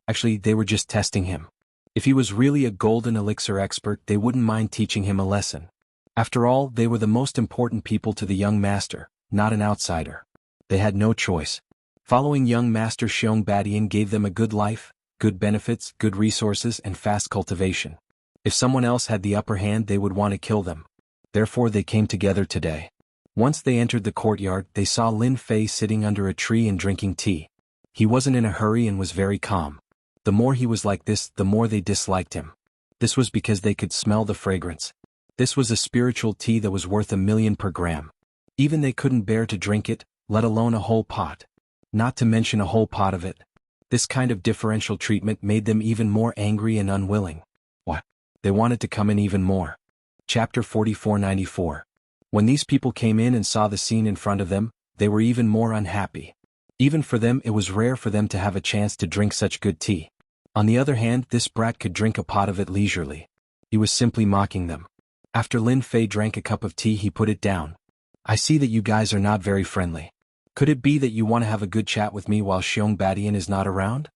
Actually, they were just testing him. If he was really a golden elixir expert, they wouldn't mind teaching him a lesson. After all, they were the most important people to the young master, not an outsider. They had no choice. Following young master Xiong Badian gave them a good life, good benefits, good resources, and fast cultivation. If someone else had the upper hand, they would want to kill them. Therefore, they came together today. Once they entered the courtyard, they saw Lin Fei sitting under a tree and drinking tea. He wasn't in a hurry and was very calm. The more he was like this, the more they disliked him. This was because they could smell the fragrance. This was a spiritual tea that was worth 1,000,000 per gram. Even they couldn't bear to drink it, let alone a whole pot. Not to mention a whole pot of it. This kind of differential treatment made them even more angry and unwilling. What? They wanted to come in even more. Chapter 4494. When these people came in and saw the scene in front of them, they were even more unhappy. Even for them, it was rare for them to have a chance to drink such good tea. On the other hand, this brat could drink a pot of it leisurely. He was simply mocking them. After Lin Fei drank a cup of tea, he put it down. I see that you guys are not very friendly. Could it be that you want to have a good chat with me while Xiong Badian is not around?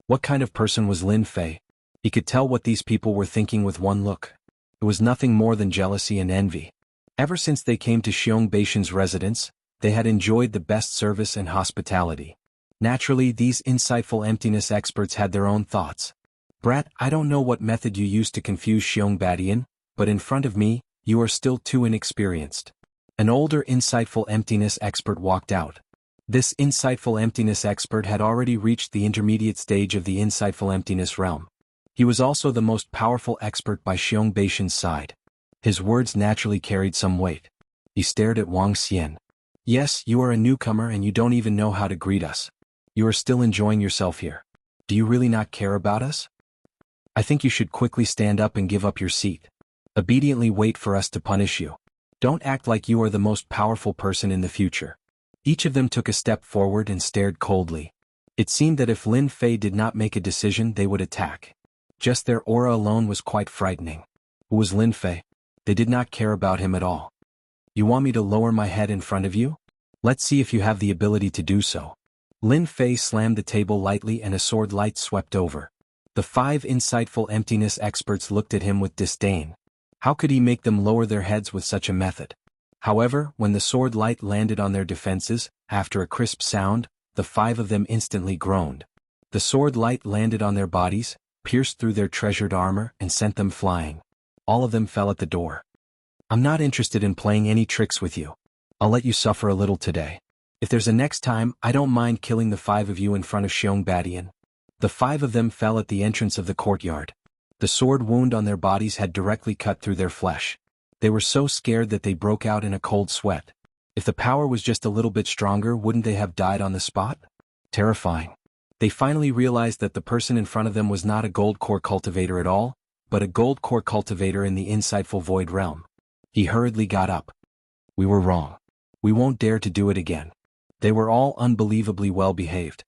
What kind of person was Lin Fei? He could tell what these people were thinking with one look. It was nothing more than jealousy and envy. Ever since they came to Xiong Beishan's residence, they had enjoyed the best service and hospitality. Naturally, these insightful emptiness experts had their own thoughts. Brat, I don't know what method you used to confuse Xiong Badian, but in front of me, you are still too inexperienced. An older insightful emptiness expert walked out. This insightful emptiness expert had already reached the intermediate stage of the insightful emptiness realm. He was also the most powerful expert by Xiong Beishan's side. His words naturally carried some weight. He stared at Wang Xian. Yes, you are a newcomer and you don't even know how to greet us. You are still enjoying yourself here. Do you really not care about us? I think you should quickly stand up and give up your seat. Obediently wait for us to punish you. Don't act like you are the most powerful person in the future. Each of them took a step forward and stared coldly. It seemed that if Lin Fei did not make a decision, they would attack. Just their aura alone was quite frightening. Who was Lin Fei? They did not care about him at all. You want me to lower my head in front of you? Let's see if you have the ability to do so. Lin Fei slammed the table lightly and a sword light swept over. The 5 insightful emptiness experts looked at him with disdain. How could he make them lower their heads with such a method? However, when the sword light landed on their defenses, after a crisp sound, the 5 of them instantly groaned. The sword light landed on their bodies, pierced through their treasured armor, and sent them flying. All of them fell at the door. I'm not interested in playing any tricks with you. I'll let you suffer a little today. If there's a next time, I don't mind killing the 5 of you in front of Xiong Badian. The 5 of them fell at the entrance of the courtyard. The sword wound on their bodies had directly cut through their flesh. They were so scared that they broke out in a cold sweat. If the power was just a little bit stronger, wouldn't they have died on the spot? Terrifying. They finally realized that the person in front of them was not a gold core cultivator at all, but a gold core cultivator in the insightful void realm. He hurriedly got up. We were wrong. We won't dare to do it again. They were all unbelievably well behaved.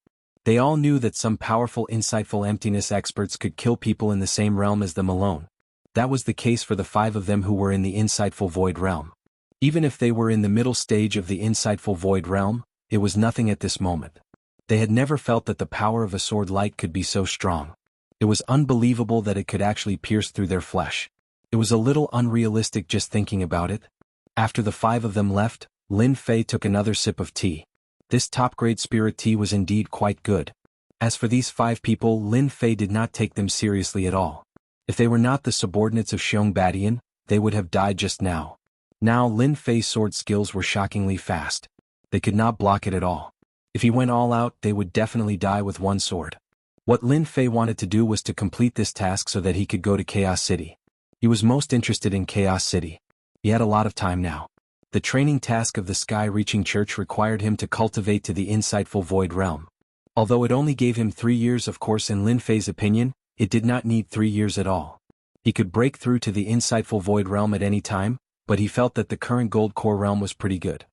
They all knew that some powerful insightful emptiness experts could kill people in the same realm as them alone. That was the case for the 5 of them who were in the insightful void realm. Even if they were in the middle stage of the insightful void realm, it was nothing at this moment. They had never felt that the power of a sword light could be so strong. It was unbelievable that it could actually pierce through their flesh. It was a little unrealistic just thinking about it. After the 5 of them left, Lin Fei took another sip of tea. This top-grade spirit tea was indeed quite good. As for these 5 people, Lin Fei did not take them seriously at all. If they were not the subordinates of Xiong Badian, they would have died just now. Now Lin Fei's sword skills were shockingly fast. They could not block it at all. If he went all out, they would definitely die with one sword. What Lin Fei wanted to do was to complete this task so that he could go to Chaos City. He was most interested in Chaos City. He had a lot of time now. The training task of the Sky-Reaching Church required him to cultivate to the insightful void realm. Although it only gave him 3 years, of course, in Lin Fei's opinion, it did not need 3 years at all. He could break through to the insightful void realm at any time, but he felt that the current gold core realm was pretty good.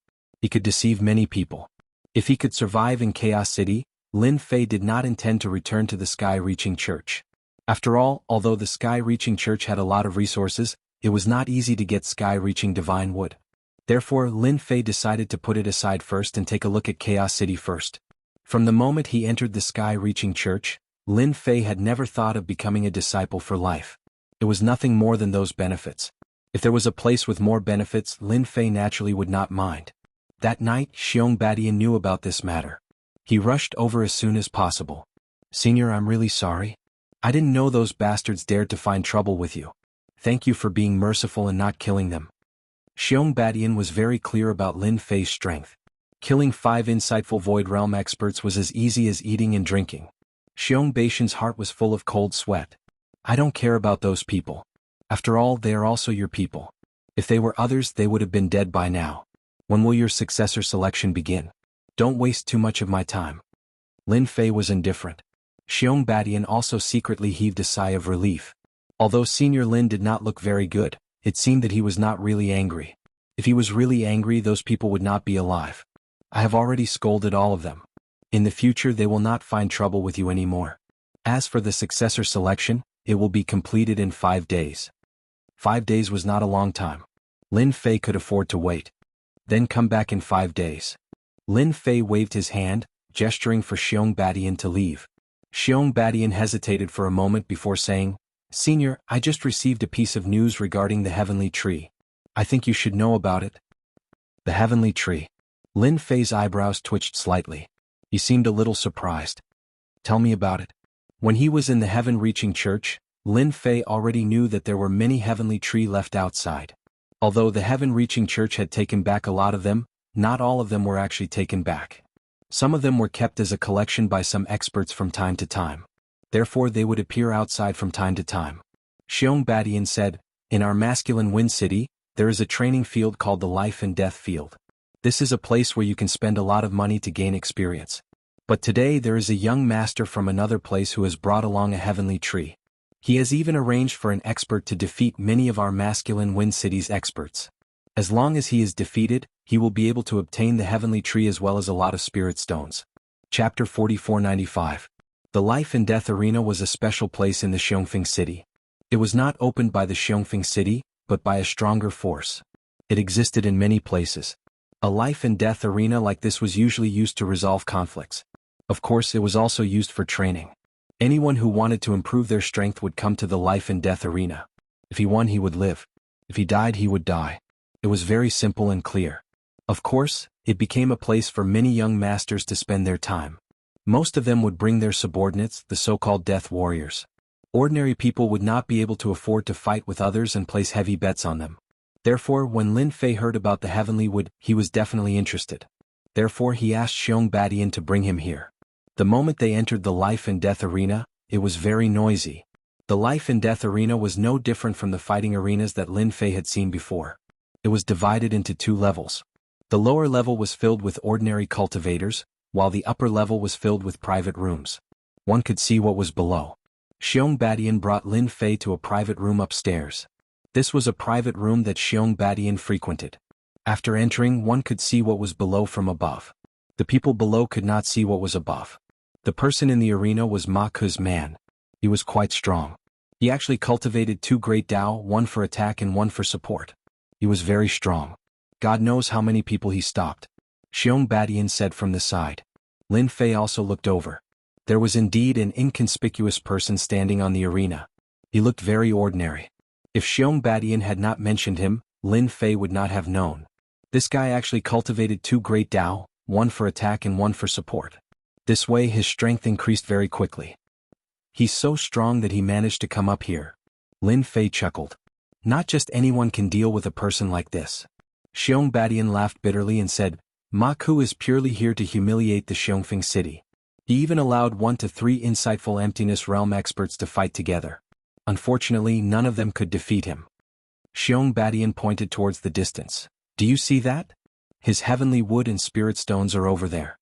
He could deceive many people. If he could survive in Chaos City, Lin Fei did not intend to return to the Sky-Reaching Church. After all, although the Sky-Reaching Church had a lot of resources, it was not easy to get Sky-Reaching divine wood. Therefore, Lin Fei decided to put it aside first and take a look at Chaos City first. From the moment he entered the Sky-Reaching Church, Lin Fei had never thought of becoming a disciple for life. It was nothing more than those benefits. If there was a place with more benefits, Lin Fei naturally would not mind. That night, Xiong Badian knew about this matter. He rushed over as soon as possible. Senior, I'm really sorry. I didn't know those bastards dared to find trouble with you. Thank you for being merciful and not killing them. Xiong Badian was very clear about Lin Fei's strength. Killing 5 insightful Void Realm experts was as easy as eating and drinking. Xiong Beishan's heart was full of cold sweat. I don't care about those people. After all, they are also your people. If they were others, they would have been dead by now. When will your successor selection begin? Don't waste too much of my time. Lin Fei was indifferent. Xiong Badian also secretly heaved a sigh of relief. Although Senior Lin did not look very good, it seemed that he was not really angry. If he was really angry, those people would not be alive. I have already scolded all of them. In the future, they will not find trouble with you anymore. As for the successor selection, it will be completed in 5 days. 5 days was not a long time. Lin Fei could afford to wait. Then come back in 5 days. Lin Fei waved his hand, gesturing for Xiong Badian to leave. Xiong Badian hesitated for a moment before saying, "Senior, I just received a piece of news regarding the heavenly tree. I think you should know about it." The heavenly tree. Lin Fei's eyebrows twitched slightly. He seemed a little surprised. "Tell me about it." When he was in the heaven-reaching church, Lin Fei already knew that there were many heavenly tree left outside. Although the heaven-reaching church had taken back a lot of them, not all of them were actually taken back. Some of them were kept as a collection by some experts from time to time. Therefore they would appear outside from time to time. Xiong Badian said, "In our masculine Wind City, there is a training field called the Life and Death Field. This is a place where you can spend a lot of money to gain experience. But today there is a young master from another place who has brought along a heavenly tree. He has even arranged for an expert to defeat many of our masculine Wind City's experts. As long as he is defeated, he will be able to obtain the heavenly tree as well as a lot of spirit stones." Chapter 4495. The Life and Death Arena was a special place in the Xiongfeng City. It was not opened by the Xiongfeng City, but by a stronger force. It existed in many places. A life and death arena like this was usually used to resolve conflicts. Of course, it was also used for training. Anyone who wanted to improve their strength would come to the life and death arena. If he won, he would live. If he died, he would die. It was very simple and clear. Of course, it became a place for many young masters to spend their time. Most of them would bring their subordinates, the so-called death warriors. Ordinary people would not be able to afford to fight with others and place heavy bets on them. Therefore, when Lin Fei heard about the heavenly wood, he was definitely interested. Therefore, he asked Xiong Badian to bring him here. The moment they entered the life and death arena, it was very noisy. The life and death arena was no different from the fighting arenas that Lin Fei had seen before. It was divided into 2 levels. The lower level was filled with ordinary cultivators, while the upper level was filled with private rooms. One could see what was below. Xiong Badian brought Lin Fei to a private room upstairs. This was a private room that Xiong Badian frequented. After entering, one could see what was below from above. The people below could not see what was above. The person in the arena was Ma Ku's man. He was quite strong. He actually cultivated 2 great Dao, one for attack and one for support. He was very strong. God knows how many people he stopped. Xiong Badian said from the side. Lin Fei also looked over. There was indeed an inconspicuous person standing on the arena. He looked very ordinary. If Xiong Badian had not mentioned him, Lin Fei would not have known. This guy actually cultivated 2 great Dao, one for attack and one for support. This way his strength increased very quickly. He's so strong that he managed to come up here. Lin Fei chuckled. Not just anyone can deal with a person like this. Xiong Badian laughed bitterly and said, Ma Ku is purely here to humiliate the Xiongfeng City. He even allowed 1 to 3 insightful emptiness realm experts to fight together. Unfortunately, none of them could defeat him. Xiong Badian pointed towards the distance. Do you see that? His heavenly wood and spirit stones are over there.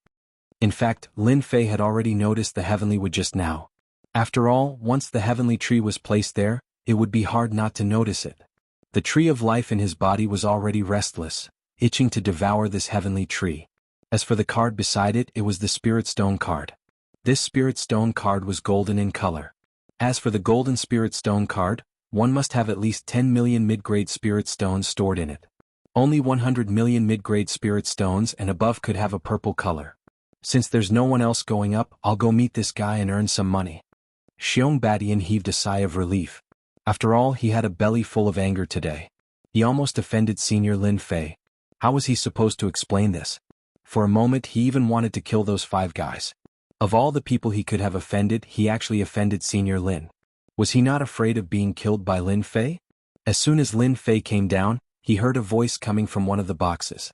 In fact, Lin Fei had already noticed the heavenly wood just now. After all, once the heavenly tree was placed there, it would be hard not to notice it. The tree of life in his body was already restless, itching to devour this heavenly tree. As for the card beside it, it was the spirit stone card. This spirit stone card was golden in color. As for the golden spirit stone card, one must have at least 10 million mid-grade spirit stones stored in it. Only 100 million mid-grade spirit stones and above could have a purple color. Since there's no one else going up, I'll go meet this guy and earn some money. Xiong Badian heaved a sigh of relief. After all, he had a belly full of anger today. He almost offended Senior Lin Fei. How was he supposed to explain this? For a moment he even wanted to kill those 5 guys. Of all the people he could have offended, he actually offended Senior Lin. Was he not afraid of being killed by Lin Fei? As soon as Lin Fei came down, he heard a voice coming from one of the boxes.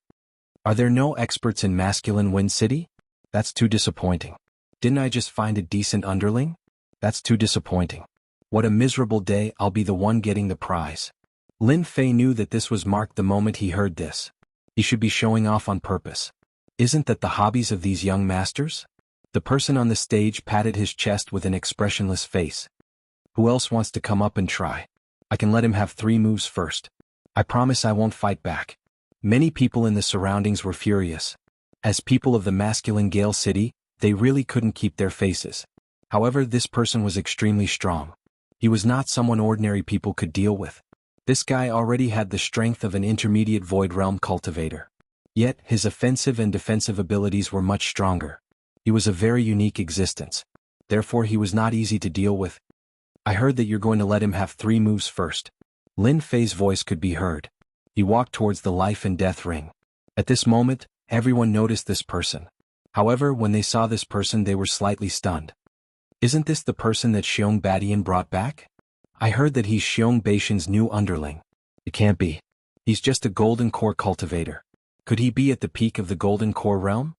Are there no experts in masculine Wind City? That's too disappointing. Didn't I just find a decent underling? That's too disappointing. What a miserable day, I'll be the one getting the prize. Lin Fei knew that this was marked the moment he heard this. He should be showing off on purpose. Isn't that the hobbies of these young masters? The person on the stage patted his chest with an expressionless face. Who else wants to come up and try? I can let him have 3 moves first. I promise I won't fight back. Many people in the surroundings were furious. As people of the masculine Gale City, they really couldn't keep their faces. However, this person was extremely strong. He was not someone ordinary people could deal with. This guy already had the strength of an intermediate Void Realm cultivator. Yet, his offensive and defensive abilities were much stronger. He was a very unique existence. Therefore he was not easy to deal with. I heard that you're going to let him have 3 moves first. Lin Fei's voice could be heard. He walked towards the life and death ring. At this moment, everyone noticed this person. However, when they saw this person they were slightly stunned. Isn't this the person that Xiong Badian brought back? I heard that he's Xiong Baishan's new underling. It can't be. He's just a golden core cultivator. Could he be at the peak of the golden core realm?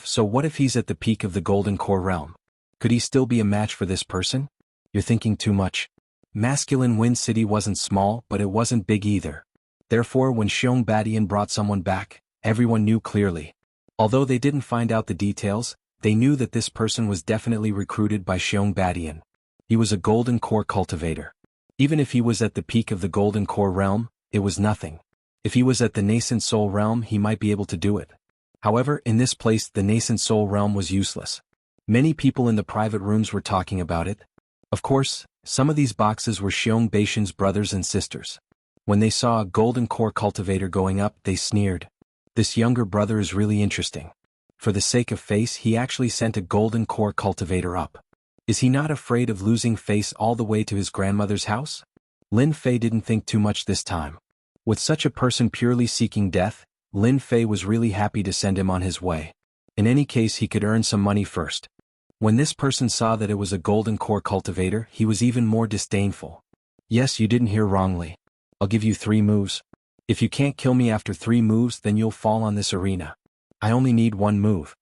So what if he's at the peak of the golden core realm? Could he still be a match for this person? You're thinking too much. Masculine Wind City wasn't small, but it wasn't big either. Therefore, when Xiong Badian brought someone back, everyone knew clearly. Although they didn't find out the details, they knew that this person was definitely recruited by Xiong Badian. He was a golden core cultivator. Even if he was at the peak of the golden core realm, it was nothing. If he was at the nascent soul realm he might be able to do it. However, in this place the nascent soul realm was useless. Many people in the private rooms were talking about it. Of course, some of these boxes were Xiong Baishan's brothers and sisters. When they saw a golden core cultivator going up they sneered. This younger brother is really interesting. For the sake of face he actually sent a golden core cultivator up. Is he not afraid of losing face all the way to his grandmother's house? Lin Fei didn't think too much this time. With such a person purely seeking death, Lin Fei was really happy to send him on his way. In any case he could earn some money first. When this person saw that it was a golden core cultivator he was even more disdainful. Yes, you didn't hear wrongly. I'll give you 3 moves. If you can't kill me after 3 moves then you'll fall on this arena. I only need 1 move.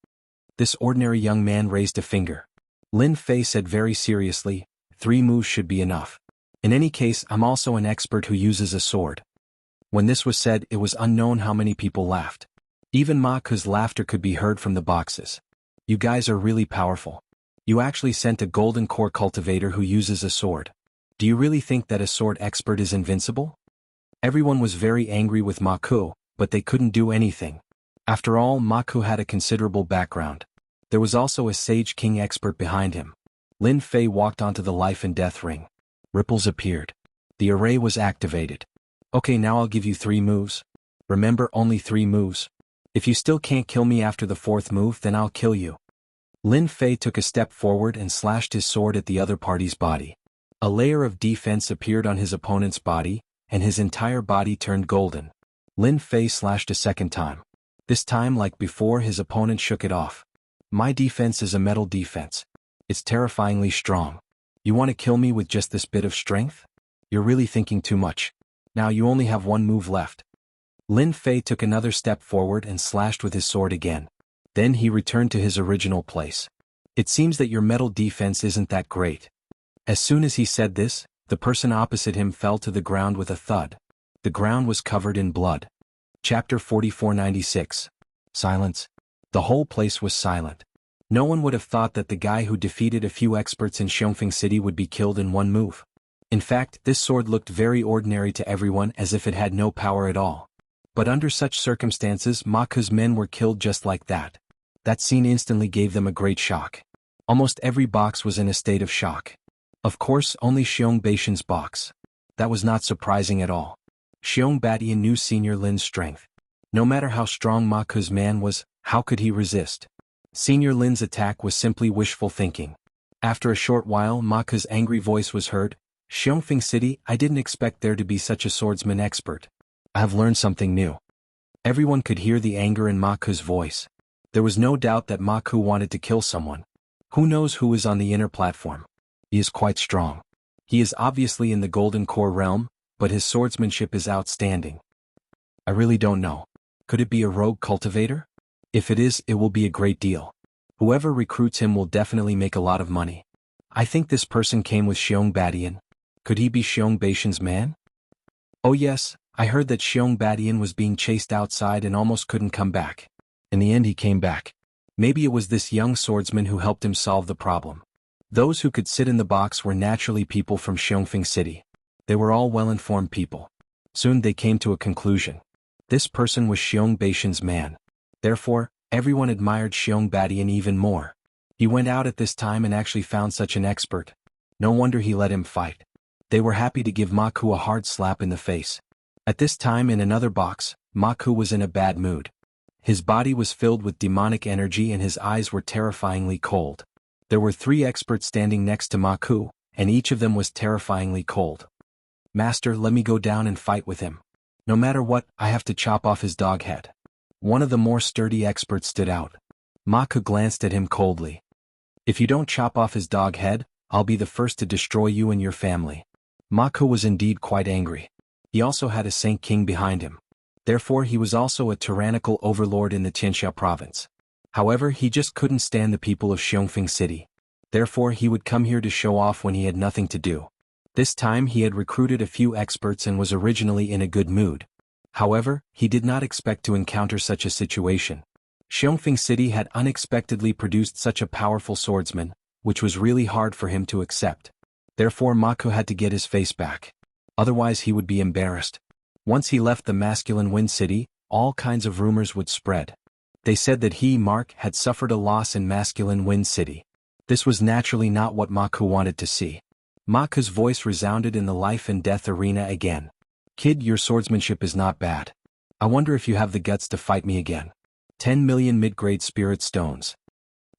This ordinary young man raised a finger. Lin Fei said very seriously, 3 moves should be enough. In any case I'm also an expert who uses a sword. When this was said it was unknown how many people laughed. Even Ma Ku's laughter could be heard from the boxes. You guys are really powerful. You actually sent a golden core cultivator who uses a sword. Do you really think that a sword expert is invincible? Everyone was very angry with Ma Ku, but they couldn't do anything. After all, Ma Ku had a considerable background. There was also a Sage King expert behind him. Lin Fei walked onto the life and death ring. Ripples appeared. The array was activated. Okay, now I'll give you 3 moves. Remember, only 3 moves. If you still can't kill me after the 4th move then I'll kill you. Lin Fei took a step forward and slashed his sword at the other party's body. A layer of defense appeared on his opponent's body, and his entire body turned golden. Lin Fei slashed a second time. This time, like before, his opponent shook it off. My defense is a metal defense. It's terrifyingly strong. You want to kill me with just this bit of strength? You're really thinking too much. Now you only have 1 move left. Lin Fei took another step forward and slashed with his sword again. Then he returned to his original place. It seems that your metal defense isn't that great. As soon as he said this, the person opposite him fell to the ground with a thud. The ground was covered in blood. Chapter 4496. Silence. The whole place was silent. No one would have thought that the guy who defeated a few experts in Xiongfeng City would be killed in 1 move. In fact, this sword looked very ordinary to everyone, as if it had no power at all. But under such circumstances Ma Ku's men were killed just like that. That scene instantly gave them a great shock. Almost every box was in a state of shock. Of course, only Xiong Baishan's box. That was not surprising at all. Xiong Badian knew Senior Lin's strength. No matter how strong Ma Ku's man was, how could he resist? Senior Lin's attack was simply wishful thinking. After a short while Ma Ku's angry voice was heard. Xiongfeng City, I didn't expect there to be such a swordsman expert. I have learned something new. Everyone could hear the anger in Ma Ku's voice. There was no doubt that Ma Ku wanted to kill someone. Who knows who is on the inner platform? He is quite strong. He is obviously in the golden core realm, but his swordsmanship is outstanding. I really don't know. Could it be a rogue cultivator? If it is, it will be a great deal. Whoever recruits him will definitely make a lot of money. I think this person came with Xiong Badian. Could he be Xiong Baishan's man? Oh yes, I heard that Xiong Badian was being chased outside and almost couldn't come back. In the end he came back. Maybe it was this young swordsman who helped him solve the problem. Those who could sit in the box were naturally people from Xiongfeng City. They were all well-informed people. Soon they came to a conclusion. This person was Xiong Baishan's man. Therefore, everyone admired Xiong Badian even more. He went out at this time and actually found such an expert. No wonder he let him fight. They were happy to give Maku a hard slap in the face. At this time in another box, Maku was in a bad mood. His body was filled with demonic energy and his eyes were terrifyingly cold. There were 3 experts standing next to Maku, and each of them was terrifyingly cold. "Master, let me go down and fight with him. No matter what, I have to chop off his dog head." One of the more sturdy experts stood out. Maku glanced at him coldly. "If you don't chop off his dog head, I'll be the first to destroy you and your family." Maku was indeed quite angry. He also had a Saint King behind him. Therefore he was also a tyrannical overlord in the Tianxia province. However, he just couldn't stand the people of Xiongfeng City. Therefore he would come here to show off when he had nothing to do. This time he had recruited a few experts and was originally in a good mood. However, he did not expect to encounter such a situation. Xiongfeng City had unexpectedly produced such a powerful swordsman, which was really hard for him to accept. Therefore Maku had to get his face back. Otherwise he would be embarrassed. Once he left the masculine Wind City, all kinds of rumors would spread. They said that he, Mark, had suffered a loss in masculine Wind City. This was naturally not what Maku wanted to see. Maku's voice resounded in the life and death arena again. "Kid, your swordsmanship is not bad. I wonder if you have the guts to fight me again. 10 million mid-grade spirit stones."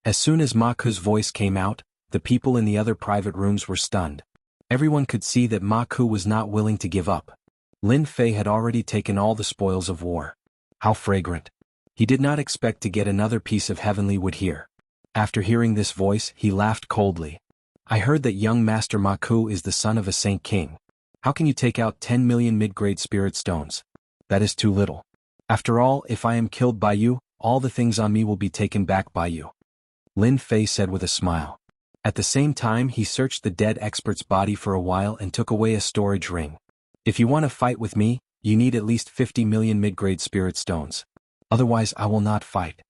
As soon as Maku's voice came out, the people in the other private rooms were stunned. Everyone could see that Maku was not willing to give up. Lin Fei had already taken all the spoils of war. How fragrant. He did not expect to get another piece of heavenly wood here. After hearing this voice, he laughed coldly. "I heard that young Master Maku is the son of a Saint King. How can you take out 10 million mid-grade spirit stones? That is too little. After all, if I am killed by you, all the things on me will be taken back by you," Lin Fei said with a smile. At the same time he searched the dead expert's body for a while and took away a storage ring. "If you want to fight with me, you need at least 50 million mid-grade spirit stones. Otherwise I will not fight."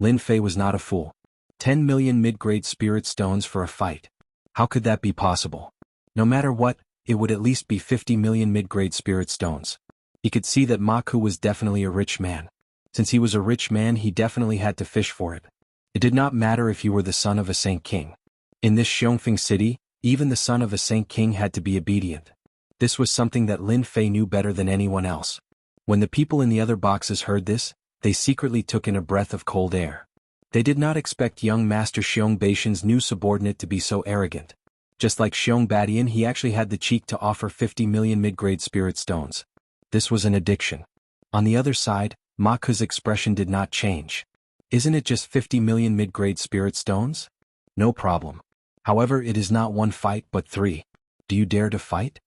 Lin Fei was not a fool. 10 million mid-grade spirit stones for a fight. How could that be possible? No matter what, it would at least be 50 million mid-grade spirit stones. He could see that Maku was definitely a rich man. Since he was a rich man, he definitely had to fish for it. It did not matter if you were the son of a Saint King. In this Xiongfeng City, even the son of a Saint King had to be obedient. This was something that Lin Fei knew better than anyone else. When the people in the other boxes heard this, they secretly took in a breath of cold air. They did not expect young Master Xiong Baishan's new subordinate to be so arrogant. Just like Xiong Badian, he actually had the cheek to offer 50 million mid-grade spirit stones. This was an addiction. On the other side, Maku's expression did not change. "Isn't it just 50 million mid-grade spirit stones? No problem. However, it is not 1 fight but 3. Do you dare to fight?"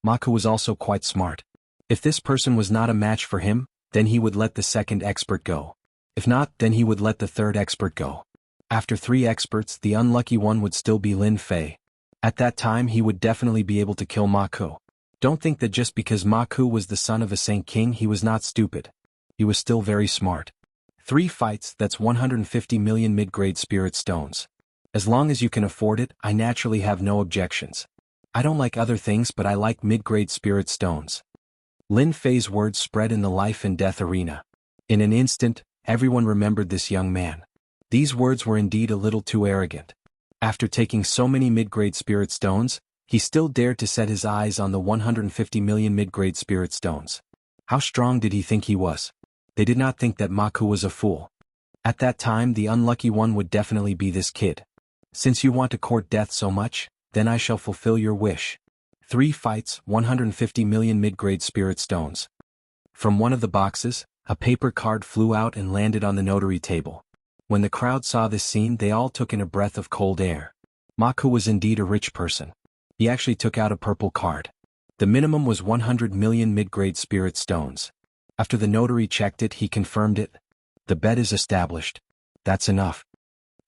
Maku was also quite smart. If this person was not a match for him, then he would let the second expert go. If not, then he would let the third expert go. After 3 experts, the unlucky one would still be Lin Fei. At that time he would definitely be able to kill Maku. Don't think that just because Maku was the son of a Saint King he was not stupid. He was still very smart. 3 fights, that's 150 million mid-grade spirit stones. As long as you can afford it, I naturally have no objections. I don't like other things but I like mid-grade spirit stones. Lin Fei's words spread in the life and death arena. In an instant, everyone remembered this young man. These words were indeed a little too arrogant. After taking so many mid-grade spirit stones, he still dared to set his eyes on the 150 million mid-grade spirit stones. How strong did he think he was? They did not think that Maku was a fool. At that time the unlucky one would definitely be this kid. "Since you want to court death so much, then I shall fulfill your wish. 3 fights, 150 million mid-grade spirit stones." From one of the boxes, a paper card flew out and landed on the notary table. When the crowd saw this scene they all took in a breath of cold air. Maku was indeed a rich person. He actually took out a purple card. The minimum was 100 million mid-grade spirit stones. After the notary checked it he confirmed it. "The bet is established. That's enough."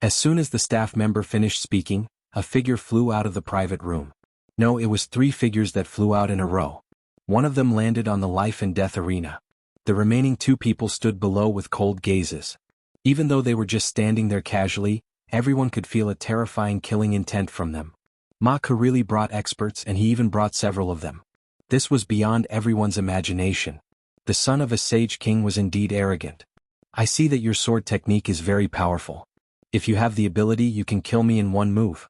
As soon as the staff member finished speaking, a figure flew out of the private room. No, it was 3 figures that flew out in a row. One of them landed on the life and death arena. The remaining 2 people stood below with cold gazes. Even though they were just standing there casually, everyone could feel a terrifying killing intent from them. Maku really brought experts and he even brought several of them. This was beyond everyone's imagination. The son of a sage king was indeed arrogant. "I see that your sword technique is very powerful. If you have the ability you can kill me in 1 move."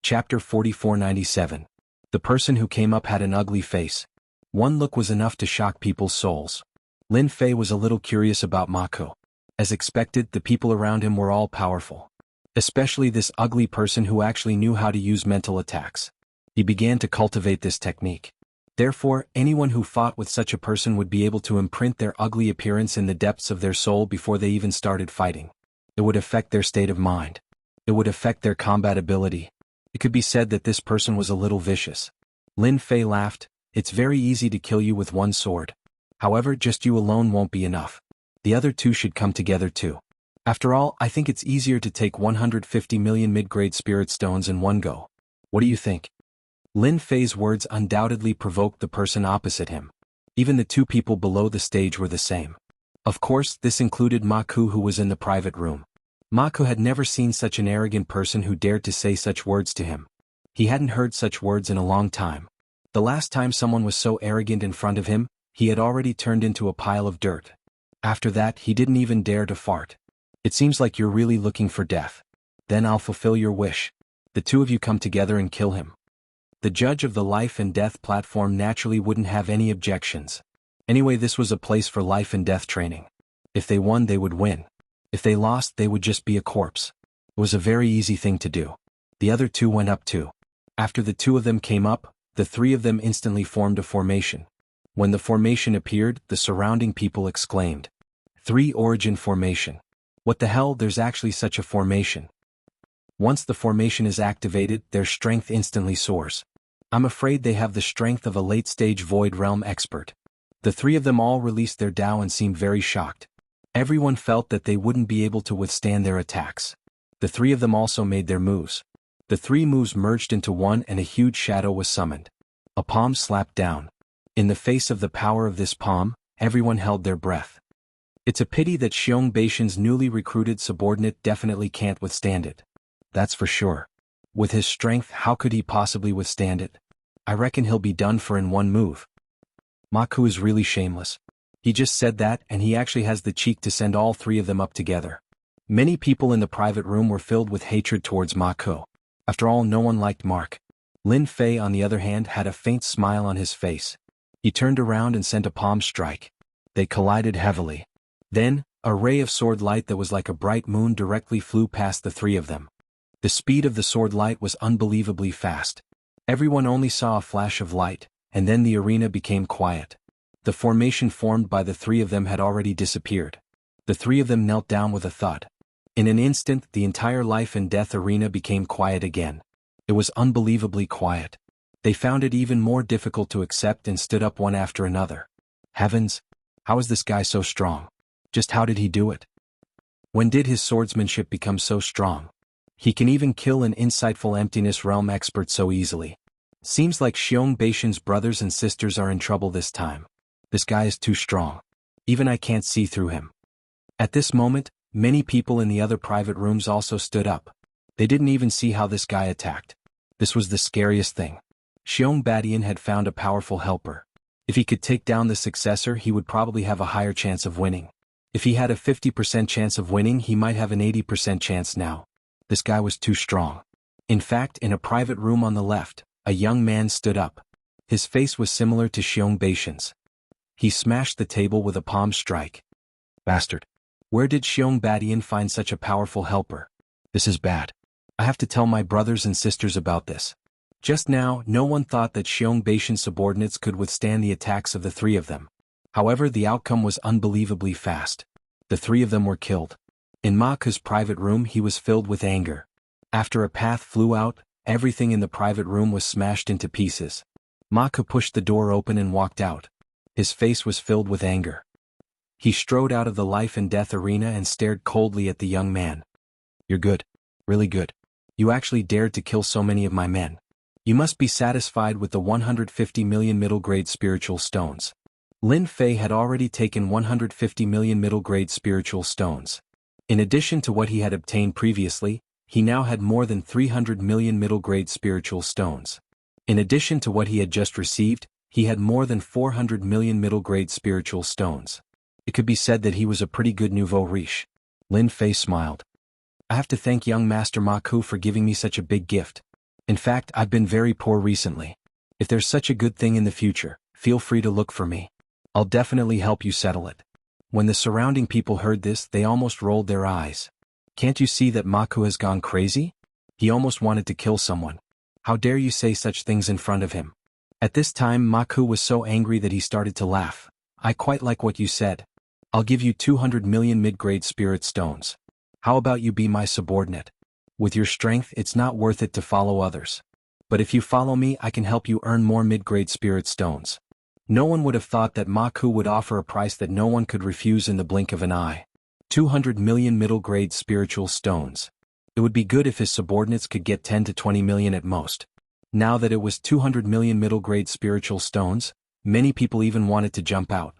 Chapter 4497. The person who came up had an ugly face. One look was enough to shock people's souls. Lin Fei was a little curious about Ma Ku. As expected, the people around him were all powerful. Especially this ugly person who actually knew how to use mental attacks. He began to cultivate this technique. Therefore, anyone who fought with such a person would be able to imprint their ugly appearance in the depths of their soul before they even started fighting. It would affect their state of mind. It would affect their combat ability. It could be said that this person was a little vicious. Lin Fei laughed. It's very easy to kill you with one sword. However, just you alone won't be enough. The other two should come together too. After all, I think it's easier to take 150 million mid-grade spirit stones in one go. What do you think? Lin Fei's words undoubtedly provoked the person opposite him. Even the two people below the stage were the same. Of course, this included Ma Ku, who was in the private room. Ma Ku had never seen such an arrogant person who dared to say such words to him. He hadn't heard such words in a long time. The last time someone was so arrogant in front of him, he had already turned into a pile of dirt. After that, he didn't even dare to fart. It seems like you're really looking for death. Then I'll fulfill your wish. The two of you come together and kill him. The judge of the life and death platform naturally wouldn't have any objections. Anyway, this was a place for life and death training. If they won, they would win. If they lost, they would just be a corpse. It was a very easy thing to do. The other two went up too. After the two of them came up, the three of them instantly formed a formation. When the formation appeared, the surrounding people exclaimed, "Three origin formation. What the hell, there's actually such a formation." Once the formation is activated, their strength instantly soars. I'm afraid they have the strength of a late-stage Void Realm expert. The three of them all released their Dao and seemed very shocked. Everyone felt that they wouldn't be able to withstand their attacks. The three of them also made their moves. The three moves merged into one and a huge shadow was summoned. A palm slapped down. In the face of the power of this palm, everyone held their breath. It's a pity that Xiong Baishan's newly recruited subordinate definitely can't withstand it. That's for sure. With his strength, how could he possibly withstand it? I reckon he'll be done for in one move. Ma Ku is really shameless. He just said that, and he actually has the cheek to send all three of them up together. Many people in the private room were filled with hatred towards Ma Ku. After all, no one liked Mark. Lin Fei, on the other hand, had a faint smile on his face. He turned around and sent a palm strike. They collided heavily. Then, a ray of sword light that was like a bright moon directly flew past the three of them. The speed of the sword light was unbelievably fast. Everyone only saw a flash of light, and then the arena became quiet. The formation formed by the three of them had already disappeared. The three of them knelt down with a thud. In an instant, the entire life and death arena became quiet again. It was unbelievably quiet. They found it even more difficult to accept and stood up one after another. Heavens! How is this guy so strong? Just how did he do it? When did his swordsmanship become so strong? He can even kill an insightful emptiness realm expert so easily. Seems like Xiong Baishan's brothers and sisters are in trouble this time. This guy is too strong. Even I can't see through him. At this moment, many people in the other private rooms also stood up. They didn't even see how this guy attacked. This was the scariest thing. Xiong Badian had found a powerful helper. If he could take down the successor, he would probably have a higher chance of winning. If he had a 50% chance of winning, he might have an 80% chance now. This guy was too strong. In fact, in a private room on the left, a young man stood up. His face was similar to Xiong Baishan's. He smashed the table with a palm strike. Bastard. Where did Xiong Badian find such a powerful helper? This is bad. I have to tell my brothers and sisters about this. Just now, no one thought that Xiong Baishan's subordinates could withstand the attacks of the three of them. However, the outcome was unbelievably fast. The three of them were killed. In Ma Ku's private room, he was filled with anger. After a path flew out, everything in the private room was smashed into pieces. Ma Ku pushed the door open and walked out. His face was filled with anger. He strode out of the life and death arena and stared coldly at the young man. You're good. Really good. You actually dared to kill so many of my men. You must be satisfied with the 150 million middle-grade spiritual stones. Lin Fei had already taken 150 million middle-grade spiritual stones. In addition to what he had obtained previously, he now had more than 300 million middle-grade spiritual stones. In addition to what he had just received, he had more than 400 million middle-grade spiritual stones. It could be said that he was a pretty good nouveau riche. Lin Fei smiled. I have to thank young Master Ma Ku for giving me such a big gift. In fact, I've been very poor recently. If there's such a good thing in the future, feel free to look for me. I'll definitely help you settle it. When the surrounding people heard this, they almost rolled their eyes. Can't you see that Maku has gone crazy? He almost wanted to kill someone. How dare you say such things in front of him? At this time, Maku was so angry that he started to laugh. I quite like what you said. I'll give you 200 million mid-grade spirit stones. How about you be my subordinate? With your strength, it's not worth it to follow others. But if you follow me, I can help you earn more mid-grade spirit stones. No one would have thought that Maku would offer a price that no one could refuse in the blink of an eye. 200 million middle-grade spiritual stones. It would be good if his subordinates could get 10 to 20 million at most. Now that it was 200 million middle-grade spiritual stones, many people even wanted to jump out.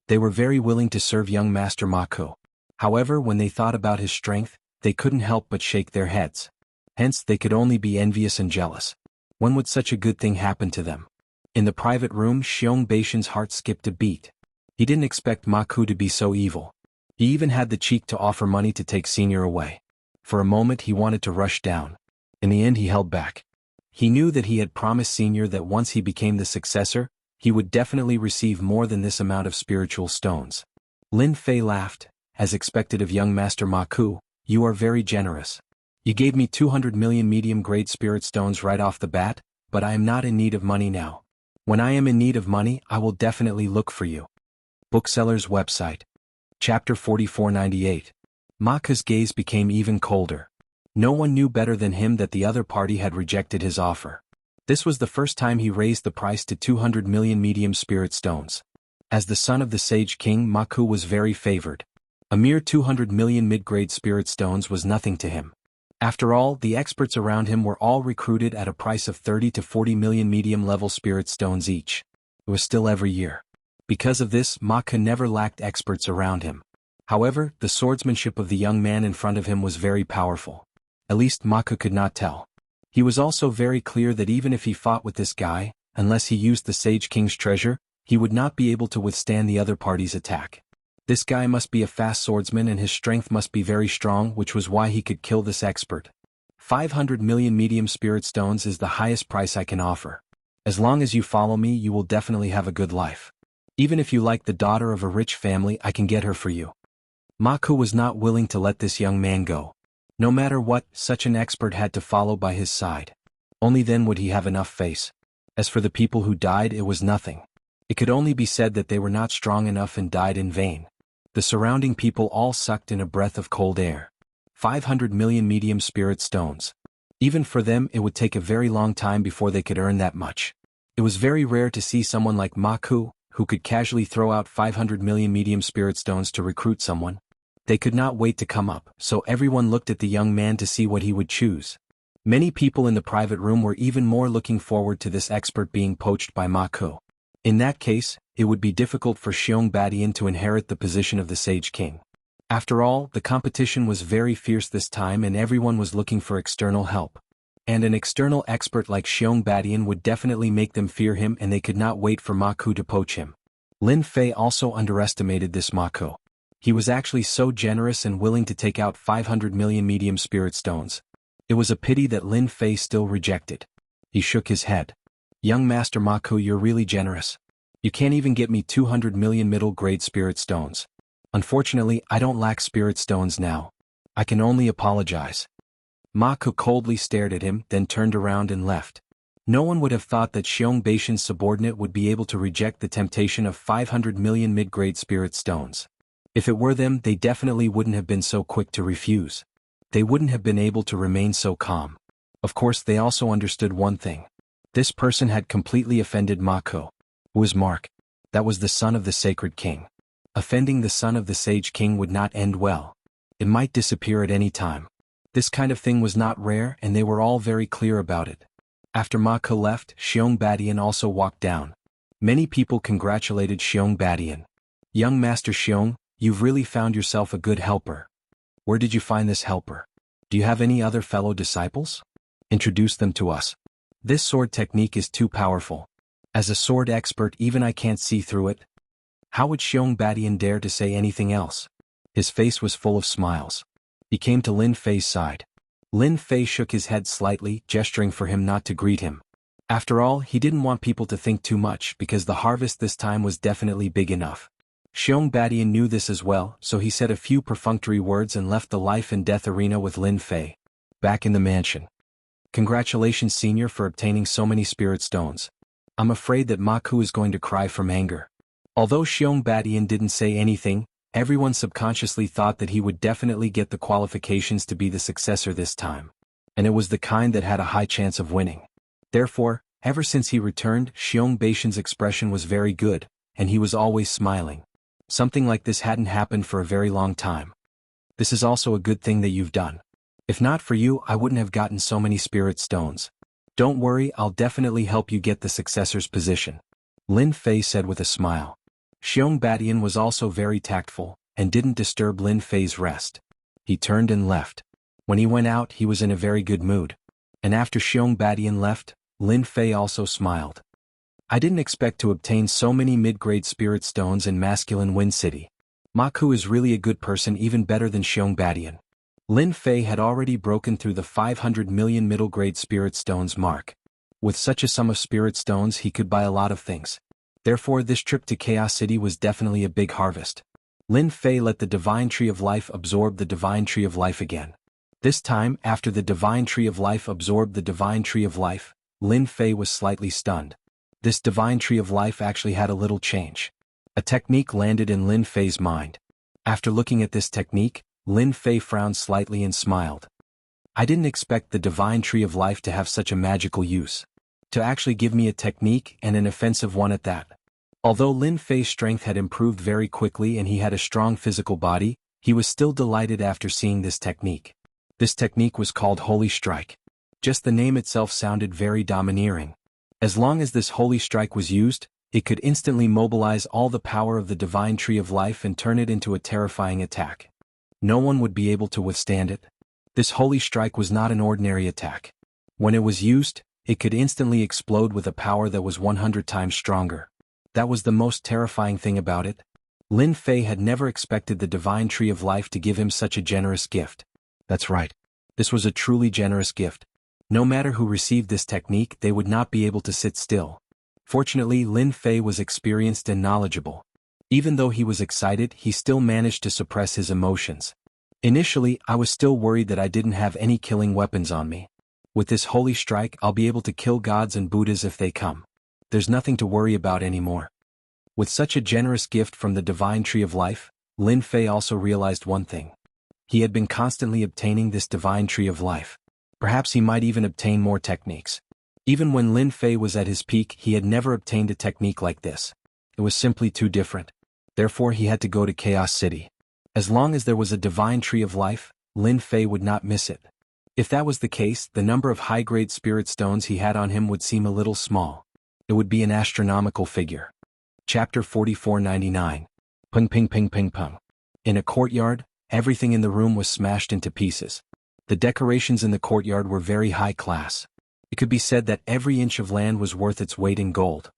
They were very willing to serve young Master Maku. However, when they thought about his strength, they couldn't help but shake their heads. Hence, they could only be envious and jealous. When would such a good thing happen to them? In the private room, Xiong Baishan's heart skipped a beat. He didn't expect Maku to be so evil. He even had the cheek to offer money to take Senior away. For a moment he wanted to rush down. In the end he held back. He knew that he had promised Senior that once he became the successor, he would definitely receive more than this amount of spiritual stones. Lin Fei laughed. As expected of young Master Maku, you are very generous. You gave me 200 million medium-grade spirit stones right off the bat, but I am not in need of money now. When I am in need of money, I will definitely look for you. Bookseller's website. Chapter 4498. Maku's gaze became even colder. No one knew better than him that the other party had rejected his offer. This was the first time he raised the price to 200 million medium spirit stones. As the son of the Sage King, Maku was very favored. A mere 200 million mid-grade spirit stones was nothing to him. After all, the experts around him were all recruited at a price of 30 to 40 million medium-level spirit stones each. It was still every year. Because of this, Maku never lacked experts around him. However, the swordsmanship of the young man in front of him was very powerful. At least Maku could not tell. He was also very clear that even if he fought with this guy, unless he used the Sage King's treasure, he would not be able to withstand the other party's attack. This guy must be a fast swordsman and his strength must be very strong, which was why he could kill this expert. 500 million medium spirit stones is the highest price I can offer. As long as you follow me, you will definitely have a good life. Even if you like the daughter of a rich family, I can get her for you. Maku was not willing to let this young man go. No matter what, such an expert had to follow by his side. Only then would he have enough face. As for the people who died, it was nothing. It could only be said that they were not strong enough and died in vain. The surrounding people all sucked in a breath of cold air. 500 million medium spirit stones. Even for them, it would take a very long time before they could earn that much. It was very rare to see someone like Maku, who could casually throw out 500 million medium spirit stones to recruit someone. They could not wait to come up, so everyone looked at the young man to see what he would choose. Many people in the private room were even more looking forward to this expert being poached by Maku. In that case, it would be difficult for Xiong Badian to inherit the position of the Sage King. After all, the competition was very fierce this time and everyone was looking for external help. And an external expert like Xiong Badian would definitely make them fear him and they could not wait for Maku to poach him. Lin Fei also underestimated this Maku. He was actually so generous and willing to take out 500 million medium spirit stones. It was a pity that Lin Fei still rejected. He shook his head. Young Master Maku, you're really generous. You can't even get me 200 million middle-grade spirit stones. Unfortunately, I don't lack spirit stones now. I can only apologize. Maku coldly stared at him, then turned around and left. No one would have thought that Xiong Baishan's subordinate would be able to reject the temptation of 500 million mid-grade spirit stones. If it were them, they definitely wouldn't have been so quick to refuse. They wouldn't have been able to remain so calm. Of course, they also understood one thing. This person had completely offended Maku. Who was Mark? That was the son of the Sacred King. Offending the son of the Sage King would not end well. It might disappear at any time. This kind of thing was not rare and they were all very clear about it. After Maku left, Xiong Badian also walked down. Many people congratulated Xiong Badian. Young Master Xiong, you've really found yourself a good helper. Where did you find this helper? Do you have any other fellow disciples? Introduce them to us. This sword technique is too powerful. As a sword expert, even I can't see through it. How would Xiong Badian dare to say anything else? His face was full of smiles. He came to Lin Fei's side. Lin Fei shook his head slightly, gesturing for him not to greet him. After all, he didn't want people to think too much because the harvest this time was definitely big enough. Xiong Badian knew this as well, so he said a few perfunctory words and left the life and death arena with Lin Fei. Back in the mansion. Congratulations, Senior, for obtaining so many spirit stones. I'm afraid that Ma Ku is going to cry from anger. Although Xiong Badian didn't say anything, everyone subconsciously thought that he would definitely get the qualifications to be the successor this time. And it was the kind that had a high chance of winning. Therefore, ever since he returned, Xiong Baishan's expression was very good, and he was always smiling. Something like this hadn't happened for a very long time. This is also a good thing that you've done. If not for you, I wouldn't have gotten so many spirit stones. Don't worry, I'll definitely help you get the successor's position. Lin Fei said with a smile. Xiong Badian was also very tactful, and didn't disturb Lin Fei's rest. He turned and left. When he went out, he was in a very good mood. And after Xiong Badian left, Lin Fei also smiled. I didn't expect to obtain so many mid-grade spirit stones in masculine Wind City. Ma Ku is really a good person, even better than Xiong Badian. Lin Fei had already broken through the 500 million middle-grade spirit stones mark. With such a sum of spirit stones, he could buy a lot of things. Therefore, this trip to Chaos City was definitely a big harvest. Lin Fei let the Divine Tree of Life absorb the Divine Tree of Life again. This time, after the Divine Tree of Life absorbed the Divine Tree of Life, Lin Fei was slightly stunned. This Divine Tree of Life actually had a little change. A technique landed in Lin Fei's mind. After looking at this technique, Lin Fei frowned slightly and smiled. I didn't expect the Divine Tree of Life to have such a magical use. To actually give me a technique, and an offensive one at that. Although Lin Fei's strength had improved very quickly and he had a strong physical body, he was still delighted after seeing this technique. This technique was called Holy Strike. Just the name itself sounded very domineering. As long as this Holy Strike was used, it could instantly mobilize all the power of the Divine Tree of Life and turn it into a terrifying attack. No one would be able to withstand it. This Holy Strike was not an ordinary attack. When it was used, it could instantly explode with a power that was 100 times stronger. That was the most terrifying thing about it. Lin Fei had never expected the Divine Tree of Life to give him such a generous gift. That's right. This was a truly generous gift. No matter who received this technique, they would not be able to sit still. Fortunately, Lin Fei was experienced and knowledgeable. Even though he was excited, he still managed to suppress his emotions. Initially, I was still worried that I didn't have any killing weapons on me. With this Holy Strike, I'll be able to kill gods and Buddhas if they come. There's nothing to worry about anymore. With such a generous gift from the Divine Tree of Life, Lin Fei also realized one thing. He had been constantly obtaining this Divine Tree of Life. Perhaps he might even obtain more techniques. Even when Lin Fei was at his peak, he had never obtained a technique like this. It was simply too different. Therefore, he had to go to Chaos City. As long as there was a Divine Tree of Life, Lin Fei would not miss it. If that was the case, the number of high-grade spirit stones he had on him would seem a little small. It would be an astronomical figure. Chapter 4499. Ping ping ping ping pong. In a courtyard, everything in the room was smashed into pieces. The decorations in the courtyard were very high class. It could be said that every inch of land was worth its weight in gold.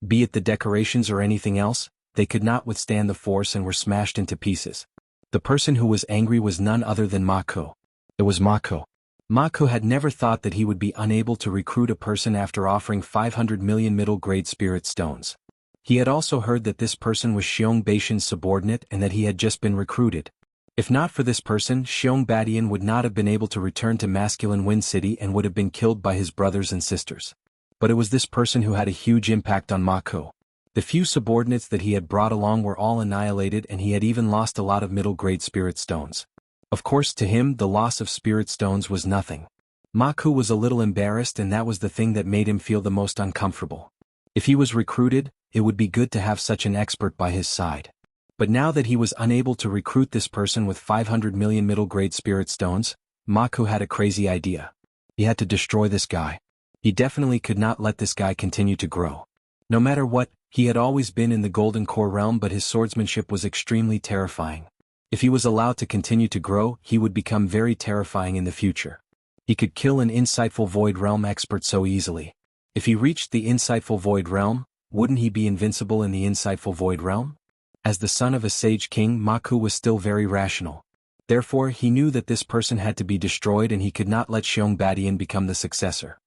Be it the decorations or anything else, they could not withstand the force and were smashed into pieces. The person who was angry was none other than Ma Ku. It was Ma Ku. Ma Ku had never thought that he would be unable to recruit a person after offering 500 million middle-grade spirit stones. He had also heard that this person was Xiong Baishan's subordinate and that he had just been recruited. If not for this person, Xiong Badian would not have been able to return to masculine Wind City and would have been killed by his brothers and sisters. But it was this person who had a huge impact on Ma Ku. The few subordinates that he had brought along were all annihilated, and he had even lost a lot of middle-grade spirit stones. Of course, to him, the loss of spirit stones was nothing. Ma Ku was a little embarrassed, and that was the thing that made him feel the most uncomfortable. If he was recruited, it would be good to have such an expert by his side. But now that he was unable to recruit this person with 500 million middle-grade spirit stones, Ma Ku had a crazy idea. He had to destroy this guy. He definitely could not let this guy continue to grow. No matter what, he had always been in the Golden Core realm, but his swordsmanship was extremely terrifying. If he was allowed to continue to grow, he would become very terrifying in the future. He could kill an insightful Void Realm expert so easily. If he reached the insightful Void Realm, wouldn't he be invincible in the insightful Void Realm? As the son of a sage king, Ma Ku was still very rational. Therefore, he knew that this person had to be destroyed and he could not let Xiong Badian become the successor.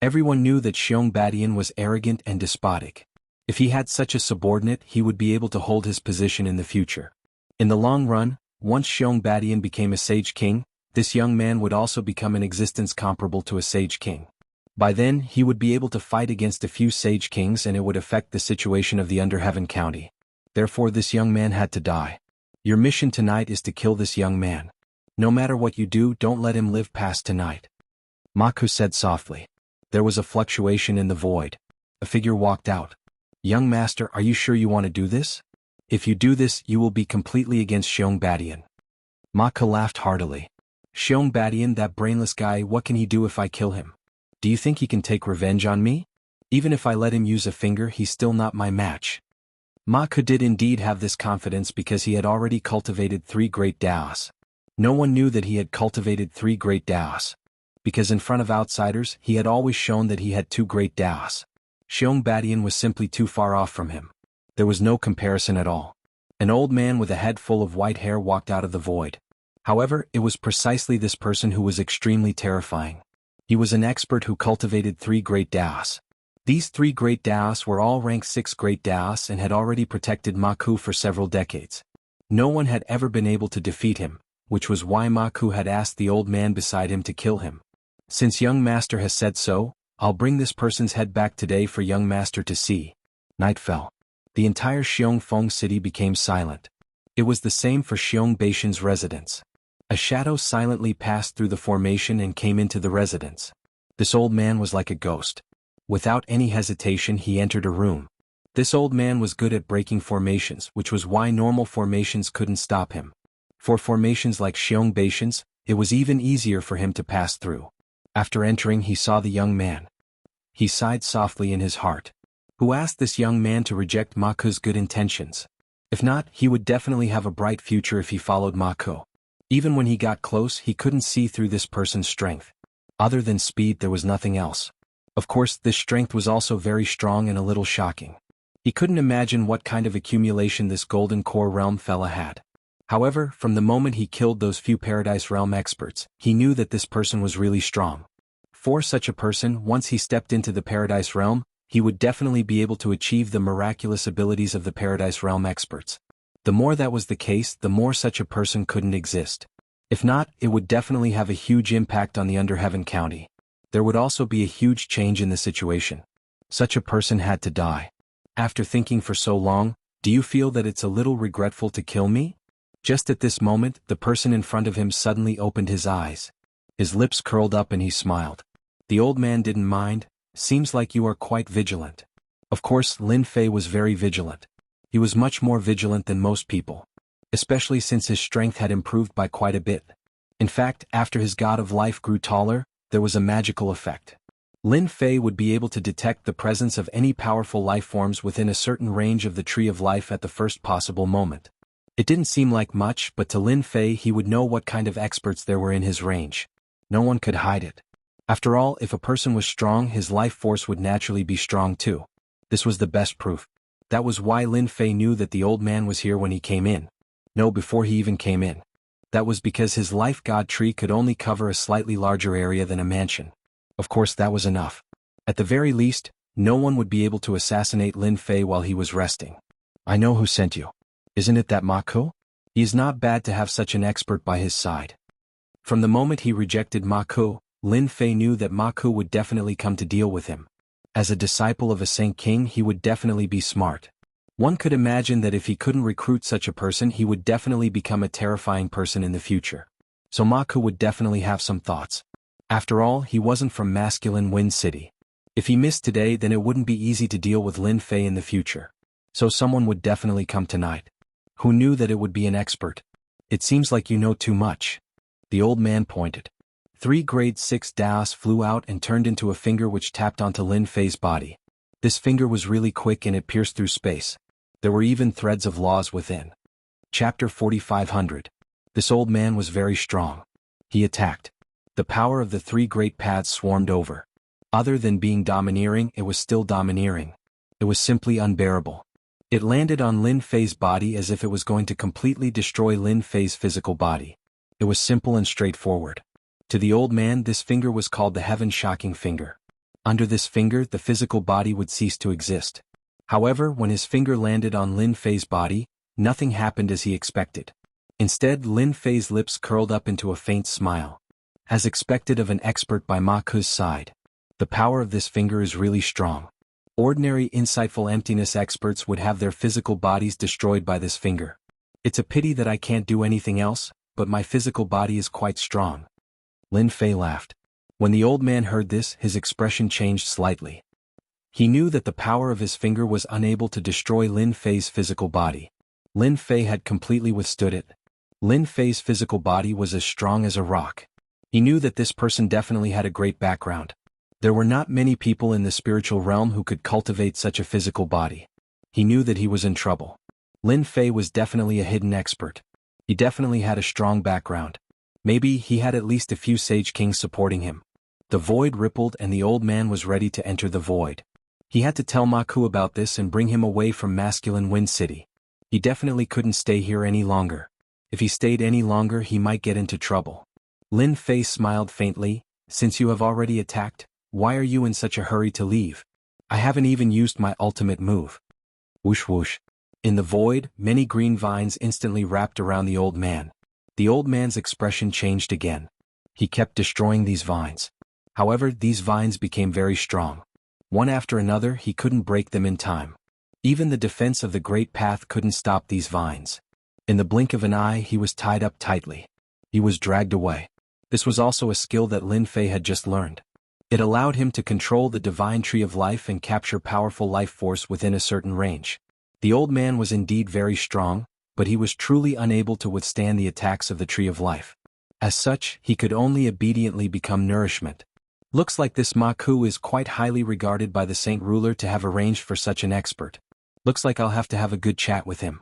Everyone knew that Xiong Badian was arrogant and despotic. If he had such a subordinate, he would be able to hold his position in the future. In the long run, once Xiong Badian became a sage king, this young man would also become an existence comparable to a sage king. By then, he would be able to fight against a few sage kings and it would affect the situation of the Underheaven County. Therefore this young man had to die. Your mission tonight is to kill this young man. No matter what you do, don't let him live past tonight. Maku said softly. There was a fluctuation in the void. A figure walked out. Young master, are you sure you want to do this? If you do this, you will be completely against Xiong Badian. Maku laughed heartily. Xiong Badian, that brainless guy, what can he do if I kill him? Do you think he can take revenge on me? Even if I let him use a finger, he's still not my match. Maku did indeed have this confidence because he had already cultivated 3 great Daos. No one knew that he had cultivated 3 great Daos. Because in front of outsiders, he had always shown that he had 2 great Daos. Xiong Badian was simply too far off from him. There was no comparison at all. An old man with a head full of white hair walked out of the void. However, it was precisely this person who was extremely terrifying. He was an expert who cultivated 3 great Daos. These 3 great Daos were all rank 6 great Daos and had already protected Maku for several decades. No one had ever been able to defeat him, which was why Maku had asked the old man beside him to kill him. Since young master has said so, I'll bring this person's head back today for young master to see. Night fell. The entire Xiongfeng city became silent. It was the same for Xiong Baishan's residence. A shadow silently passed through the formation and came into the residence. This old man was like a ghost. Without any hesitation he entered a room. This old man was good at breaking formations, which was why normal formations couldn't stop him. For formations like Xiong Baishan's, it was even easier for him to pass through. After entering he saw the young man. He sighed softly in his heart. Who asked this young man to reject Maku's good intentions? If not, he would definitely have a bright future if he followed Maku. Even when he got close, he couldn't see through this person's strength. Other than speed, there was nothing else. Of course, this strength was also very strong and a little shocking. He couldn't imagine what kind of accumulation this Golden Core Realm fella had. However, from the moment he killed those few Paradise Realm experts, he knew that this person was really strong. For such a person, once he stepped into the Paradise Realm, he would definitely be able to achieve the miraculous abilities of the Paradise Realm experts. The more that was the case, the more such a person couldn't exist. If not, it would definitely have a huge impact on the Underheaven County. There would also be a huge change in the situation. Such a person had to die. After thinking for so long, do you feel that it's a little regretful to kill me? Just at this moment, the person in front of him suddenly opened his eyes. His lips curled up and he smiled. The old man didn't mind. Seems like you are quite vigilant. Of course, Lin Fei was very vigilant. He was much more vigilant than most people. Especially since his strength had improved by quite a bit. In fact, after his god of life grew taller, there was a magical effect. Lin Fei would be able to detect the presence of any powerful life forms within a certain range of the tree of life at the first possible moment. It didn't seem like much, but to Lin Fei he would know what kind of experts there were in his range. No one could hide it. After all, if a person was strong, his life force would naturally be strong too. This was the best proof. That was why Lin Fei knew that the old man was here when he came in. No, before he even came in. That was because his life god tree could only cover a slightly larger area than a mansion. Of course, that was enough. At the very least, no one would be able to assassinate Lin Fei while he was resting. I know who sent you. Isn't it that Maku? He is not bad to have such an expert by his side. From the moment he rejected Maku, Lin Fei knew that Maku would definitely come to deal with him. As a disciple of a Saint King, he would definitely be smart. One could imagine that if he couldn't recruit such a person, he would definitely become a terrifying person in the future. So Maku would definitely have some thoughts. After all, he wasn't from masculine Wind City. If he missed today, then it wouldn't be easy to deal with Lin Fei in the future. So someone would definitely come tonight. Who knew that it would be an expert? It seems like you know too much. The old man pointed. 3 grade 6 Daos flew out and turned into a finger which tapped onto Lin Fei's body. This finger was really quick and it pierced through space. There were even threads of laws within. Chapter 4500. This old man was very strong. He attacked. The power of the 3 great paths swarmed over. Other than being domineering, it was still domineering. It was simply unbearable. It landed on Lin Fei's body as if it was going to completely destroy Lin Fei's physical body. It was simple and straightforward. To the old man, this finger was called the Heaven-Shocking Finger. Under this finger, the physical body would cease to exist. However, when his finger landed on Lin Fei's body, nothing happened as he expected. Instead, Lin Fei's lips curled up into a faint smile. As expected of an expert by Ma Ku's side, the power of this finger is really strong. Ordinary insightful emptiness experts would have their physical bodies destroyed by this finger. It's a pity that I can't do anything else, but my physical body is quite strong. Lin Fei laughed. When the old man heard this, his expression changed slightly. He knew that the power of his finger was unable to destroy Lin Fei's physical body. Lin Fei had completely withstood it. Lin Fei's physical body was as strong as a rock. He knew that this person definitely had a great background. There were not many people in the spiritual realm who could cultivate such a physical body. He knew that he was in trouble. Lin Fei was definitely a hidden expert. He definitely had a strong background. Maybe he had at least a few Sage Kings supporting him. The void rippled and the old man was ready to enter the void. He had to tell Ma Ku about this and bring him away from masculine Wind City. He definitely couldn't stay here any longer. If he stayed any longer, he might get into trouble. Lin Fei smiled faintly. Since you have already attacked, why are you in such a hurry to leave? I haven't even used my ultimate move. Whoosh whoosh. In the void, many green vines instantly wrapped around the old man. The old man's expression changed again. He kept destroying these vines. However, these vines became very strong. One after another, he couldn't break them in time. Even the defense of the Great Path couldn't stop these vines. In the blink of an eye, he was tied up tightly. He was dragged away. This was also a skill that Lin Fei had just learned. It allowed him to control the divine tree of life and capture powerful life force within a certain range. The old man was indeed very strong, but he was truly unable to withstand the attacks of the tree of life. As such, he could only obediently become nourishment. Looks like this Ma Ku is quite highly regarded by the Saint Ruler to have arranged for such an expert. Looks like I'll have to have a good chat with him.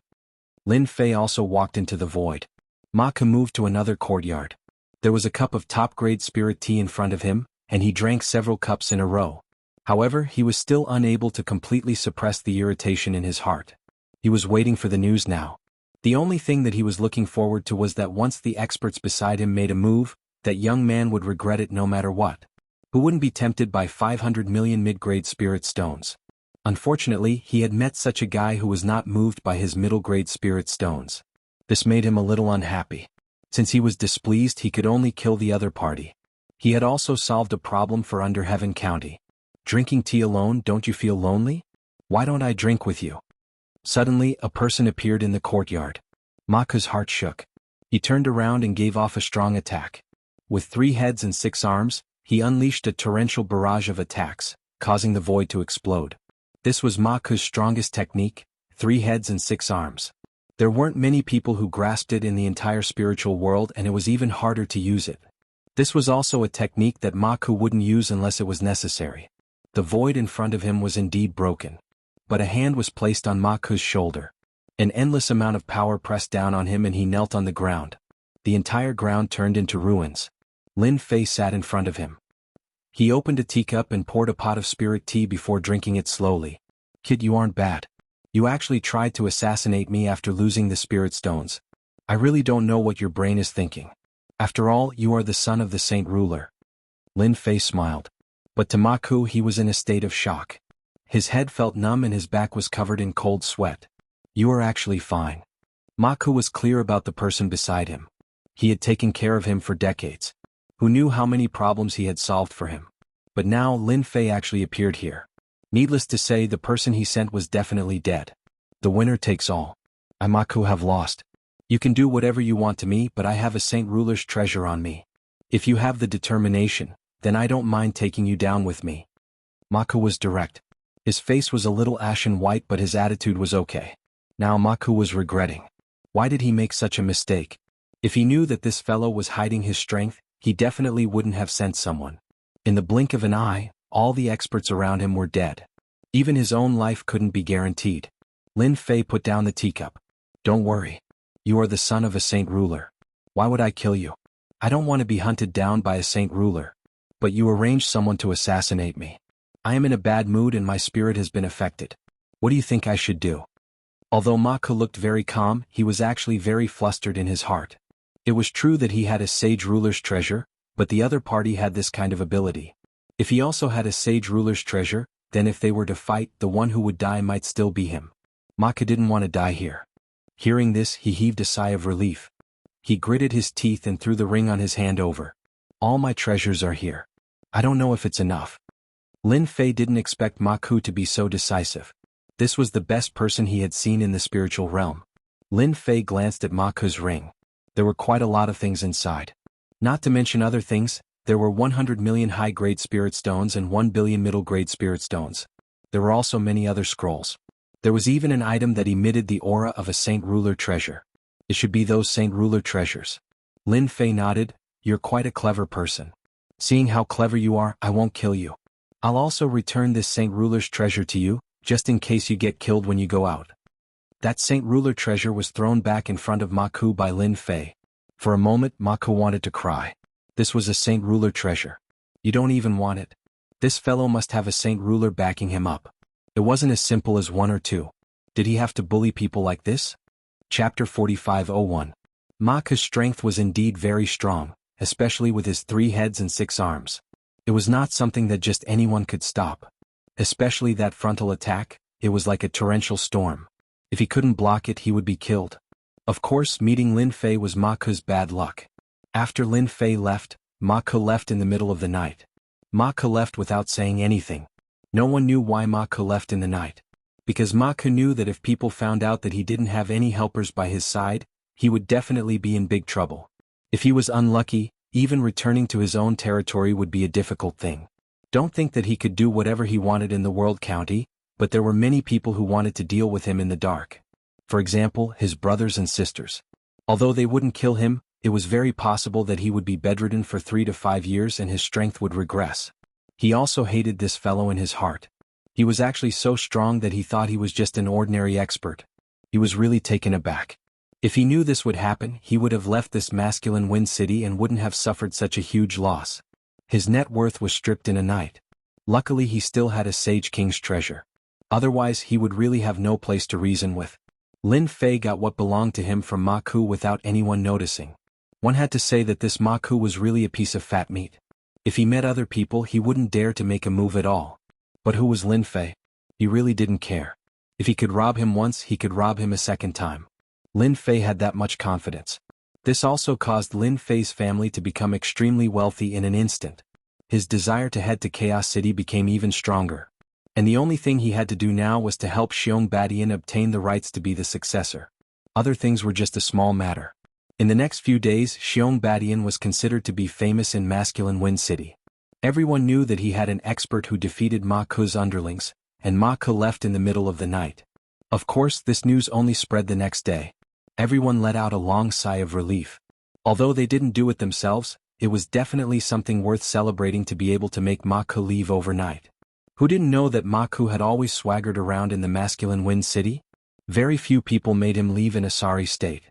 Lin Fei also walked into the void. Ma Ku moved to another courtyard. There was a cup of top-grade spirit tea in front of him, and he drank several cups in a row. However, he was still unable to completely suppress the irritation in his heart. He was waiting for the news now. The only thing that he was looking forward to was that once the experts beside him made a move, that young man would regret it no matter what. Who wouldn't be tempted by 500 million mid-grade spirit stones? Unfortunately, he had met such a guy who was not moved by his middle-grade spirit stones. This made him a little unhappy. Since he was displeased, he could only kill the other party. He had also solved a problem for Underheaven County. Drinking tea alone, don't you feel lonely? Why don't I drink with you? Suddenly, a person appeared in the courtyard. Ma Ku's heart shook. He turned around and gave off a strong attack. With 3 heads and 6 arms, he unleashed a torrential barrage of attacks, causing the void to explode. This was Ma Ku's strongest technique, 3 heads and 6 arms. There weren't many people who grasped it in the entire spiritual world, and it was even harder to use it. This was also a technique that Ma Ku wouldn't use unless it was necessary. The void in front of him was indeed broken. But a hand was placed on Ma Ku's shoulder. An endless amount of power pressed down on him and he knelt on the ground. The entire ground turned into ruins. Lin Fei sat in front of him. He opened a teacup and poured a pot of spirit tea before drinking it slowly. Kid, you aren't bad. You actually tried to assassinate me after losing the spirit stones. I really don't know what your brain is thinking. After all, you are the son of the Saint Ruler. Lin Fei smiled. But to Ma Ku, he was in a state of shock. His head felt numb and his back was covered in cold sweat. You are actually fine. Ma Ku was clear about the person beside him. He had taken care of him for decades. Who knew how many problems he had solved for him? But now Lin Fei actually appeared here. Needless to say, the person he sent was definitely dead. The winner takes all. I, Ma Ku, have lost. You can do whatever you want to me, but I have a Saint Ruler's treasure on me. If you have the determination, then I don't mind taking you down with me. Ma Ku was direct. His face was a little ashen white, but his attitude was okay. Now Ma Ku was regretting. Why did he make such a mistake? If he knew that this fellow was hiding his strength, he definitely wouldn't have sent someone. In the blink of an eye, all the experts around him were dead. Even his own life couldn't be guaranteed. Lin Fei put down the teacup. Don't worry. You are the son of a Saint Ruler. Why would I kill you? I don't want to be hunted down by a Saint Ruler. But you arranged someone to assassinate me. I am in a bad mood and my spirit has been affected. What do you think I should do? Although Ma Ku looked very calm, he was actually very flustered in his heart. It was true that he had a Sage Ruler's treasure, but the other party had this kind of ability. If he also had a sage ruler's treasure, then if they were to fight, the one who would die might still be him. Ma Ke didn't want to die here. Hearing this, he heaved a sigh of relief. He gritted his teeth and threw the ring on his hand over. All my treasures are here. I don't know if it's enough. Lin Fei didn't expect Ma Ke to be so decisive. This was the best person he had seen in the spiritual realm. Lin Fei glanced at Ma Ke's ring. There were quite a lot of things inside. Not to mention other things, there were 100 million high-grade spirit stones and 1 billion middle-grade spirit stones. There were also many other scrolls. There was even an item that emitted the aura of a Saint Ruler treasure. It should be those Saint Ruler treasures. Lin Fei nodded. You're quite a clever person. Seeing how clever you are, I won't kill you. I'll also return this Saint Ruler's treasure to you, just in case you get killed when you go out. That Saint Ruler treasure was thrown back in front of Ma Ke by Lin Fei. For a moment, Ma Ke wanted to cry. This was a Saint Ruler treasure. You don't even want it. This fellow must have a Saint Ruler backing him up. It wasn't as simple as 1 or 2. Did he have to bully people like this? Chapter 45:01. Ma Ke's strength was indeed very strong, especially with his 3 heads and 6 arms. It was not something that just anyone could stop. Especially that frontal attack, it was like a torrential storm. If he couldn't block it, he would be killed. Of course, meeting Lin Fei was Ma Ke's bad luck. After Lin Fei left, Ma Ke left in the middle of the night. Ma Ke left without saying anything. No one knew why Ma Ke left in the night. Because Ma Ke knew that if people found out that he didn't have any helpers by his side, he would definitely be in big trouble. If he was unlucky, even returning to his own territory would be a difficult thing. Don't think that he could do whatever he wanted in the World County, but there were many people who wanted to deal with him in the dark. For example, his brothers and sisters. Although they wouldn't kill him, it was very possible that he would be bedridden for 3 to 5 years and his strength would regress. He also hated this fellow in his heart. He was actually so strong that he thought he was just an ordinary expert. He was really taken aback. If he knew this would happen, he would have left this masculine wind city and wouldn't have suffered such a huge loss. His net worth was stripped in a night. Luckily he still had a Sage King's treasure. Otherwise he would really have no place to reason with. Lin Fei got what belonged to him from Ma Ke without anyone noticing. One had to say that this Ma Ke was really a piece of fat meat. If he met other people he wouldn't dare to make a move at all. But who was Lin Fei? He really didn't care. If he could rob him once, he could rob him a second time. Lin Fei had that much confidence. This also caused Lin Fei's family to become extremely wealthy in an instant. His desire to head to Chaos City became even stronger. And the only thing he had to do now was to help Xiong Badian obtain the rights to be the successor. Other things were just a small matter. In the next few days, Xiong Badian was considered to be famous in masculine Wind City. Everyone knew that he had an expert who defeated Ma Ke's underlings, and Ma Ke left in the middle of the night. Of course, this news only spread the next day. Everyone let out a long sigh of relief. Although they didn't do it themselves, it was definitely something worth celebrating to be able to make Ma Ke leave overnight. Who didn't know that Ma Ke had always swaggered around in the masculine Wind City? Very few people made him leave in a sorry state.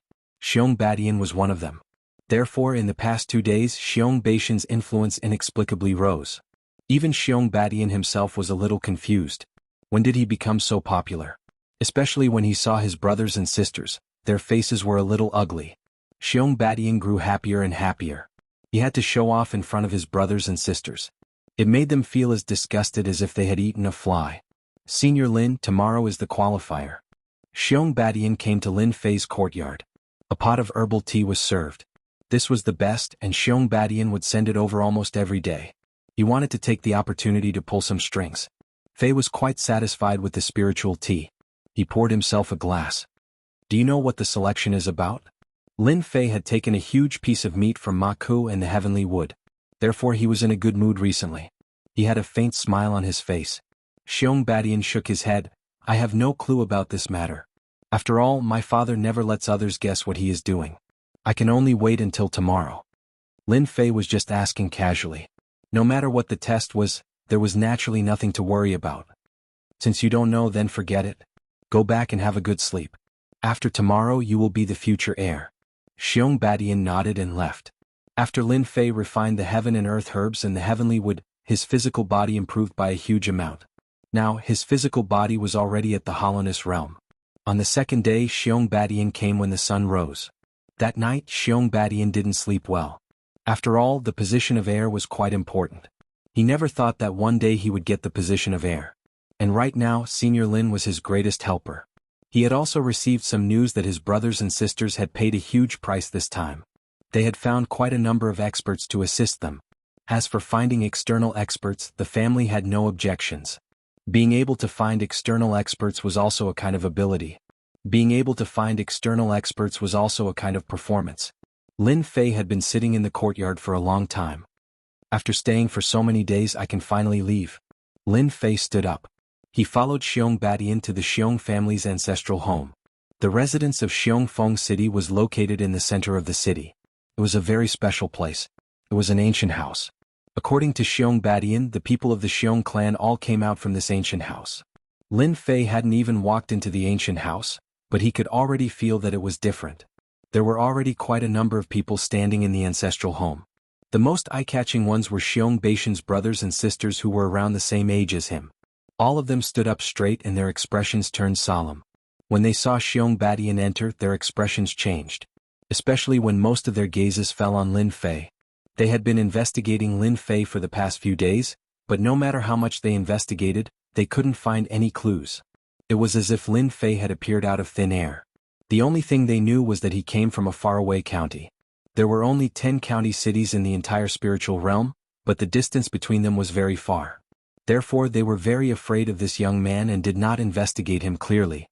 Xiong Badian was one of them. Therefore, in the past 2 days, Xiong Badian's influence inexplicably rose. Even Xiong Badian himself was a little confused. When did he become so popular? Especially when he saw his brothers and sisters, their faces were a little ugly. Xiong Badian grew happier and happier. He had to show off in front of his brothers and sisters. It made them feel as disgusted as if they had eaten a fly. Senior Lin, tomorrow is the qualifier. Xiong Badian came to Lin Fei's courtyard. A pot of herbal tea was served. This was the best, and Xiong Badian would send it over almost every day. He wanted to take the opportunity to pull some strings. Fei was quite satisfied with the spiritual tea. He poured himself a glass. Do you know what the selection is about? Lin Fei had taken a huge piece of meat from Ma Ke and the heavenly wood. Therefore he was in a good mood recently. He had a faint smile on his face. Xiong Badian shook his head. I have no clue about this matter. After all, my father never lets others guess what he is doing. I can only wait until tomorrow. Lin Fei was just asking casually. No matter what the test was, there was naturally nothing to worry about. Since you don't know, then forget it. Go back and have a good sleep. After tomorrow you will be the future heir. Xiong Badian nodded and left. After Lin Fei refined the heaven and earth herbs and the heavenly wood, his physical body improved by a huge amount. Now, his physical body was already at the hollowness realm. On the second day, Xiong Badian came when the sun rose. That night, Xiong Badian didn't sleep well. After all, the position of heir was quite important. He never thought that one day he would get the position of heir. And right now, Senior Lin was his greatest helper. He had also received some news that his brothers and sisters had paid a huge price this time. They had found quite a number of experts to assist them. As for finding external experts, the family had no objections. Being able to find external experts was also a kind of ability. Being able to find external experts was also a kind of performance. Lin Fei had been sitting in the courtyard for a long time. After staying for so many days, I can finally leave. Lin Fei stood up. He followed Xiong Badian to the Xiong family's ancestral home. The residence of Xiong Feng City was located in the center of the city. It was a very special place. It was an ancient house. According to Xiong Badian, the people of the Xiong clan all came out from this ancient house. Lin Fei hadn't even walked into the ancient house, but he could already feel that it was different. There were already quite a number of people standing in the ancestral home. The most eye-catching ones were Xiong Beishan's brothers and sisters who were around the same age as him. All of them stood up straight and their expressions turned solemn. When they saw Xiong Badian enter, their expressions changed. Especially when most of their gazes fell on Lin Fei. They had been investigating Lin Fei for the past few days, but no matter how much they investigated, they couldn't find any clues. It was as if Lin Fei had appeared out of thin air. The only thing they knew was that he came from a faraway county. There were only 10 county cities in the entire spiritual realm, but the distance between them was very far. Therefore they were very afraid of this young man and did not investigate him clearly.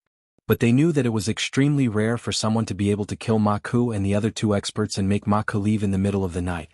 But they knew that it was extremely rare for someone to be able to kill Ma Ku and the other two experts and make Ma Ku leave in the middle of the night.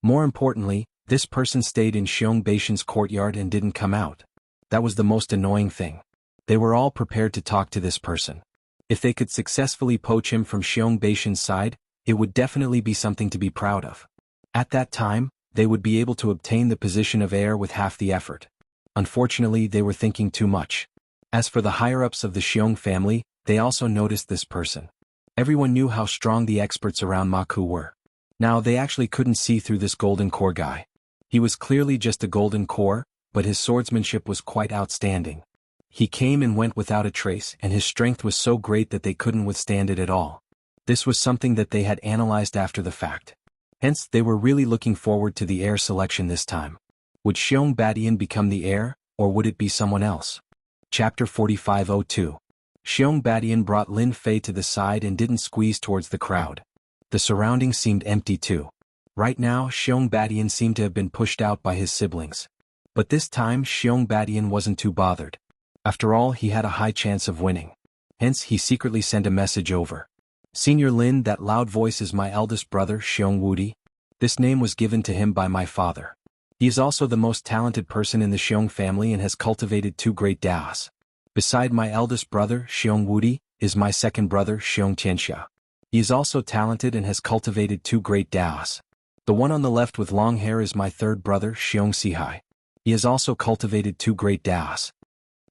More importantly, this person stayed in Xiong Beishan's courtyard and didn't come out. That was the most annoying thing. They were all prepared to talk to this person. If they could successfully poach him from Xiong Beishan's side, it would definitely be something to be proud of. At that time, they would be able to obtain the position of heir with half the effort. Unfortunately, they were thinking too much. As for the higher-ups of the Xiong family, they also noticed this person. Everyone knew how strong the experts around Ma Ku were. Now they actually couldn't see through this golden core guy. He was clearly just a golden core, but his swordsmanship was quite outstanding. He came and went without a trace, and his strength was so great that they couldn't withstand it at all. This was something that they had analyzed after the fact. Hence, they were really looking forward to the heir selection this time. Would Xiong Badian become the heir, or would it be someone else? Chapter 4502. Xiong Badian brought Lin Fei to the side and didn't squeeze towards the crowd. The surroundings seemed empty too. Right now, Xiong Badian seemed to have been pushed out by his siblings. But this time, Xiong Badian wasn't too bothered. After all, he had a high chance of winning. Hence, he secretly sent a message over. Senior Lin, that loud voice is my eldest brother, Xiong Wudi. This name was given to him by my father. He is also the most talented person in the Xiong family and has cultivated 2 great Daos. Beside my eldest brother, Xiong Wudi, is my second brother, Xiong Tianxia. He is also talented and has cultivated 2 great Daos. The one on the left with long hair is my third brother, Xiong Sihai. He has also cultivated 2 great Daos.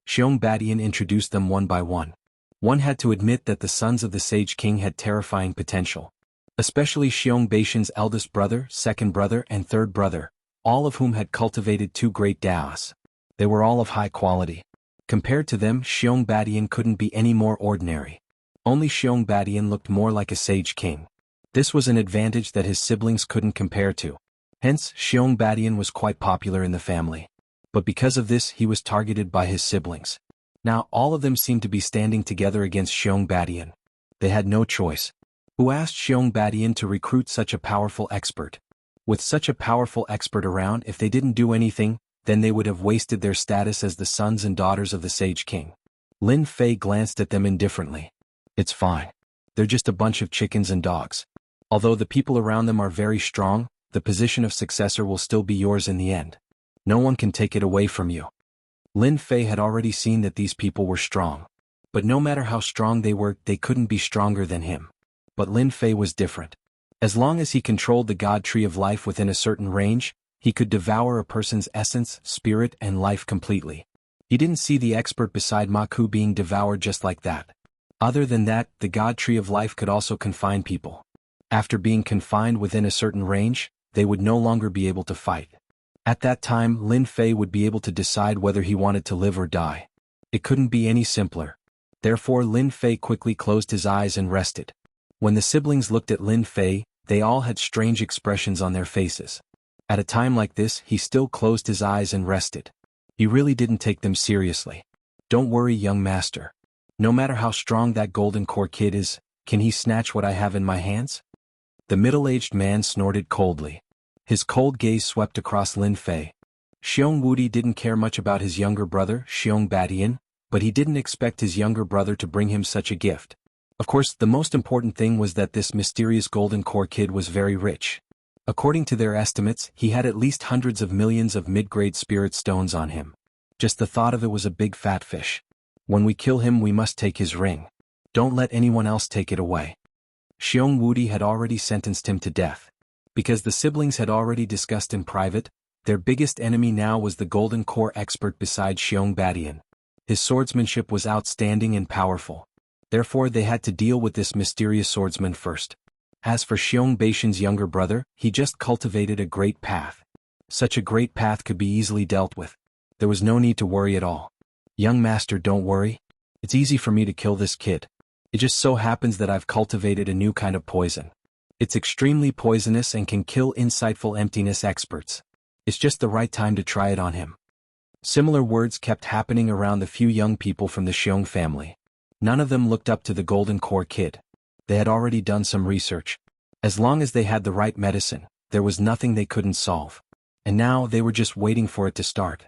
Xiong Badian introduced them one by one. One had to admit that the sons of the Sage King had terrifying potential. Especially Xiong Beishan's eldest brother, second brother and third brother, all of whom had cultivated 2 great Daos. They were all of high quality. Compared to them, Xiong Badian couldn't be any more ordinary. Only Xiong Badian looked more like a Sage King. This was an advantage that his siblings couldn't compare to. Hence, Xiong Badian was quite popular in the family. But because of this, he was targeted by his siblings. Now, all of them seemed to be standing together against Xiong Badian. They had no choice. Who asked Xiong Badian to recruit such a powerful expert? With such a powerful expert around, if they didn't do anything, then they would have wasted their status as the sons and daughters of the Sage King. Lin Fei glanced at them indifferently. It's fine. They're just a bunch of chickens and dogs. Although the people around them are very strong, the position of successor will still be yours in the end. No one can take it away from you. Lin Fei had already seen that these people were strong. But no matter how strong they were, they couldn't be stronger than him. But Lin Fei was different. As long as he controlled the God Tree of Life within a certain range, he could devour a person's essence, spirit, and life completely. He didn't see the expert beside Ma Ku being devoured just like that. Other than that, the God Tree of Life could also confine people. After being confined within a certain range, they would no longer be able to fight. At that time, Lin Fei would be able to decide whether he wanted to live or die. It couldn't be any simpler. Therefore, Lin Fei quickly closed his eyes and rested. When the siblings looked at Lin Fei, they all had strange expressions on their faces. At a time like this, he still closed his eyes and rested. He really didn't take them seriously. Don't worry, young master. No matter how strong that golden core kid is, can he snatch what I have in my hands? The middle-aged man snorted coldly. His cold gaze swept across Lin Fei. Xiong Wudi didn't care much about his younger brother, Xiong Badian, but he didn't expect his younger brother to bring him such a gift. Of course, the most important thing was that this mysterious golden core kid was very rich. According to their estimates, he had at least hundreds of millions of mid-grade spirit stones on him. Just the thought of it was a big fat fish. When we kill him, we must take his ring. Don't let anyone else take it away. Xiong Wudi had already sentenced him to death. Because the siblings had already discussed in private, their biggest enemy now was the golden core expert beside Xiong Badian. His swordsmanship was outstanding and powerful. Therefore they had to deal with this mysterious swordsman first. As for Xiong Baishan's younger brother, he just cultivated a great path. Such a great path could be easily dealt with. There was no need to worry at all. Young master, don't worry. It's easy for me to kill this kid. It just so happens that I've cultivated a new kind of poison. It's extremely poisonous and can kill insightful emptiness experts. It's just the right time to try it on him. Similar words kept happening around the few young people from the Xiong family. None of them looked up to the golden core kid. They had already done some research. As long as they had the right medicine, there was nothing they couldn't solve. And now they were just waiting for it to start.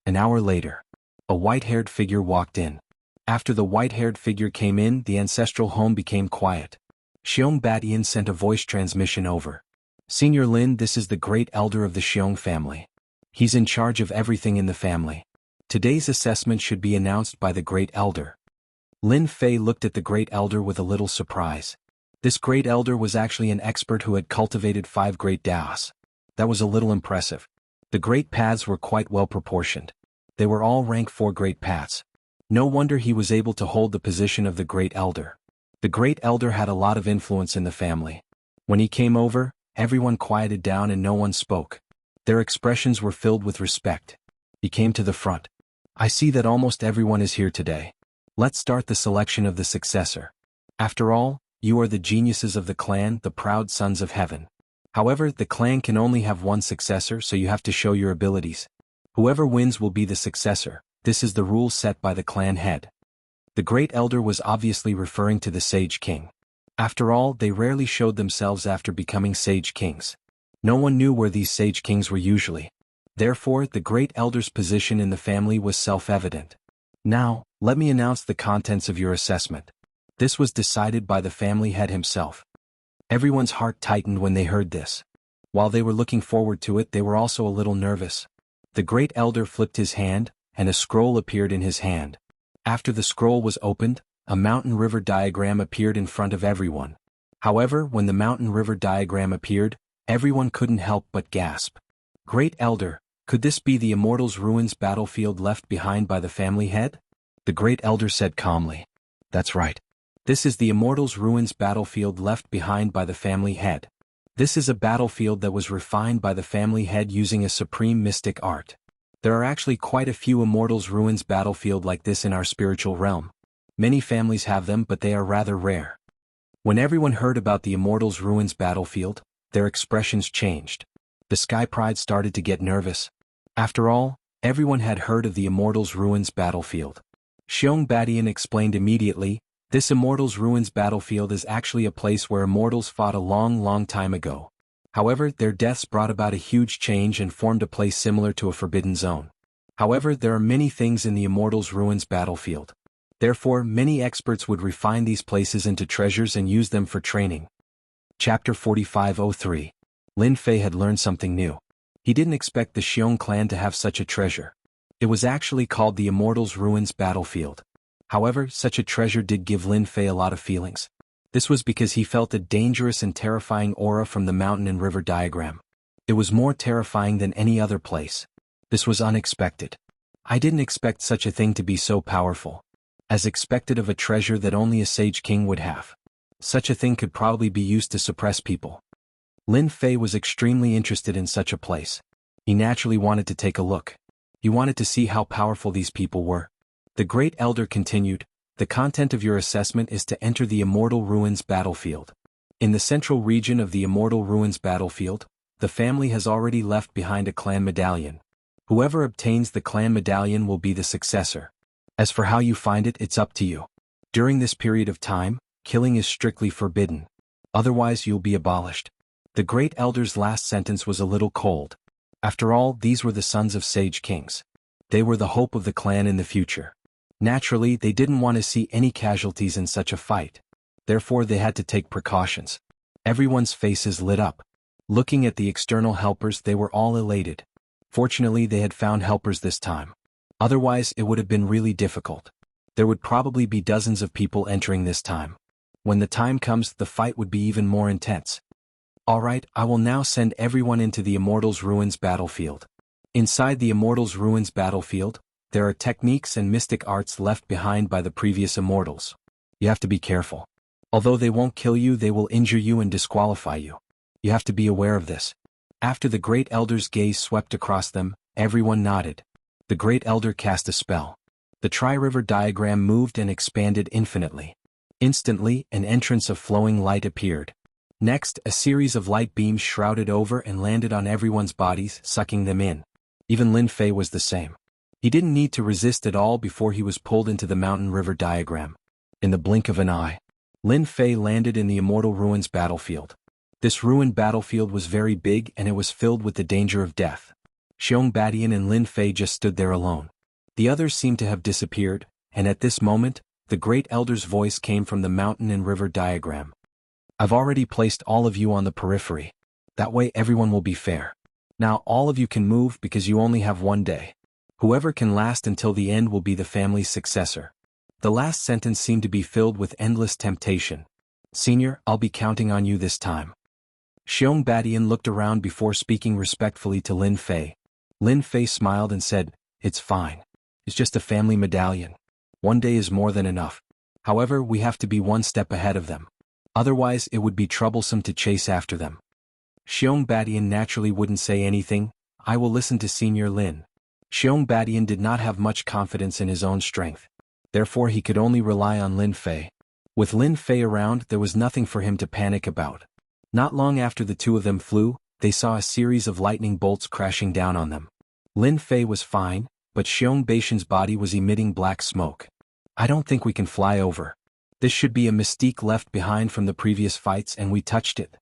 An hour later, a white-haired figure walked in. After the white-haired figure came in, the ancestral home became quiet. Xiong Badian sent a voice transmission over. Senior Lin, this is the great elder of the Xiong family. He's in charge of everything in the family. Today's assessment should be announced by the great elder. Lin Fei looked at the great elder with a little surprise. This great elder was actually an expert who had cultivated 5 great Daos. That was a little impressive. The great paths were quite well proportioned. They were all rank 4 great paths. No wonder he was able to hold the position of the great elder. The great elder had a lot of influence in the family. When he came over, everyone quieted down and no one spoke. Their expressions were filled with respect. He came to the front. I see that almost everyone is here today. Let's start the selection of the successor. After all, you are the geniuses of the clan, the proud sons of heaven. However, the clan can only have one successor, so you have to show your abilities. Whoever wins will be the successor. This is the rule set by the clan head. The great elder was obviously referring to the Sage King. After all, they rarely showed themselves after becoming Sage Kings. No one knew where these Sage Kings were usually. Therefore, the great elder's position in the family was self-evident. Now, let me announce the contents of your assessment. This was decided by the family head himself. Everyone's heart tightened when they heard this. While they were looking forward to it, they were also a little nervous. The great elder flipped his hand, and a scroll appeared in his hand. After the scroll was opened, a mountain river diagram appeared in front of everyone. However, when the mountain river diagram appeared, everyone couldn't help but gasp. Great elder, could this be the Immortals' Ruins battlefield left behind by the family head? The great elder said calmly. That's right. This is the Immortals' Ruins battlefield left behind by the family head. This is a battlefield that was refined by the family head using a supreme mystic art. There are actually quite a few Immortals' Ruins battlefield like this in our spiritual realm. Many families have them, but they are rather rare. When everyone heard about the Immortals' Ruins battlefield, their expressions changed. The Sky Pride started to get nervous. After all, everyone had heard of the Immortals' Ruins battlefield. Xiong Badian explained immediately, this Immortals' Ruins battlefield is actually a place where immortals fought a long time ago. However, their deaths brought about a huge change and formed a place similar to a forbidden zone. However, there are many things in the Immortals' Ruins battlefield. Therefore, many experts would refine these places into treasures and use them for training. Chapter 4503. Lin Fei had learned something new. He didn't expect the Xiong clan to have such a treasure. It was actually called the Immortals' Ruins battlefield. However, such a treasure did give Lin Fei a lot of feelings. This was because he felt a dangerous and terrifying aura from the mountain and river diagram. It was more terrifying than any other place. This was unexpected. I didn't expect such a thing to be so powerful. As expected of a treasure that only a Sage King would have. Such a thing could probably be used to suppress people. Lin Fei was extremely interested in such a place. He naturally wanted to take a look. He wanted to see how powerful these people were. The great elder continued, the content of your assessment is to enter the Immortal Ruins battlefield. In the central region of the Immortal Ruins battlefield, the family has already left behind a clan medallion. Whoever obtains the clan medallion will be the successor. As for how you find it, it's up to you. During this period of time, killing is strictly forbidden. Otherwise you'll be abolished. The great elder's last sentence was a little cold. After all, these were the sons of sage kings. They were the hope of the clan in the future. Naturally, they didn't want to see any casualties in such a fight. Therefore they had to take precautions. Everyone's faces lit up. Looking at the external helpers, they were all elated. Fortunately, they had found helpers this time. Otherwise, it would have been really difficult. There would probably be dozens of people entering this time. When the time comes, the fight would be even more intense. Alright, I will now send everyone into the Immortals' Ruins battlefield. Inside the Immortals' Ruins battlefield, there are techniques and mystic arts left behind by the previous Immortals. You have to be careful. Although they won't kill you, they will injure you and disqualify you. You have to be aware of this. After the Great Elder's gaze swept across them, everyone nodded. The Great Elder cast a spell. The Tri-River diagram moved and expanded infinitely. Instantly, an entrance of flowing light appeared. Next, a series of light beams shrouded over and landed on everyone's bodies, sucking them in. Even Lin Fei was the same. He didn't need to resist at all before he was pulled into the mountain river diagram. In the blink of an eye, Lin Fei landed in the Immortal Ruins battlefield. This ruined battlefield was very big and it was filled with the danger of death. Xiong Badian and Lin Fei just stood there alone. The others seemed to have disappeared, and at this moment, the Great Elder's voice came from the mountain and river diagram. I've already placed all of you on the periphery. That way everyone will be fair. Now all of you can move because you only have 1 day. Whoever can last until the end will be the family's successor. The last sentence seemed to be filled with endless temptation. Senior, I'll be counting on you this time. Xiong Badian looked around before speaking respectfully to Lin Fei. Lin Fei smiled and said, "It's fine. It's just a family medallion. 1 day is more than enough. However, we have to be 1 step ahead of them. Otherwise, it would be troublesome to chase after them." Xiong Badian naturally wouldn't say anything. I will listen to Senior Lin. Xiong Badian did not have much confidence in his own strength. Therefore he could only rely on Lin Fei. With Lin Fei around, there was nothing for him to panic about. Not long after the two of them flew, they saw a series of lightning bolts crashing down on them. Lin Fei was fine, but Xiong Baishan's body was emitting black smoke. I don't think we can fly over. This should be a mystique left behind from the previous fights and we touched it.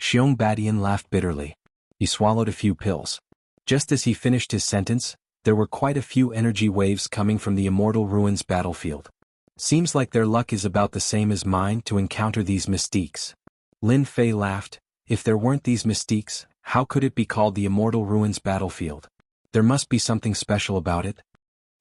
Xiong Badian laughed bitterly. He swallowed a few pills. Just as he finished his sentence, there were quite a few energy waves coming from the Immortal Ruins battlefield. Seems like their luck is about the same as mine to encounter these mystiques. Lin Fei laughed. If there weren't these mystiques, how could it be called the Immortal Ruins battlefield? There must be something special about it.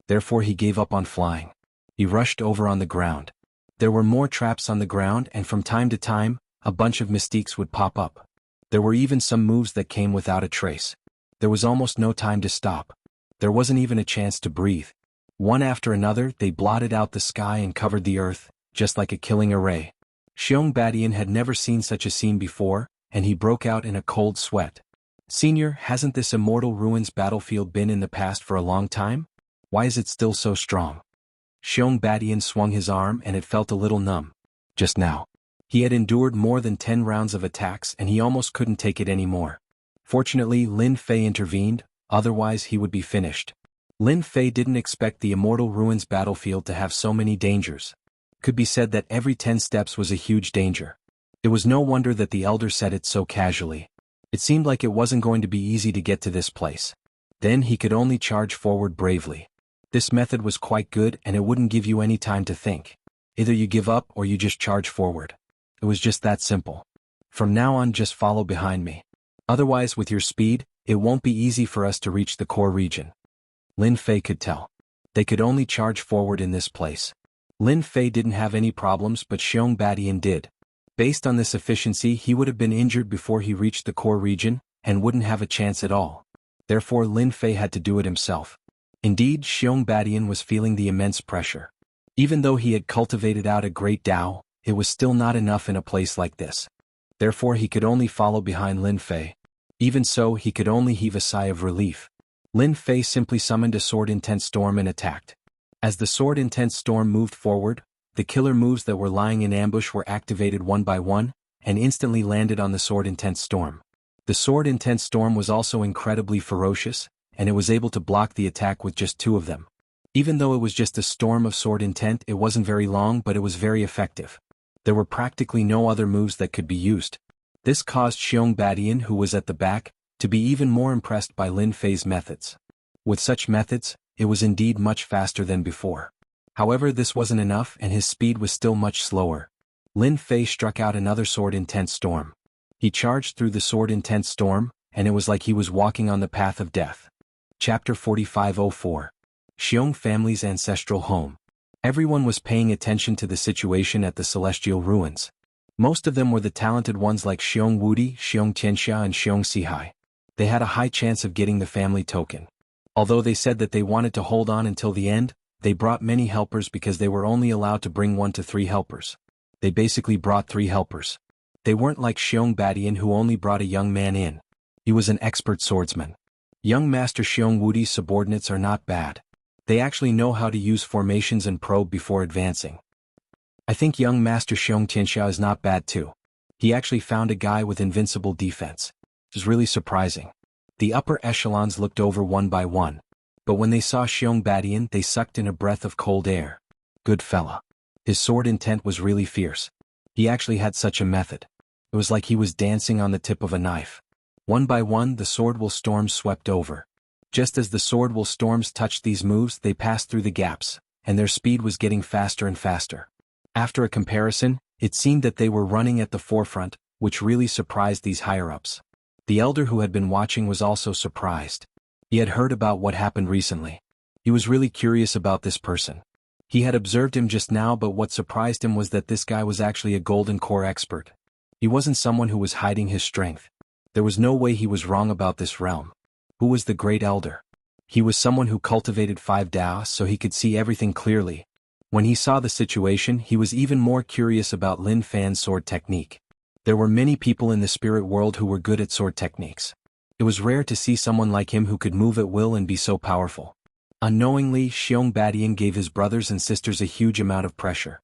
Therefore he gave up on flying. He rushed over on the ground. There were more traps on the ground and from time to time, a bunch of mystiques would pop up. There were even some moves that came without a trace. There was almost no time to stop. There wasn't even a chance to breathe. One after another, they blotted out the sky and covered the earth, just like a killing array. Xiong Badian had never seen such a scene before, and he broke out in a cold sweat. Senior, hasn't this Immortal Ruins battlefield been in the past for a long time? Why is it still so strong? Xiong Badian swung his arm and it felt a little numb. Just now. He had endured more than 10 rounds of attacks and he almost couldn't take it anymore. Fortunately, Lin Fei intervened, otherwise he would be finished. Lin Fei didn't expect the Immortal Ruins battlefield to have so many dangers. Could be said that every 10 steps was a huge danger. It was no wonder that the elder said it so casually. It seemed like it wasn't going to be easy to get to this place. Then he could only charge forward bravely. This method was quite good and it wouldn't give you any time to think. Either you give up or you just charge forward. It was just that simple. From now on, just follow behind me. Otherwise, with your speed, it won't be easy for us to reach the core region. Lin Fei could tell. They could only charge forward in this place. Lin Fei didn't have any problems but Xiong Badian did. Based on this efficiency, he would have been injured before he reached the core region, and wouldn't have a chance at all. Therefore Lin Fei had to do it himself. Indeed, Xiong Badian was feeling the immense pressure. Even though he had cultivated out a great Tao, it was still not enough in a place like this. Therefore he could only follow behind Lin Fei. Even so, he could only heave a sigh of relief. Lin Fei simply summoned a Sword Intense Storm and attacked. As the Sword Intense Storm moved forward, the killer moves that were lying in ambush were activated one by one, and instantly landed on the Sword Intense Storm. The sword intense storm was also incredibly ferocious, and it was able to block the attack with just 2 of them. Even though it was just a storm of sword intent, it wasn't very long, but it was very effective. There were practically no other moves that could be used. This caused Xiong Badian, who was at the back, to be even more impressed by Lin Fei's methods. With such methods, it was indeed much faster than before. However, this wasn't enough, and his speed was still much slower. Lin Fei struck out another sword intense storm. He charged through the sword intense storm, and it was like he was walking on the path of death. Chapter 4504. Xiong family's ancestral home. Everyone was paying attention to the situation at the celestial ruins. Most of them were the talented ones like Xiong Wudi, Xiong Tianxia and Xiong Sihai. They had a high chance of getting the family token. Although they said that they wanted to hold on until the end, they brought many helpers because they were only allowed to bring 1 to 3 helpers. They basically brought 3 helpers. They weren't like Xiong Badian, who only brought a young man in. He was an expert swordsman. Young Master Xiong Wudi's subordinates are not bad. They actually know how to use formations and probe before advancing. I think young Master Xiong Tianxia is not bad too. He actually found a guy with invincible defense. It was really surprising. The upper echelons looked over one by one. But when they saw Xiong Badian, they sucked in a breath of cold air. Good fella. His sword intent was really fierce. He actually had such a method. It was like he was dancing on the tip of a knife. One by one, the sword will storms swept over. Just as the sword will storms touched these moves, they passed through the gaps, and their speed was getting faster and faster. After a comparison, it seemed that they were running at the forefront, which really surprised these higher-ups. The elder who had been watching was also surprised. He had heard about what happened recently. He was really curious about this person. He had observed him just now, but what surprised him was that this guy was actually a golden core expert. He wasn't someone who was hiding his strength. There was no way he was wrong about this realm. Who was the great elder? He was someone who cultivated 5 Dao, so he could see everything clearly. When he saw the situation, he was even more curious about Lin Fei's sword technique. There were many people in the spirit world who were good at sword techniques. It was rare to see someone like him who could move at will and be so powerful. Unknowingly, Xiong Badian gave his brothers and sisters a huge amount of pressure.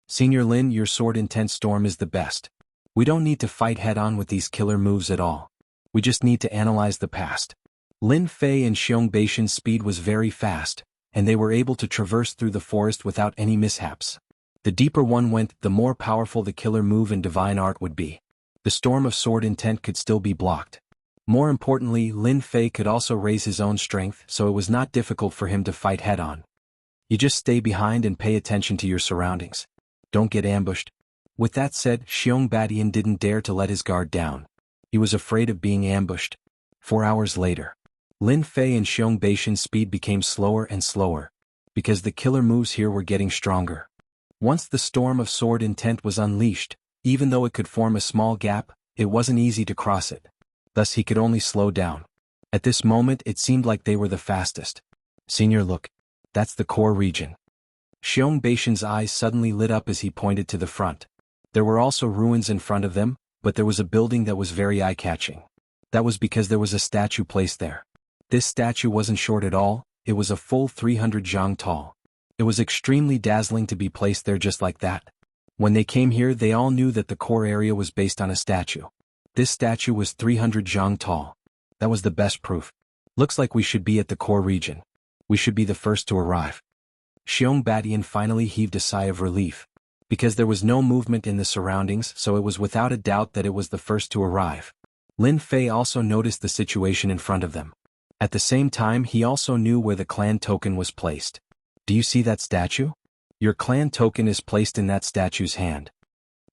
Senior Lin, your sword intense storm is the best. We don't need to fight head-on with these killer moves at all. We just need to analyze the past. Lin Fei and Xiong Baishan's speed was very fast, and they were able to traverse through the forest without any mishaps. The deeper one went, the more powerful the killer move and divine art would be. The storm of sword intent could still be blocked. More importantly, Lin Fei could also raise his own strength, so it was not difficult for him to fight head-on. You just stay behind and pay attention to your surroundings. Don't get ambushed. With that said, Xiong Badian didn't dare to let his guard down. He was afraid of being ambushed. 4 hours later, Lin Fei and Xiong Baishan's speed became slower and slower, because the killer moves here were getting stronger. Once the storm of sword intent was unleashed, even though it could form a small gap, it wasn't easy to cross it. Thus he could only slow down. At this moment it seemed like they were the fastest. Senior, look. That's the core region. Xiong Baishan's eyes suddenly lit up as he pointed to the front. There were also ruins in front of them, but there was a building that was very eye-catching. That was because there was a statue placed there. This statue wasn't short at all, it was a full 300 zhang tall. It was extremely dazzling to be placed there just like that. When they came here, they all knew that the core area was based on a statue. This statue was 300 zhang tall. That was the best proof. Looks like we should be at the core region. We should be the first to arrive. Xiong Badian finally heaved a sigh of relief. Because there was no movement in the surroundings, so it was without a doubt that it was the first to arrive. Lin Fei also noticed the situation in front of them. At the same time, he also knew where the clan token was placed. Do you see that statue? Your clan token is placed in that statue's hand.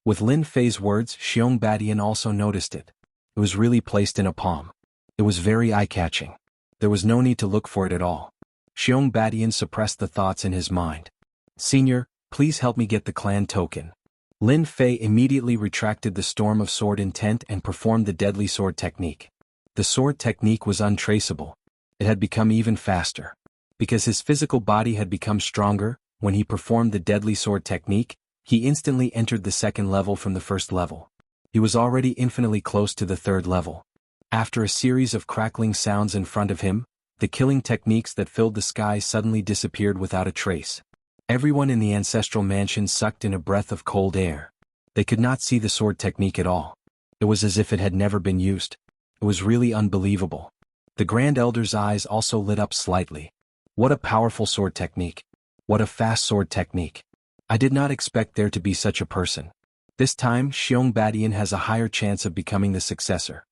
With Lin Fei's words, Xiong Badian also noticed it. It was really placed in a palm. It was very eye-catching. There was no need to look for it at all. Xiong Badian suppressed the thoughts in his mind. Senior, please help me get the clan token. Lin Fei immediately retracted the storm of sword intent and performed the deadly sword technique. The sword technique was untraceable. It had become even faster. Because his physical body had become stronger, when he performed the deadly sword technique, he instantly entered the second level from the first level. He was already infinitely close to the third level. After a series of crackling sounds in front of him, the killing techniques that filled the sky suddenly disappeared without a trace. Everyone in the ancestral mansion sucked in a breath of cold air. They could not see the sword technique at all. It was as if it had never been used. It was really unbelievable. The Grand Elder's eyes also lit up slightly. What a powerful sword technique. What a fast sword technique. I did not expect there to be such a person. This time, Xiong Badian has a higher chance of becoming the successor.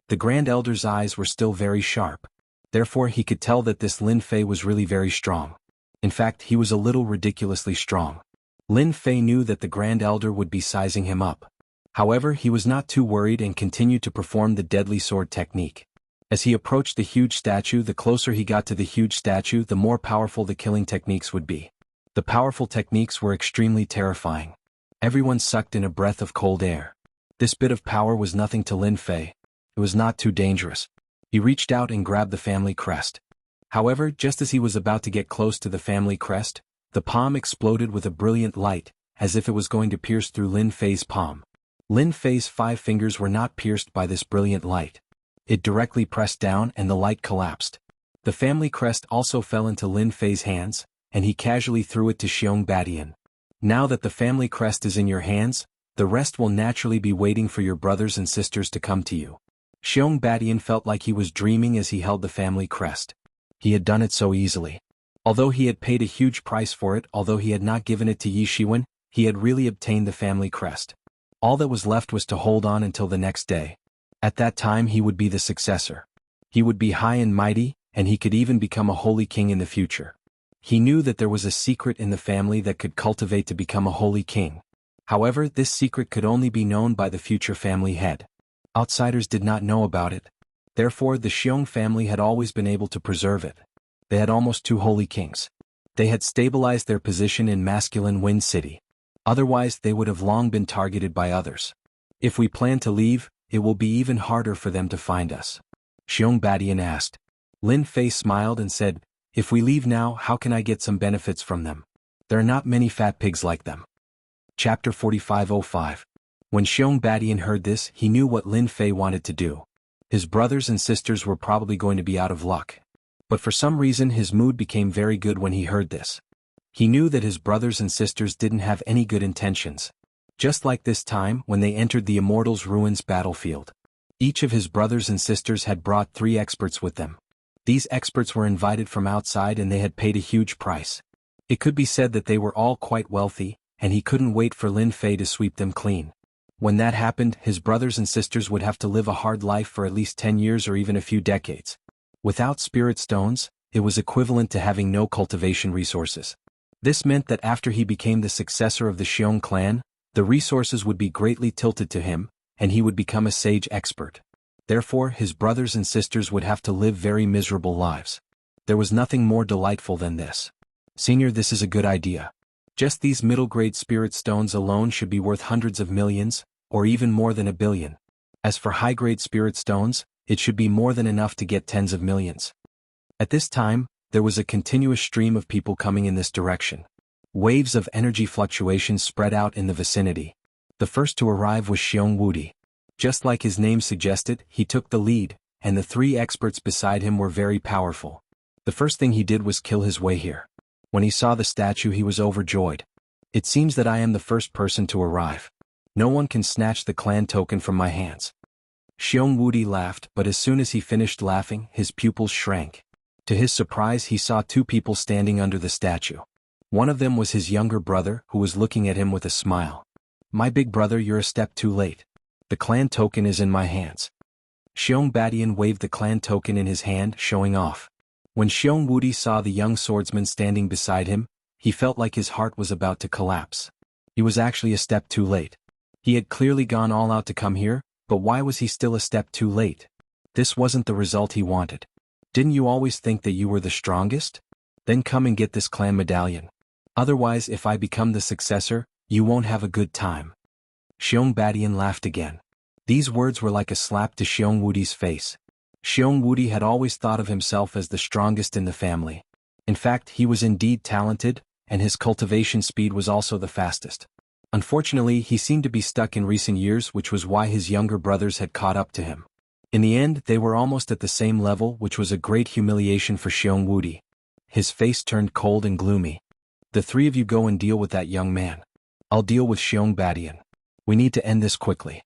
The Grand Elder's eyes were still very sharp. Therefore he could tell that this Lin Fei was really very strong. In fact, he was a little ridiculously strong. Lin Fei knew that the Grand Elder would be sizing him up. However, he was not too worried and continued to perform the deadly sword technique. As he approached the huge statue, the closer he got to the huge statue, the more powerful the killing techniques would be. The powerful techniques were extremely terrifying. Everyone sucked in a breath of cold air. This bit of power was nothing to Lin Fei. It was not too dangerous. He reached out and grabbed the family crest. However, just as he was about to get close to the family crest, the palm exploded with a brilliant light, as if it was going to pierce through Lin Fei's palm. Lin Fei's 5 fingers were not pierced by this brilliant light. It directly pressed down and the light collapsed. The family crest also fell into Lin Fei's hands, and he casually threw it to Xiong Badian. Now that the family crest is in your hands, the rest will naturally be waiting for your brothers and sisters to come to you. Xiong Badian felt like he was dreaming as he held the family crest. He had done it so easily. Although he had paid a huge price for it, although he had not given it to Yi Shiwen, he had really obtained the family crest. All that was left was to hold on until the next day. At that time he would be the successor. He would be high and mighty, and he could even become a holy king in the future. He knew that there was a secret in the family that could cultivate to become a holy king. However, this secret could only be known by the future family head. Outsiders did not know about it. Therefore, the Xiong family had always been able to preserve it. They had almost 2 holy kings. They had stabilized their position in masculine Wind City. Otherwise, they would have long been targeted by others. If we plan to leave, it will be even harder for them to find us. Xiong Badian asked. Lin Fei smiled and said, if we leave now, how can I get some benefits from them? There are not many fat pigs like them. Chapter 4505. When Xiong Badian heard this, he knew what Lin Fei wanted to do. His brothers and sisters were probably going to be out of luck. But for some reason his mood became very good when he heard this. He knew that his brothers and sisters didn't have any good intentions. Just like this time when they entered the Immortals' Ruins battlefield. Each of his brothers and sisters had brought 3 experts with them. These experts were invited from outside and they had paid a huge price. It could be said that they were all quite wealthy, and he couldn't wait for Lin Fei to sweep them clean. When that happened, his brothers and sisters would have to live a hard life for at least 10 years or even a few decades. Without spirit stones, it was equivalent to having no cultivation resources. This meant that after he became the successor of the Xiong clan, the resources would be greatly tilted to him, and he would become a sage expert. Therefore, his brothers and sisters would have to live very miserable lives. There was nothing more delightful than this. Senior, this is a good idea. Just these middle-grade spirit stones alone should be worth hundreds of millions, or even more than $1 billion. As for high-grade spirit stones, it should be more than enough to get tens of millions. At this time, there was a continuous stream of people coming in this direction. Waves of energy fluctuations spread out in the vicinity. The first to arrive was Xiong Wudi. Just like his name suggested, he took the lead, and the 3 experts beside him were very powerful. The first thing he did was kill his way here. When he saw the statue, he was overjoyed. It seems that I am the first person to arrive. No one can snatch the clan token from my hands. Xiong Wudi laughed, but as soon as he finished laughing, his pupils shrank. To his surprise, he saw 2 people standing under the statue. One of them was his younger brother, who was looking at him with a smile. My big brother, you're a step too late. The clan token is in my hands. Xiong Badian waved the clan token in his hand, showing off. When Xiong Wudi saw the young swordsman standing beside him, he felt like his heart was about to collapse. He was actually a step too late. He had clearly gone all out to come here, but why was he still a step too late? This wasn't the result he wanted. Didn't you always think that you were the strongest? Then come and get this clan medallion. Otherwise, if I become the successor, you won't have a good time. Xiong Badian laughed again. These words were like a slap to Xiong Wudi's face. Xiong Wudi had always thought of himself as the strongest in the family. In fact, he was indeed talented, and his cultivation speed was also the fastest. Unfortunately, he seemed to be stuck in recent years, which was why his younger brothers had caught up to him. In the end, they were almost at the same level, which was a great humiliation for Xiong Wudi. His face turned cold and gloomy. The 3 of you go and deal with that young man. I'll deal with Xiong Badian. We need to end this quickly.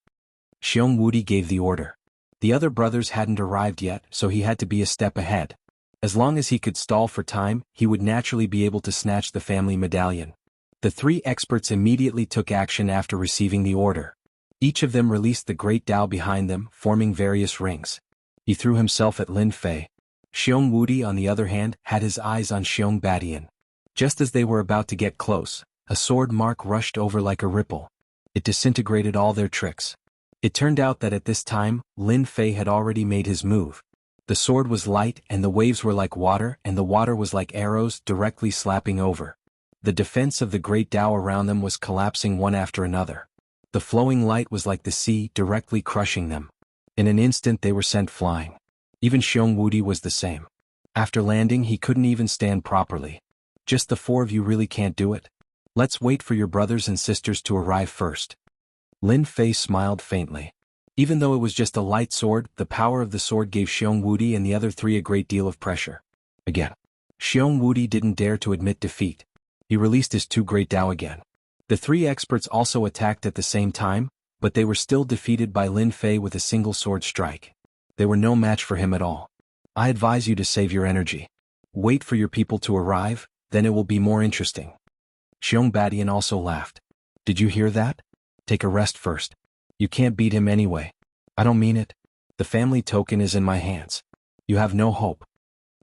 Xiong Wudi gave the order. The other brothers hadn't arrived yet, so he had to be a step ahead. As long as he could stall for time, he would naturally be able to snatch the family medallion. The three experts immediately took action after receiving the order. Each of them released the great Tao behind them, forming various rings. He threw himself at Lin Fei. Xiong Wudi, on the other hand, had his eyes on Xiong Badian. Just as they were about to get close, a sword mark rushed over like a ripple. It disintegrated all their tricks. It turned out that at this time, Lin Fei had already made his move. The sword was light and the waves were like water and the water was like arrows directly slapping over. The defense of the great Tao around them was collapsing one after another. The flowing light was like the sea directly crushing them. In an instant they were sent flying. Even Xiong Wudi was the same. After landing he couldn't even stand properly. Just the four of you really can't do it? Let's wait for your brothers and sisters to arrive first. Lin Fei smiled faintly. Even though it was just a light sword, the power of the sword gave Xiong Wudi and the other three a great deal of pressure. Again. Xiong Wudi didn't dare to admit defeat. He released his two great Tao again. The three experts also attacked at the same time, but they were still defeated by Lin Fei with a single sword strike. They were no match for him at all. I advise you to save your energy. Wait for your people to arrive, then it will be more interesting. Xiong Badian also laughed. Did you hear that? Take a rest first. You can't beat him anyway. I don't mean it. The family token is in my hands. You have no hope.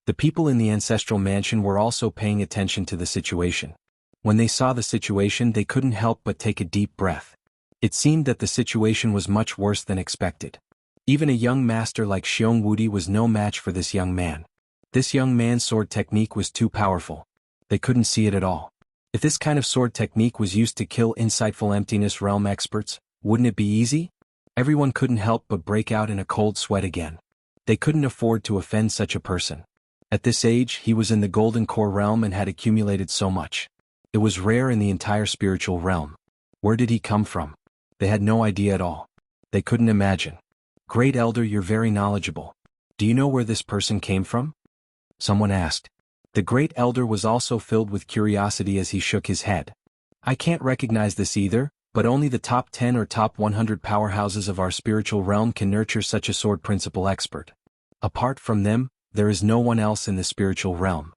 The people in the ancestral mansion were also paying attention to the situation. When they saw the situation they couldn't help but take a deep breath. It seemed that the situation was much worse than expected. Even a young master like Xiong Wudi was no match for this young man. This young man's sword technique was too powerful. They couldn't see it at all. If this kind of sword technique was used to kill insightful emptiness realm experts, wouldn't it be easy? Everyone couldn't help but break out in a cold sweat again. They couldn't afford to offend such a person. At this age he was in the golden core realm and had accumulated so much. It was rare in the entire spiritual realm. Where did he come from? They had no idea at all. They couldn't imagine. Great Elder, you're very knowledgeable. Do you know where this person came from? Someone asked. The Great Elder was also filled with curiosity as he shook his head. I can't recognize this either, but only the top 10 or top 100 powerhouses of our spiritual realm can nurture such a sword principle expert. Apart from them, there is no one else in the spiritual realm.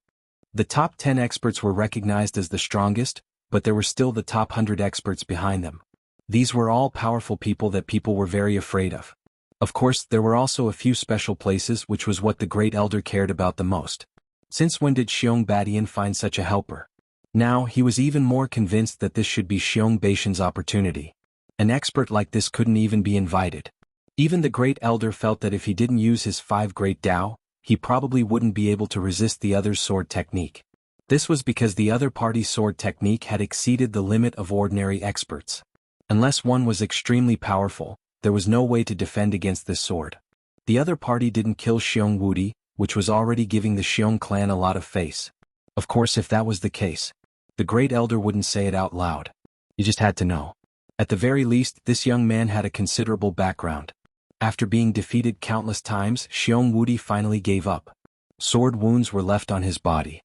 The top 10 experts were recognized as the strongest, but there were still the top 100 experts behind them. These were all powerful people that people were very afraid of. Of course, there were also a few special places, which was what the Great Elder cared about the most. Since when did Xiong Badian find such a helper? Now he was even more convinced that this should be Xiong Baishan's opportunity. An expert like this couldn't even be invited. Even the Great Elder felt that if he didn't use his 5 great Tao, he probably wouldn't be able to resist the other's sword technique. This was because the other party's sword technique had exceeded the limit of ordinary experts. Unless one was extremely powerful, there was no way to defend against this sword. The other party didn't kill Xiong Wudi, which was already giving the Xiong clan a lot of face. Of course, if that was the case, the Great Elder wouldn't say it out loud. You just had to know. At the very least, this young man had a considerable background. After being defeated countless times, Xiong Wudi finally gave up. Sword wounds were left on his body.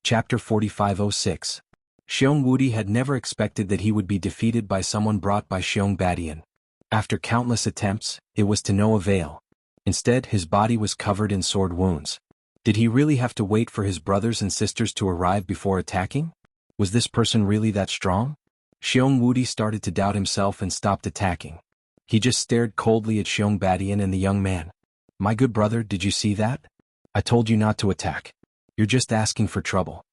Chapter 4506. Xiong Wudi had never expected that he would be defeated by someone brought by Xiong Badian. After countless attempts, it was to no avail. Instead, his body was covered in sword wounds. Did he really have to wait for his brothers and sisters to arrive before attacking? Was this person really that strong? Xiong Wudi started to doubt himself and stopped attacking. He just stared coldly at Xiong Badian and the young man. My good brother, did you see that? I told you not to attack. You're just asking for trouble.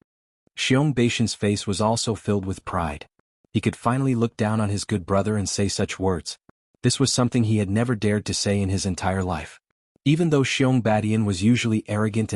Xiong Baishan's face was also filled with pride. He could finally look down on his good brother and say such words. This was something he had never dared to say in his entire life. Even though Xiong Badian was usually arrogant,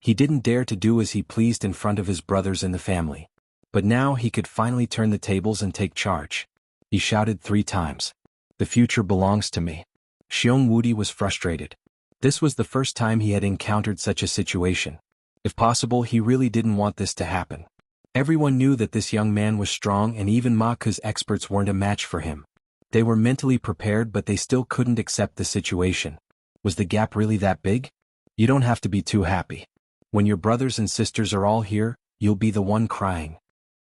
he didn't dare to do as he pleased in front of his brothers and the family. But now he could finally turn the tables and take charge. He shouted 3 times. The future belongs to me. Xiong Wudi was frustrated. This was the first time he had encountered such a situation. If possible, he really didn't want this to happen. Everyone knew that this young man was strong and even Ma Ke's experts weren't a match for him. They were mentally prepared but they still couldn't accept the situation. Was the gap really that big? You don't have to be too happy. When your brothers and sisters are all here, you'll be the one crying.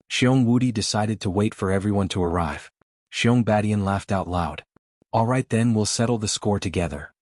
Xiong Wudi decided to wait for everyone to arrive. Xiong Badian laughed out loud. All right then, we'll settle the score together.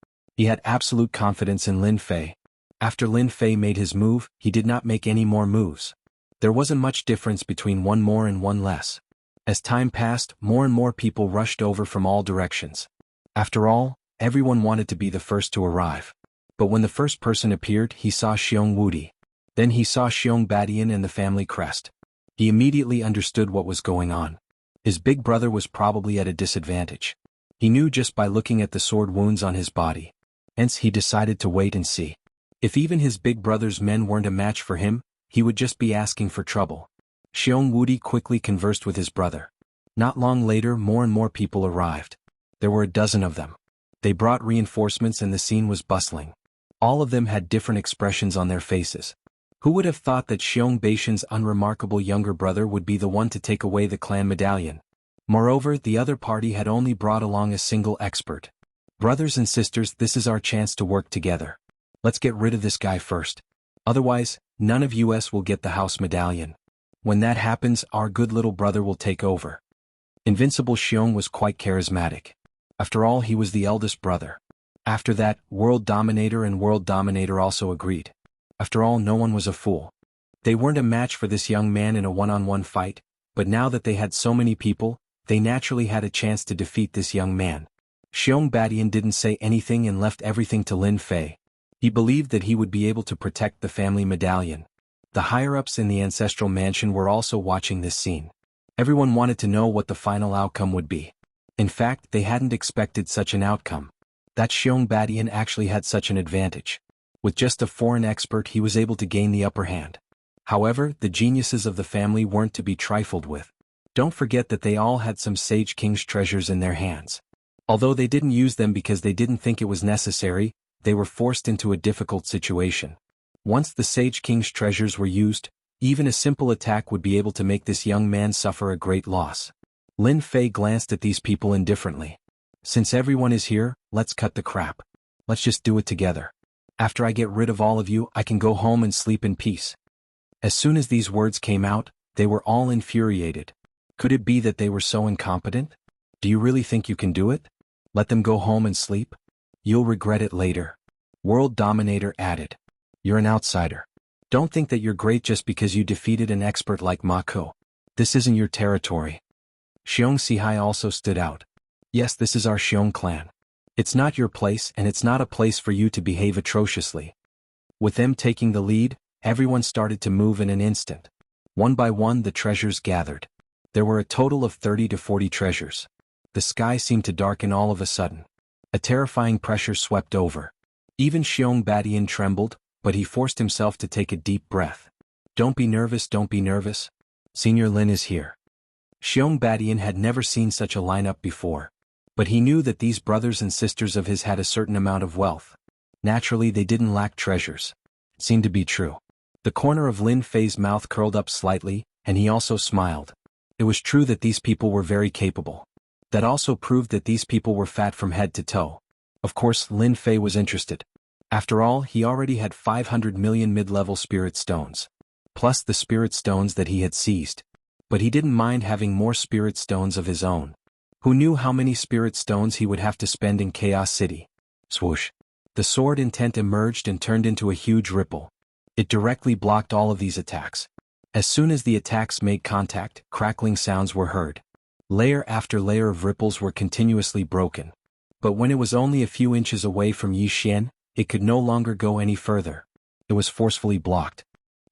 He had absolute confidence in Lin Fei. After Lin Fei made his move, he did not make any more moves. There wasn't much difference between one more and one less. As time passed, more and more people rushed over from all directions. After all, everyone wanted to be the first to arrive. But when the first person appeared, he saw Xiong Wudi. Then he saw Xiong Badian and the family crest. He immediately understood what was going on. His big brother was probably at a disadvantage. He knew just by looking at the sword wounds on his body. Hence he decided to wait and see. If even his big brother's men weren't a match for him, he would just be asking for trouble. Xiong Wudi quickly conversed with his brother. Not long later, more and more people arrived. There were a dozen of them. They brought reinforcements and the scene was bustling. All of them had different expressions on their faces. Who would have thought that Xiong Baishan's unremarkable younger brother would be the one to take away the clan medallion? Moreover, the other party had only brought along a single expert. Brothers and sisters, this is our chance to work together. Let's get rid of this guy first. Otherwise, none of us will get the house medallion. When that happens, our good little brother will take over. Invincible Xiong was quite charismatic. After all, he was the eldest brother. After that, World Dominator and World Dominator also agreed. After all, no one was a fool. They weren't a match for this young man in a one-on-one fight, but now that they had so many people, they naturally had a chance to defeat this young man. Xiong Badian didn't say anything and left everything to Lin Fei. He believed that he would be able to protect the family medallion. The higher-ups in the ancestral mansion were also watching this scene. Everyone wanted to know what the final outcome would be. In fact, they hadn't expected such an outcome. That Xiong Badian actually had such an advantage. With just a foreign expert, he was able to gain the upper hand. However, the geniuses of the family weren't to be trifled with. Don't forget that they all had some Sage King's treasures in their hands. Although they didn't use them because they didn't think it was necessary, they were forced into a difficult situation. Once the Sage King's treasures were used, even a simple attack would be able to make this young man suffer a great loss. Lin Fei glanced at these people indifferently. Since everyone is here, let's cut the crap. Let's just do it together. After I get rid of all of you, I can go home and sleep in peace. As soon as these words came out, they were all infuriated. Could it be that they were so incompetent? Do you really think you can do it? Let them go home and sleep? You'll regret it later. World Dominator added. You're an outsider. Don't think that you're great just because you defeated an expert like Ma Ko. This isn't your territory. Xiong Sihai also stood out. Yes, this is our Xiong clan. It's not your place and it's not a place for you to behave atrociously. With them taking the lead, everyone started to move in an instant. One by one the treasures gathered. There were a total of 30 to 40 treasures. The sky seemed to darken all of a sudden. A terrifying pressure swept over. Even Xiong Badian trembled, but he forced himself to take a deep breath. Don't be nervous, don't be nervous. Senior Lin is here. Xiong Badian had never seen such a lineup before. But he knew that these brothers and sisters of his had a certain amount of wealth. Naturally, they didn't lack treasures. It seemed to be true. The corner of Lin Fei's mouth curled up slightly, and he also smiled. It was true that these people were very capable. That also proved that these people were fat from head to toe. Of course, Lin Fei was interested. After all, he already had 500 million mid-level spirit stones. Plus the spirit stones that he had seized. But he didn't mind having more spirit stones of his own. Who knew how many spirit stones he would have to spend in Chaos City? Swoosh. The sword intent emerged and turned into a huge ripple. It directly blocked all of these attacks. As soon as the attacks made contact, crackling sounds were heard. Layer after layer of ripples were continuously broken. But when it was only a few inches away from Yi Xian, it could no longer go any further. It was forcefully blocked.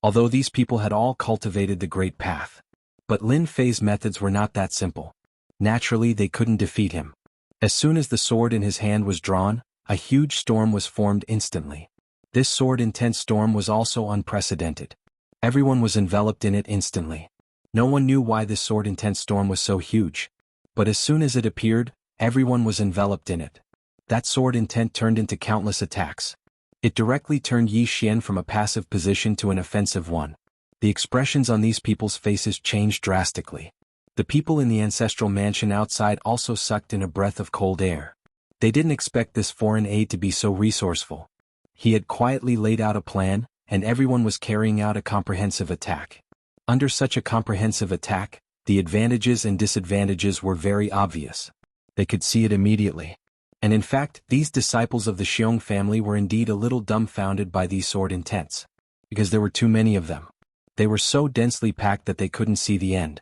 Although these people had all cultivated the Great Path. But Lin Fei's methods were not that simple. Naturally, they couldn't defeat him. As soon as the sword in his hand was drawn, a huge storm was formed instantly. This sword-intense storm was also unprecedented. Everyone was enveloped in it instantly. No one knew why this sword-intense storm was so huge. But as soon as it appeared, everyone was enveloped in it. That sword intent turned into countless attacks. It directly turned Yi Xian from a passive position to an offensive one. The expressions on these people's faces changed drastically. The people in the ancestral mansion outside also sucked in a breath of cold air. They didn't expect this foreign aide to be so resourceful. He had quietly laid out a plan, and everyone was carrying out a comprehensive attack. Under such a comprehensive attack, the advantages and disadvantages were very obvious. They could see it immediately. And in fact, these disciples of the Xiong family were indeed a little dumbfounded by these sword intents. Because there were too many of them. They were so densely packed that they couldn't see the end.